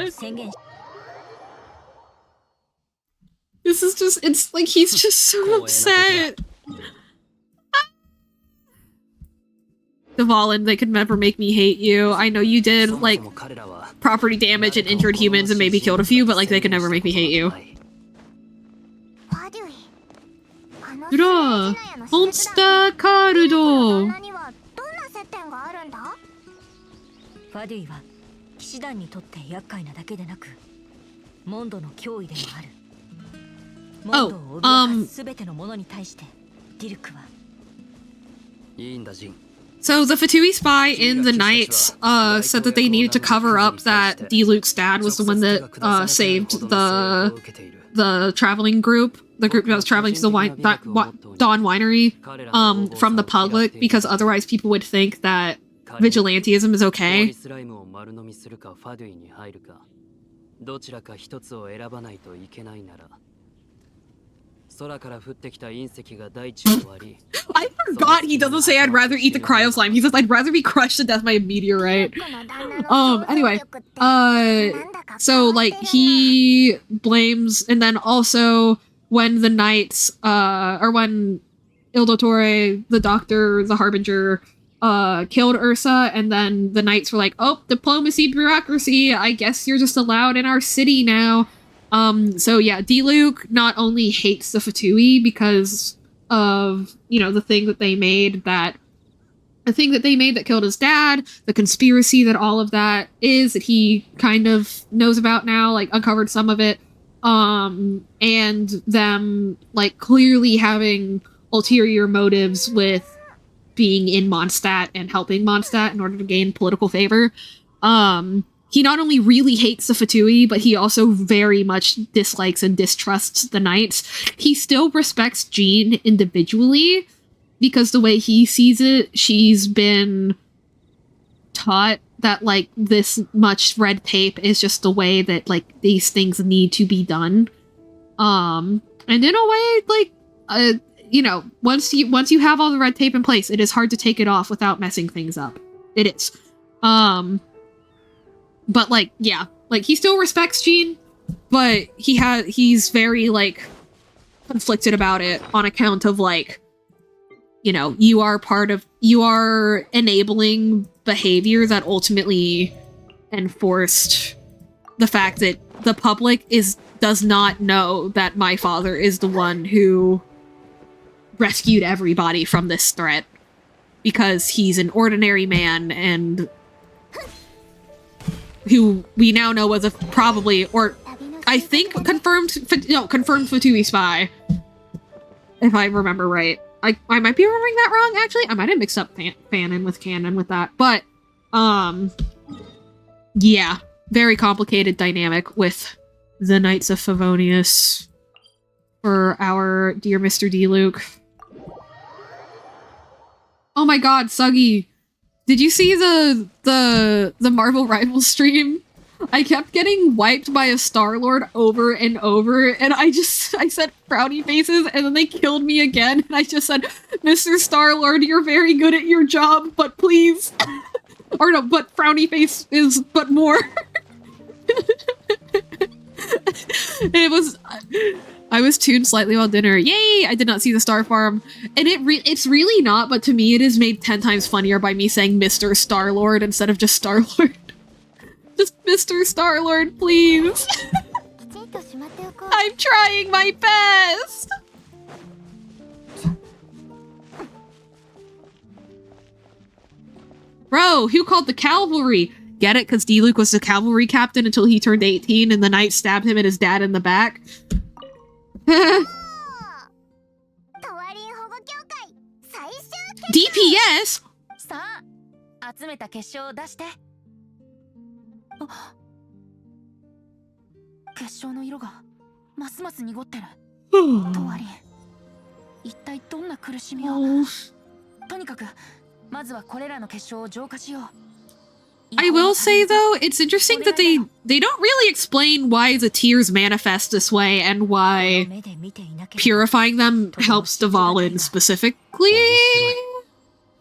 This is just, it's like he's just so upset. Devalin, they could never make me hate you. I know you did, like, property damage and injured humans and maybe killed a few, but, like, they could never make me hate you. Ura! Monster card! ファディは騎士団にとって厄介なだけでなく、モンドの脅威でもある。モンドを脅かす全てのものに対してディルクは。いいんだジン。So the Fatui spy in the Knights said that they needed to cover up that D-Luke's dad was the one that saved the traveling group, the group that was traveling to the Dawn Winery from the public, because otherwise people would think that vigilantism is okay. どちらか一つを選ばないといけないなら、空から降ってきた隕石が大地を割り、 I forgot he doesn't say I'd rather eat the cryo slime. He says I'd rather be crushed to death by a meteorite. Anyway, so like he blames, and then also when the knights, or when Il Dottore, the doctor, the harbinger, killed Ursa, and then the knights were like, oh, diplomacy, bureaucracy, I guess you're just allowed in our city now. So yeah, Diluc not only hates the Fatui because of, you know, the thing that they made that killed his dad, the conspiracy that all of that is, that he kind of knows about now, like uncovered some of it, and them like clearly having ulterior motives with being in Mondstadt and helping Mondstadt in order to gain political favor. He not only really hates the Fatui, but he also very much dislikes and distrusts the Knights. He still respects Jean individually, because the way he sees it, she's been taught that, like, this much red tape is just the way that, like, these things need to be done. And in a way, like, you know, once you have all the red tape in place, it is hard to take it off without messing things up. It is. But, like, yeah. Like, he still respects Jean, but he's very, like, conflicted about it on account of, like, you know, you are enabling behavior that ultimately enforced the fact that the public does not know that my father is the one who rescued everybody from this threat, because he's an ordinary man and who we now know was probably, or I think confirmed Fatui spy, if I remember right. I might be remembering that wrong, actually. I might have mixed up fanon with canon with that, but yeah, very complicated dynamic with the Knights of Favonius for our dear Mr. Diluc. Oh my god, Suggy! Did you see the Marvel Rivals stream? I kept getting wiped by a Star-Lord over and over, and I said frowny faces, and then they killed me again, and I just said, Mr. Star-Lord, you're very good at your job, but please. Or no, but frowny face is but more. I was tuned slightly while dinner. Yay! I did not see the Star Farm. And it's really not, but to me it is made 10 times funnier by me saying Mr. Star-Lord instead of just Star-Lord. Just Mr. Star-Lord, please. I'm trying my best! Bro, who called the cavalry? Get it? Because Diluc was the cavalry captain until he turned 18 and the knight stabbed him and his dad in the back. DPS? さあ、集めた結晶を出して。結晶の色がますます濁ってる。トワリン、一体どんな苦しみを。とにかくまずはこれらの結晶を浄化しよう。I will say though, it's interesting that they don't really explain why the tears manifest this way and why purifying them helps Dvalin specifically.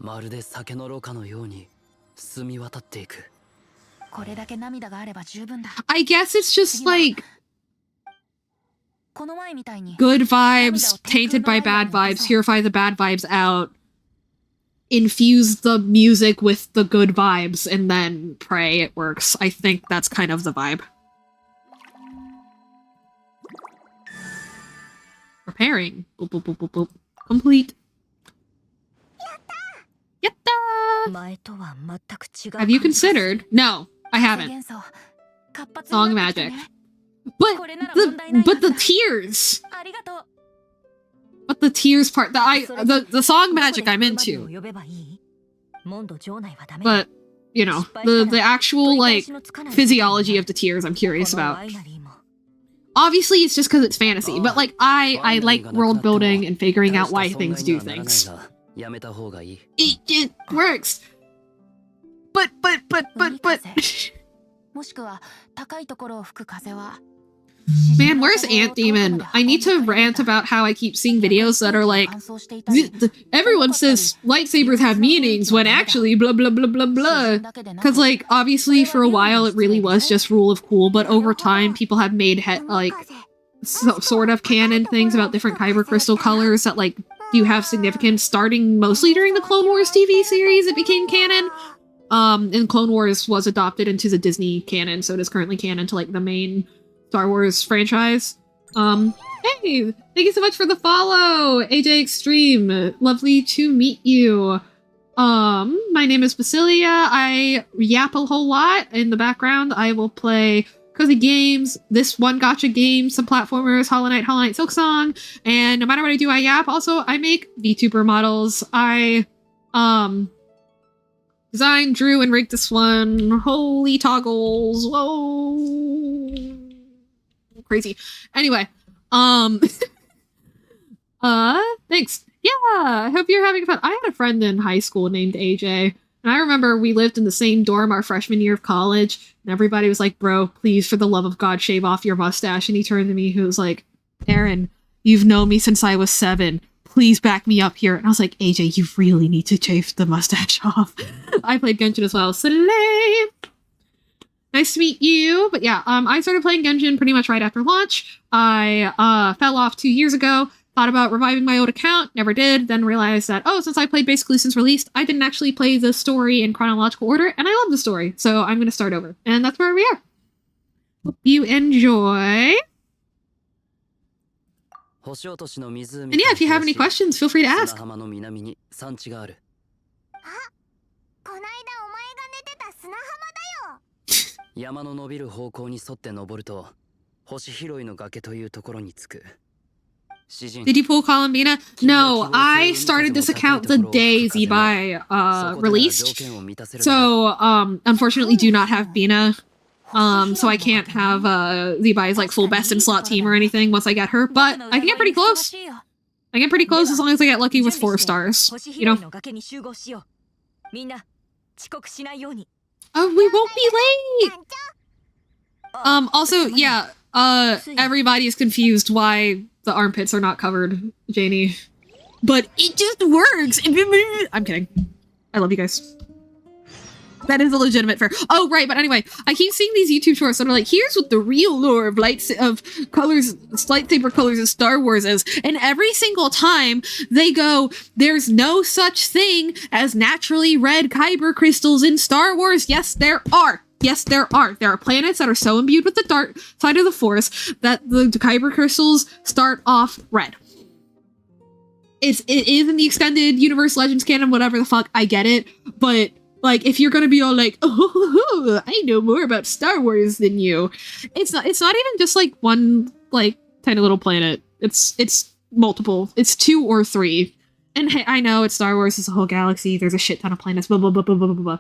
まるで酒のろ過のように澄み渡っていく。これだけ涙があれば十分だ。I guess it's just like この前みたいに good vibes tainted by bad vibes, purify the bad vibes out, infuse the music with the good vibes, and then pray it works. I think that's kind of the vibe. Preparing. Boop, boop, boop, boop, boop. Complete. Yatta! Have you considered? No, I haven't. Song magic. But the tears! But the tears part, the song magic I'm into. But, you know, the actual, like, physiology of the tears I'm curious about. Obviously, it's just because it's fantasy, but, like, I like world building and figuring out why things do things. It works! But... Man, where's Ant Demon? I need to rant about how I keep seeing videos that are like, everyone says lightsabers have meanings when actually blah blah blah blah blah. Because like, obviously for a while it really was just rule of cool, but over time people have made sort of canon things about different kyber crystal colors that like do have significance, starting mostly during the Clone Wars TV series it became canon. And Clone Wars was adopted into the Disney canon, so it is currently canon to like the main Star Wars franchise. Hey, thank you so much for the follow, AJ Extreme. Lovely to meet you. My name is Basilia. I yap a whole lot in the background. I will play cozy games, this one gacha game, some platformers, Hollow Knight, Silksong, and no matter what I do, I yap. Also, I make VTuber models. I, designed, drew, and rigged this one. Holy toggles. Whoa. Crazy. Anyway, thanks. Yeah, I hope you're having fun. I had a friend in high school named AJ, and I remember we lived in the same dorm our freshman year of college, and everybody was like, bro, please, for the love of God, shave off your mustache. And he turned to me, who was like, Aaron, you've known me since I was 7. Please back me up here. And I was like, AJ, you really need to shave the mustache off. I played Genshin as well. Slay! Nice to meet you. But yeah, I started playing Genshin pretty much right after launch. I fell off 2 years ago. Thought about reviving my old account. Never did. Then realized that, oh, since I played basically since released, I didn't actually play the story in chronological order. And I love the story. So I'm going to start over. And that's where we are. Hope you enjoy. And yeah, if you have any questions, feel free to ask. 山の伸びる方向に沿って登ると星拾いの崖というところに着く。 Did you pull Columbina? No, I started this account the day zibai released. So, unfortunately do not have Bina. So I can't have zibai's like full best in slot team or anything once I get her, but I can get pretty close. I get pretty close as long as I get lucky with 4 stars, you know? Oh, we won't be late! Also, yeah, everybody is confused why the armpits are not covered, Janie. But it just works! I'm kidding. I love you guys. That is a legitimate fair. Oh, right, but anyway, I keep seeing these YouTube shorts that are like, here's what the real lore of lightsaber colors in Star Wars is. And every single time they go, there's no such thing as naturally red kyber crystals in Star Wars. Yes, there are. Yes, there are. There are planets that are so imbued with the dark side of the Force that the kyber crystals start off red. It is in the extended universe legends canon, whatever the fuck, I get it, but like, if you're gonna be all like, oh, I know more about Star Wars than you, it's not even just like one like tiny little planet. It's multiple. It's 2 or 3. And hey, I know it's Star Wars. It's a whole galaxy. There's a shit ton of planets. Blah blah blah blah blah blah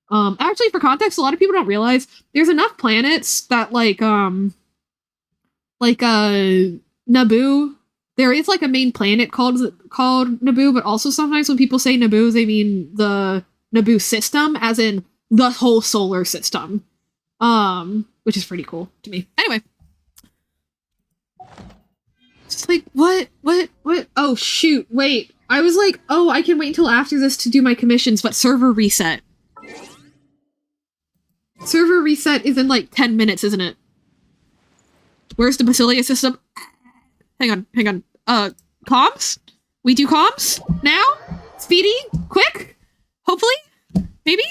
blah. Actually, for context, a lot of people don't realize there's enough planets that like Naboo. There is like a main planet called Naboo, but also sometimes when people say Naboo, they mean the Naboo system, as in the whole solar system, which is pretty cool to me. Anyway, just like what? Oh shoot! Wait, I was like, oh, I can wait until after this to do my commissions, but server reset. Server reset is in like 10 minutes, isn't it? Where's the Basilia system? Hang on. Comms? We do comms now? Speedy? Quick? Hopefully? Maybe?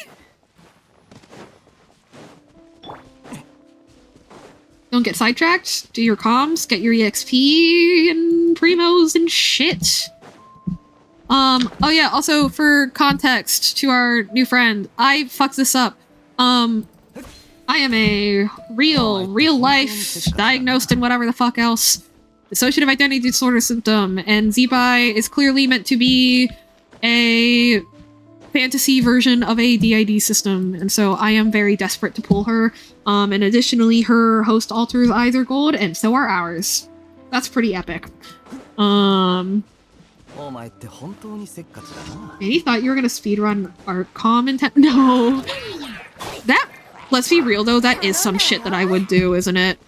Don't get sidetracked. Do your comms. Get your EXP and primos and shit. Oh yeah, also for context to our new friend, I fucked this up. I am a real life diagnosed and whatever the fuck else dissociative identity disorder symptom, and zibai is clearly meant to be a fantasy version of a DID system, and so I am very desperate to pull her. And additionally, her host altar's eyes are gold, and so are ours. That's pretty epic. Maybe thought you were gonna speedrun our comm intent. No! Let's be real though, that is some shit that I would do, isn't it?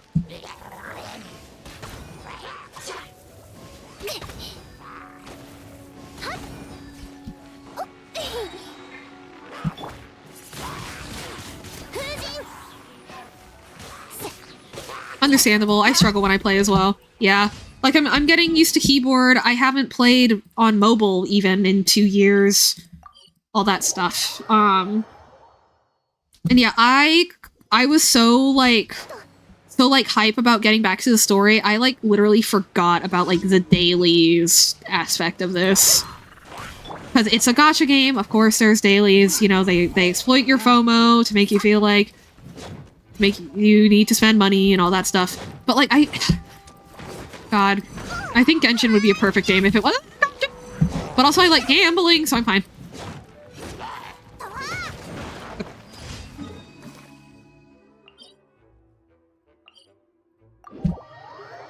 Understandable. I struggle when I play as well. Yeah. Like, I'm getting used to keyboard. I haven't played on mobile even in 2 years. All that stuff. And yeah, I was so hype about getting back to the story. I, like, literally forgot about, like, the dailies aspect of this. Because it's a gacha game. Of course, there's dailies. You know, they exploit your FOMO to make you feel like you need to spend money and all that stuff. But, like, God. I think Genshin would be a perfect game if it wasn't gacha. But also I like gambling, so I'm fine.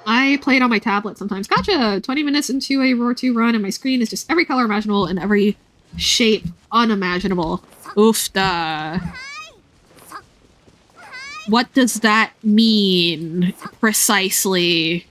I play it on my tablet sometimes. Gotcha! 20 minutes into a Roar 2 run and my screen is just every color imaginable and every shape unimaginable. Oofda. What does that mean, precisely?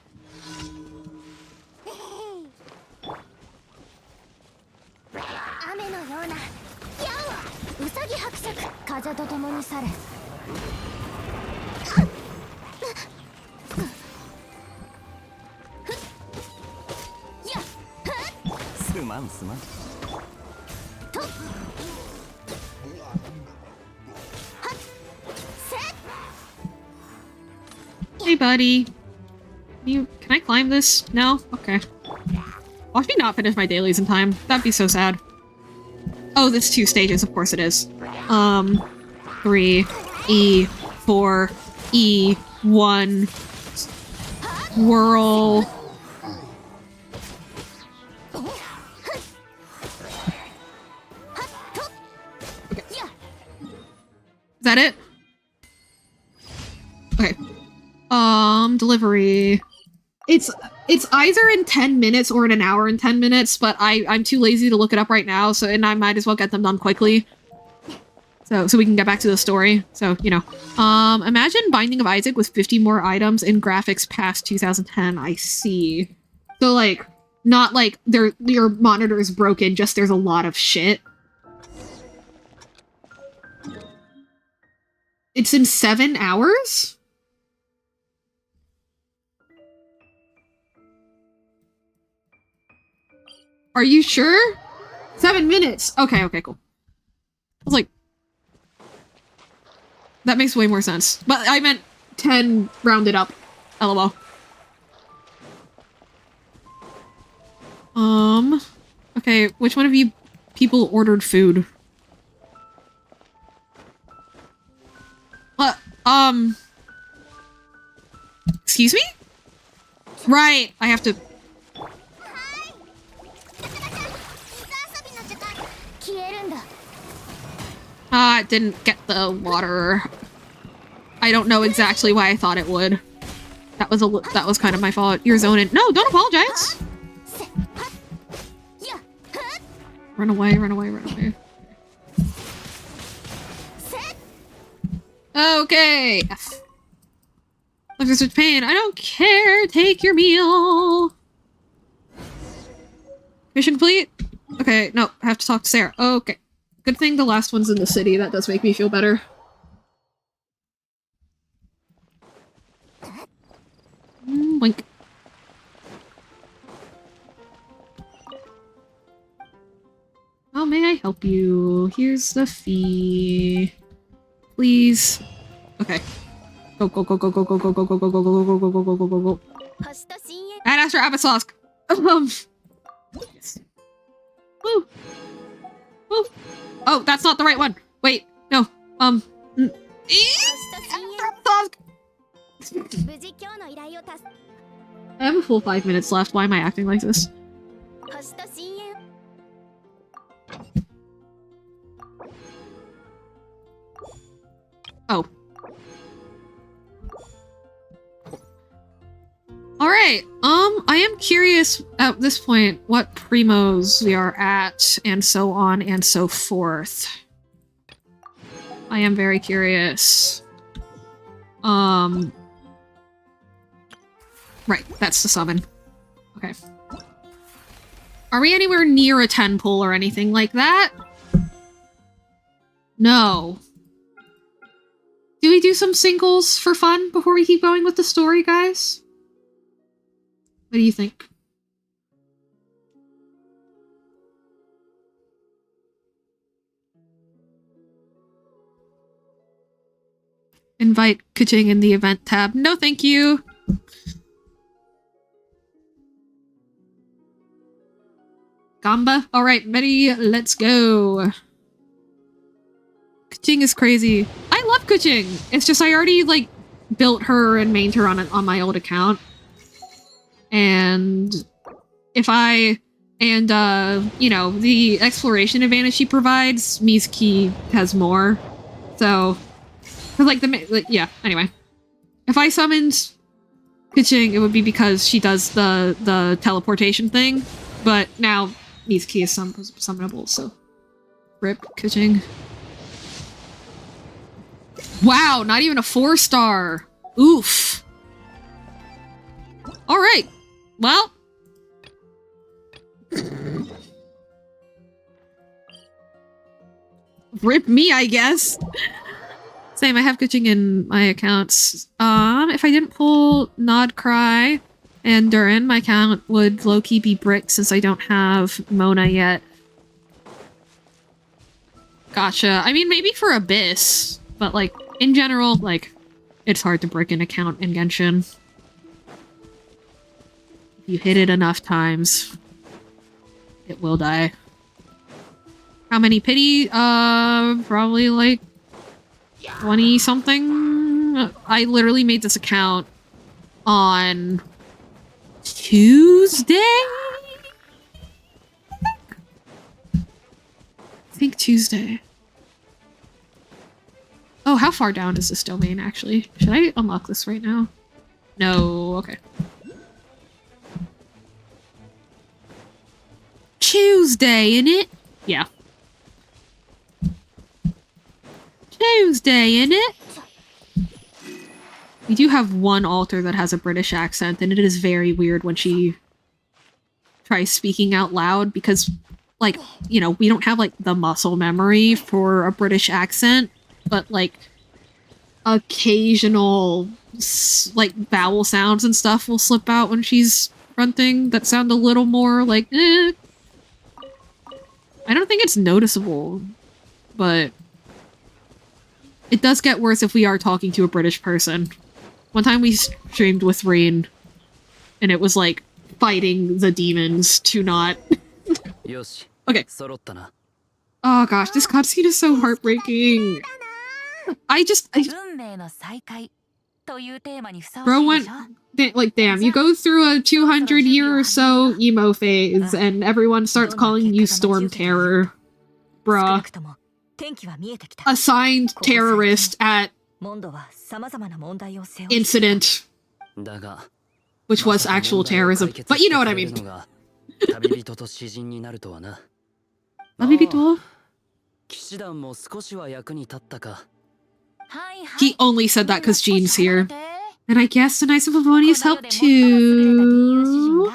Hey, buddy. Can I climb this? No? Okay. Watch me not finish my dailies in time. That'd be so sad. Oh, this 2 stages. Of course it is. 3, E, 4, E, 1, whirl. Okay. Is that it? Okay. Delivery. It's either in 10 minutes or in an hour and 10 minutes, but I'm too lazy to look it up right now, and I might as well get them done quickly. So we can get back to the story. So, you know. Imagine Binding of Isaac with 50 more items and graphics past 2010. I see. So, like, not like your monitor is broken, just there's a lot of shit. It's in 7 hours? Are you sure? 7 minutes. Okay, cool. I was like, that makes way more sense. But I meant 10 rounded up. LOL. Okay, which one of you people ordered food? Excuse me? Right, I have to... it didn't get the water. I don't know exactly why I thought it would. That was kind of my fault. You're zoning. No, don't apologize. Run away, run away, run away. Okay. F. Look, there's such pain. I don't care. Take your meal. Mission complete? Okay, no, I have to talk to Sarah. Okay. Good thing the last one's in the city. That does make me feel better. Wink. How may I help you? Here's the fee. Please. Okay. Go, go, go, go, go, go, go, go, go, go, go, go, go, go, go, go, go, go, go. Ad Astra Abyssalosk. Yes. Woo. Woo. Oh, that's not the right one. Wait, no. I have a full 5 minutes left. Why am I acting like this? Oh. Alright, I am curious at this point what primos we are at, and so on and so forth. I am very curious. Right, that's the summon. Okay. Are we anywhere near a 10 pull or anything like that? No. Do we do some singles for fun before we keep going with the story, guys? What do you think? Invite Kuching in the event tab. No, thank you. Gamba? Alright, ready, let's go. Kuching is crazy. I love Kuching! It's just I already, like, built her and mained her on my old account. And if I... And, you know, the exploration advantage she provides, Mizuki has more. So... Cause, like, yeah, anyway. If I summoned Kuching, it would be because she does the teleportation thing. But now... Mizuki is summonable, so... Rip, Kuching. Wow, not even a 4-star! Oof! Alright, well... Rip me, I guess! Same, I have Kuching in my accounts. If I didn't pull Nod Cry... and Durin, my account would low-key be brick since I don't have Mona yet. Gotcha. I mean, maybe for Abyss, but, like, in general, like, it's hard to brick an account in Genshin. If you hit it enough times, it will die. How many pity? Probably, like, 20-something? I literally made this account on... Tuesday? I think Tuesday. Oh, how far down is this domain, actually? Should I unlock this right now? No, okay. Tuesday, innit? Yeah. Tuesday, innit? We do have one altar that has a British accent, and it is very weird when she tries speaking out loud because, like, you know, we don't have, like, the muscle memory for a British accent, but, like, occasional, like, vowel sounds and stuff will slip out when she's grunting that sound a little more, like, eh. I don't think it's noticeable, but it does get worse if we are talking to a British person. One time we streamed with Rain, and it was like fighting the demons to not... Okay. Oh gosh, this cutscene is so heartbreaking. Bro went... Like, damn, you go through a 200-year or so emo phase, and everyone starts calling you Storm Terror. Bruh. Assigned terrorist at... incident, which was actual terrorism, but you know what I mean. Mabibito? He only said that because Jean's here. And I guess the Knights of Livonia's help too.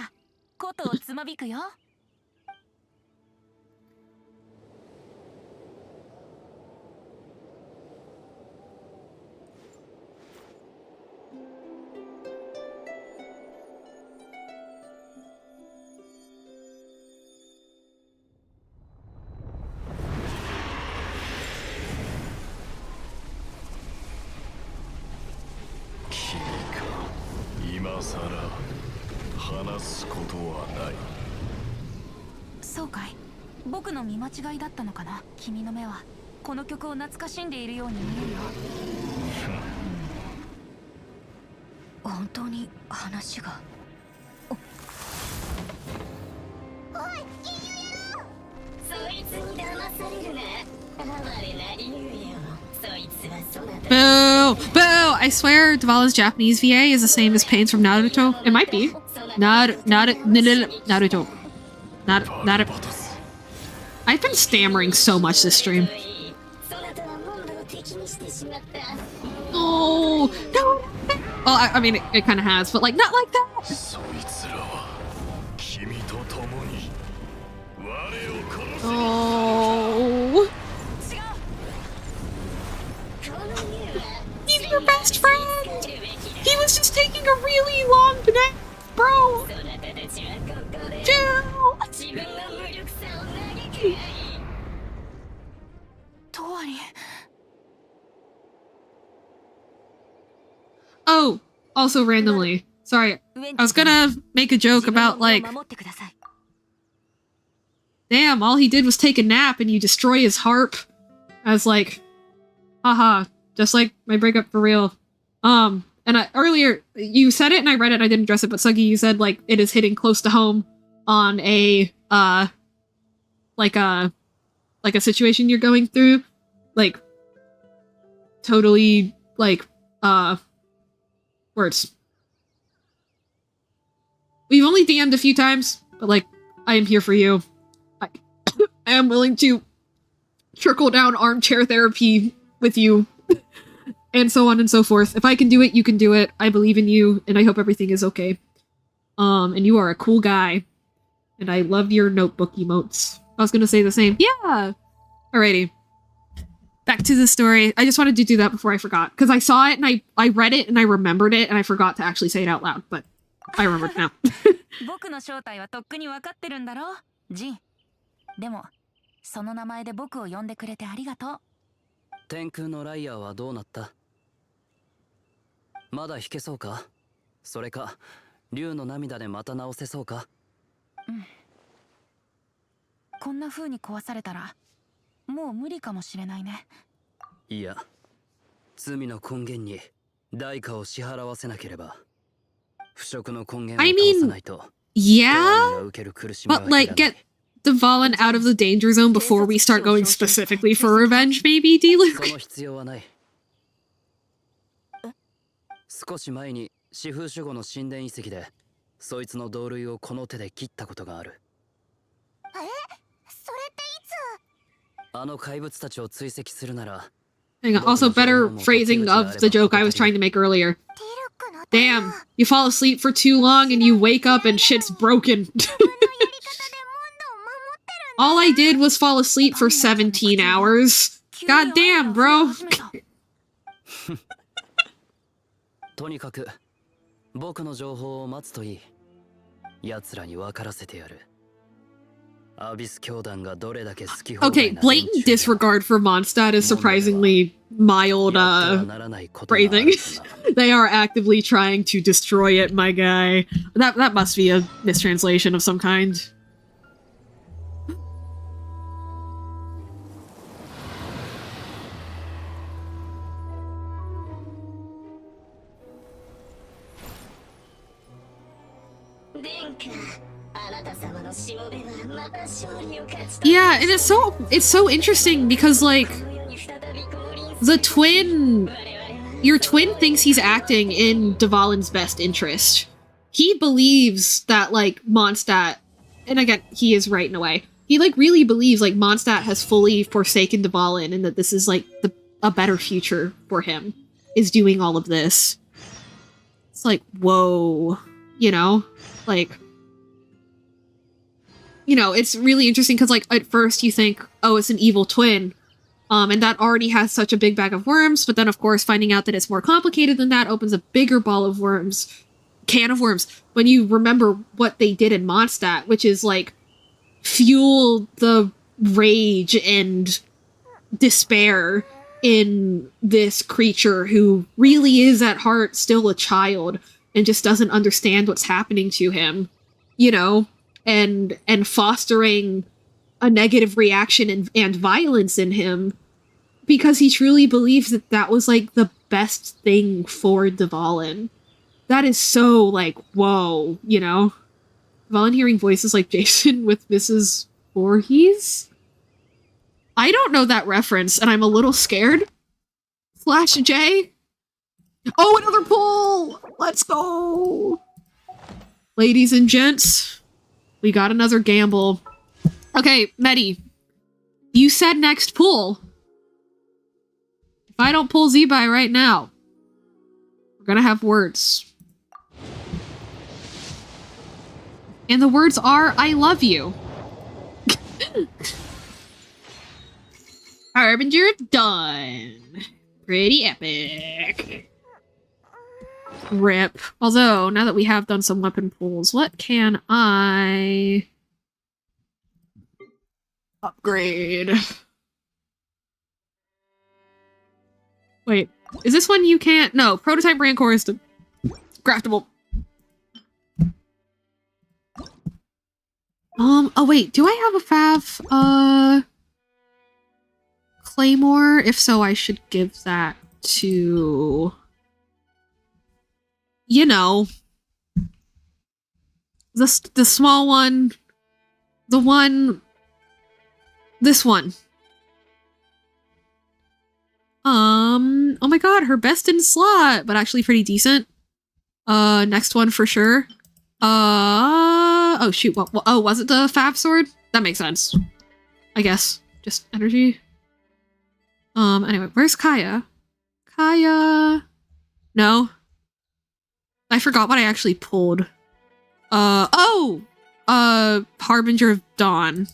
Boo! Boo! I swear Davala's Japanese VA is the same as Pain's from Naruto. It might be. Naruto. I've been stammering so much this stream. Oh no! Well, I mean, it kind of has, but like not like that. Oh, he's your best friend. He was just taking a really long nap, bro. Chill. Oh, also randomly. Sorry, I was gonna make a joke about like, damn, all he did was take a nap and you destroy his harp. I was like, haha, just like my breakup for real. And earlier you said it and I read it and I didn't address it, but Suggy, you said like it is hitting close to home on a like a situation you're going through, like totally like words. We've only DM'd a few times, but like I am here for you. I am willing to trickle down armchair therapy with you. And so on and so forth. If I can do it, you can do it. I believe in you, and I hope everything is okay. And you are a cool guy. And I love your notebook emotes. I was gonna say the same. Yeah! Alrighty. Back to the story. I just wanted to do that before I forgot. Because I saw it, and I read it, and I remembered it, and I forgot to actually say it out loud. But I remembered now. 僕の正体はとっくに分かってるんだろ、ジン。でも、その名前で僕を呼んでくれてありがとう。天空のライアーはどうなった？まだ弾けそうか？それか、竜の涙でまた直せそうか？うん。こんな風に壊されたら、もう無理かもしれないね。いや、罪の根源に代価を支払わせなければ、腐食の根源を倒さないと。Yeah, but like get Dvalin out of the danger zone before we start going specifically for revenge, maybe, D-Luke? その必要はない。少し前に四風守護の神殿遺跡でそいつの同類をこの手で切ったことがある。え？それっていつ？あの怪物たちを追跡するなら。Hang on, also better phrasing of the joke I was trying to make earlier. Damn, you fall asleep for too long and you wake up and shit's broken. All I did was fall asleep for 17 hours. God damn, bro. とにかく僕の情報を待つといい。奴らに分からせてやる。アビス教団がどれだけ好き放題 Okay, blatant disregard for Mondstadt is surprisingly mild phrasing. They are actively trying to destroy it, my guy. That must be a mistranslation of some kind. Yeah, and it's so interesting because like your twin thinks he's acting in Dvalin's best interest. He believes that like Mondstadt, and again, he is right in a way. He like really believes like Mondstadt has fully forsaken Dvalin and that this is like a better future for him, is doing all of this. It's like, whoa, you know? Like, you know, it's really interesting because, like, at first you think, oh, it's an evil twin. And that already has such a big bag of worms. But then, of course, finding out that it's more complicated than that opens a bigger can of worms. When you remember what they did in Mondstadt, which is, like, fuel the rage and despair in this creature who really is at heart still a child and just doesn't understand what's happening to him, you know? And fostering a negative reaction and violence in him because he truly believes that that was, like, the best thing for Dvalin. That is so, like, whoa, you know? Dvalin hearing voices like Jason with Mrs. Voorhees? I don't know that reference, and I'm a little scared. Flash J? Oh, another pull! Let's go! Ladies and gents... we got another gamble. Okay, Medi. You said next pool. If I don't pull zibai right now, we're gonna have words. And the words are, I love you. Harbinger of Dawn. Pretty epic. Rip. Although, now that we have done some weapon pulls, what can I upgrade? Wait, is this one you can't? No, prototype Rancor is craftable. Oh wait, do I have a Fav, Claymore? If so, I should give that to, you know, the small one, the one, this one. Oh my god, her best in slot, but actually pretty decent. Next one for sure. Oh shoot, what, oh, was it the Fav sword? That makes sense. I guess. Just energy. Anyway, where's Kaya? Kaya... No. I forgot what I actually pulled. Harbinger of Dawn.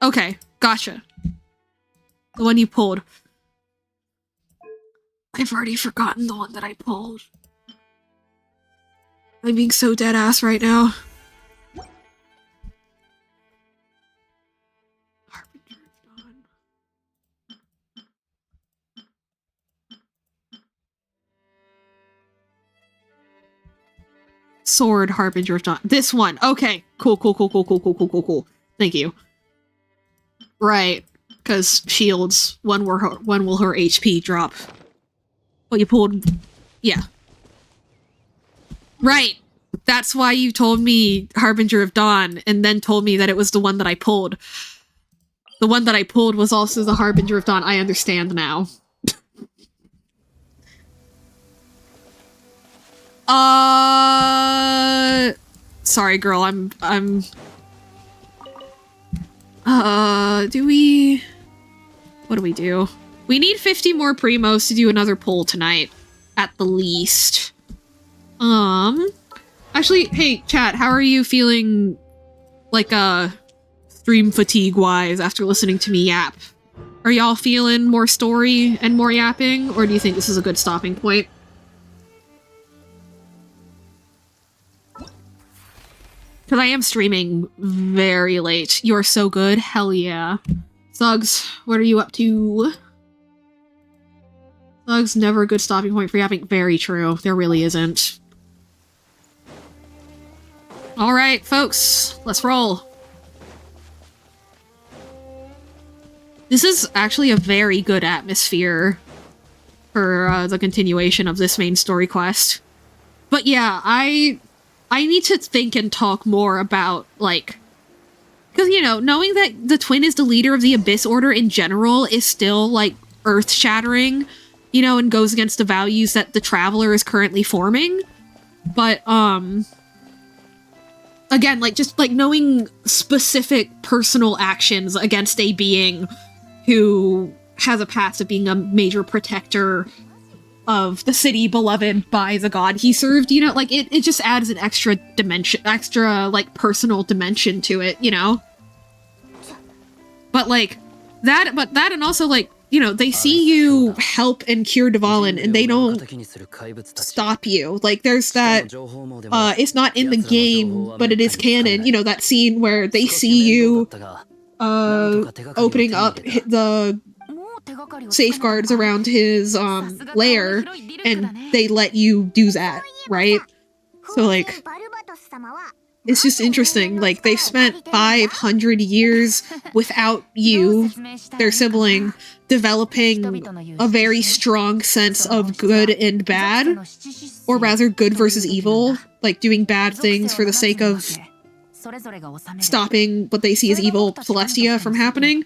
Okay, gotcha. The one you pulled. I've already forgotten the one that I pulled. I'm being so dead ass right now. Harbinger of Dawn. Sword Harbinger of Dawn. This one. Okay. Cool. Thank you. Right. Because shields. When will her HP drop? What you pulled? Yeah. Right. That's why you told me Harbinger of Dawn and then told me that it was the one that I pulled. The one that I pulled was also the Harbinger of Dawn. I understand now. Sorry, girl. What do we do? We need 50 more primos to do another poll tonight, at the least. Actually, hey, chat, how are you feeling, like, stream fatigue-wise after listening to me yap? Are y'all feeling more story and more yapping, or do you think this is a good stopping point? Because I am streaming very late. You're so good. Hell yeah. Thugs, what are you up to? Thugs, never a good stopping point for yapping. Very true. There really isn't. Alright, folks. Let's roll. This is actually a very good atmosphere for the continuation of this main story quest. But yeah, I need to think and talk more about, like... Because, you know, knowing that the twin is the leader of the Abyss Order in general is still, like, earth-shattering, you know, and goes against the values that the Traveler is currently forming. But, again, like, just, like, knowing specific personal actions against a being who has a past of being a major protector of the city beloved by the god he served, you know, like, it just adds an extra dimension, like, personal dimension to it, you know? But, like, that and also, like, you know, they see you help and cure Dvalin, and they don't stop you. Like, there's that, it's not in the game, but it is canon, you know, that scene where they see you, opening up the safeguards around his, lair, and they let you do that, right? So, like, it's just interesting. Like, they've spent 500 years without you, their sibling, developing a very strong sense of good and bad, or rather good versus evil, like doing bad things for the sake of stopping what they see as evil Celestia from happening,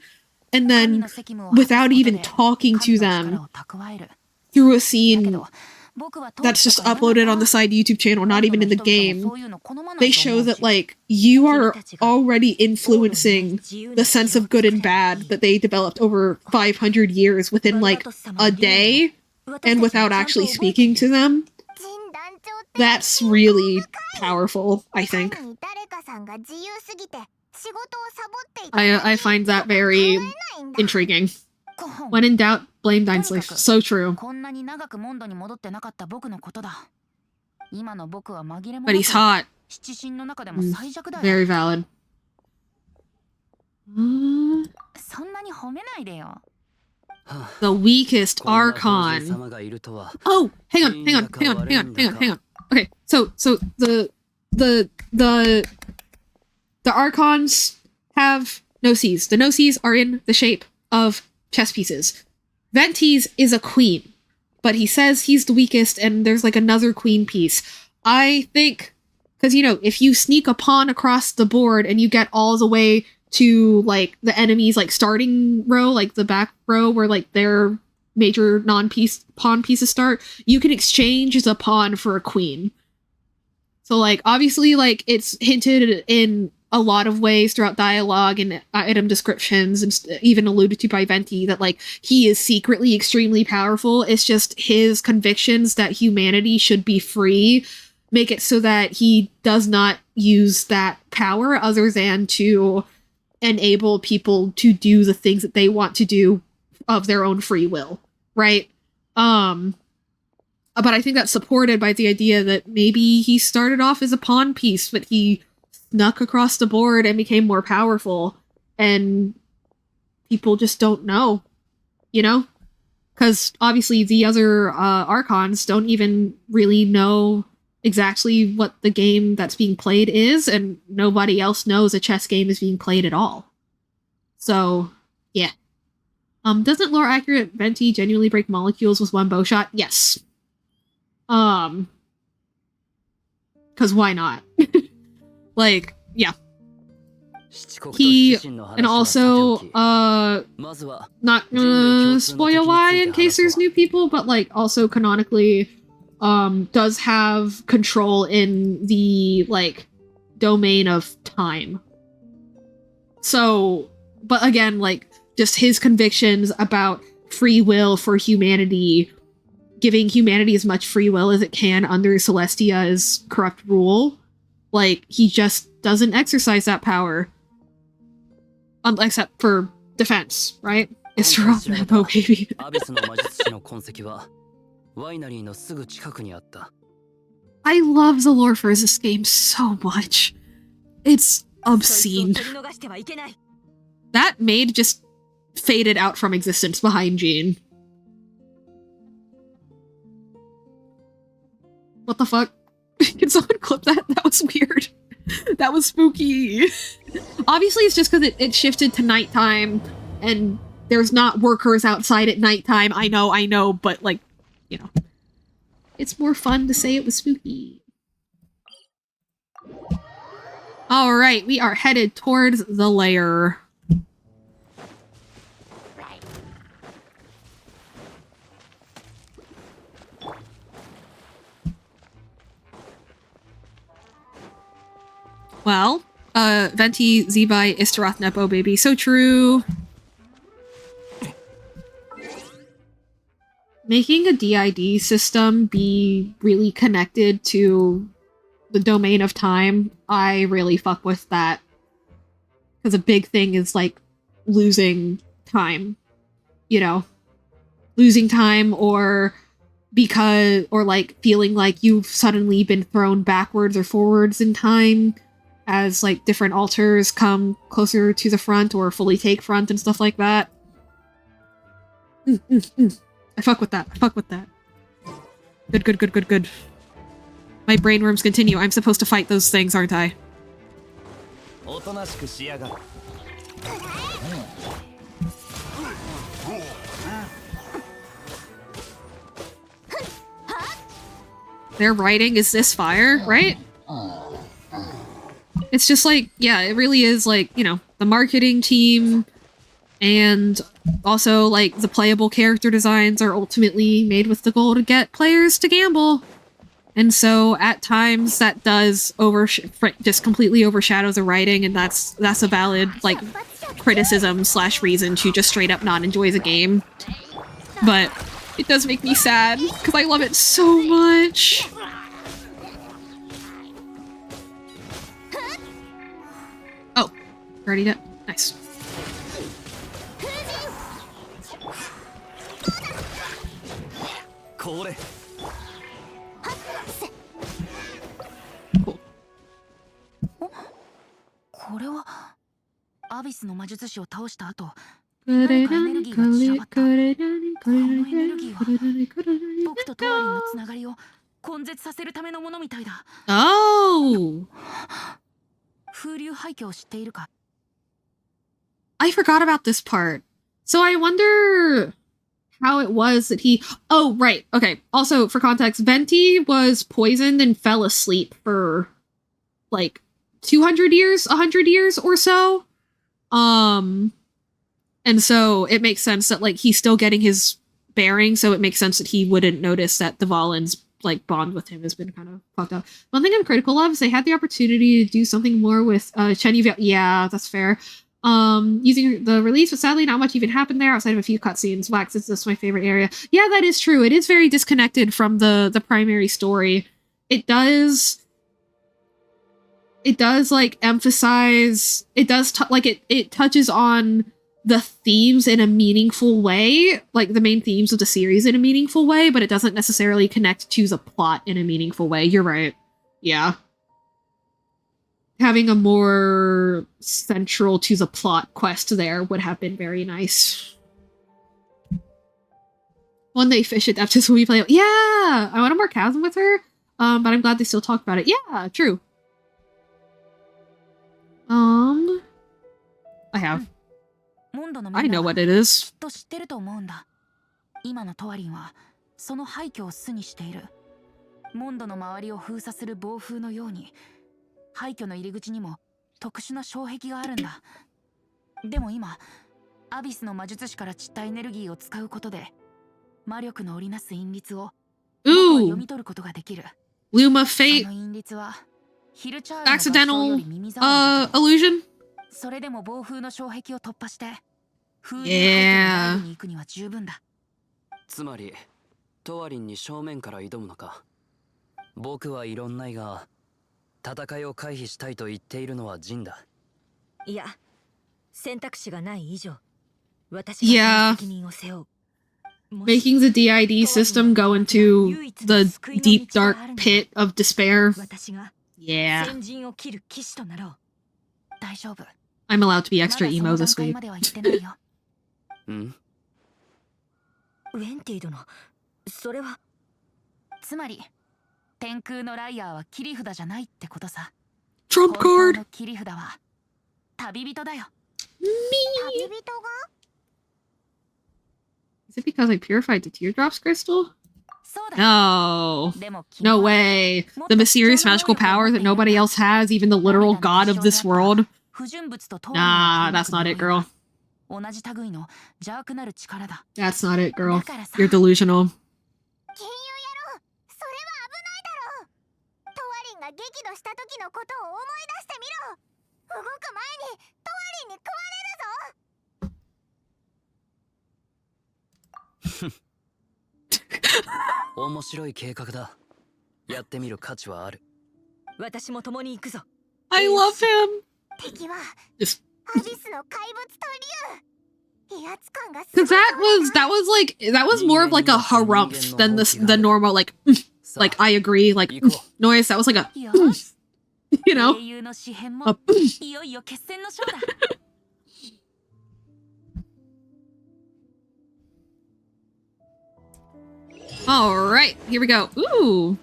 and then without even talking to them through a scene that's just uploaded on the side YouTube channel, not even in the game, they show that, like, you are already influencing the sense of good and bad that they developed over 500 years within, like, a day, and without actually speaking to them. That's really powerful, I think. I find that very intriguing. When in doubt, blame Dainsleif. So true. But he's hot. Very valid. The weakest Archon. Oh, hang on. Okay, so the Archons have no-sees. The no-sees are in the shape of chess pieces. Ventes is a queen, but he says he's the weakest, and there's like another queen piece. I think, because, you know, if you sneak a pawn across the board and you get all the way to, like, the enemy's, like, starting row, like the back row where, like, their major pawn pieces start, you can exchange the pawn for a queen. So, like, obviously, like, it's hinted in a lot of ways throughout dialogue and item descriptions, and even alluded to by Venti, that, like, he is secretly extremely powerful. It's just his convictions that humanity should be free make it so that he does not use that power other than to enable people to do the things that they want to do of their own free will, right? But I think that's supported by the idea that maybe he started off as a pawn piece, but he snuck across the board and became more powerful, and people just don't know, you know? Because obviously the other Archons don't even really know exactly what the game that's being played is, and nobody else knows a chess game is being played at all. So, yeah. Doesn't lore accurate Venti genuinely break molecules with one bow shot? Yes. Because why not? Like, yeah. He, and also, not gonna spoil why in case there's new people, but, like, also canonically, does have control in the, like, domain of time. So, but again, like, just his convictions about free will for humanity, giving humanity as much free will as it can under Celestia's corrupt rule, like, he just doesn't exercise that power. Except for defense, right? It's Rothnapo, baby. I love the lore for this game so much. It's obscene. That maid just faded out from existence behind Jean. What the fuck? Can someone clip that? That was weird. That was spooky. Obviously, it's just because it shifted to nighttime, and there's not workers outside at nighttime. I know, but, like, you know. It's more fun to say it was spooky. Alright, we are headed towards the lair. Well, Venti, Zibai, Istarath, Nepo, baby. So true. Making a DID system be really connected to the domain of time, I really fuck with that. Because a big thing is, like, losing time. You know? Losing time, or like, feeling like you've suddenly been thrown backwards or forwards in time as, like, different altars come closer to the front or fully take front and stuff like that. I fuck with that. Good. My brain worms continue. I'm supposed to fight those things, aren't I? Their writing is this fire, right? It's just like, yeah, it really is like, you know, the marketing team and Also, like, the playable character designs are ultimately made with the goal to get players to gamble. And so, at times, that does just completely overshadow the writing, and that's a valid, like, criticism / reason to just straight up not enjoy the game. But it does make me sad, because I love it so much. Oh, already did. Nice. Cool. これはアビスの魔術師を倒した後、何かエネルギーが散らばった。このエネルギーは僕とトワリンのつながりを根絶させるためのものみたいだ。Oh! 風流廃墟を知っているか? I forgot about this part. So I wonder how it was that he... Oh, right. Okay. Also, for context, Venti was poisoned and fell asleep for, like, 200 years, 100 years or so. And so it makes sense that, like, he's still getting his bearing, so it makes sense that he wouldn't notice that the Valen's, like, bond with him has been kind of fucked up. One thing I'm critical of is they had the opportunity to do something more with Chen Yuvia. Yeah, that's fair. Using the release, but sadly not much even happened there outside of a few cutscenes. Wax is just my favorite area. Yeah, that is true. It is very disconnected from the primary story. It does like emphasize, it does it touches on the themes in a meaningful way, like the main themes of the series in a meaningful way, but it doesn't necessarily connect to the plot in a meaningful way. You're right. Yeah. Having a more central to the plot quest there would have been very nice. One day fish at depths when we play. Yeah! I want a more chasm with her, but I'm glad they still talk about it. Yeah, true. I have. I know what it is. 今のトワリンはその廃墟を巣にしている。モンドの周りを封鎖する暴風のように、廃墟の入り口にも特殊な障壁があるんだ。でも今、アビスの魔術師から散ったエネルギーを使うことで、魔力の織りなす韻律を僕は読み取ることができる。Luma Fate. その韻律はヒルチャールの Accidental illusion. それでも暴風の障壁を突破して、風流廃墟の内部に行くには十分だ。つまり、トワリンに正面から挑むのか。僕はいろんないが、戦いを回避したいと言っているのはジンだ。いや、選択肢がない以上、私が責任を背負う。Making the DID system go into the deep dark pit of despair. Yeah. I'm allowed to be extra emo this week. ウェンティ殿、それは。つまり、天空のライアーは切り札じゃないってことさ。Trump card. の切り札は旅人だよ。Me. 旅人が Is it because I purified the teardrops crystal? No. No way. The mysterious magical power that nobody else has, even the literal god of this world. Nah, that's not it, girl. That's not it, girl. You're delusional. 金融野郎、それは危ないだろう。トワリンが激怒した時のことを思い出してみろ。動く前にトワリンに食われるぞ。面白い計画だ。やってみる価値はある。私も共に行くぞ。I love him. 敵はアビスの怪物と竜。威圧感がすごい。 Cause that was more of like a harumph than the normal like I agree like noise. That was like a you know. A All right, here we go. Ooh.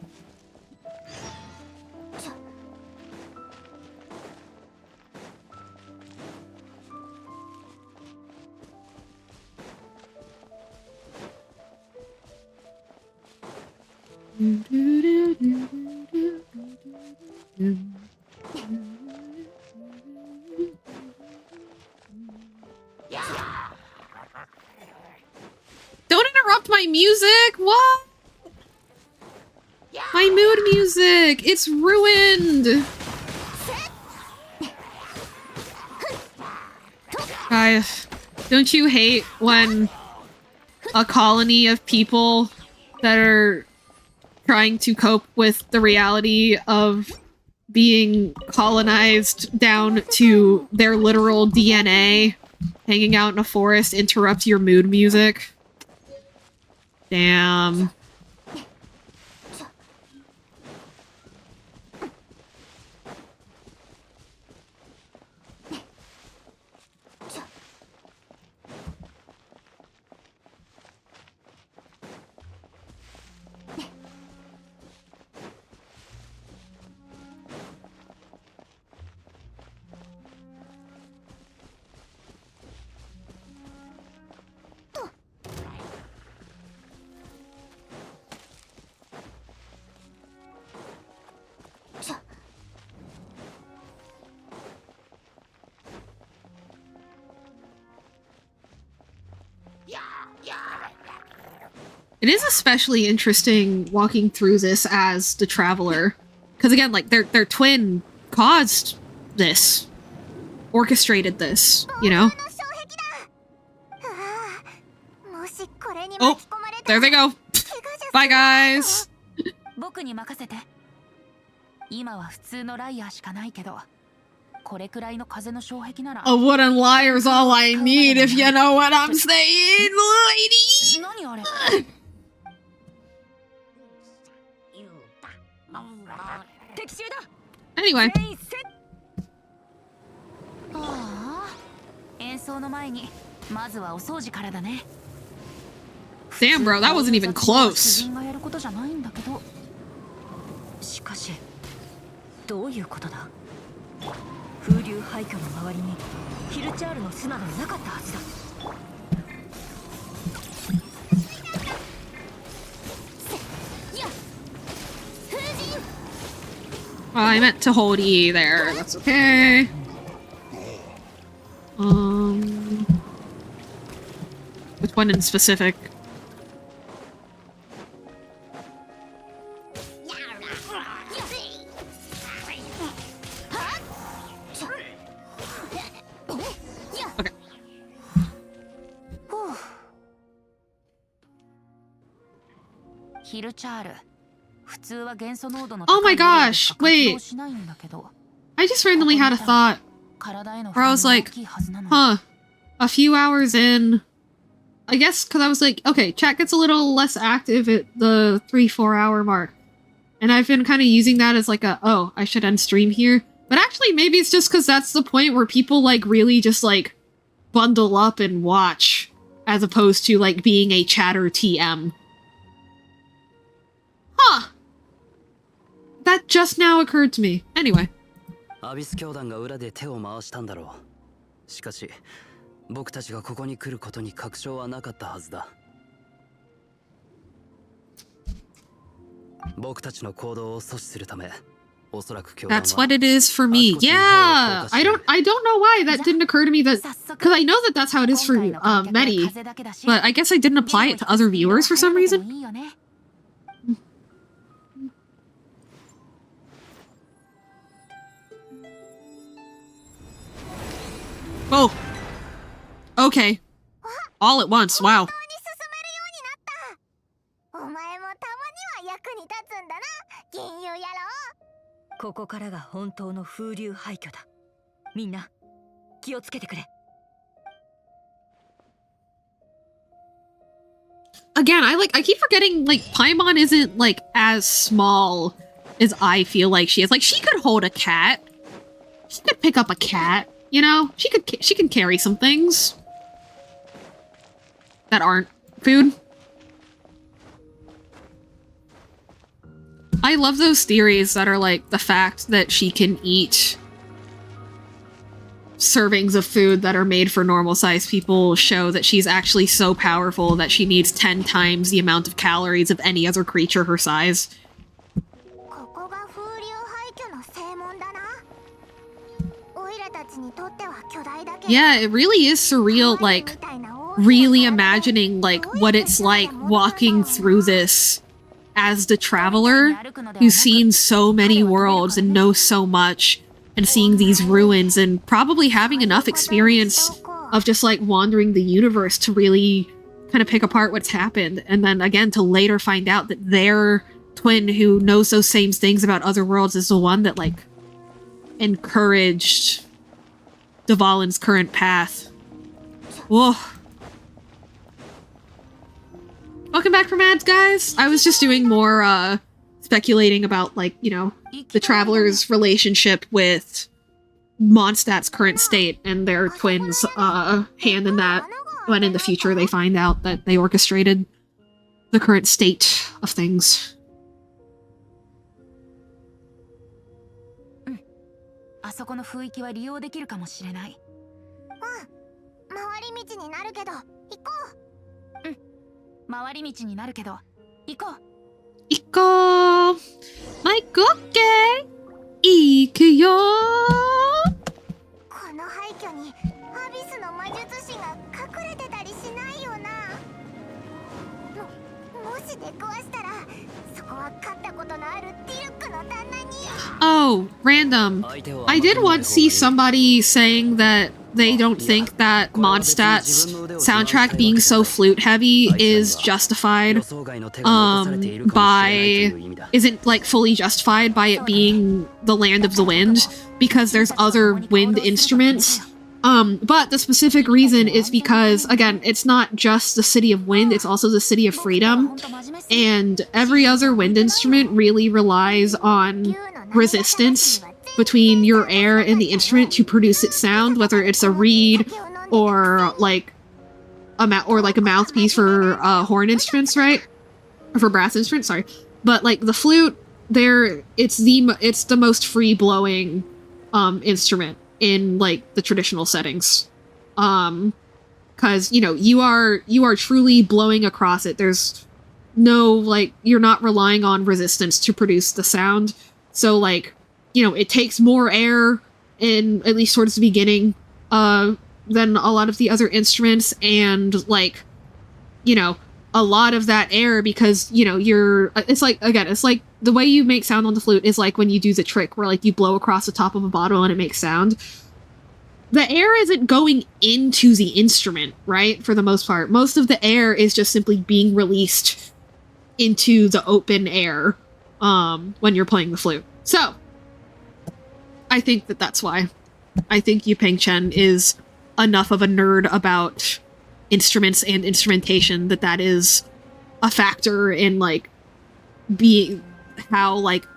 my music? What? My mood music! It's ruined! Guys, don't you hate when a colony of people that are trying to cope with the reality of being colonized down to their literal DNA, hanging out in a forest, interrupt your mood music? Damn. It is especially interesting walking through this as the Traveler. Because again, like, their twin caused this. Orchestrated this, you know? Oh, there they go. Bye, guys. Oh, A wooden liar's all I need, if you know what I'm saying, lady! Anyway. Damn, bro, that wasn't even close. I meant to hold E there. That's okay. Which one in specific? Okay. Oh my gosh, wait. I just randomly had a thought where I was like, huh, a few hours in, I guess because I was like, okay, chat gets a little less active at the 3-4 hour mark. And I've been kind of using that as like a, oh, I should end stream here. But actually, maybe it's just because that's the point where people like really just like bundle up and watch as opposed to like being a chatter TM. Huh. That just now occurred to me. Anyway. That's what it is for me. Yeah, I don't know why that didn't occur to me, that because I know that that's how it is for Medi, but I guess I didn't apply it to other viewers for some reason. Oh. Okay. All at once. Wow. ここからが本当の風流廃墟だ。みんな気をつけてくれ。Again, I keep forgetting, like, Paimon isn't, like, as small as I feel like she is. Like, she could hold a cat. She could pick up a cat, you know? She can carry some things that aren't food. I love those theories that are like the fact that she can eat servings of food that are made for normal-sized people show that she's actually so powerful that she needs 10 times the amount of calories of any other creature her size. Yeah, it really is surreal, like, really imagining like what it's like walking through this as the traveler who's seen so many worlds and knows so much, and seeing these ruins and probably having enough experience of just like wandering the universe to really kind of pick apart what's happened, and then again to later find out that their twin who knows those same things about other worlds is the one that like encouraged Dvalin's current path. Whoa. Welcome back from ads, guys. I was just doing more speculating about like, you know, the traveler's relationship with Mondstadt's current state and their twins' hand in that, when in the future they find out that they orchestrated the current state of things. あそこの雰囲気は利用できるかもしれない。回り道になるけど行こう。回り道になるけど行こう。行こう。マイクオッケー。行くよー。この廃墟にアビスの魔術師が隠れてたりしないよな。もし出くわしたらそこは勝ったことのあるディルクの旦那に。Oh, random. I did once see somebody saying that they don't think that Mondstadt's soundtrack being so flute heavy is justified isn't like fully justified by it being the land of the wind, because there's other wind instruments. But the specific reason is because, again, it's not just the City of Wind, it's also the City of Freedom, and every other wind instrument really relies on resistance between your air and the instrument to produce its sound, whether it's a reed or like a mouthpiece for horn instruments, right? Or for brass instruments, sorry. But like the flute, it's the most free blowing instrument in like the traditional settings, because you know you are truly blowing across it. There's no like, you're not relying on resistance to produce the sound. So like, you know, it takes more air in at least towards the beginning than a lot of the other instruments, and like, you know, a lot of that air, because you know it's like, again, it's like the way you make sound on the flute is like when you do the trick where like you blow across the top of a bottle and it makes sound. The air isn't going into the instrument, right? For the most part, most of the air is just simply being released into the open air when you're playing the flute. So I think that's why. I think Yu Peng Chen is enough of a nerd about instruments and instrumentation that is a factor in like being how like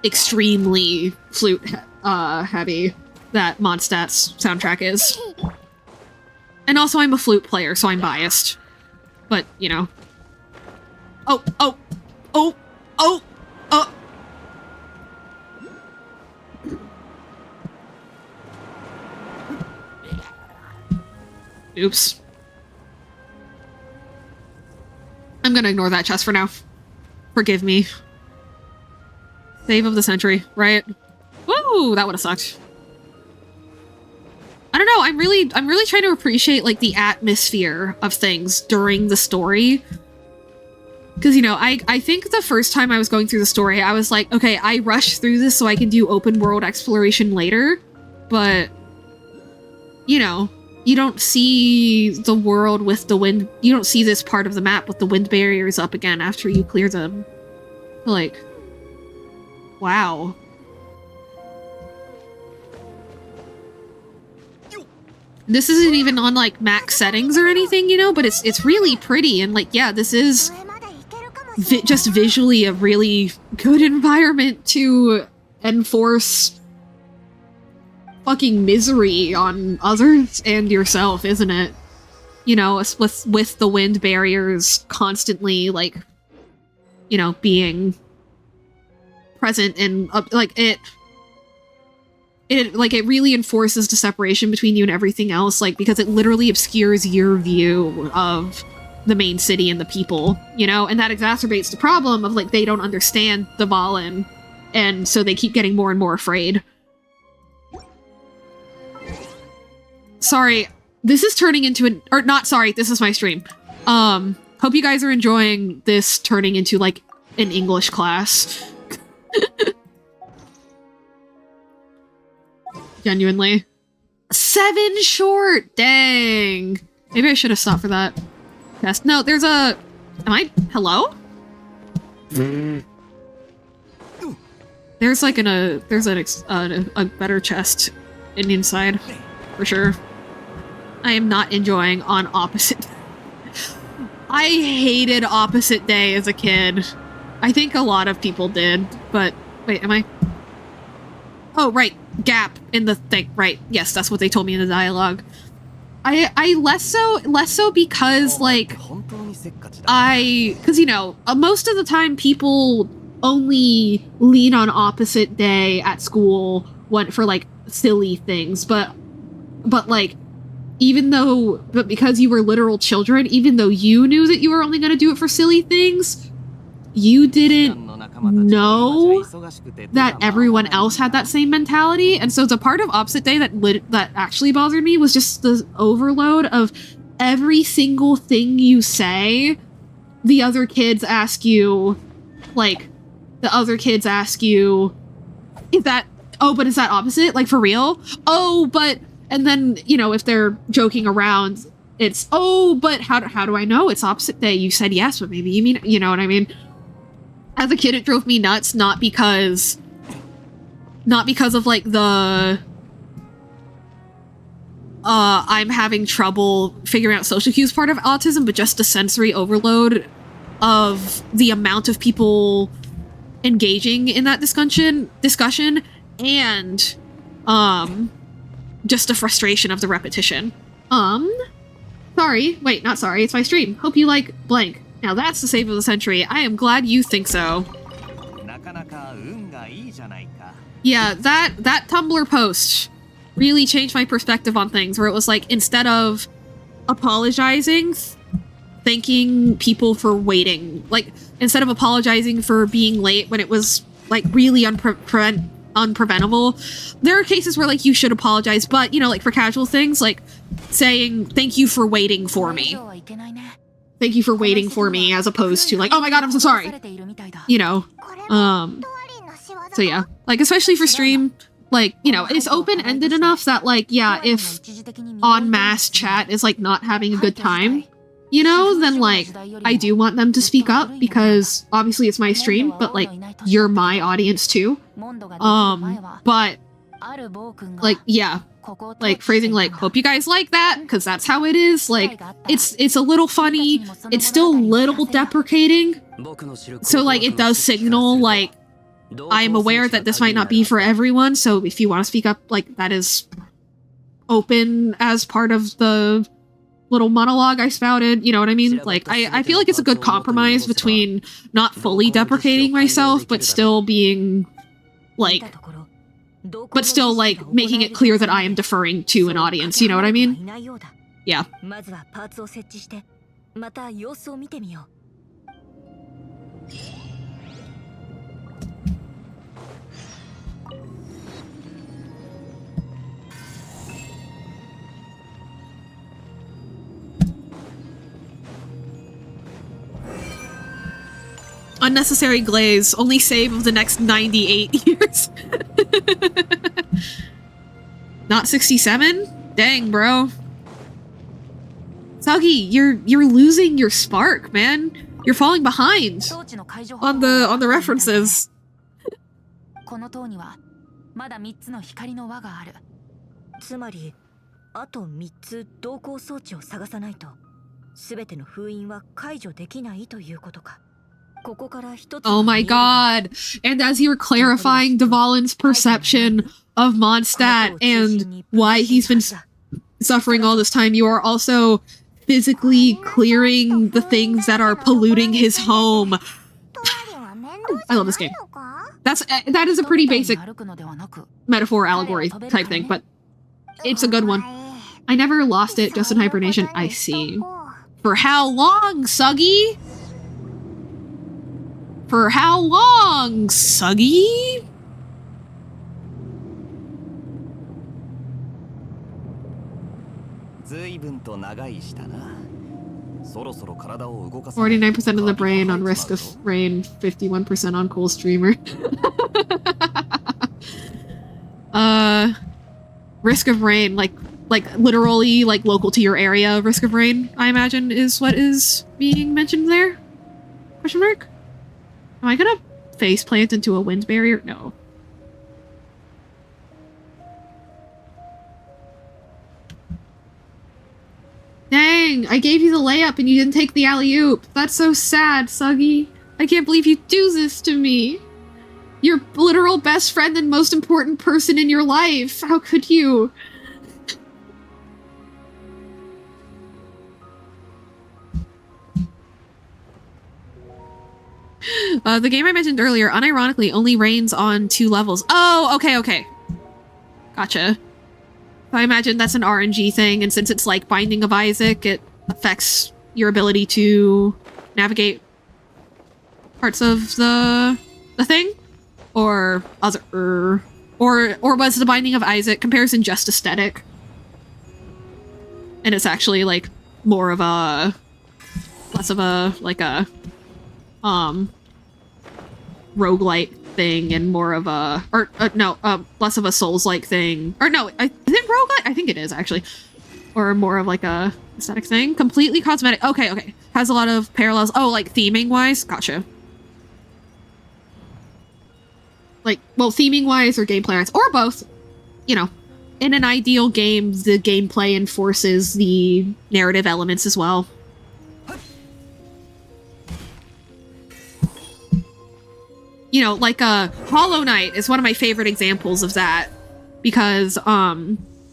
extremely flute heavy that Mondstadt's soundtrack is. And also I'm a flute player, so I'm biased. But, you know. Oh. Oops. I'm gonna ignore that chest for now. Forgive me. Save of the century, right? Woo! That would've sucked. I don't know, I'm really trying to appreciate, like, the atmosphere of things during the story. Because, you know, I think the first time I was going through the story, I was like, okay, I rushed through this so I can do open world exploration later. But, you know, you don't see the world with the wind, you don't see this part of the map with the wind barriers up again after you clear them. Like, wow. This isn't even on like max settings or anything, you know, but it's really pretty, and like, yeah, this is just visually a really good environment to enforce fucking misery on others and yourself, isn't it? You know, with the wind barriers constantly, like, you know, being present, and like it really enforces the separation between you and everything else, like, because it literally obscures your view of the main city and the people, you know? And that exacerbates the problem of, like, they don't understand the Dvalin, and so they keep getting more and more afraid. Sorry, this is turning into an, or not, sorry, this is my stream. Hope you guys are enjoying this turning into like an English class. Genuinely. 7 short! Dang. Maybe I should have stopped for that test. No, there's a... Am I... Hello? There's like there's a better chest inside, for sure. I am not enjoying on opposite. I hated opposite day as a kid. I think a lot of people did, but... Wait, am I... Oh, right. Gap in the thing. Right. Yes, that's what they told me in the dialogue. I less so because, like, because, you know, most of the time people only lean on opposite day at school went for, like, silly things, but, like, but because you were literal children, even though you knew that you were only going to do it for silly things, you didn't know that everyone else had that same mentality. And so the part of opposite day that actually bothered me was just the overload of every single thing you say, the other kids ask you, is that, oh, but is that opposite? Like, for real? Oh, but, and then, you know, if they're joking around, it's, oh, but how do I know it's opposite day? You said yes, but maybe you mean, you know what I mean? As a kid, it drove me nuts, not because of, like, the, I'm having trouble figuring out social cues part of autism, but just the sensory overload of the amount of people engaging in that discussion, and, just the frustration of the repetition. Sorry. Wait, not sorry, it's my stream. Hope you like blank. Now that's the save of the century. I am glad you think so. Yeah, that Tumblr post really changed my perspective on things, where it was like, instead of apologizing, thanking people for waiting. Like, instead of apologizing for being late when it was, like, really unpreventable. There are cases where, like, you should apologize, but, you know, like, for casual things, like, saying, thank you for waiting for me. Thank you for waiting for me, as opposed to, like, oh my god, I'm so sorry. You know? So yeah. Like, especially for stream, like, you know, it's open-ended enough that, like, yeah, if en masse chat is, like, not having a good time, you know, then, like, I do want them to speak up, because obviously it's my stream, but, like, you're my audience too. But, like, yeah. Like, phrasing like, hope you guys like that, because that's how it is. Like, it's a little funny, it's still a little deprecating, so, like, it does signal, like, I'm aware that this might not be for everyone, so if you want to speak up, like, that is open as part of the little monologue I spouted, you know what I mean? Like, I feel like it's a good compromise between not fully deprecating myself, but still being, like, but still, like, making it clear that I am deferring to an audience, you know what I mean? Yeah. Unnecessary glaze. Only save of the next 98 years. Not 67? Dang, bro. Suggy, you're losing your spark, man. You're falling behind on the references. この塔にはまだ3つの光の輪がある。つまりあと3つ導光装置を探さないと全ての封印は解除できないということか。 Oh my god! And as you were clarifying Dvalin's perception of Mondstadt and why he's been suffering all this time, you are also physically clearing the things that are polluting his home. I love this game. That is a pretty basic metaphor, allegory type thing, but it's a good one. I never lost it, just in hibernation. I see. For how long, Suggy? For how long, Suggy? 49% of the brain on Risk of Rain, 51% on Cool Streamer. Risk of Rain, like literally like local to your area. Risk of Rain, I imagine, is what is being mentioned there. Question mark? Am I gonna face plant into a wind barrier? No. Dang, I gave you the layup and you didn't take the alley-oop. That's so sad, Suggy. I can't believe you do this to me. Your literal best friend and most important person in your life. How could you? The game I mentioned earlier, unironically, only rains on 2 levels. Oh, okay. Gotcha. I imagine that's an RNG thing, and since it's like Binding of Isaac, it affects your ability to navigate parts of the thing? Or other... Or was the Binding of Isaac comparison just aesthetic? And it's actually, like, more of a... less of a, like a... roguelite thing and more of a... less of a Souls-like thing. Or no, is it roguelite? I think it is, actually. Or more of like a aesthetic thing. Completely cosmetic. Okay. Has a lot of parallels. Oh, like theming-wise? Gotcha. Like, well, theming-wise or gameplay-wise, or both. You know, in an ideal game, the gameplay enforces the narrative elements as well. You know, like Hollow Knight is one of my favorite examples of that. Because,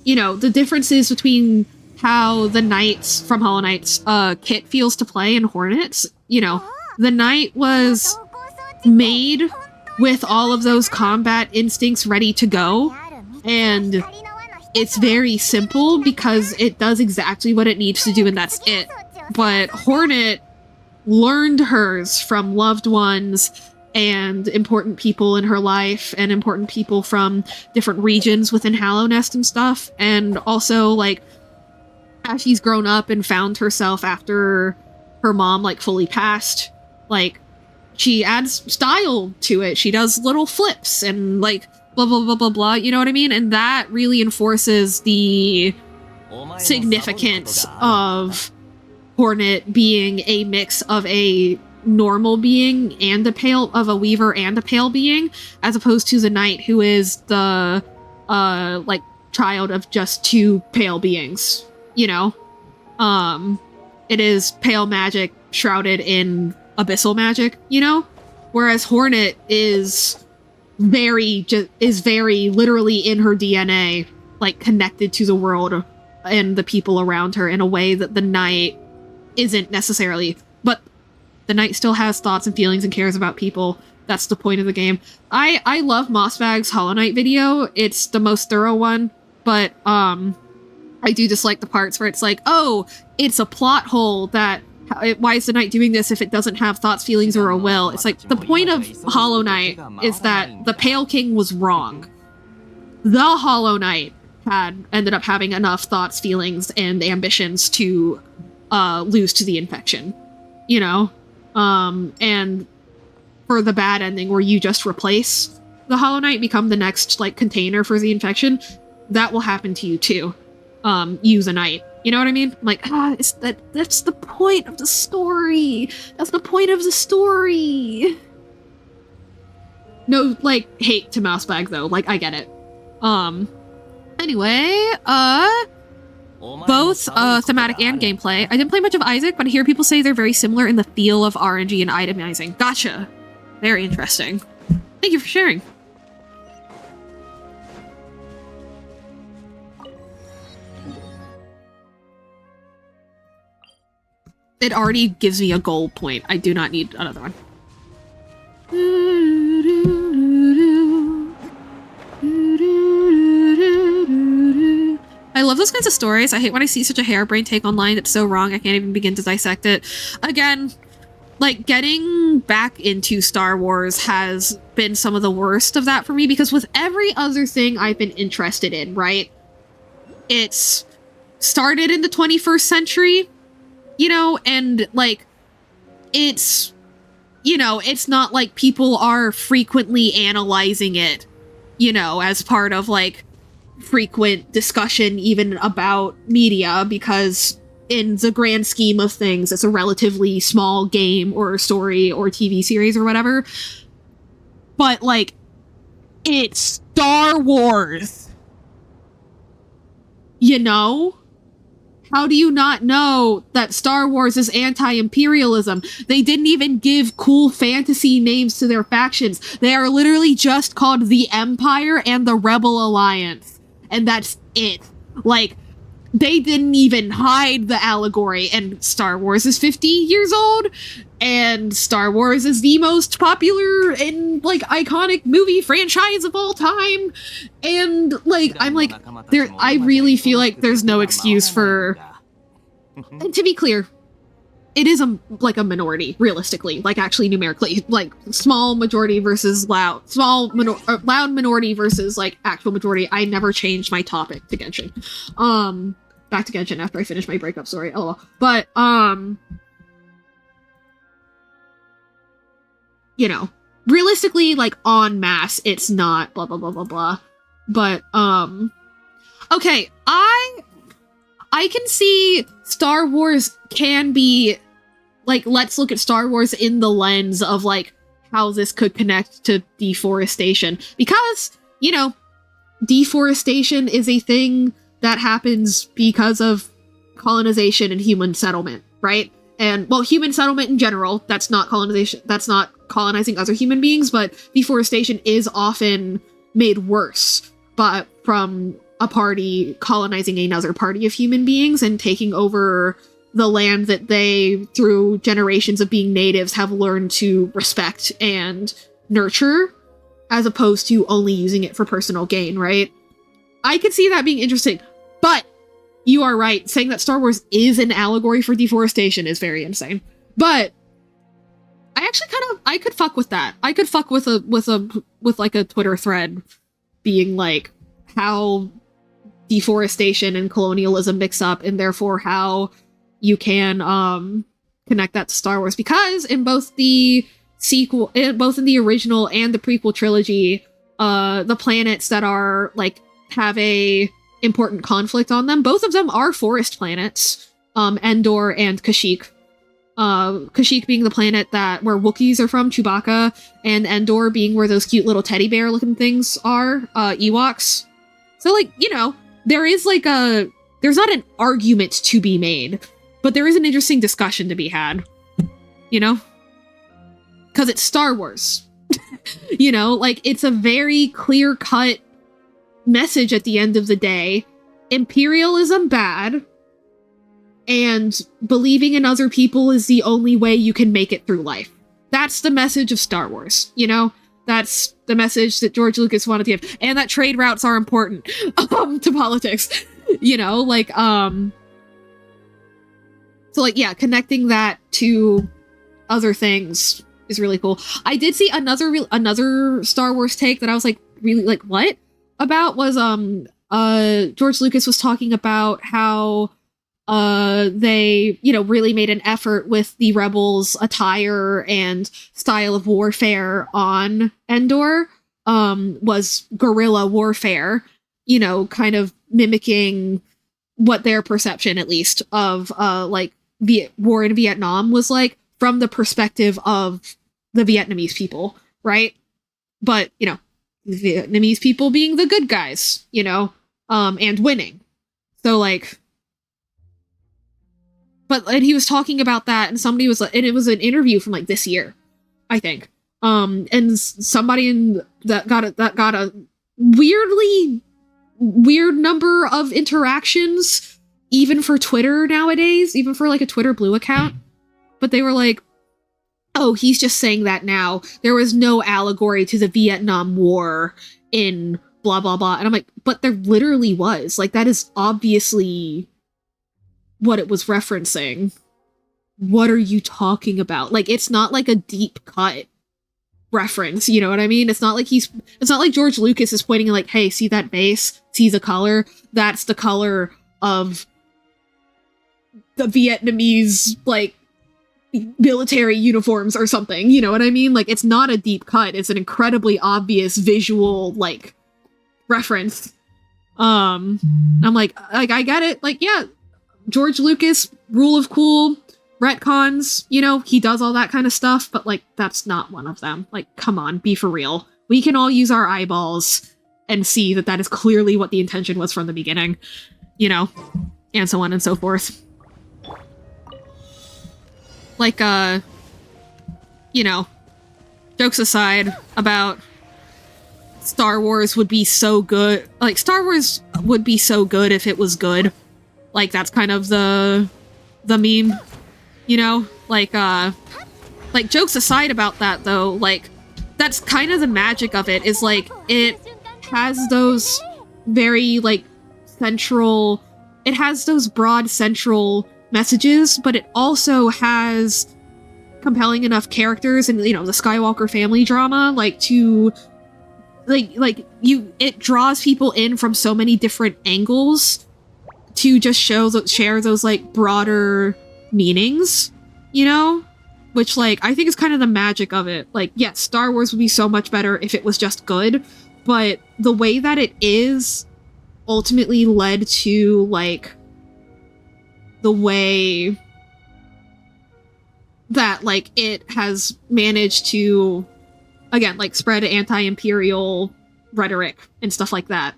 you know, the differences between how the knights from Hollow Knight's kit feels to play in Hornets, you know, the knight was made with all of those combat instincts ready to go, and it's very simple because it does exactly what it needs to do and that's it. But Hornet learned hers from loved ones and important people in her life and important people from different regions within Hallow Nest and stuff, and also like as she's grown up and found herself after her mom like fully passed, like she adds style to it. She does little flips and like blah blah blah blah blah, you know what I mean? And that really enforces the significance of Hornet being a mix of a normal being and a weaver and a pale being, as opposed to the knight who is the like child of just 2 pale beings, you know? It is pale magic shrouded in abyssal magic, you know? Whereas Hornet is very literally in her DNA, like connected to the world and the people around her in a way that the knight isn't necessarily. But the knight still has thoughts and feelings and cares about people. That's the point of the game. I love Mossbag's Hollow Knight video. It's the most thorough one, but I do dislike the parts where it's like, oh, it's a plot hole that why is the knight doing this if it doesn't have thoughts, feelings, or a will? It's like, the point of Hollow Knight is that the Pale King was wrong. The Hollow Knight ended up having enough thoughts, feelings, and ambitions to lose to the infection, you know? And for the bad ending where you just replace the Hollow Knight, become the next, like, container for the infection, that will happen to you too. Use a knight. You know what I mean? Like, that's the point of the story. That's the point of the story. No, like, hate to Mousebag though. Like, I get it. Anyway, both thematic and gameplay. I didn't play much of Isaac, but I hear people say they're very similar in the feel of RNG and itemizing. Gotcha. Very interesting. Thank you for sharing. It already gives me a goal point. I do not need another one. I love those kinds of stories. I hate when I see such a harebrained take online that's so wrong I can't even begin to dissect it. Again, like, getting back into Star Wars has been some of the worst of that for me, because with every other thing I've been interested in, right? It's started in the 21st century, you know, and like it's, you know, it's not like people are frequently analyzing it, you know, as part of like frequent discussion even about media, because in the grand scheme of things, it's a relatively small game or story or TV series or whatever. But like, it's Star Wars. You know? How do you not know that Star Wars is anti-imperialism? They didn't even give cool fantasy names to their factions. They are literally just called the Empire and the Rebel Alliance. And that's it. Like, they didn't even hide the allegory. And Star Wars is 50 years old. And Star Wars is the most popular and, like, iconic movie franchise of all time. And, like, I'm like, I really feel like there's no excuse for... And to be clear, it is like a minority, realistically, like actually numerically, like small majority versus loud, loud minority versus like actual majority. I never changed my topic to Genshin. Back to Genshin after I finish my breakup story. LOL. But, you know, realistically, like en masse, it's not blah, blah, blah, blah, blah. But, okay, I can see Star Wars can be, like, let's look at Star Wars in the lens of, like, how this could connect to deforestation. Because, you know, deforestation is a thing that happens because of colonization and human settlement, right? And, well, human settlement in general, that's not colonization, that's not colonizing other human beings, but deforestation is often made worse, but from a party colonizing another party of human beings and taking over the land that they, through generations of being natives, have learned to respect and nurture, as opposed to only using it for personal gain, right? I could see that being interesting, but you are right. Saying that Star Wars is an allegory for deforestation is very insane. But I actually I could fuck with that. I could fuck with like a Twitter thread being like how deforestation and colonialism mix up, and therefore how you can connect that to Star Wars, because in both the both in the original and the prequel trilogy, the planets that are like have a important conflict on them, both of them are forest planets, Endor and Kashyyyk. Kashyyyk being the planet where Wookiees are from, Chewbacca, and Endor being where those cute little teddy bear looking things are, Ewoks. So like, you know, there is like there's not an argument to be made, but there is an interesting discussion to be had, you know? Because it's Star Wars. You know, like, it's a very clear-cut message at the end of the day. Imperialism bad, and believing in other people is the only way you can make it through life. That's the message of Star Wars, you know? That's the message that George Lucas wanted to give, and that trade routes are important to politics, you know, like, so like, yeah, connecting that to other things is really cool. I did see another Star Wars take that I was like, really, like, what? About was, George Lucas was talking about how they, you know, really made an effort with the rebels' attire and style of warfare on Endor, was guerrilla warfare, you know, kind of mimicking what their perception, at least, of, like, war in Vietnam was like, from the perspective of the Vietnamese people, right? But, you know, the Vietnamese people being the good guys, you know, and winning. So, like, and he was talking about that, and somebody was like, and it was an interview from like this year, I think. And somebody that got a weirdly weird number of interactions, even for Twitter nowadays, even for like a Twitter Blue account. But they were like, oh, he's just saying that now. There was no allegory to the Vietnam War in blah, blah, blah. And I'm like, but there literally was. Like, that is obviously what it was referencing. What are you talking about? Like, it's not like a deep cut reference, you know what I mean? It's not like George Lucas is pointing like, hey, see that base? See the color? That's the color of the Vietnamese, like, military uniforms or something, you know what I mean? Like, it's not a deep cut, it's an incredibly obvious visual, like, reference. I'm like, I get it, like, yeah, George Lucas, rule of cool, retcons, you know, he does all that kind of stuff, but, like, that's not one of them. Like, come on, be for real. We can all use our eyeballs and see that that is clearly what the intention was from the beginning, you know, and so on and so forth. Like, you know, jokes aside about Star Wars would be so good. Like, Star Wars would be so good if it was good. Like, that's kind of the meme, you know? Like, jokes aside about that, though, like, that's kind of the magic of it, is, like, it has those very, like, central... It has those broad central messages, but it also has compelling enough characters and, you know, the Skywalker family drama, like, to... it draws people in from so many different angles to just share those, like, broader meanings, you know? Which, like, I think is kind of the magic of it. Like, yes, Star Wars would be so much better if it was just good, but the way that it is ultimately led to, like, the way that, like, it has managed to, again, like, spread anti-imperial rhetoric and stuff like that,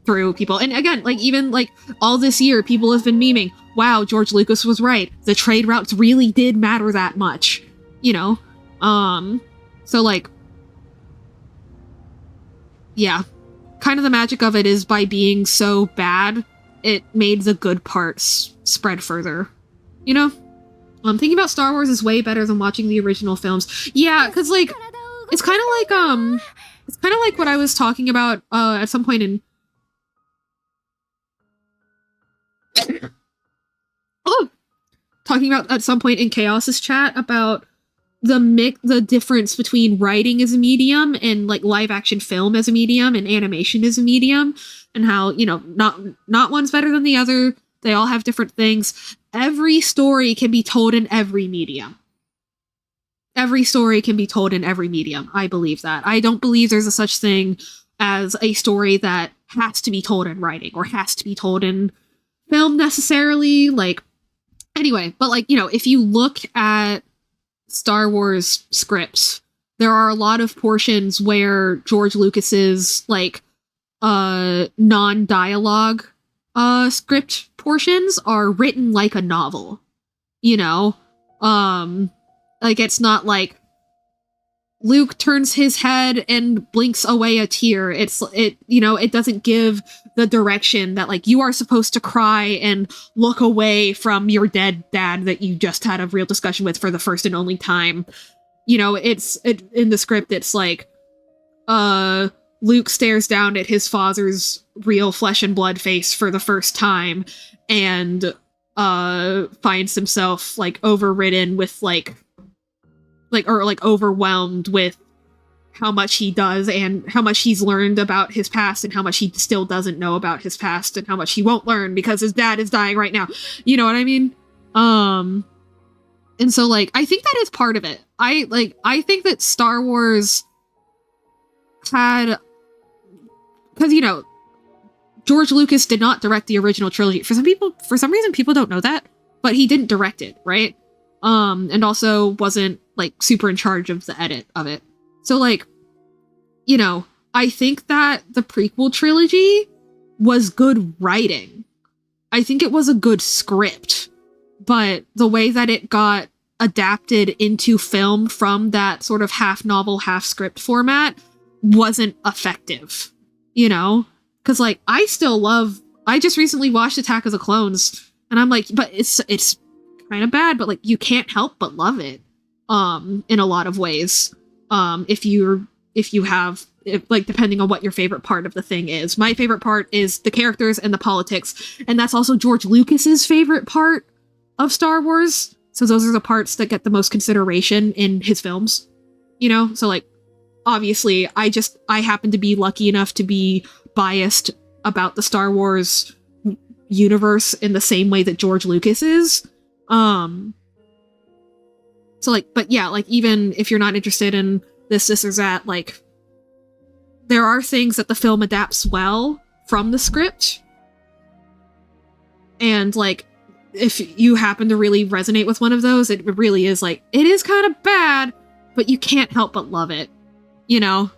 through people. And again, like, even, like, all this year, people have been memeing, wow, George Lucas was right. The trade routes really did matter that much, you know? So, like, yeah. Kind of the magic of it is by being so bad, it made the good parts spread further, you know? Thinking about Star Wars is way better than watching the original films. Yeah, because, like, it's kind of like what I was talking about, at some point in... talking about at some point in Chaos's chat about the difference between writing as a medium and, like, live action film as a medium and animation as a medium, and how, you know, not one's better than the other. They all have different things. Every story can be told in every medium. Every story can be told in every medium. I believe that. I don't believe there's a such thing as a story that has to be told in writing or has to be told in film necessarily. Like, anyway, but, like, you know, if you look at Star Wars scripts, there are a lot of portions where George Lucas's, like, non-dialogue script portions are written like a novel, you know? Like, it's not like Luke turns his head and blinks away a tear. You know, it doesn't give the direction that, like, you are supposed to cry and look away from your dead dad that you just had a real discussion with for the first and only time. You know, in the script, it's like, Luke stares down at his father's real flesh and blood face for the first time and, finds himself, like, overridden with, overwhelmed with how much he does and how much he's learned about his past and how much he still doesn't know about his past and how much he won't learn because his dad is dying right now. You know what I mean? And so, like, I think that is part of it. I think that Star Wars had, because, you know, George Lucas did not direct the original trilogy. For some reason, people don't know that, but he didn't direct it, right? And also wasn't, like, super in charge of the edit of it. So, like, you know, I think that the prequel trilogy was good writing. I think it was a good script, but the way that it got adapted into film from that sort of half novel, half script format wasn't effective, you know? Because, like, I just recently watched Attack of the Clones, and I'm like, but it's kind of bad, but, like, you can't help but love it, in a lot of ways, if you have, like, depending on what your favorite part of the thing is. My favorite part is the characters and the politics, and that's also George Lucas's favorite part of Star Wars, so those are the parts that get the most consideration in his films, you know? So, like, obviously, I happen to be lucky enough to be biased about the Star Wars universe in the same way that George Lucas is. So like, but yeah, like even if you're not interested in this or that, like there are things that the film adapts well from the script. And like, if you happen to really resonate with one of those, it really is like, it is kind of bad, but you can't help but love it, you know?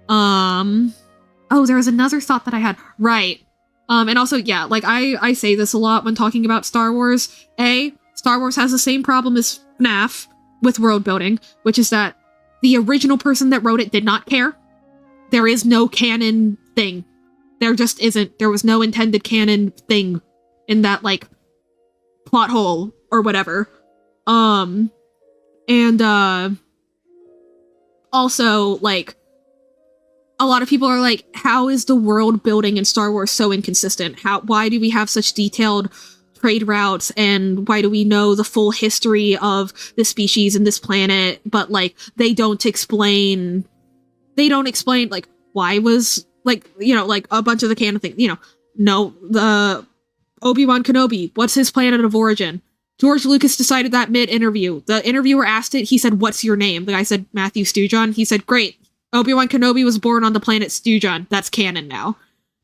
Oh, there was another thought that I had. Right. And also, yeah, like I say this a lot when talking about Star Wars. Star Wars has the same problem as FNAF with world building, which is that the original person that wrote it did not care. There is no canon thing. There just isn't. There was no intended canon thing in that, like, plot hole or whatever. Also, like, a lot of people are like, how is the world building in Star Wars so inconsistent? Why do we have such detailed trade routes, and why do we know the full history of the species and this planet, but like they don't explain like why was, like, you know, like a bunch of the canon thing, you know, no, the Obi-Wan Kenobi, what's his planet of origin? George Lucas decided that mid-interview. The interviewer asked it, he said, what's your name? The guy said, Matthew Stewjon. He said, great, Obi-Wan Kenobi was born on the planet Stewjon. That's canon now.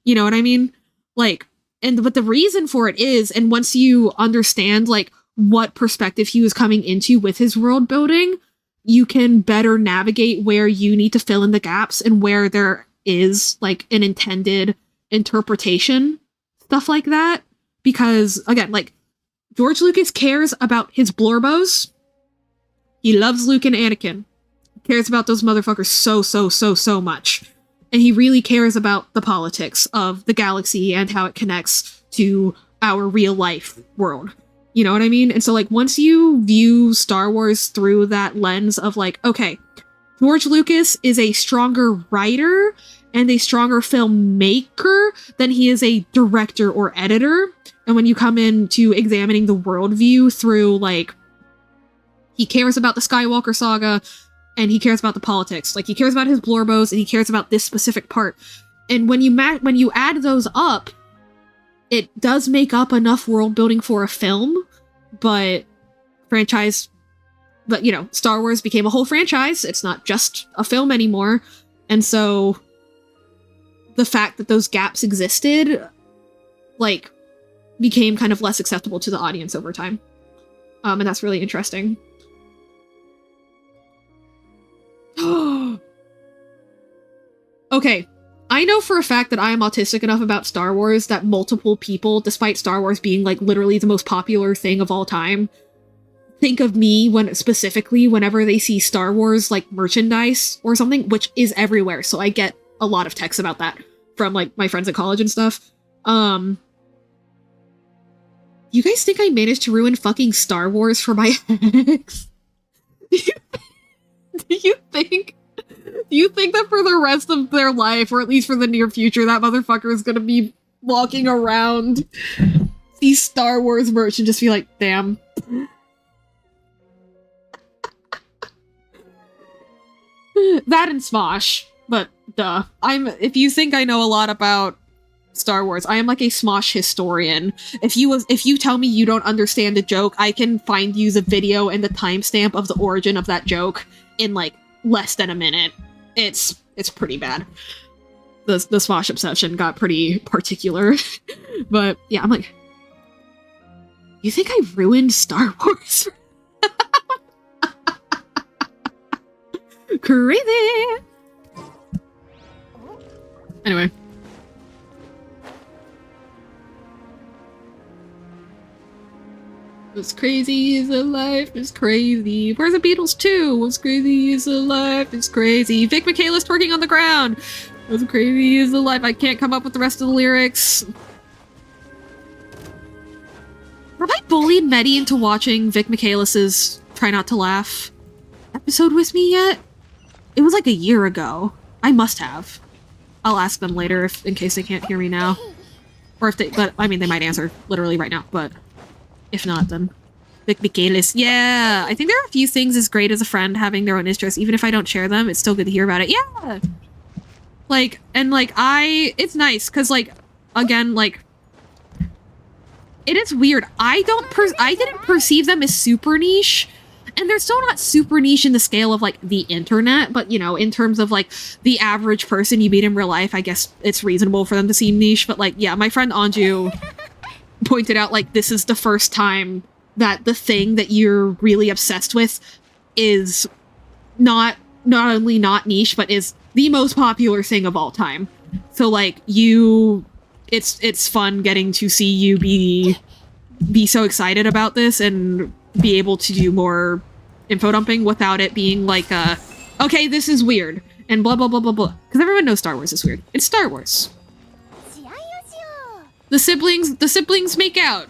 You know what I mean? Like, but the reason for it is, and once you understand, like, what perspective he was coming into with his world building, you can better navigate where you need to fill in the gaps and where there is, like, an intended interpretation, stuff like that. Because, again, like, George Lucas cares about his Blorbos. He loves Luke and Anakin. He cares about those motherfuckers so much. And he really cares about the politics of the galaxy and how it connects to our real life world. You know what I mean? And so, like, once you view Star Wars through that lens of, like, okay, George Lucas is a stronger writer and a stronger filmmaker than he is a director or editor. And when you come into examining the worldview through, like, he cares about the Skywalker saga, and he cares about the politics. Like, he cares about his Blorbos, and he cares about this specific part. And when you add those up, it does make up enough world building for a film, but you know, Star Wars became a whole franchise. It's not just a film anymore. And so the fact that those gaps existed, like, became kind of less acceptable to the audience over time. And that's really interesting. Okay, I know for a fact that I am autistic enough about Star Wars that multiple people, despite Star Wars being, like, literally the most popular thing of all time, think of me whenever they see Star Wars, like, merchandise or something, which is everywhere. So I get a lot of texts about that from, like, my friends at college and stuff. You guys think I managed to ruin fucking Star Wars for my ex? Do you think that for the rest of their life, or at least for the near future, that motherfucker is gonna be walking around these Star Wars merch and just be like, damn. That and Smosh, but duh. If you think I know a lot about Star Wars, I am like a Smosh historian. If you tell me you don't understand a joke, I can find you the video and the timestamp of the origin of that joke in, like, less than a minute. It's pretty bad. The Smosh obsession got pretty particular. But yeah, I'm like, you think I ruined Star Wars? Crazy! Anyway. What's crazy is a life is crazy. Where's the Beatles too? What's crazy is a life is crazy. Vic Michaela's twerking on the ground. What's crazy is a life. I can't come up with the rest of the lyrics. Have I bullied Medi into watching Vic Michaelis's Try Not to Laugh episode with me yet? It was like a year ago. I must have. I'll ask them later in case they can't hear me now. Or if but I mean, they might answer literally right now, but if not, then Vic Michaelis. Yeah, I think there are a few things as great as a friend having their own interests. Even if I don't share them, it's still good to hear about it. Yeah! Like, and like, it's nice, because, like, again, like, it is weird. I didn't perceive them as super niche, and they're still not super niche in the scale of, like, the internet, but, you know, in terms of, like, the average person you meet in real life, I guess it's reasonable for them to seem niche, but, like, yeah, my friend Anju pointed out, like, this is the first time that the thing that you're really obsessed with is not only not niche, but is the most popular thing of all time. So, like, it's fun getting to see you be so excited about this and be able to do more info dumping without it being like, okay, this is weird, and blah, blah, blah, blah, blah. Because everyone knows Star Wars is weird. It's Star Wars. The siblings make out.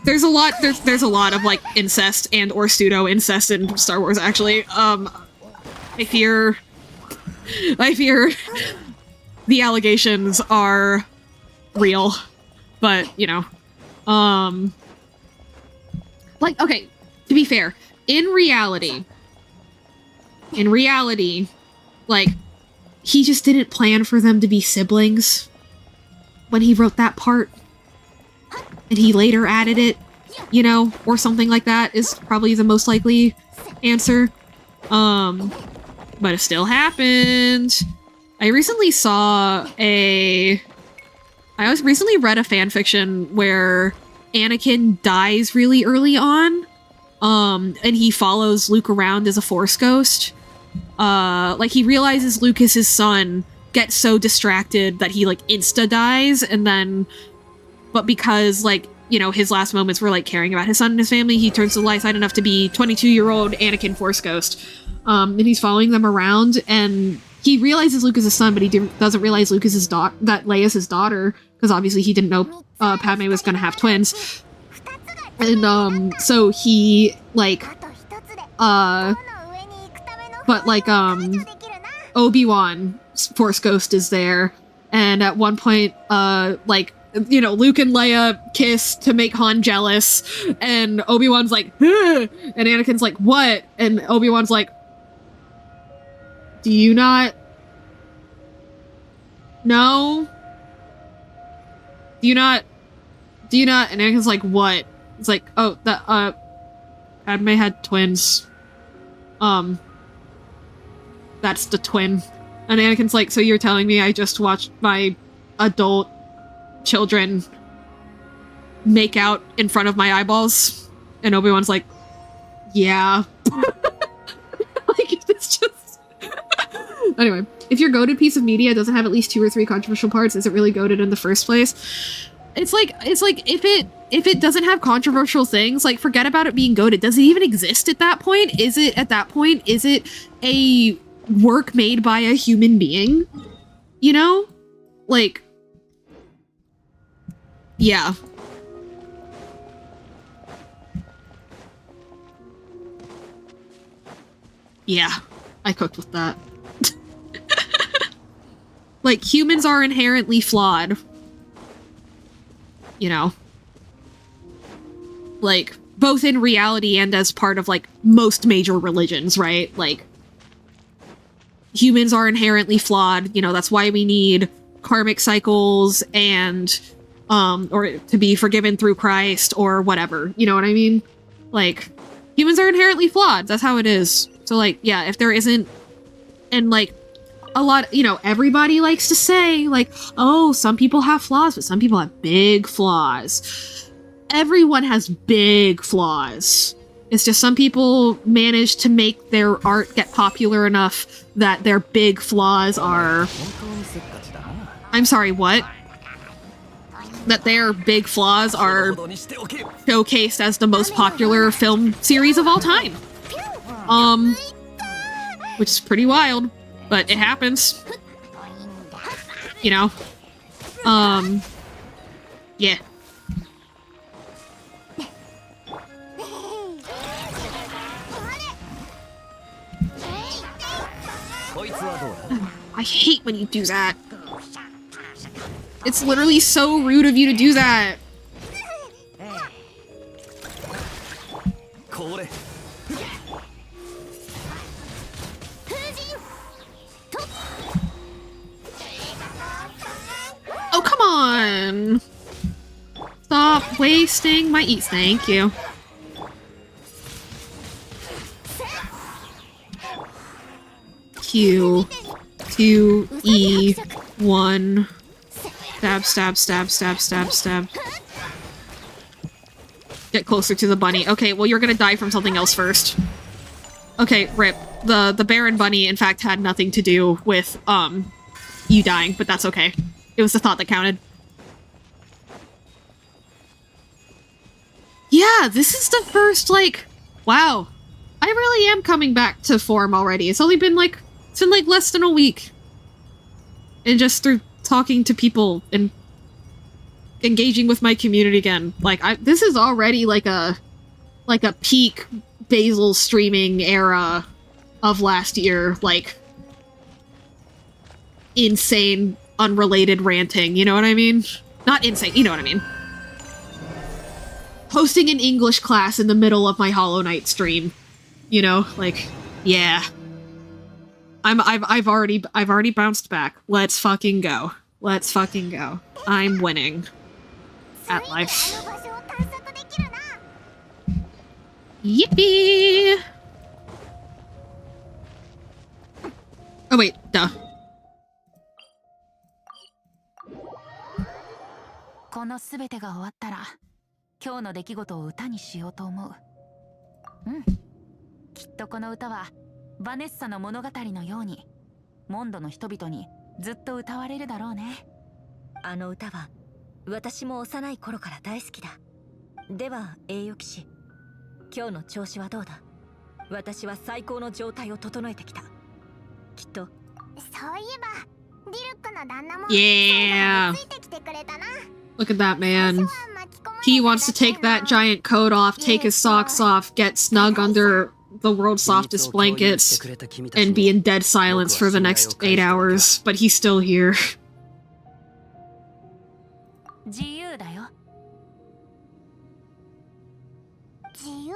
There's a lot of, like, incest and or pseudo incest in Star Wars, actually. I fear the allegations are real, but, you know, like, okay, to be fair, in reality, like, he just didn't plan for them to be siblings when he wrote that part, and he later added it, you know, or something like that is probably the most likely answer. But it still happened. I recently read a fanfiction where Anakin dies really early on, and he follows Luke around as a Force ghost. Like, he realizes Luke is his son, gets so distracted that he, like, insta-dies, and then, but because, like, you know, his last moments were, like, caring about his son and his family, he turns to the light side enough to be 22-year-old Anakin Force Ghost. And he's following them around, and he realizes Luke is his son, but he doesn't realize Luke is his that Leia's his daughter, because obviously he didn't know Padme was gonna have twins. And, so he, like, but, like, Obi-Wan Force Ghost is there, and at one point, like, you know, Luke and Leia kiss to make Han jealous, and Obi-Wan's like, huh! And Anakin's like, what? And Obi-Wan's like, do you not know? Do you not? And Anakin's like, what? It's like, oh, Padme had twins. That's the twin. And Anakin's like, so you're telling me I just watched my adult children make out in front of my eyeballs? And Obi-Wan's like, yeah. Like, it's just... Anyway, if your goated piece of media doesn't have at least 2 or 3 controversial parts, is it really goated in the first place? It's like if it doesn't have controversial things, like, forget about it being goated. Does it even exist at that point? Is it a work made by a human being? You know? Like, yeah. Yeah, I cooked with that. Like, humans are inherently flawed. You know? Like, both in reality and as part of, like, most major religions, right? Like, humans are inherently flawed. You know, that's why we need karmic cycles and, or to be forgiven through Christ or whatever. You know what I mean? Like, humans are inherently flawed. That's how it is. So, like, yeah, if there isn't, and, like, a lot, you know, everybody likes to say, like, oh, some people have flaws, but some people have big flaws. Everyone has big flaws. It's just some people manage to make their art get popular enough that their big flaws are... I'm sorry, what? That their big flaws are showcased as the most popular film series of all time. Which is pretty wild. But it happens. You know? Yeah. I hate when you do that. It's literally so rude of you to do that. Oh, come on! wasting my eats. Thank you. Q, 2, E, 1. Stab, stab, stab, stab, stab, stab. Get closer to the bunny. Okay, well you're gonna die from something else first. Okay, rip. The Baron Bunny, in fact, had nothing to do with, you dying, but that's okay. It was the thought that counted. Yeah, this is the first, like, wow. I really am coming back to form already. It's only been, like, it's been, like, less than a week. And just through talking to people and engaging with my community again. Like, this is already, like a peak Basil streaming era of last year. Like, insane, unrelated ranting, you know what I mean? Not insane, you know what I mean. Hosting an English class in the middle of my Hollow Knight stream. You know, like, yeah. I've already bounced back. Let's fucking go. Let's fucking go. I'm winning at life. Yippee! Oh wait, duh. このすべてが終わったら、今日の出来事を歌にしようと思う。うん。きっとこの歌はバネッサの物語のように、モンドの人々にずっと歌われるだろうね。あの歌は私も幼い頃から大好きだ。では栄誉騎士、今日の調子はどうだ？私は最高の状態を整えてきた。きっと。そういえば、ディルックの旦那も Yeah. ついてきてくれたな。 Look at that man. He wants to take that giant coat off, take his socks off, get snug under the world's softest blankets, and be in dead silence for the next 8 hours, but he's still here. 自由だよ。自由？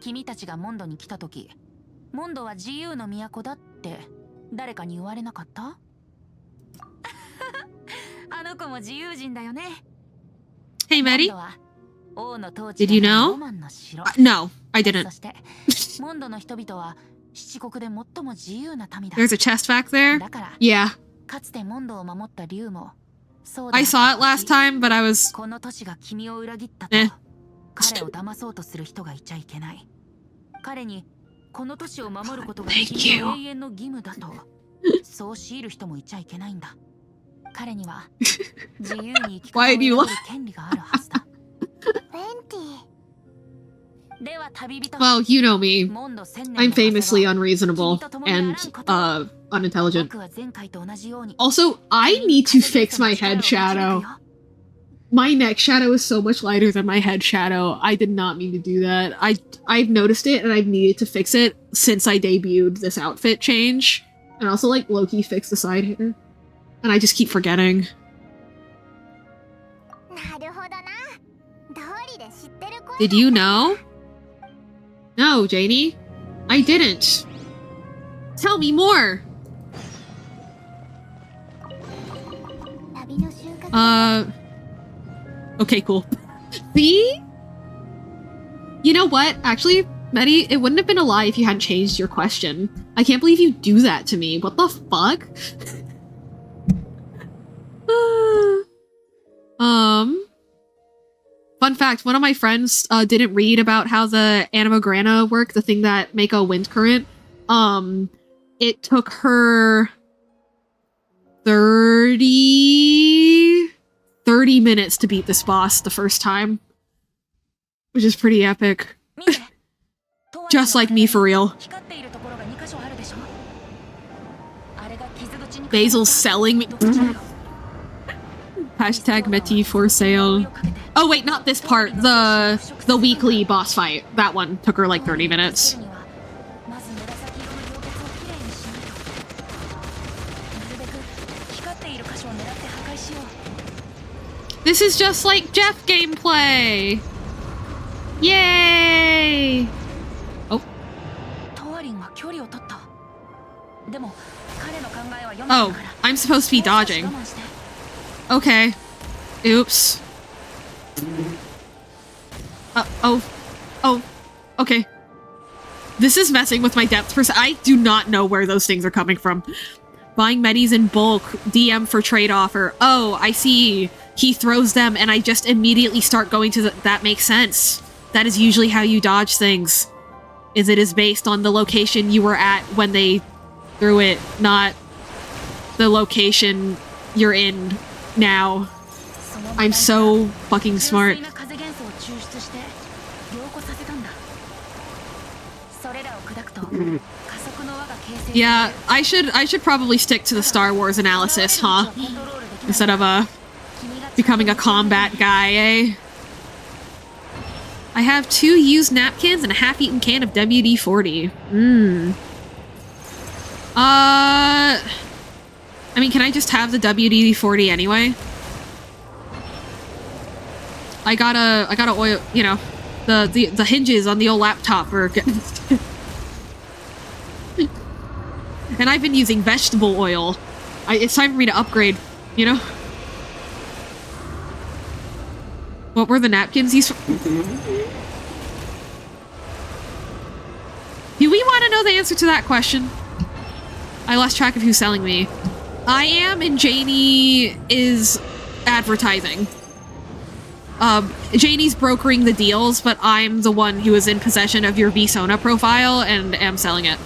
君たちがモンドに来た時、モンドは自由の都だって誰かに言われなかった？あの子も自由人だよね。Hey, Maddie? Did you know? No, I didn't. そしてモンドの人々は七国で最も自由な民だ。 There's a chest back there? だから、 Yeah. かつてモンドを守った竜も、そうだ。 I saw it last time, but I was... この都市が君を裏切ったと、彼を騙そうとする人がいちゃいけない。彼にこの都市を守ることが君の永遠の義務だと、そう強いる人もいちゃいけないんだ。彼には自由に生き方を選ぶ権利があるはずだ。Well, you know me. I'm famously unreasonable and, unintelligent. Also, I need to fix my head shadow. My neck shadow is so much lighter than my head shadow. I did not mean to do that. I've noticed it and I've needed to fix it since I debuted this outfit change. And also, like, low-key fix the side hair. And I just keep forgetting. Did you know? No, Janie. I didn't. Tell me more! Okay, cool. See? You know what? Actually, Medi, it wouldn't have been a lie if you hadn't changed your question. I can't believe you do that to me. What the fuck? Fun fact, one of my friends didn't read about how the Animograna work, the thing that make a wind current. It took her 30 minutes to beat this boss the first time. Which is pretty epic. Just like me, for real. Basil's selling me. Hashtag Meti for sale. Oh wait, not this part. The weekly boss fight. That one took her like 30 minutes. This is just like Jeff gameplay! Yay! Oh. Oh, I'm supposed to be dodging. Okay. Oops. Oh, okay. This is messing with my depth perception. I do not know where those things are coming from. Buying medis in bulk, DM for trade offer. Oh, I see. He throws them and I just immediately start going to that makes sense. That is usually how you dodge things. It is based on the location you were at when they threw it, not the location you're in now. I'm so fucking smart. Yeah, I should probably stick to the Star Wars analysis, huh? Instead of becoming a combat guy, eh? I have 2 used napkins and a half-eaten can of WD-40. I mean, can I just have the WD-40 anyway? I gotta oil, you know, the hinges on the old laptop are and I've been using vegetable oil. It's time for me to upgrade, you know? What were the napkins used for? Do we want to know the answer to that question? I lost track of who's selling me. I am, and Janie is advertising. Janie's brokering the deals, but I'm the one who is in possession of your VSona profile and am selling it.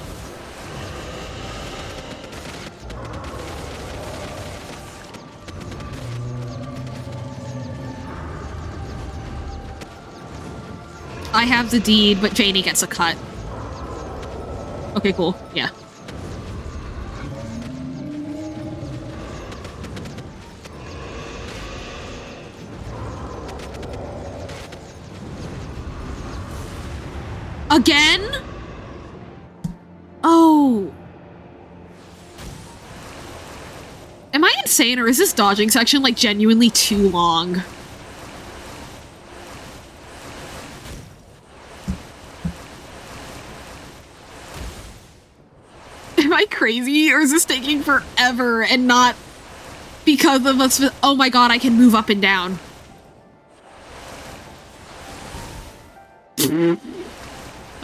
I have the deed, but Janie gets a cut. Okay, cool. Yeah. Again? Oh. Am I insane, or is this dodging section, like, genuinely too long? Am I crazy, or is this taking forever and not because of us? Oh my god, I can move up and down.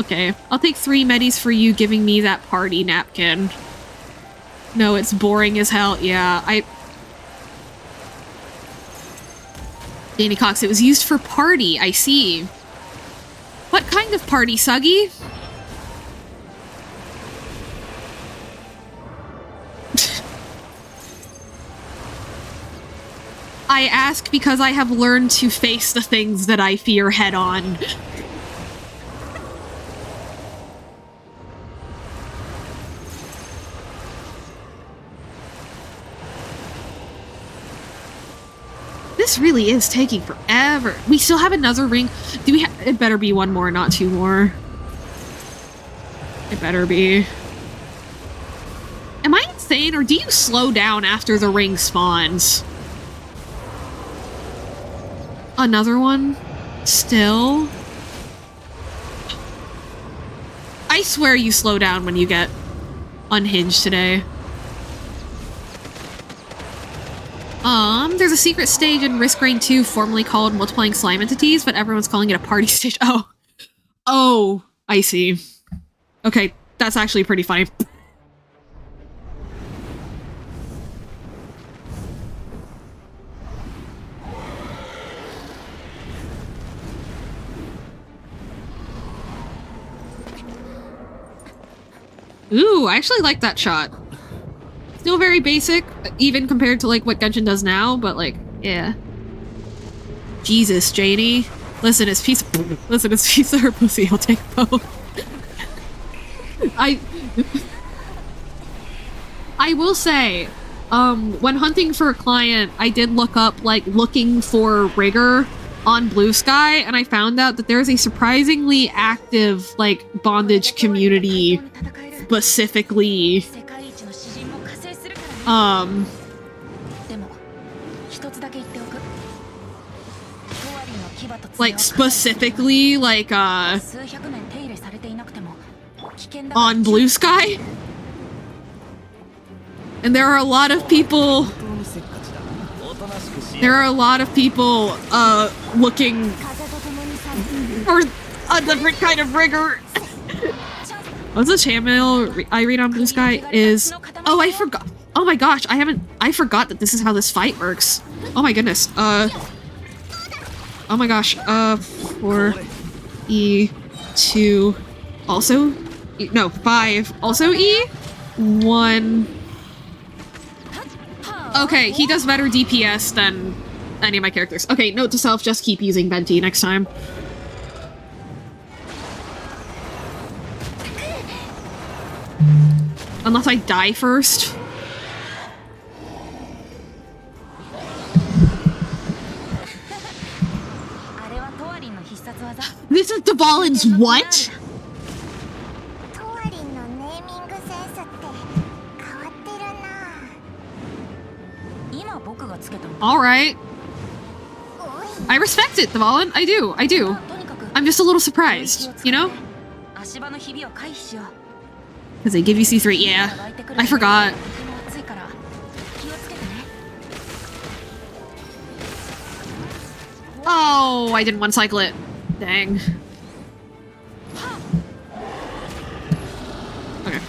Okay, I'll take 3 medis for you giving me that party napkin. No, it's boring as hell. Yeah, Danny Cox, it was used for party, I see. What kind of party, Suggy? I ask because I have learned to face the things that I fear head on. This really is taking forever. We still have another ring. Do we have? It better be 1 more, not 2 more. It better be. Am I insane, or do you slow down after the ring spawns? Another one? Still? I swear you slow down when you get unhinged today. There's a secret stage in Risk Rain 2 formerly called Multiplying Slime Entities, but everyone's calling it a party stage. Oh, I see. Okay, that's actually pretty funny. Ooh, I actually like that shot. Still very basic, even compared to like what Genshin does now, but like, yeah. Jesus, Janie. Listen, it's piece of her pussy, I'll take both. I will say, when hunting for a client, I did look up, like, looking for rigor on Blue Sky, and I found out that there's a surprisingly active, like, bondage community specifically, like, specifically, like, on Blue Sky. And there are a lot of people There are a lot of people looking for a different kind of rigor. What's the channel I read on Blue Sky is... Oh, I forgot. Oh my gosh, I forgot that this is how this fight works. Oh my goodness. Oh my gosh. 4 E 2 also E, no 5 also E 1. Okay, he does better DPS than any of my characters. Okay, note to self, just keep using Venti next time. Unless I die first. This is Dvalin's what? Alright. I respect it, Dvalin. I do. I'm just a little surprised, you know? Because they give you C3, yeah. I forgot. Oh, I didn't one-cycle it. Dang. Okay.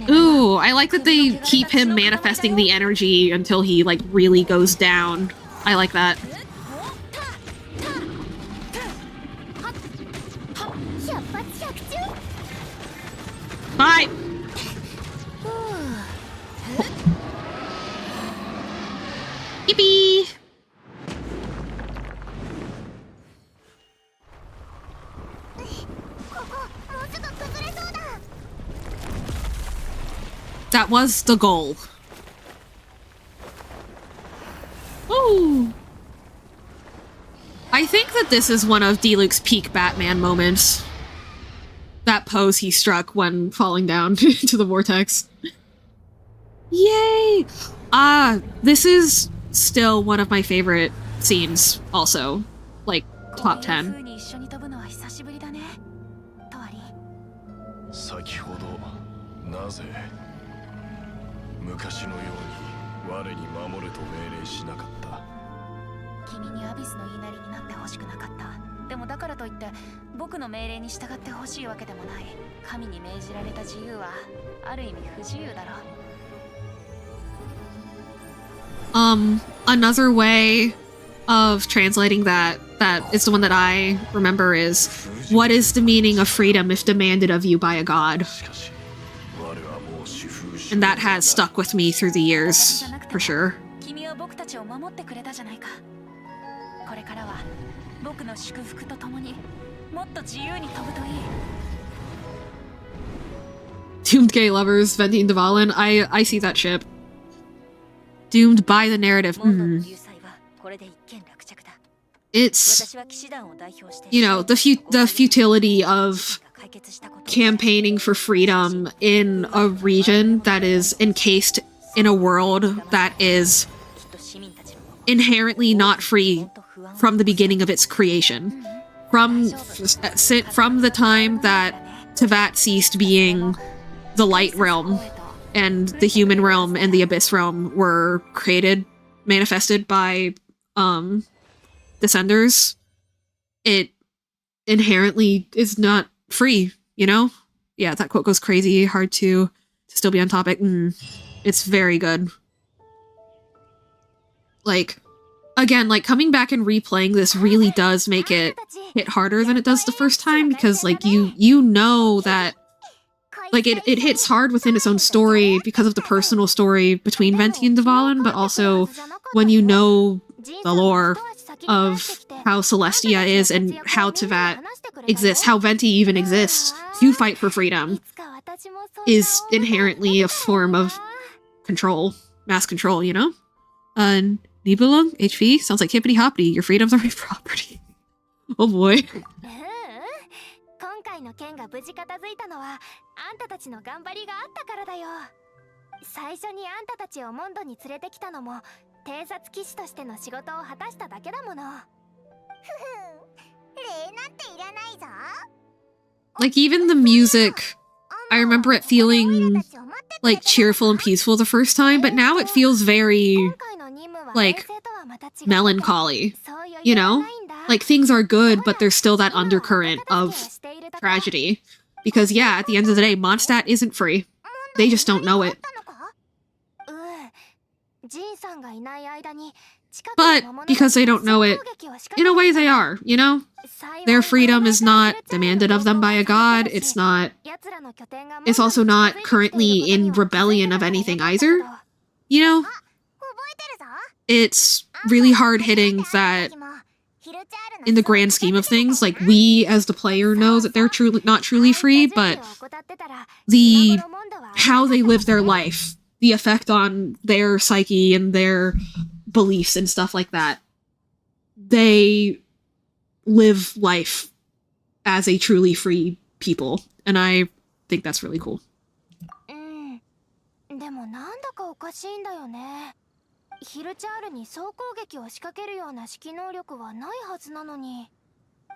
Ooh, I like that they keep him manifesting the energy until he, like, really goes down. I like that. Bye! Yippee! That was the goal. Ooh. I think that this is one of D-Luke's peak Batman moments. That pose he struck when falling down into the vortex. Yay! This is still one of my favorite scenes also. Like, top 10. Another way of translating that is the one that I remember is, what is the meaning of freedom if demanded of you by a god? And that has stuck with me through the years, for sure. Doomed gay lovers, Venti and Dvalin. I see that ship. Doomed by the narrative. It's, you know, the futility of campaigning for freedom in a region that is encased in a world that is inherently not free from the beginning of its creation. From the time that Teyvat ceased being the light realm and the human realm and the abyss realm were created, manifested by Descenders, it inherently is not free, you know? Yeah, that quote goes crazy, hard to still be on topic. It's very good. Like, again, like, coming back and replaying this really does make it hit harder than it does the first time, because, like, you know that, like, it hits hard within its own story because of the personal story between Venti and Dvalin, but also when you know the lore of how Celestia is and how Teyvat exists, how Venti even exists to fight for freedom, is inherently a form of control, mass control, you know? Nibelung, HV, sounds like hippity hoppity, your freedoms are my property. Oh boy. Like, even the music, I remember it feeling like cheerful and peaceful the first time, but now it feels very like melancholy, you know? Like things are good, but there's still that undercurrent of tragedy. Because yeah, at the end of the day, Mondstadt isn't free. They just don't know it. But because they don't know it, in a way they are, you know? Their freedom is not demanded of them by a god. It's also not currently in rebellion of anything either. You know? It's really hard hitting that in the grand scheme of things, like we as the player know that they're not truly free, but how they live their life, the effect on their psyche and their beliefs and stuff like that. They live life as a truly free people, and I think that's really cool. でもなんだかおかしいんだよね。ヒルチャールに総攻撃を仕掛けるような指揮能力はないはずなのに。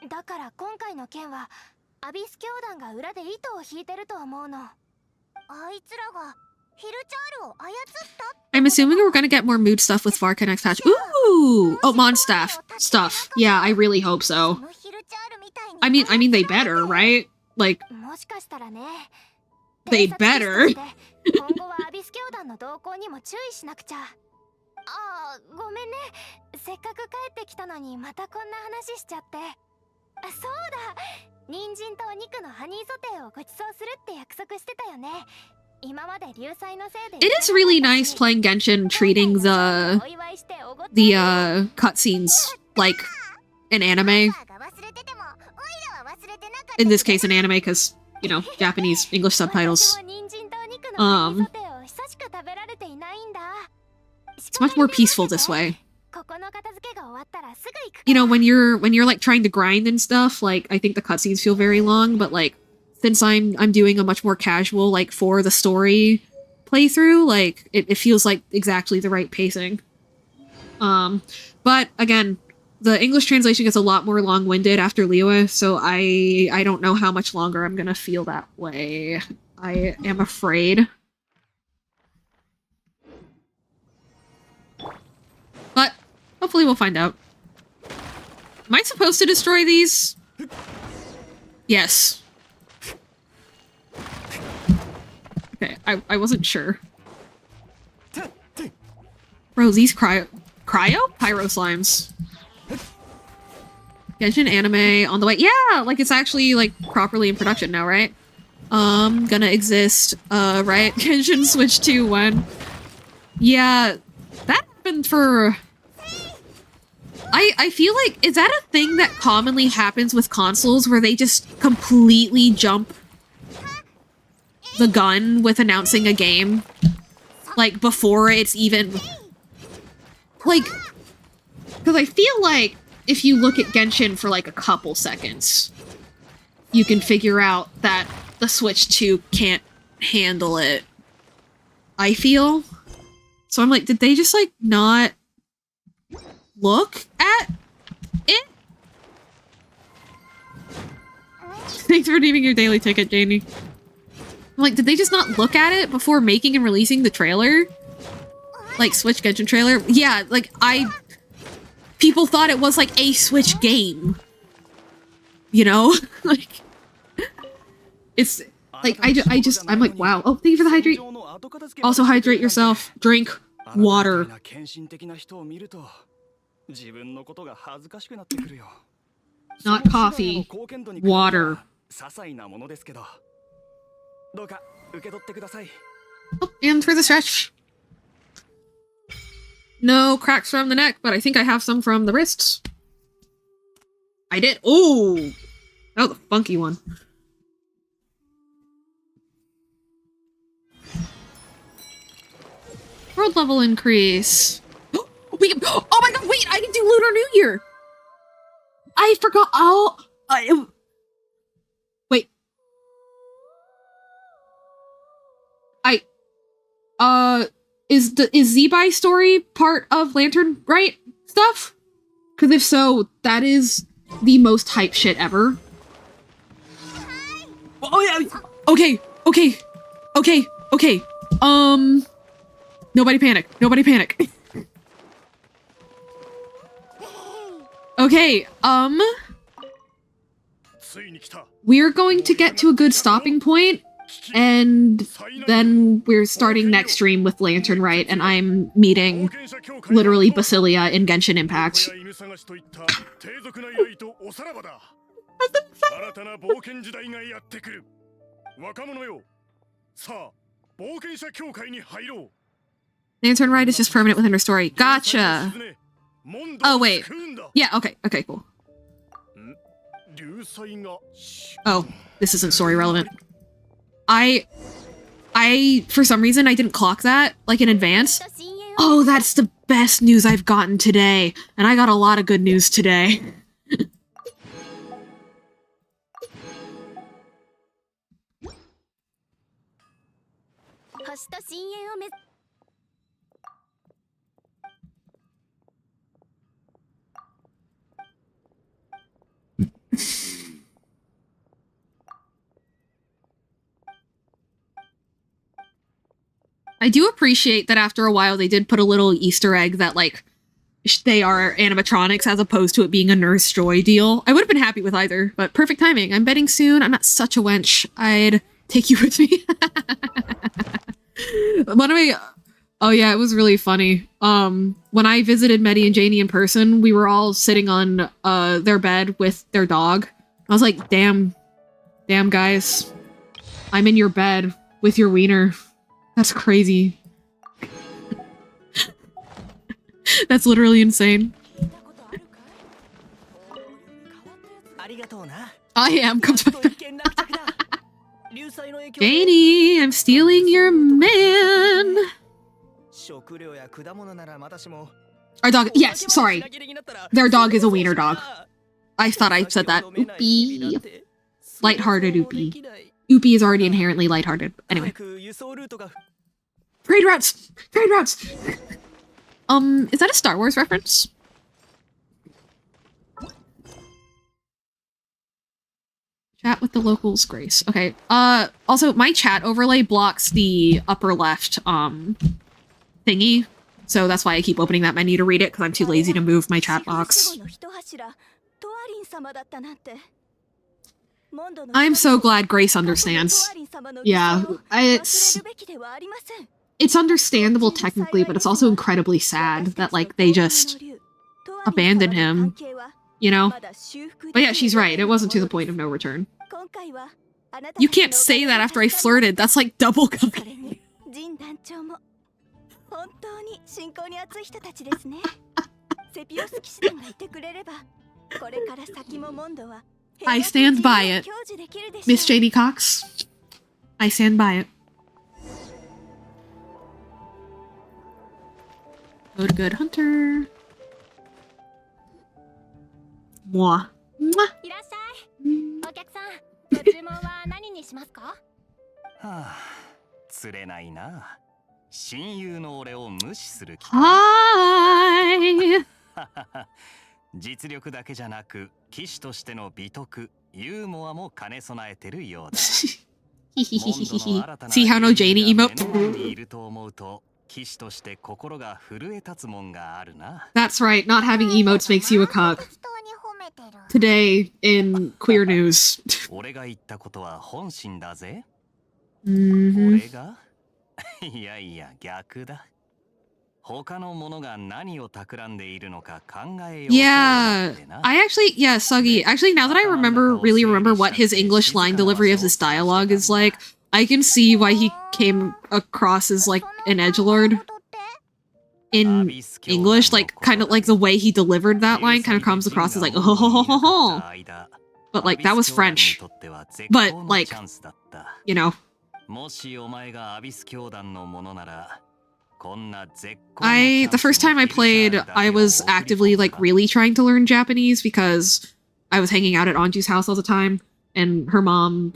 だから今回の件はアビス教団が裏で糸を引いてると思うの。あいつらがヒルチャールを操った。 I'm assuming we're gonna get more mood stuff with Varka next patch. Ooh! Oh, Mondstadt stuff. Yeah, I really hope so. I mean, they better, right? Like, they better. 今後はアビス教団の動向にも注意しなくちゃ。あー、ごめんね。せっかく帰ってきたのにまたこんな話しちゃって。あ、そうだ。人参とお肉のハニーソテーをご馳走するって約束してたよね。今まで流祭のせいで。 It is really nice playing Genshin, treating the cutscenes like an anime. In this case, an anime, because, you know, Japanese English subtitles. It's much more peaceful this way. You know, when you're like trying to grind and stuff, like I think the cutscenes feel very long, but like since I'm doing a much more casual, like for the story playthrough, like it feels like exactly the right pacing. But again, the English translation gets a lot more long-winded after Liyue, so I don't know how much longer I'm gonna feel that way. I am afraid. But hopefully we'll find out. Am I supposed to destroy these? Yes. Okay, I wasn't sure. Bro, these cryo? Pyro slimes. Genshin anime on the way. Yeah, like it's actually like properly in production now, right? Gonna exist, right? Genshin Switch 2 when? Yeah, that happened for... I feel like, is that a thing that commonly happens with consoles where they just completely jump the gun with announcing a game? Like, before it's even... Like, because I feel like if you look at Genshin for like a couple seconds, you can figure out that the Switch 2 can't handle it. I feel. So I'm like, did they just like not look at it? Thanks for redeeming your daily ticket, Janie. I'm like, did they just not look at it before making and releasing the trailer? Like, Switch Genshin trailer? Yeah, like, people thought it was like a Switch game. You know? Like, it's, like, I'm like, wow. Oh, thank you for the hydrate. Also hydrate yourself. Drink water. Not coffee. Water. Oh, and for the stretch. No cracks from the neck, but I think I have some from the wrists. I did. Oh, that was a funky one. World level increase. Oh my god, wait, I can do Lunar New Year. I forgot. Wait. Is zibai story part of Lantern Right stuff? Because if so, that is the most hype shit ever. Oh yeah. Okay. Nobody panic. Nobody panic. Okay, we're going to get to a good stopping point, and then we're starting next stream with Lantern Rite, and I'm meeting literally Basilia in Genshin Impact. Lantern Rite is just permanent within her story. Gotcha! Oh, wait. Yeah, okay, okay, cool. Oh, this isn't story relevant. For some reason, I didn't clock that, like, in advance. Oh, that's the best news I've gotten today. And I got a lot of good news today. I do appreciate that after a while they did put a little Easter egg that, like, they are animatronics as opposed to it being a Nurse Joy deal. I would have been happy with either, but perfect timing. I'm betting soon. I'm not such a wench. I'd take you with me. Oh yeah, it was really funny. When I visited Medi and Janie in person, we were all sitting on their bed with their dog. I was like, damn guys, I'm in your bed with your wiener. That's crazy. That's literally insane. I am. Come to Janie, I'm stealing your man. Our dog. Yes, sorry. Their dog is a wiener dog. I thought I said that. Oopie. Lighthearted Oopie. Oopie is already inherently lighthearted. Anyway. Trade routes! Trade routes! Is that a Star Wars reference? Chat with the locals, Grace. Okay, also, my chat overlay blocks the upper left, thingy. So that's why I keep opening that menu to read it, because I'm too lazy to move my chat box. I'm so glad Grace understands. Yeah, it's understandable technically, but it's also incredibly sad that, like, they just abandoned him, you know? But yeah, she's right. It wasn't to the point of no return. You can't say that after I flirted. That's like double cucking. I stand by it. Miss Janie Cox. I stand by it. Good, good hunter. Mwah. Mwah. 釣れないな。親友の俺を無視する気。Hi. 実力だけじゃなく、騎士としての美徳、ユーモアも兼ね備えてるようだ。See how no Janie emote? いると思うと、騎士として心が震え立つもんがあるな。That's right, not having emotes makes you a cuck. Today in queer news. 俺が言ったことは本心だぜ。Mm-hmm. 俺がいやいや逆だ。他の者が何を企んでいるのか考えよう。Yeah, I actually, yeah, Suggy. Actually, now that I really remember what his English line delivery of this dialogue is like, I can see why he came across as like an edgelord in English. Like, kind of like the way he delivered that line kind of comes across as like, oh, but like that was French. But like, you know. The first time I played, I was actively like really trying to learn Japanese because I was hanging out at Anju's house all the time, and her mom,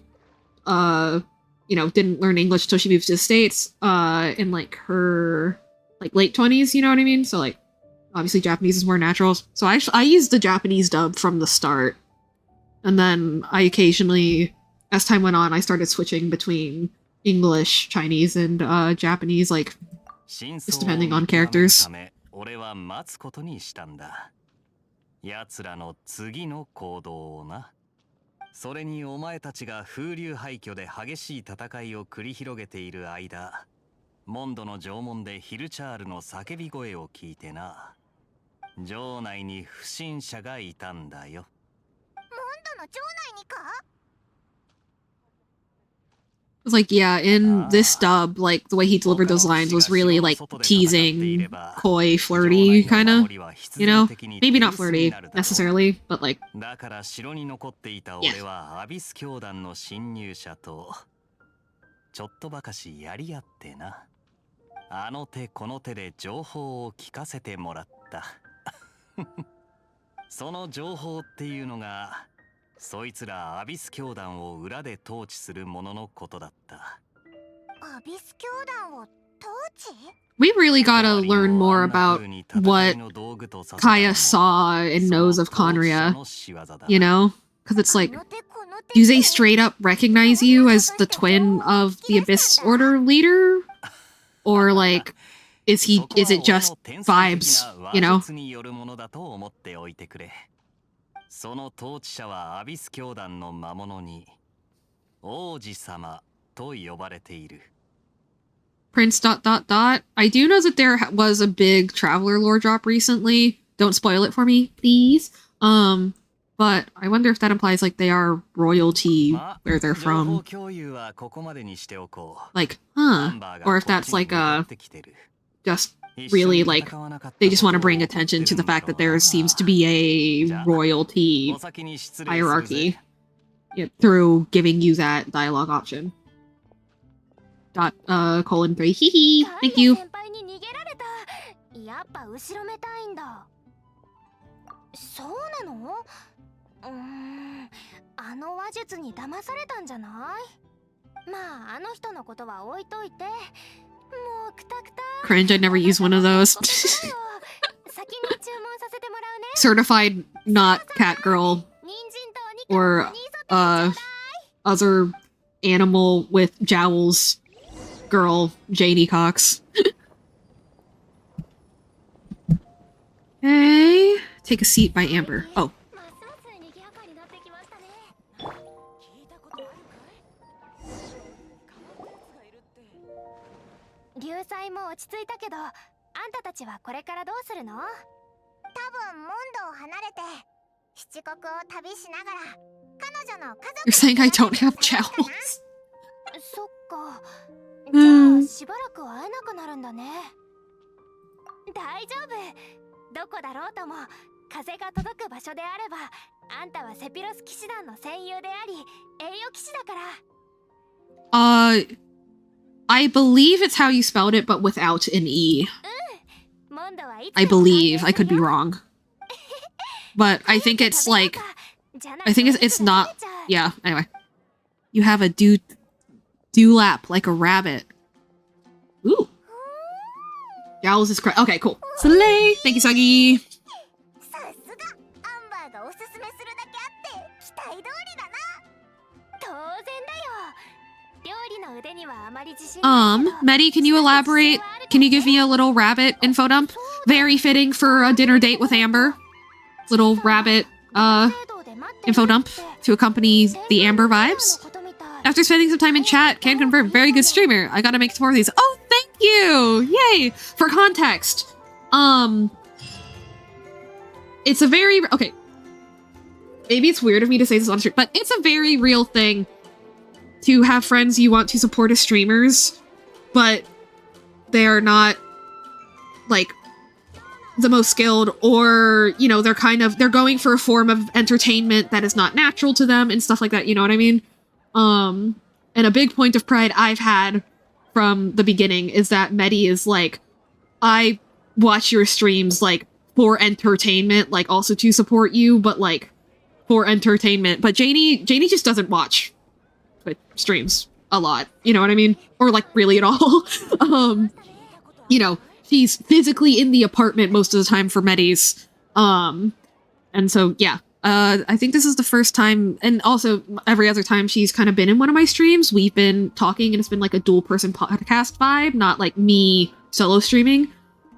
you know, didn't learn English till she moved to the States, in like her like late 20s, you know what I mean? So like, obviously Japanese is more natural. So I used the Japanese dub from the start, and then I occasionally, as time went on, I started switching between English, Chinese, and Japanese, like, just depending on characters. 奴らの次の行動をな。それにお前たちが風流廃墟で激しい戦いを繰り広げている間、モンドの城門でヒルチャールの叫び声を聞いてな。城内に不審者がいたんだよ。モンドの城内にか? It's like, yeah, in this dub, like, the way he delivered those lines was really, like, teasing, coy, flirty, kind of, you know? Maybe not flirty, necessarily, but, like, だから城に残っていた俺はアビス教団の侵入者とちょっとばかしやり合ってな。あの手この手で情報を聞かせてもらった。その情報っていうのが、そいつらアビス教団を裏で統治するもののことだった。アビス教団を統治? We really gotta learn more about what Kaya saw and knows of Conria, you know? Because it's like, do they straight up recognize you as the twin of the Abyss Order leader? Or like, is it just vibes, you know? その統治者はアビス教団の魔物に王子様と呼ばれている。Prince ... I do know that there was a big Traveler lore drop recently. Don't spoil it for me, please. But I wonder if that implies like they are royalty where they're from. Like, huh? Or if that's like just really like they just want to bring attention to the fact that there seems to be a royalty hierarchy through giving you that dialogue option. ... 3 Hehe. Thank you. やっぱ後ろめたいんだ。そうなの？あの話術に騙されたんじゃない？まああの人のことは置いといて。もうくたくた。Cringe, I never use one of those. Certified not cat girl or other animal with jowls girl Janie Cox. Hey, take a seat by Amber. Oh. 流祭も落ち着いたけど、あんたたちはこれからどうするの？多分モンドを離れて七国を旅しながら彼女の家族。 You're saying I don't have jowls? そっか。じゃあしばらく会えなくなるんだね。大丈夫。どこだろうとも風が届く場所であれば、あんたはセピロス騎士団の戦友であり栄誉騎士だから。I believe it's how you spelled it, but without an E. I believe. I could be wrong. But I think it's like... I think it's not... Yeah, anyway. You have a dewlap like a rabbit. Ooh. Jowls is correct. Okay, cool. Slay! Thank you, Sagi! Medi, can you elaborate? Can you give me a little rabbit info dump? Very fitting for a dinner date with Amber. Little rabbit, info dump to accompany the Amber vibes. After spending some time in chat, can confirm, very good streamer. I gotta make more of these. Oh, thank you! Yay! For context, it's a very... Okay. Maybe it's weird of me to say this on stream, but it's a very real thing to have friends you want to support as streamers, but they're not, like, the most skilled, or, you know, they're going for a form of entertainment that is not natural to them and stuff like that, you know what I mean? And a big point of pride I've had from the beginning is that Medi is like, I watch your streams, like, for entertainment, like, also to support you, but, like, for entertainment. But Janie just doesn't watch streams a lot, you know what I mean? Or, like, really at all. You know, she's physically in the apartment most of the time for Medi's. And so, yeah, I think this is the first time, and also every other time she's kind of been in one of my streams, we've been talking, and it's been like a dual person podcast vibe, not like me solo streaming.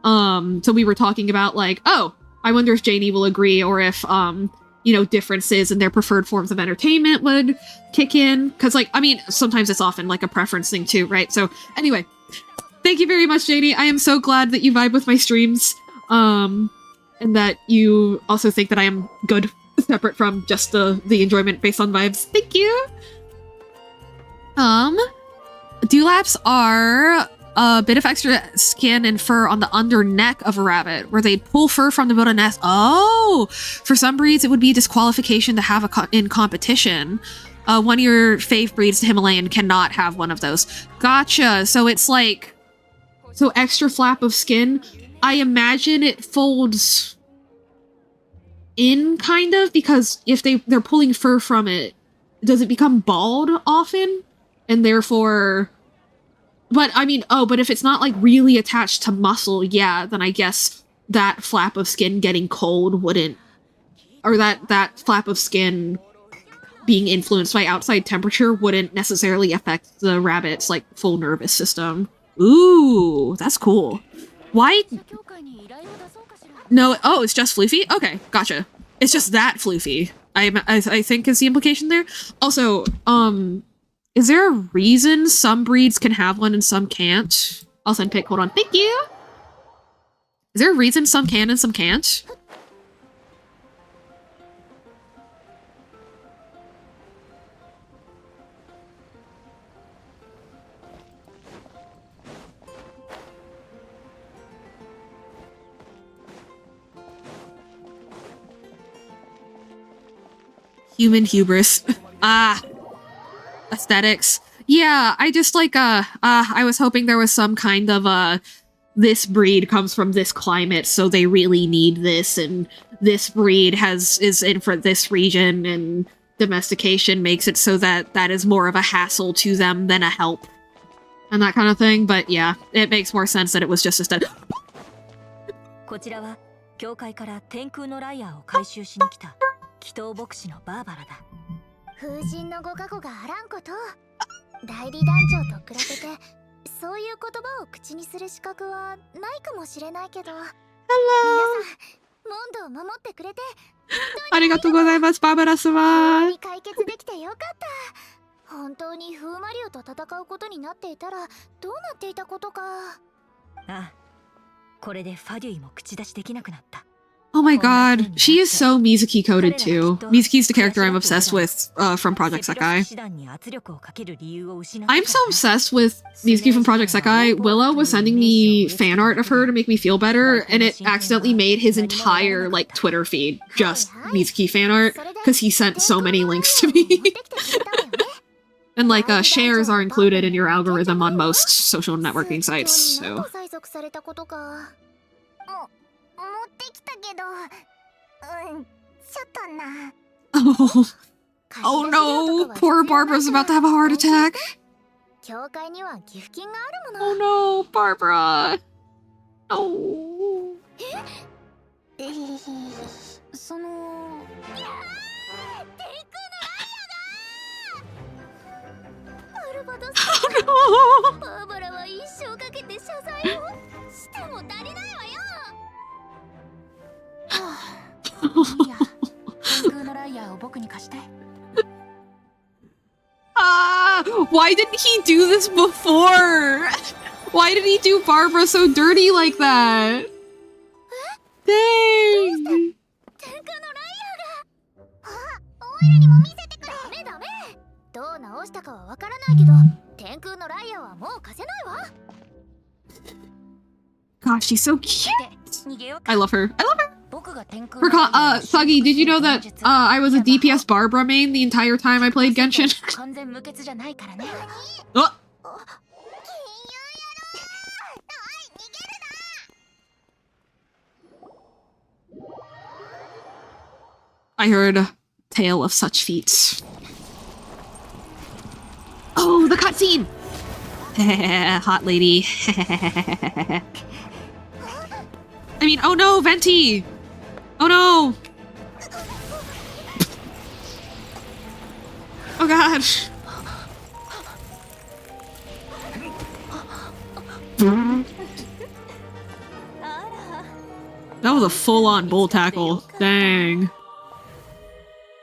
So we were talking about like, oh, I wonder if Janie will agree, or if you know, differences in their preferred forms of entertainment would kick in. Because like, I mean, sometimes it's often like a preference thing too, right? So anyway, thank you very much, Janie. I am so glad that you vibe with my streams, and that you also think that I am good, separate from just the enjoyment based on vibes. Thank you. Dewlaps are a bit of extra skin and fur on the under neck of a rabbit, where they pull fur from the bottom nest. Oh, for some breeds, it would be a disqualification to have in competition. One of your fave breeds, the Himalayan, cannot have one of those. Gotcha. So it's like, so extra flap of skin. I imagine it folds in, kind of, because if they're pulling fur from it, does it become bald often? And therefore, but I mean, oh, but if it's not like really attached to muscle, yeah, then I guess that flap of skin getting cold wouldn't, or that flap of skin being influenced by outside temperature wouldn't necessarily affect the rabbit's like full nervous system. Ooh, that's cool. Why? No, oh, it's just floofy? Okay, gotcha. It's just that floofy, I think is the implication there. Also, is there a reason some breeds can have one and some can't? I'll send pic, hold on. Thank you! Is there a reason some can and some can't? Human hubris. Aesthetics. Yeah, I just like, I was hoping there was some kind of, this breed comes from this climate, so they really need this, and this breed is in for this region, and domestication makes it so that that is more of a hassle to them than a help. And that kind of thing, but yeah, it makes more sense that it was just aesthetic. こちらは教会から天空のライアーを回収しに来た祈祷牧師のバーバラだ。風神のご加護があらんこと。代理団長と比べてそういう言葉を口にする資格はないかもしれないけど。皆さん、モンドを守ってくれてありがとうございます、バーバラ様。解決できてよかった。本当に風魔竜と戦うことになっていたらどうなっていたことか。ああ、これでファデュイも口出しできなくなった。 Oh my god, she is so Mizuki coded too. Mizuki's the character I'm obsessed with from Project Sekai. I'm so obsessed with Mizuki from Project Sekai. Willow was sending me fan art of her to make me feel better, and it accidentally made his entire like Twitter feed just Mizuki fan art because he sent so many links to me. And like shares are included in your algorithm on most social networking sites, so. Oh. Oh no, poor Barbara's about to have a heart attack. Oh no, Barbara. Oh. Why didn't he do this before? Why did he do Barbara so dirty like that? Dang. Gosh, she's so cute. I love her. I love her. Thuggy, did you know that I was a DPS Barbara main the entire time I played Genshin? Oh. I heard a tale of such feats. Oh, the cutscene! Hot lady. I mean, oh no, Venti! Oh no! god. That was a full-on bull tackle. Dang.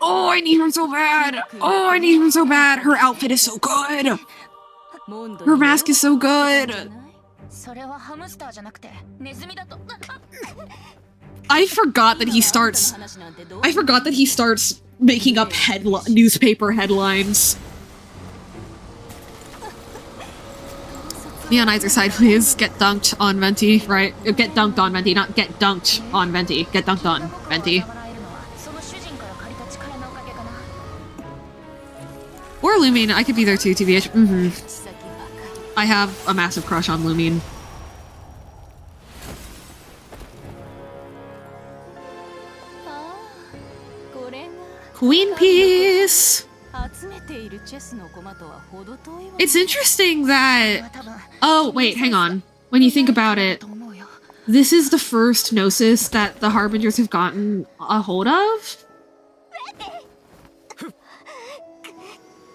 Oh, I need her so bad. Oh, I need her so bad. Her outfit is so good. Her mask is so good. I forgot that he starts making up newspaper headlines. Me on either side, please. Get dunked on Venti, right? Get dunked on Venti, not get dunked on Venti. Get dunked on Venti. Or Lumine, I could be there too, TBH. I have a massive crush on Lumine. Queen Piece! It's interesting that... Oh, wait, hang on. When you think about it, this is the first Gnosis that the Harbingers have gotten a hold of?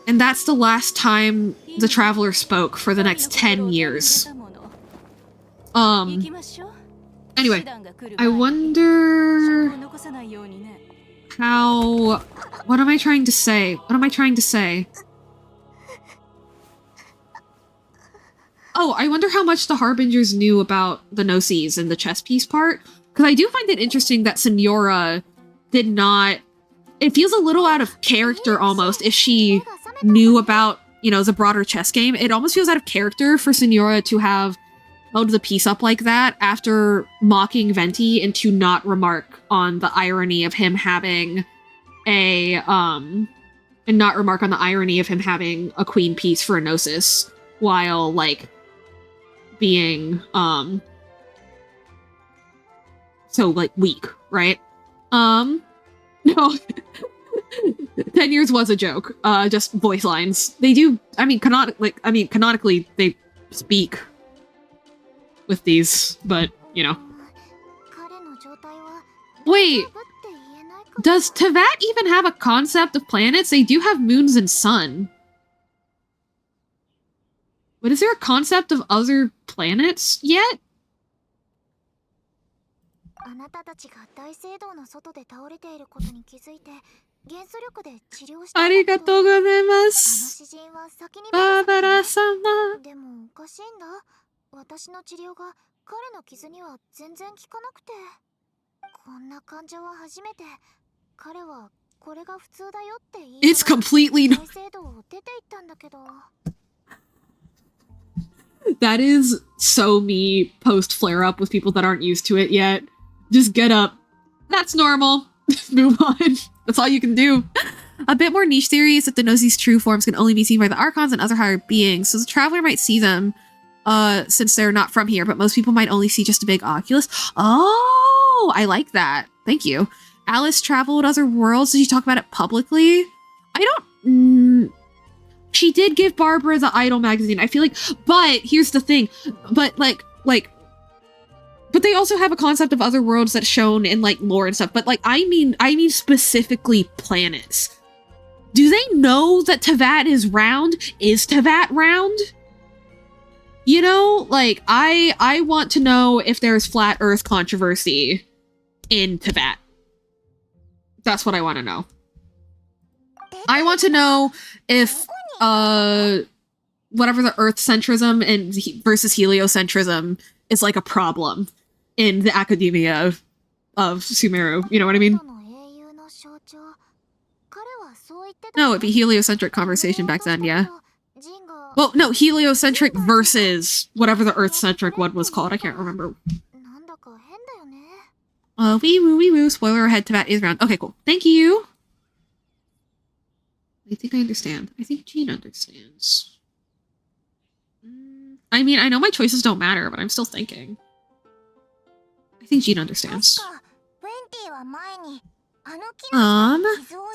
And that's the last time the Traveler spoke for the next 10 years. Anyway, I wonder... how... What am I trying to say? What am I trying to say? Oh, I wonder how much the Harbingers knew about the Gnosis and the chess piece part. Because I do find it interesting that Signora did not... It feels a little out of character, almost, if she knew about, you know, the broader chess game. It almost feels out of character for Signora to have held the piece up like that after mocking Venti and to not remark on the irony of him having a, and not remark on the irony of him having a queen piece for a Gnosis while, like, being, so, like, weak, right? No. 10 years was a joke. Just voice lines. They do, canonically, they speak with these, but, you know. Wait, does Teyvat even have a concept of planets? They do have moons and sun. But is there a concept of other planets yet? Arigatou gozaimasu. Barbara-sama. 私の治療が彼の傷には全然効かなくて、こんな患者は初めて。彼はこれが普通だよって言い、It's completely no. 制度を出て行ったんだけど。That is so me post flare up with people that aren't used to it yet. Just get up. That's normal. Move on. That's all you can do. A bit more niche theory is that the Gnosis' true forms can only be seen by the Archons and other higher beings, so the Traveler might see them. Since they're not from here, but most people might only see just a big oculus. Oh, I like that. Thank you. Alice traveled other worlds. Did she talk about it publicly? I don't... She did give Barbara the Idol magazine. I feel like... But, here's the thing. But, like... But they also have a concept of other worlds that's shown in, like, lore and stuff. But, like, I mean specifically planets. Do they know that Teyvat is round? Is Teyvat round? You know, like, I want to know if there's flat earth controversy in Teyvat. That's what I want to know. I want to know if, whatever the earth centrism and versus heliocentrism is, like, a problem in the academia of Sumeru. You know what I mean? No, it'd be heliocentric conversation back then, yeah. Well, no, heliocentric versus whatever the earth-centric one was called. I can't remember. Wee woo. Spoiler ahead, Teyvat is round. Okay, cool. Thank you. I think I understand. I think Jean understands. I mean, I know my choices don't matter, but I'm still thinking. I think Jean understands.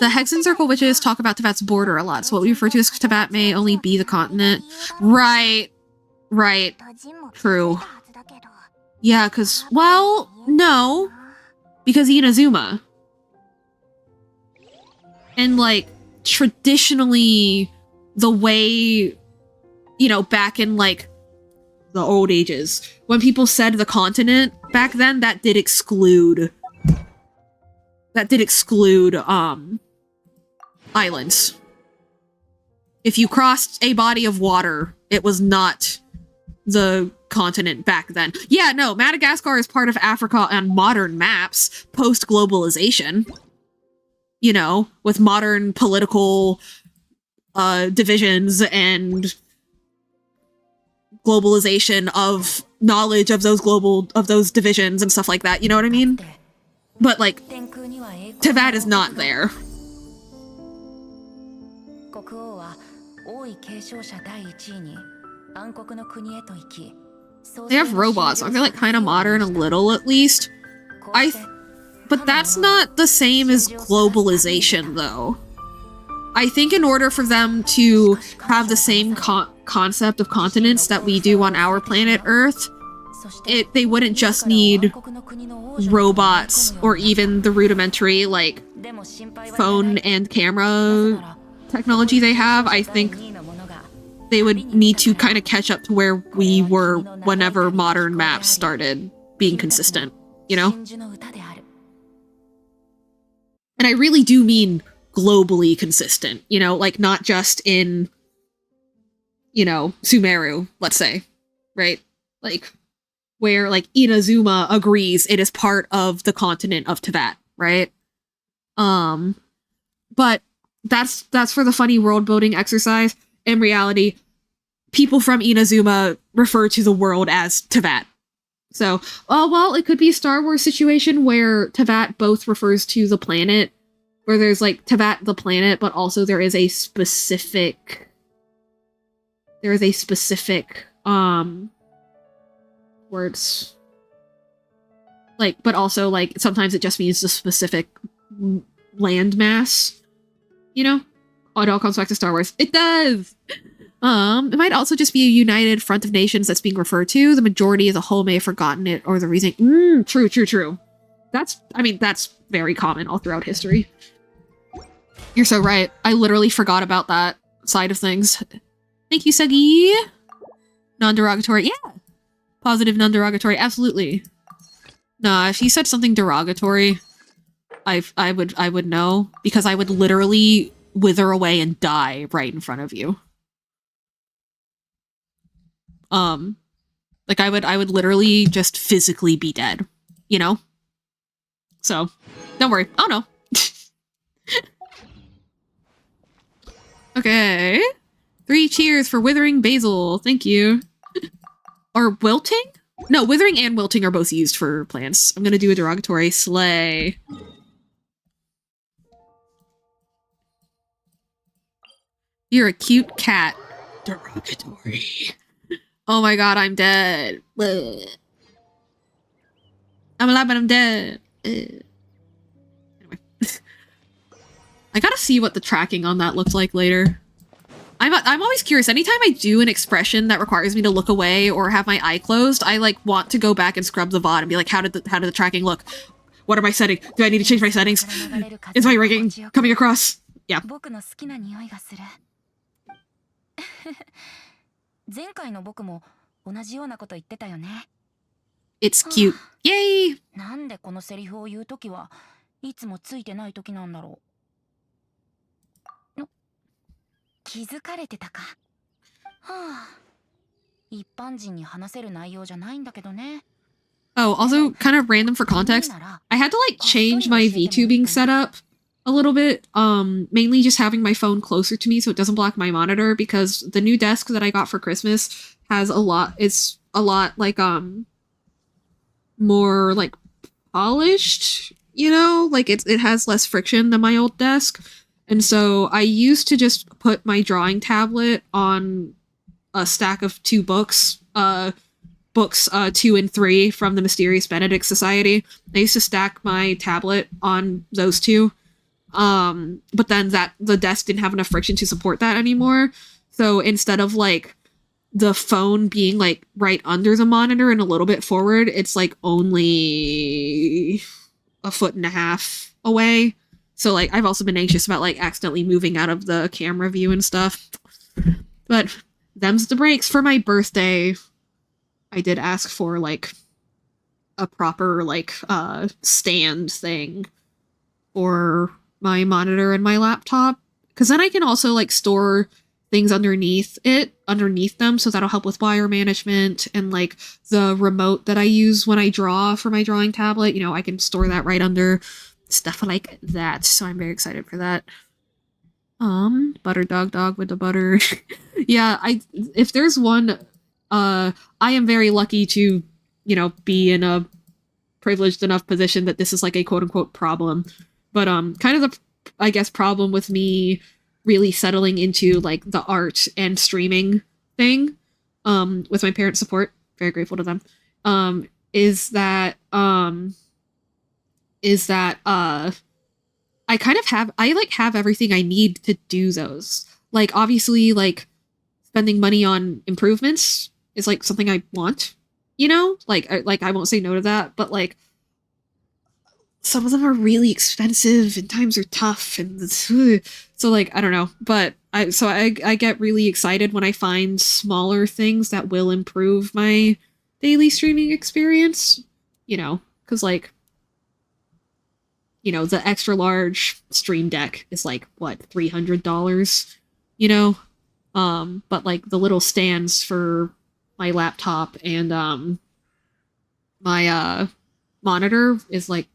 The Hex and Circle Witches talk about Teyvat's border a lot, so what we refer to as Teyvat may only be the continent. Right. True. Yeah, because, well, no. Because Inazuma. And, like, traditionally the way, you know, back in like the old ages, when people said the continent back then, that did exclude islands. If you crossed a body of water, it was not the continent back then. Yeah, no, Madagascar is part of Africa on modern maps, post-globalization. You know, with modern political divisions and globalization of knowledge of those divisions and stuff like that, you know what I mean? But like, Teyvat is not there. They have robots. Aren't they like kind of modern a little at least? But that's not the same as globalization though. I think in order for them to have the same concept of continents that we do on our planet Earth, they wouldn't just need robots or even the rudimentary like phone and camera technology they have. I think they would need to kind of catch up to where we were whenever modern maps started being consistent, you know? And I really do mean globally consistent, you know, like not just in, you know, Sumeru, let's say, right? Like where like Inazuma agrees it is part of the continent of Teyvat, right? But that's for the funny world building exercise. In reality, people from Inazuma refer to the world as Teyvat. So, well, it could be a Star Wars situation where Teyvat both refers to the planet, where there's like Teyvat the planet, but also there is a specific words. Like, but also like sometimes it just means the specific landmass, you know? Oh, it all comes back to Star Wars. It does! It might also just be a united front of nations that's being referred to. The majority as a whole may have forgotten it, or the reason. True. That's very common all throughout history. You're so right. I literally forgot about that side of things. Thank you, Segi. Non-derogatory. Yeah. Positive non-derogatory. Absolutely. Nah, if you said something derogatory, I would know, because I would literally wither away and die right in front of you. Like I would literally just physically be dead, you know? So, don't worry. Oh no. Okay. 3 cheers for Withering Basil. Thank you. Or wilting? No, withering and wilting are both used for plants. I'm gonna do a derogatory. Slay. You're a cute cat. Derogatory. Oh my god, I'm dead. Blech. I'm alive, but I'm dead. Anyway. I gotta see what the tracking on that looks like later. I'm always curious. Anytime I do an expression that requires me to look away or have my eye closed, I like want to go back and scrub the VOD and be like, how did the tracking look? What are my settings? Do I need to change my settings? Is my rigging coming across? Yeah. It's cute. Yay! なんでこのセリフを言うときはいつもついてないときなんだろう。気づかれてたか。はあ。一般人に話せる内容じゃないんだけどね。Oh, also kind of random for context. I had to like change my VTubing setup a little bit. Mainly just having my phone closer to me so it doesn't block my monitor, because the new desk that I got for Christmas has it's a lot like more like polished, you know, like it has less friction than my old desk. And so I used to just put my drawing tablet on a stack of 2 books, books 2 and 3 from the Mysterious Benedict Society. I used to stack my tablet on those 2. But then the desk didn't have enough friction to support that anymore. So instead of like the phone being like right under the monitor and a little bit forward, it's like only 1.5 feet away. So, like, I've also been anxious about, like, accidentally moving out of the camera view and stuff. But them's the breaks. For my birthday, I did ask for, like, a proper, like, stand thing for my monitor and my laptop. Because then I can also, like, store things underneath them, so that'll help with wire management, and, like, the remote that I use when I draw for my drawing tablet, you know, I can store that right under, stuff like that, so I'm very excited for that. Butter dog with the butter. Yeah, if there's one, I am very lucky to, you know, be in a privileged enough position that this is, like, a quote-unquote problem. But, kind of the, I guess, problem with me really settling into, like, the art and streaming thing, with my parents' support, very grateful to them, is that I kind of have everything I need to do those. Like, obviously, like, spending money on improvements is, like, something I want, you know? Like, I won't say no to that, but, like, some of them are really expensive and times are tough, and so, like, I don't know. But I get really excited when I find smaller things that will improve my daily streaming experience, you know, because, like, you know, the extra large stream deck is, like, what, $300, you know? But, like, the little stands for my laptop and my monitor is, like,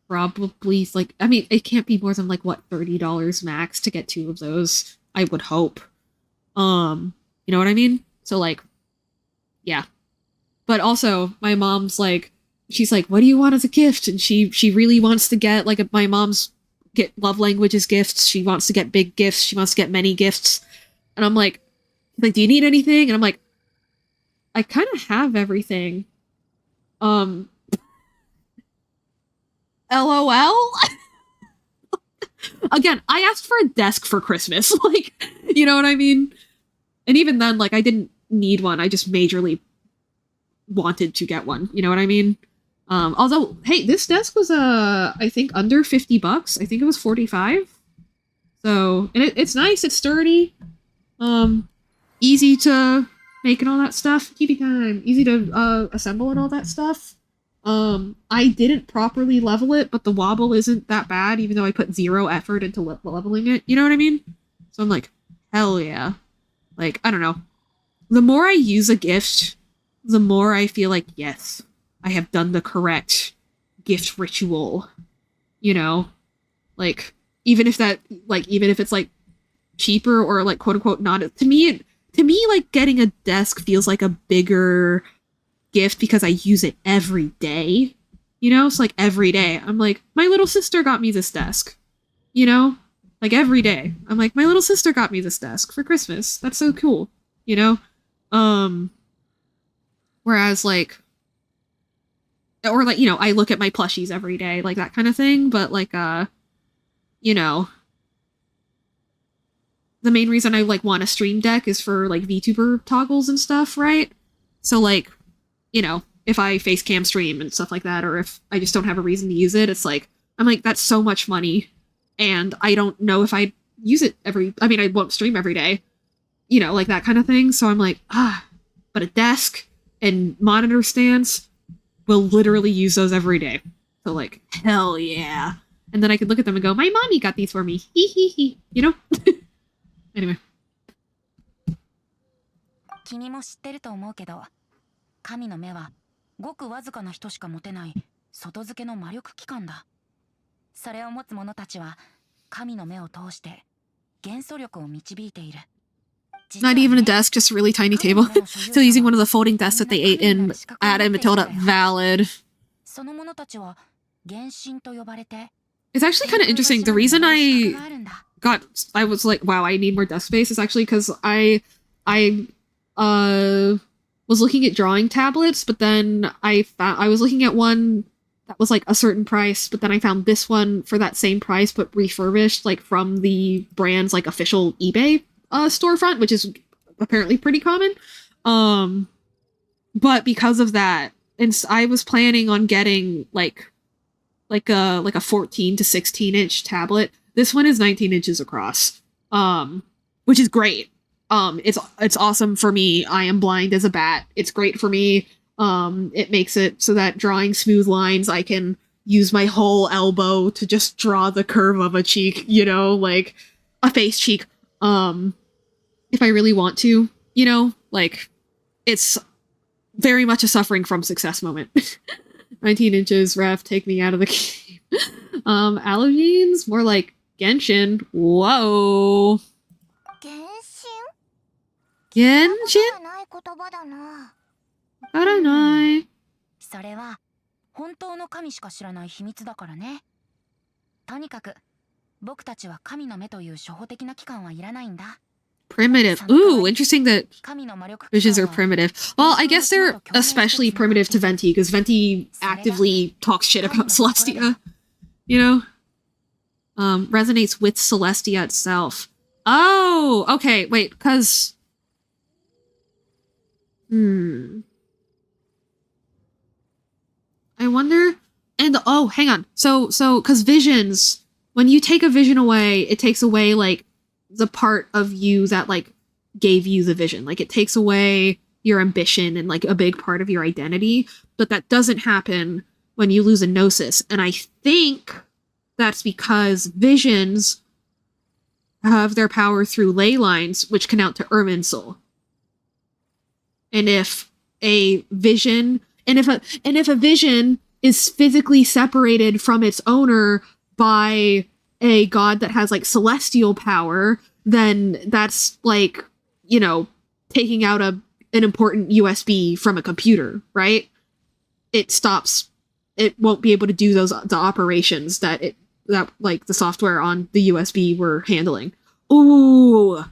probably, like, I mean, it can't be more than, like, what, $30 max to get 2 of those, I would hope. You know what I mean? So, like, yeah. But also, my mom's, like, she's like, what do you want as a gift? And she really wants to get, like, my mom's love languages gifts. She wants to get big gifts. She wants to get many gifts. And I'm like, do you need anything? And I'm like, I kind of have everything. LOL? Again, I asked for a desk for Christmas. Like, you know what I mean? And even then, like, I didn't need one. I just majorly wanted to get one. You know what I mean? Although, hey, this desk was, I think under $50. I think it was 45. So, and it's nice. It's sturdy. Easy to make and all that stuff. TV time. Easy to, assemble and all that stuff. I didn't properly level it, but the wobble isn't that bad, even though I put 0 effort into leveling it. You know what I mean? So I'm like, hell yeah. Like, I don't know. The more I use a gift, the more I feel like, yes, I have done the correct gift ritual. You know? Like, even if it's, like, cheaper or, like, quote-unquote not, to me, like, getting a desk feels like a bigger gift because I use it every day, you know? So, like, every day I'm like, my little sister got me this desk, you know? Like, every day I'm like, my little sister got me this desk for Christmas. That's so cool, you know? Whereas, like, or, like, you know, I look at my plushies every day, like, that kind of thing. But, like, you know, the main reason I, like, want a stream deck is for, like, VTuber toggles and stuff, right? So, like, you know, if I face cam stream and stuff like that, or if I just don't have a reason to use it, it's like, I'm like, that's so much money, and I don't know if I'd use it I won't stream every day, you know, like, that kind of thing. So I'm like, but a desk and monitor stands will literally use those every day. So, like, hell yeah. And then I could look at them and go, my mommy got these for me. Hee hee hee. You know? Anyway. 君も知ってると思うけど、神の目はごくわずかな人しか持てない外付けの魔力機関だ。それを持つ者たちは神の目を通して元素力を導いている。Not even a desk, just a really tiny table. Still using one of the folding desks that they ate in at Matilda. Valid. その者たちは原神と呼ばれて。 It's actually kind of interesting. The reason I was like, wow, I need more desk space is actually because I was looking at drawing tablets, but then I was looking at one that was, like, a certain price, but then I found this one for that same price, but refurbished, like, from the brand's, like, official eBay storefront, which is apparently pretty common. But because of that, and I was planning on getting, like, like a 14 to 16 inch tablet. This one is 19 inches across, which is great. It's awesome for me. I am blind as a bat. It's great for me. It makes it so that drawing smooth lines, I can use my whole elbow to just draw the curve of a cheek, you know, like a face cheek. If I really want to, you know, like it's very much a suffering from success moment. 19 inches, ref, take me out of the game. Allergenes, more like Genshin. Whoa. 原神 Genshin? ない言葉だな。わからない。それは本当の神しか知らない秘密だからね。とにかく僕たちは神の目という初歩的な機関はいらないんだ。Primitive. Ooh, interesting that visions are primitive. Well, I guess they're especially primitive to Venti, because Venti actively talks shit about Celestia. You know? Resonates with Celestia itself. Oh, okay, wait, because... I wonder... And, oh, hang on. So, because visions, when you take a vision away, it takes away, like, the part of you that, like, gave you the vision. Like, it takes away your ambition and, like, a big part of your identity. But that doesn't happen when you lose a gnosis. And I think that's because visions have their power through ley lines, which can out to Irminsul. And if a vision... And if a vision is physically separated from its owner by a god that has, like, celestial power, then that's, like, you know, taking out an important USB from a computer, right? It won't be able to do the operations that like the software on the USB were handling. Ooh,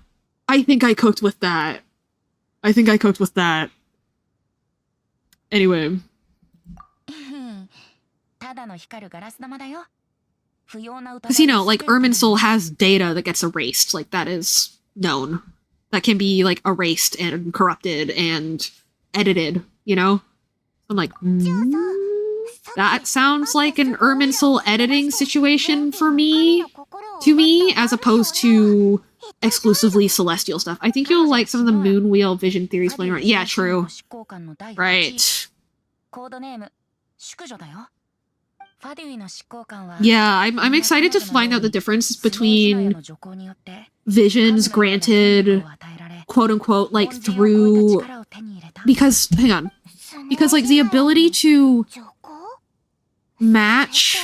I think I cooked with that. Anyway. Because, you know, like, Irminsul has data that gets erased. Like, that is known. That can be, like, erased and corrupted and edited, you know? I'm like, that sounds like an Irminsul editing situation to me, as opposed to exclusively celestial stuff. I think you'll like some of the moon wheel vision theories playing around. Yeah, true. Right. Yeah, I'm excited to find out the difference between visions granted, quote unquote, like through... Because, hang on. Because, like, the ability to match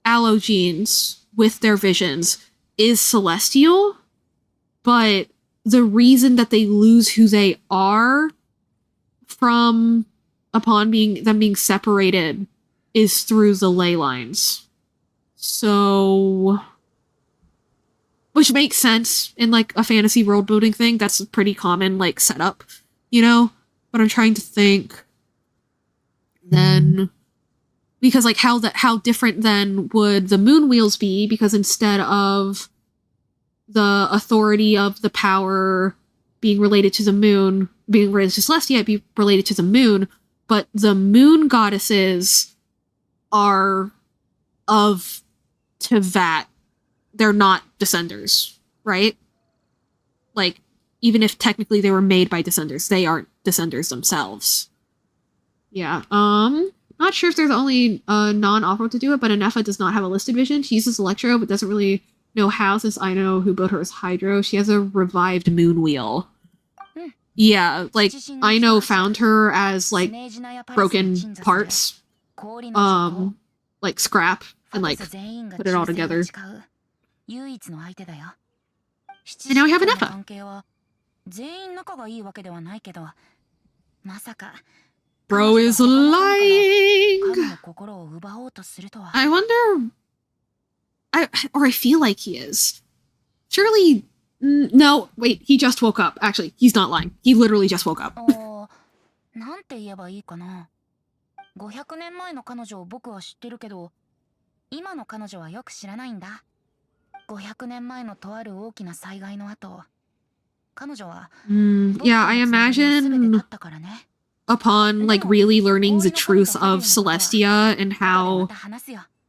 allogenes with their visions is celestial, but the reason that they lose who they are from upon them being separated is through the ley lines. So... Which makes sense in, like, a fantasy world building thing. That's a pretty common, like, setup, you know? But I'm trying to think then... Because, like, how different then would the moon wheels be? Because instead of the authority of the power being related to the moon, being related to Celestia, it'd be related to the moon, but the moon goddesses are of Tevat. They're not descenders, right? Like, even if technically they were made by descenders, they aren't descenders themselves. Yeah, not sure if they're the only non-off-road to do it, but Anefa does not have a listed vision. She uses Electro, but doesn't really know how, since I know who built her as Hydro. She has a revived moon wheel. Yeah, like, I know found her as, like, broken parts, like, scrap, and, like, put it all together. And now we have Anefa. Bro is lying! I wonder... I feel like he is. Surely... No, wait, he just woke up. Actually, he's not lying. He literally just woke up. なんて言えばいいかな。500年前の彼女を僕は知ってるけど、今の彼女はよく知らないんだ。500年前のとある大きな災害の後、彼女は、yeah, I imagine upon like really learning the truth of Celestia and how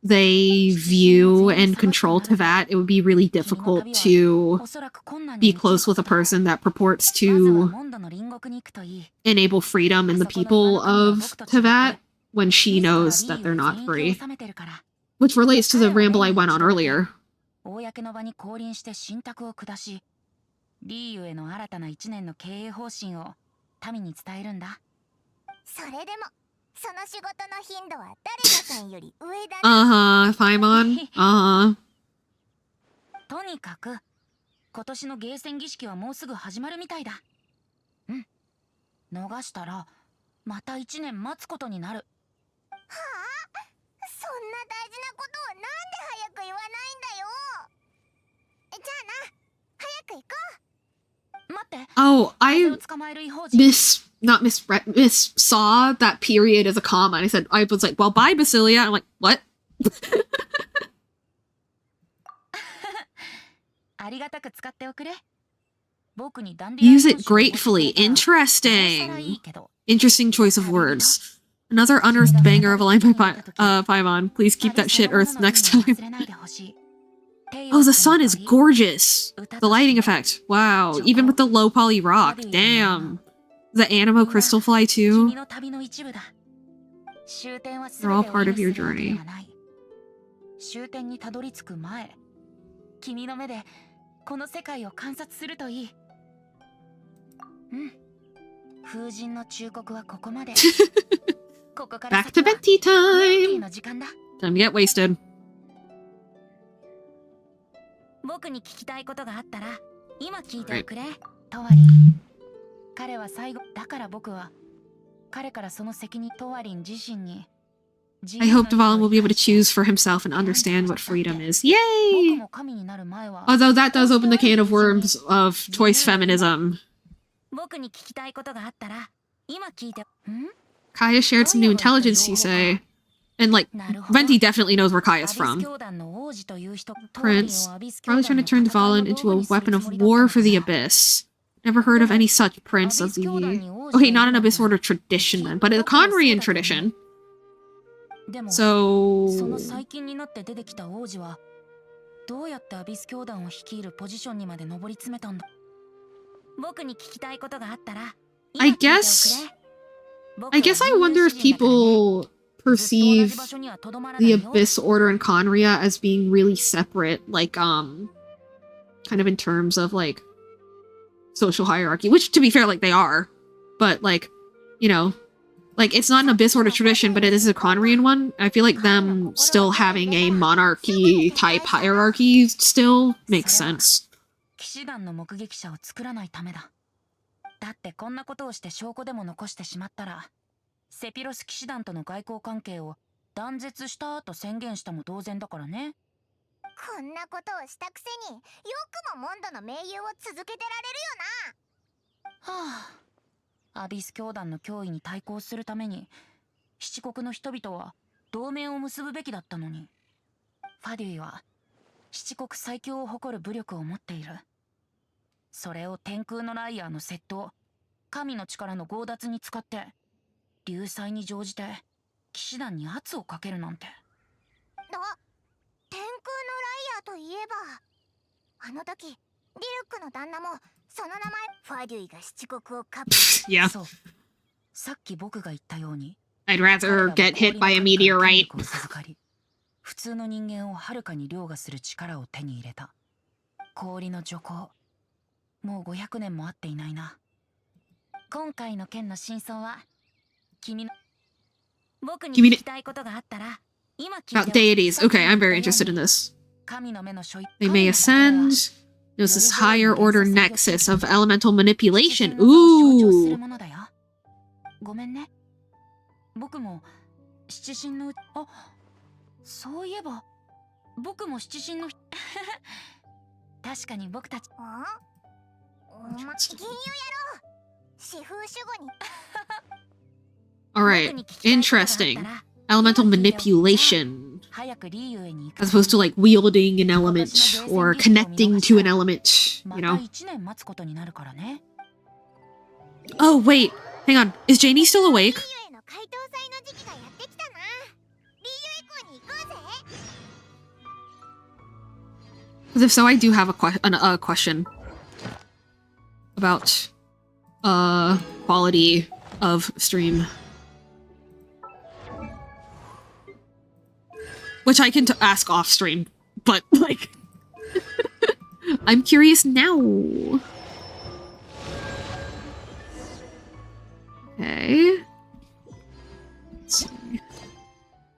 they view and control Tevat, it would be really difficult to be close with a person that purports to enable freedom in the people of Tevat when she knows that they're not free. Which relates to the ramble I went on earlier. 公の場に降臨して信託を下し、リーユへの新たな1年の経営方針を民に伝えるんだ。それでも、その仕事の頻度は誰かさんより上だね。Paimon. とにかく、今年のゲーセン儀式はもうすぐ始まるみたいだ。うん。逃したら、また1年待つことになる。はあ？そんな大事なことをなんで早く言わないんだよ。じゃあな、早く行こう。待って。Oh, I saw that period as a comma. And I was like, well, bye, Basilia. I'm like, what? ありがたく使っておくれ。僕にダンディ Use it gratefully. Interesting. Interesting choice of words. Another unearthed banger of a line by Paimon. Please keep that shit earthed next time. Oh, the sun is gorgeous. The lighting effect. Wow. Even with the low poly rock. Damn. The Animo crystal fly too. They're all part of your journey. 終点にたどり着く前、君の目でこの世界を観察するといい。うん。風神の忠告はここまで。Back to venti time! Time to get wasted. 僕に聞きたいことがあったら、今聞いておくれ、トワリン。彼は最後、だから僕は、彼からその責任、トワリン自身に。I hope Dvalin will be able to choose for himself and understand what freedom is. Yay! Although that does open the can of worms of choice feminism. 僕に聞きたいことがあったら、今聞いて。Kaya shared some new intelligence, you say. And, like, Venti definitely knows where Kaya's from. Prince, probably trying to turn Dvalin into a weapon of war for the Abyss. Never heard of any such prince of the... Okay, not an Abyss Order tradition then, but a Conrian tradition. So... その最近になって出てきた王子は、どうやってアビス教団を率いるポジションにまで上り詰めたんだ。僕に聞きたいことがあったら、I guess I wonder if people perceive the Abyss Order and Conria as being really separate, like, kind of in terms of, like, social hierarchy, which, to be fair, like, they are. But, like, you know, like, it's not an Abyss Order tradition, but it is a Conrian one. I feel like them still having a monarchy-type hierarchy still makes sense. 騎士団の目撃者を作らないためだ。だってこんなことをして証拠でも残してしまったら、セピロス騎士団との外交関係を断絶したと宣言したも同然だからね。こんなことをしたくせによくもモンドの盟友を続けてられるよな。はあ、アビス教団の脅威に対抗するために七国の人々は同盟を結ぶべきだったのに。ファデュイは七国最強を誇る武力を持っている。それを天空のライアーの窃盗、神の力の強奪に使って流祭に乗じて騎士団に圧をかけるなんて。天空のライアーといえば、あの時リルックの旦那もその名前ファデュイが七国をカップ。Yeah. そう。さっき僕が言ったように。I'd rather get hit by a meteorite. 普通の人間をはるかに凌駕する力を手に入れた。氷の徐行。もう500年も会っていないな。今回の件の真相は、僕に聞きたいことがあったら、今聞いて。About deities. Okay, I'm very interested in this. They may ascend. There's this higher order nexus of elemental manipulation. Ooh. ごめんね。僕も七神のそういえば僕も七神の確かに僕たち。銀融やろう。四風守護に。Alright, interesting. Elemental manipulation. As opposed to like wielding an element or connecting to an element, you know? Oh, wait. Hang on, is Janie still awake? Because if so, I do have a question about quality of stream, which I can ask off stream, but like I'm curious now. Okay. Let's see.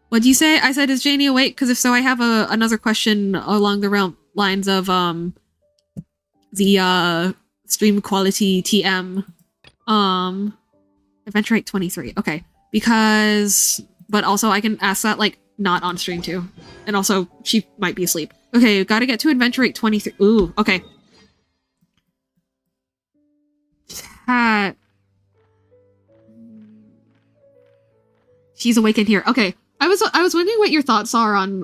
What do you say? I said, is Janie awake? Because if so, I have another question along the lines of the stream quality TM. Adventure rate 23. Okay. Because, but also I can ask that like not on stream too. And also she might be asleep. Okay, gotta get to adventure rate 23. Ooh, okay. Chat. She's awake in here. Okay. I was wondering what your thoughts are on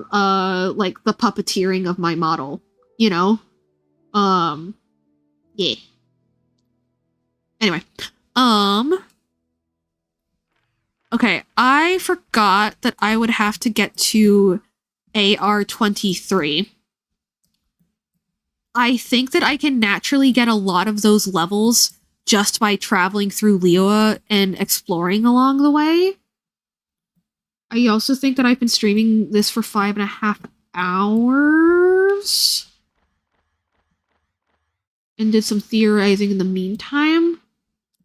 like the puppeteering of my model, you know? Yeah. Anyway. Okay, I forgot that I would have to get to AR23. I think that I can naturally get a lot of those levels just by traveling through Liyue and exploring along the way. I also think that I've been streaming this for 5.5 hours. And did some theorizing in the meantime.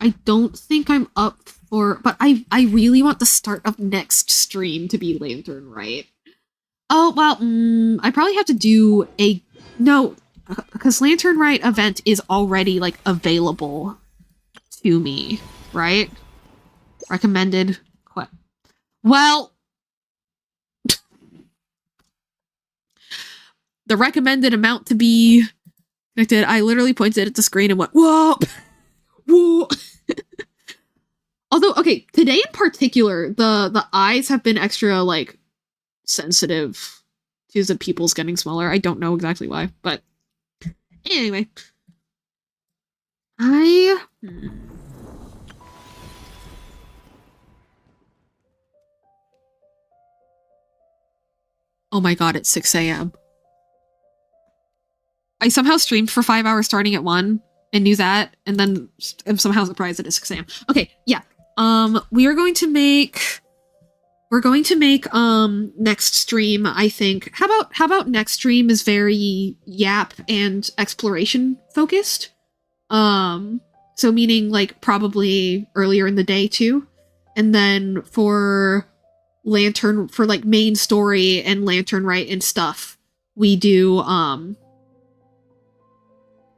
I don't think I'm up for... But I really want the start of next stream to be Lantern Rite. Oh, well, I probably have to do a... No, because Lantern Rite event is already, like, available to me, right? Recommended... Well... the recommended amount to be connected, I literally pointed at the screen and went, whoa! Whoa! Although, okay, today in particular, the eyes have been extra, like, sensitive to the pupils getting smaller. I don't know exactly why, but anyway. Oh my god, it's 6 a.m. I somehow streamed for 5 hours starting at 1 and knew that, and then I'm somehow surprised that it's 6 a.m. Okay, yeah. We're going to make next stream, I think. How about next stream is very yap and exploration focused? So meaning like probably earlier in the day too. And then for Lantern, for like main story and Lantern Rite and stuff, we do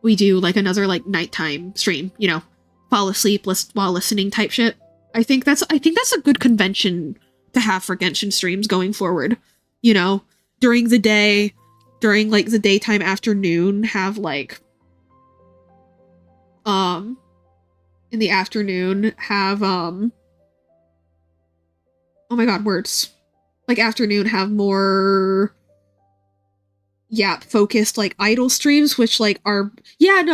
like another like nighttime stream, you know, fall asleep while listening type shit. I think that's a good convention to have for Genshin streams going forward. You know, during the day, during like the daytime afternoon, have like in the afternoon have oh my god, words. Like afternoon have more yap focused like idle streams, which like are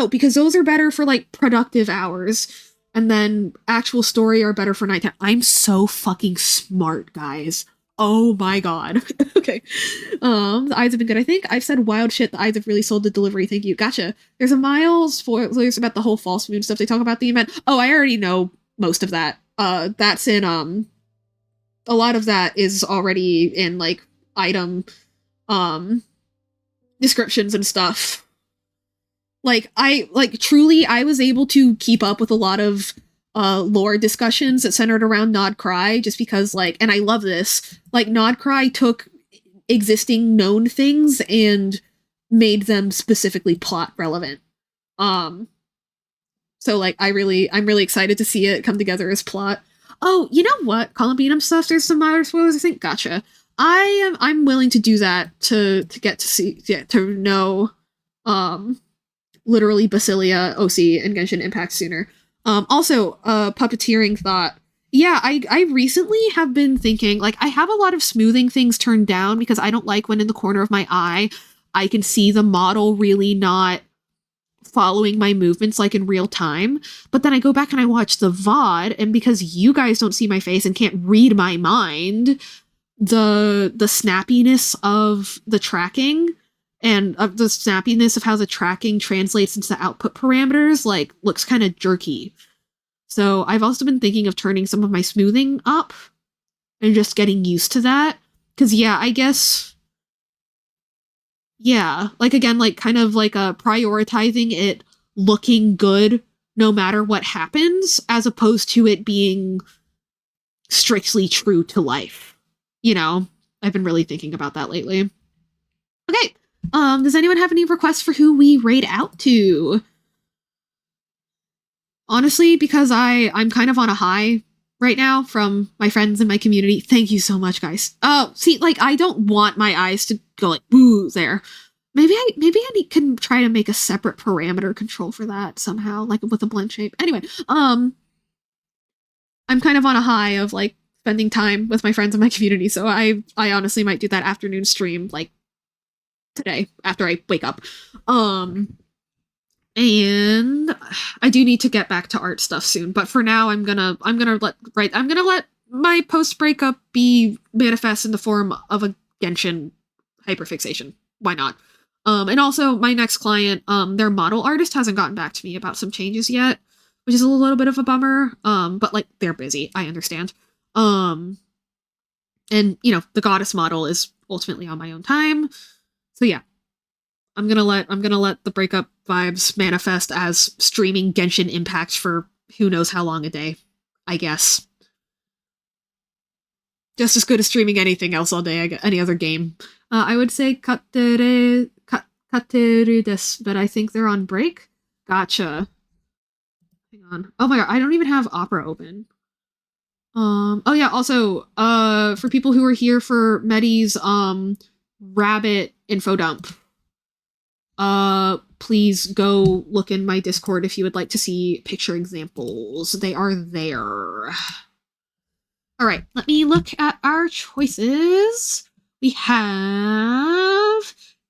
because those are better for like productive hours, and then actual story are better for nighttime. I'm so fucking smart, guys. Oh my god. Okay. The eyes have been good, I think. I've said wild shit. The eyes have really sold the delivery. Thank you. Gotcha. There's a Miles spoilers about the whole false moon stuff. They talk about the event. Oh, I already know most of that. That's in a lot of that is already in like item descriptions and stuff. Like I was able to keep up with a lot of lore discussions that centered around Nod Cry, just because like, and I love this, like Nod Cry took existing known things and made them specifically plot relevant. So like I'm really excited to see it come together as plot. Oh, you know what? Columbinum stuff, there's some minor spoilers, I think. Gotcha. I'm willing to do that to get to know literally Basilia, OC, and Genshin Impact sooner. Also, puppeteering thought. Yeah, I recently have been thinking, like, I have a lot of smoothing things turned down because I don't like when in the corner of my eye I can see the model really not following my movements like in real time. But then I go back and I watch the VOD, and because you guys don't see my face and can't read my mind, the snappiness of the tracking and of the snappiness of how the tracking translates into the output parameters like looks kind of jerky. So I've also been thinking of turning some of my smoothing up and just getting used to that. Because yeah, I guess, yeah, like again, like kind of like prioritizing it looking good no matter what happens, as opposed to it being strictly true to life. You know, I've been really thinking about that lately. Okay, does anyone have any requests for who we raid out to? Honestly, because I'm kind of on a high right now from my friends in my community. Thank you so much, guys. Oh, see, like, I don't want my eyes to go like, boo, there. Maybe I can try to make a separate parameter control for that somehow, like with a blend shape. Anyway, I'm kind of on a high of, like, spending time with my friends in my community, so I honestly might do that afternoon stream, like, today, after I wake up. And I do need to get back to art stuff soon, but for now I'm gonna let my post breakup be manifest in the form of a Genshin hyperfixation. Why not? And also my next client, their model artist hasn't gotten back to me about some changes yet, which is a little bit of a bummer. But like they're busy, I understand. And you know, the goddess model is ultimately on my own time. So yeah. I'm gonna let the breakup vibes manifest as streaming Genshin Impact for who knows how long a day, I guess. Just as good as streaming anything else all day, any other game. I would say kateru desu, but I think they're on break. Gotcha. Hang on. Oh my god, I don't even have Opera open. Oh yeah, also, for people who are here for Medi's, rabbit info dump, please go look in my Discord if you would like to see picture examples. They are there. Alright, let me look at our choices. We have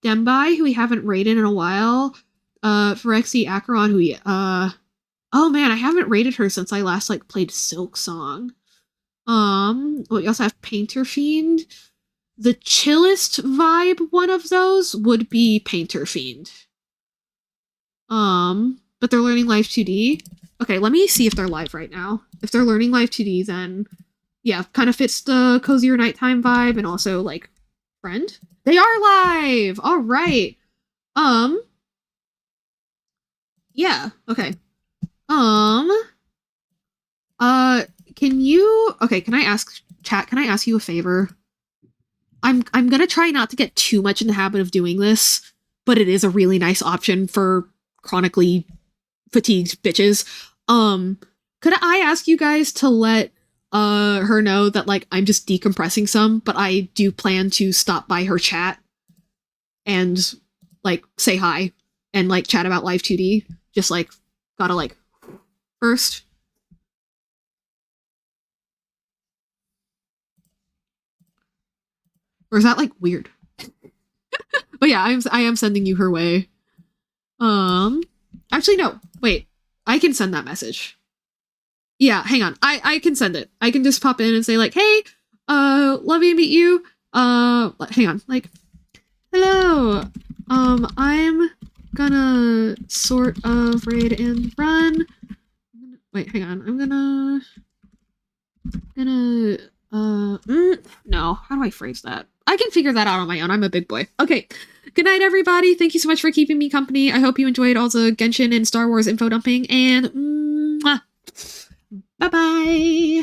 Dembai, who we haven't rated in a while. Phyrexia Acheron, who we, oh man, I haven't rated her since I last, like, played Silk Song. We also have Painter Fiend. The chillest vibe one of those would be Painter Fiend. But they're learning Live 2D. Okay, let me see if they're live right now. If they're learning Live 2D, then yeah, kind of fits the cozier nighttime vibe and also like friend. They are live! Alright. Yeah, okay. Can I ask chat, can I ask you a favor? I'm gonna try not to get too much in the habit of doing this, but it is a really nice option for chronically fatigued bitches. Could I ask you guys to let her know that like I'm just decompressing some, but I do plan to stop by her chat and like say hi and like chat about Live 2D. Just like gotta like first. Or is that like weird? But yeah, I am sending you her way. Actually no, wait. I can send that message. Yeah, hang on. I can send it. I can just pop in and say like, "Hey, love you, meet you." Hang on. Like, "Hello. I'm gonna sort of raid and run." Wait, hang on. I'm gonna no, how do I phrase that? I can figure that out on my own. I'm a big boy. Okay. Good night, everybody. Thank you so much for keeping me company. I hope you enjoyed all the Genshin and Star Wars info dumping, and bye-bye.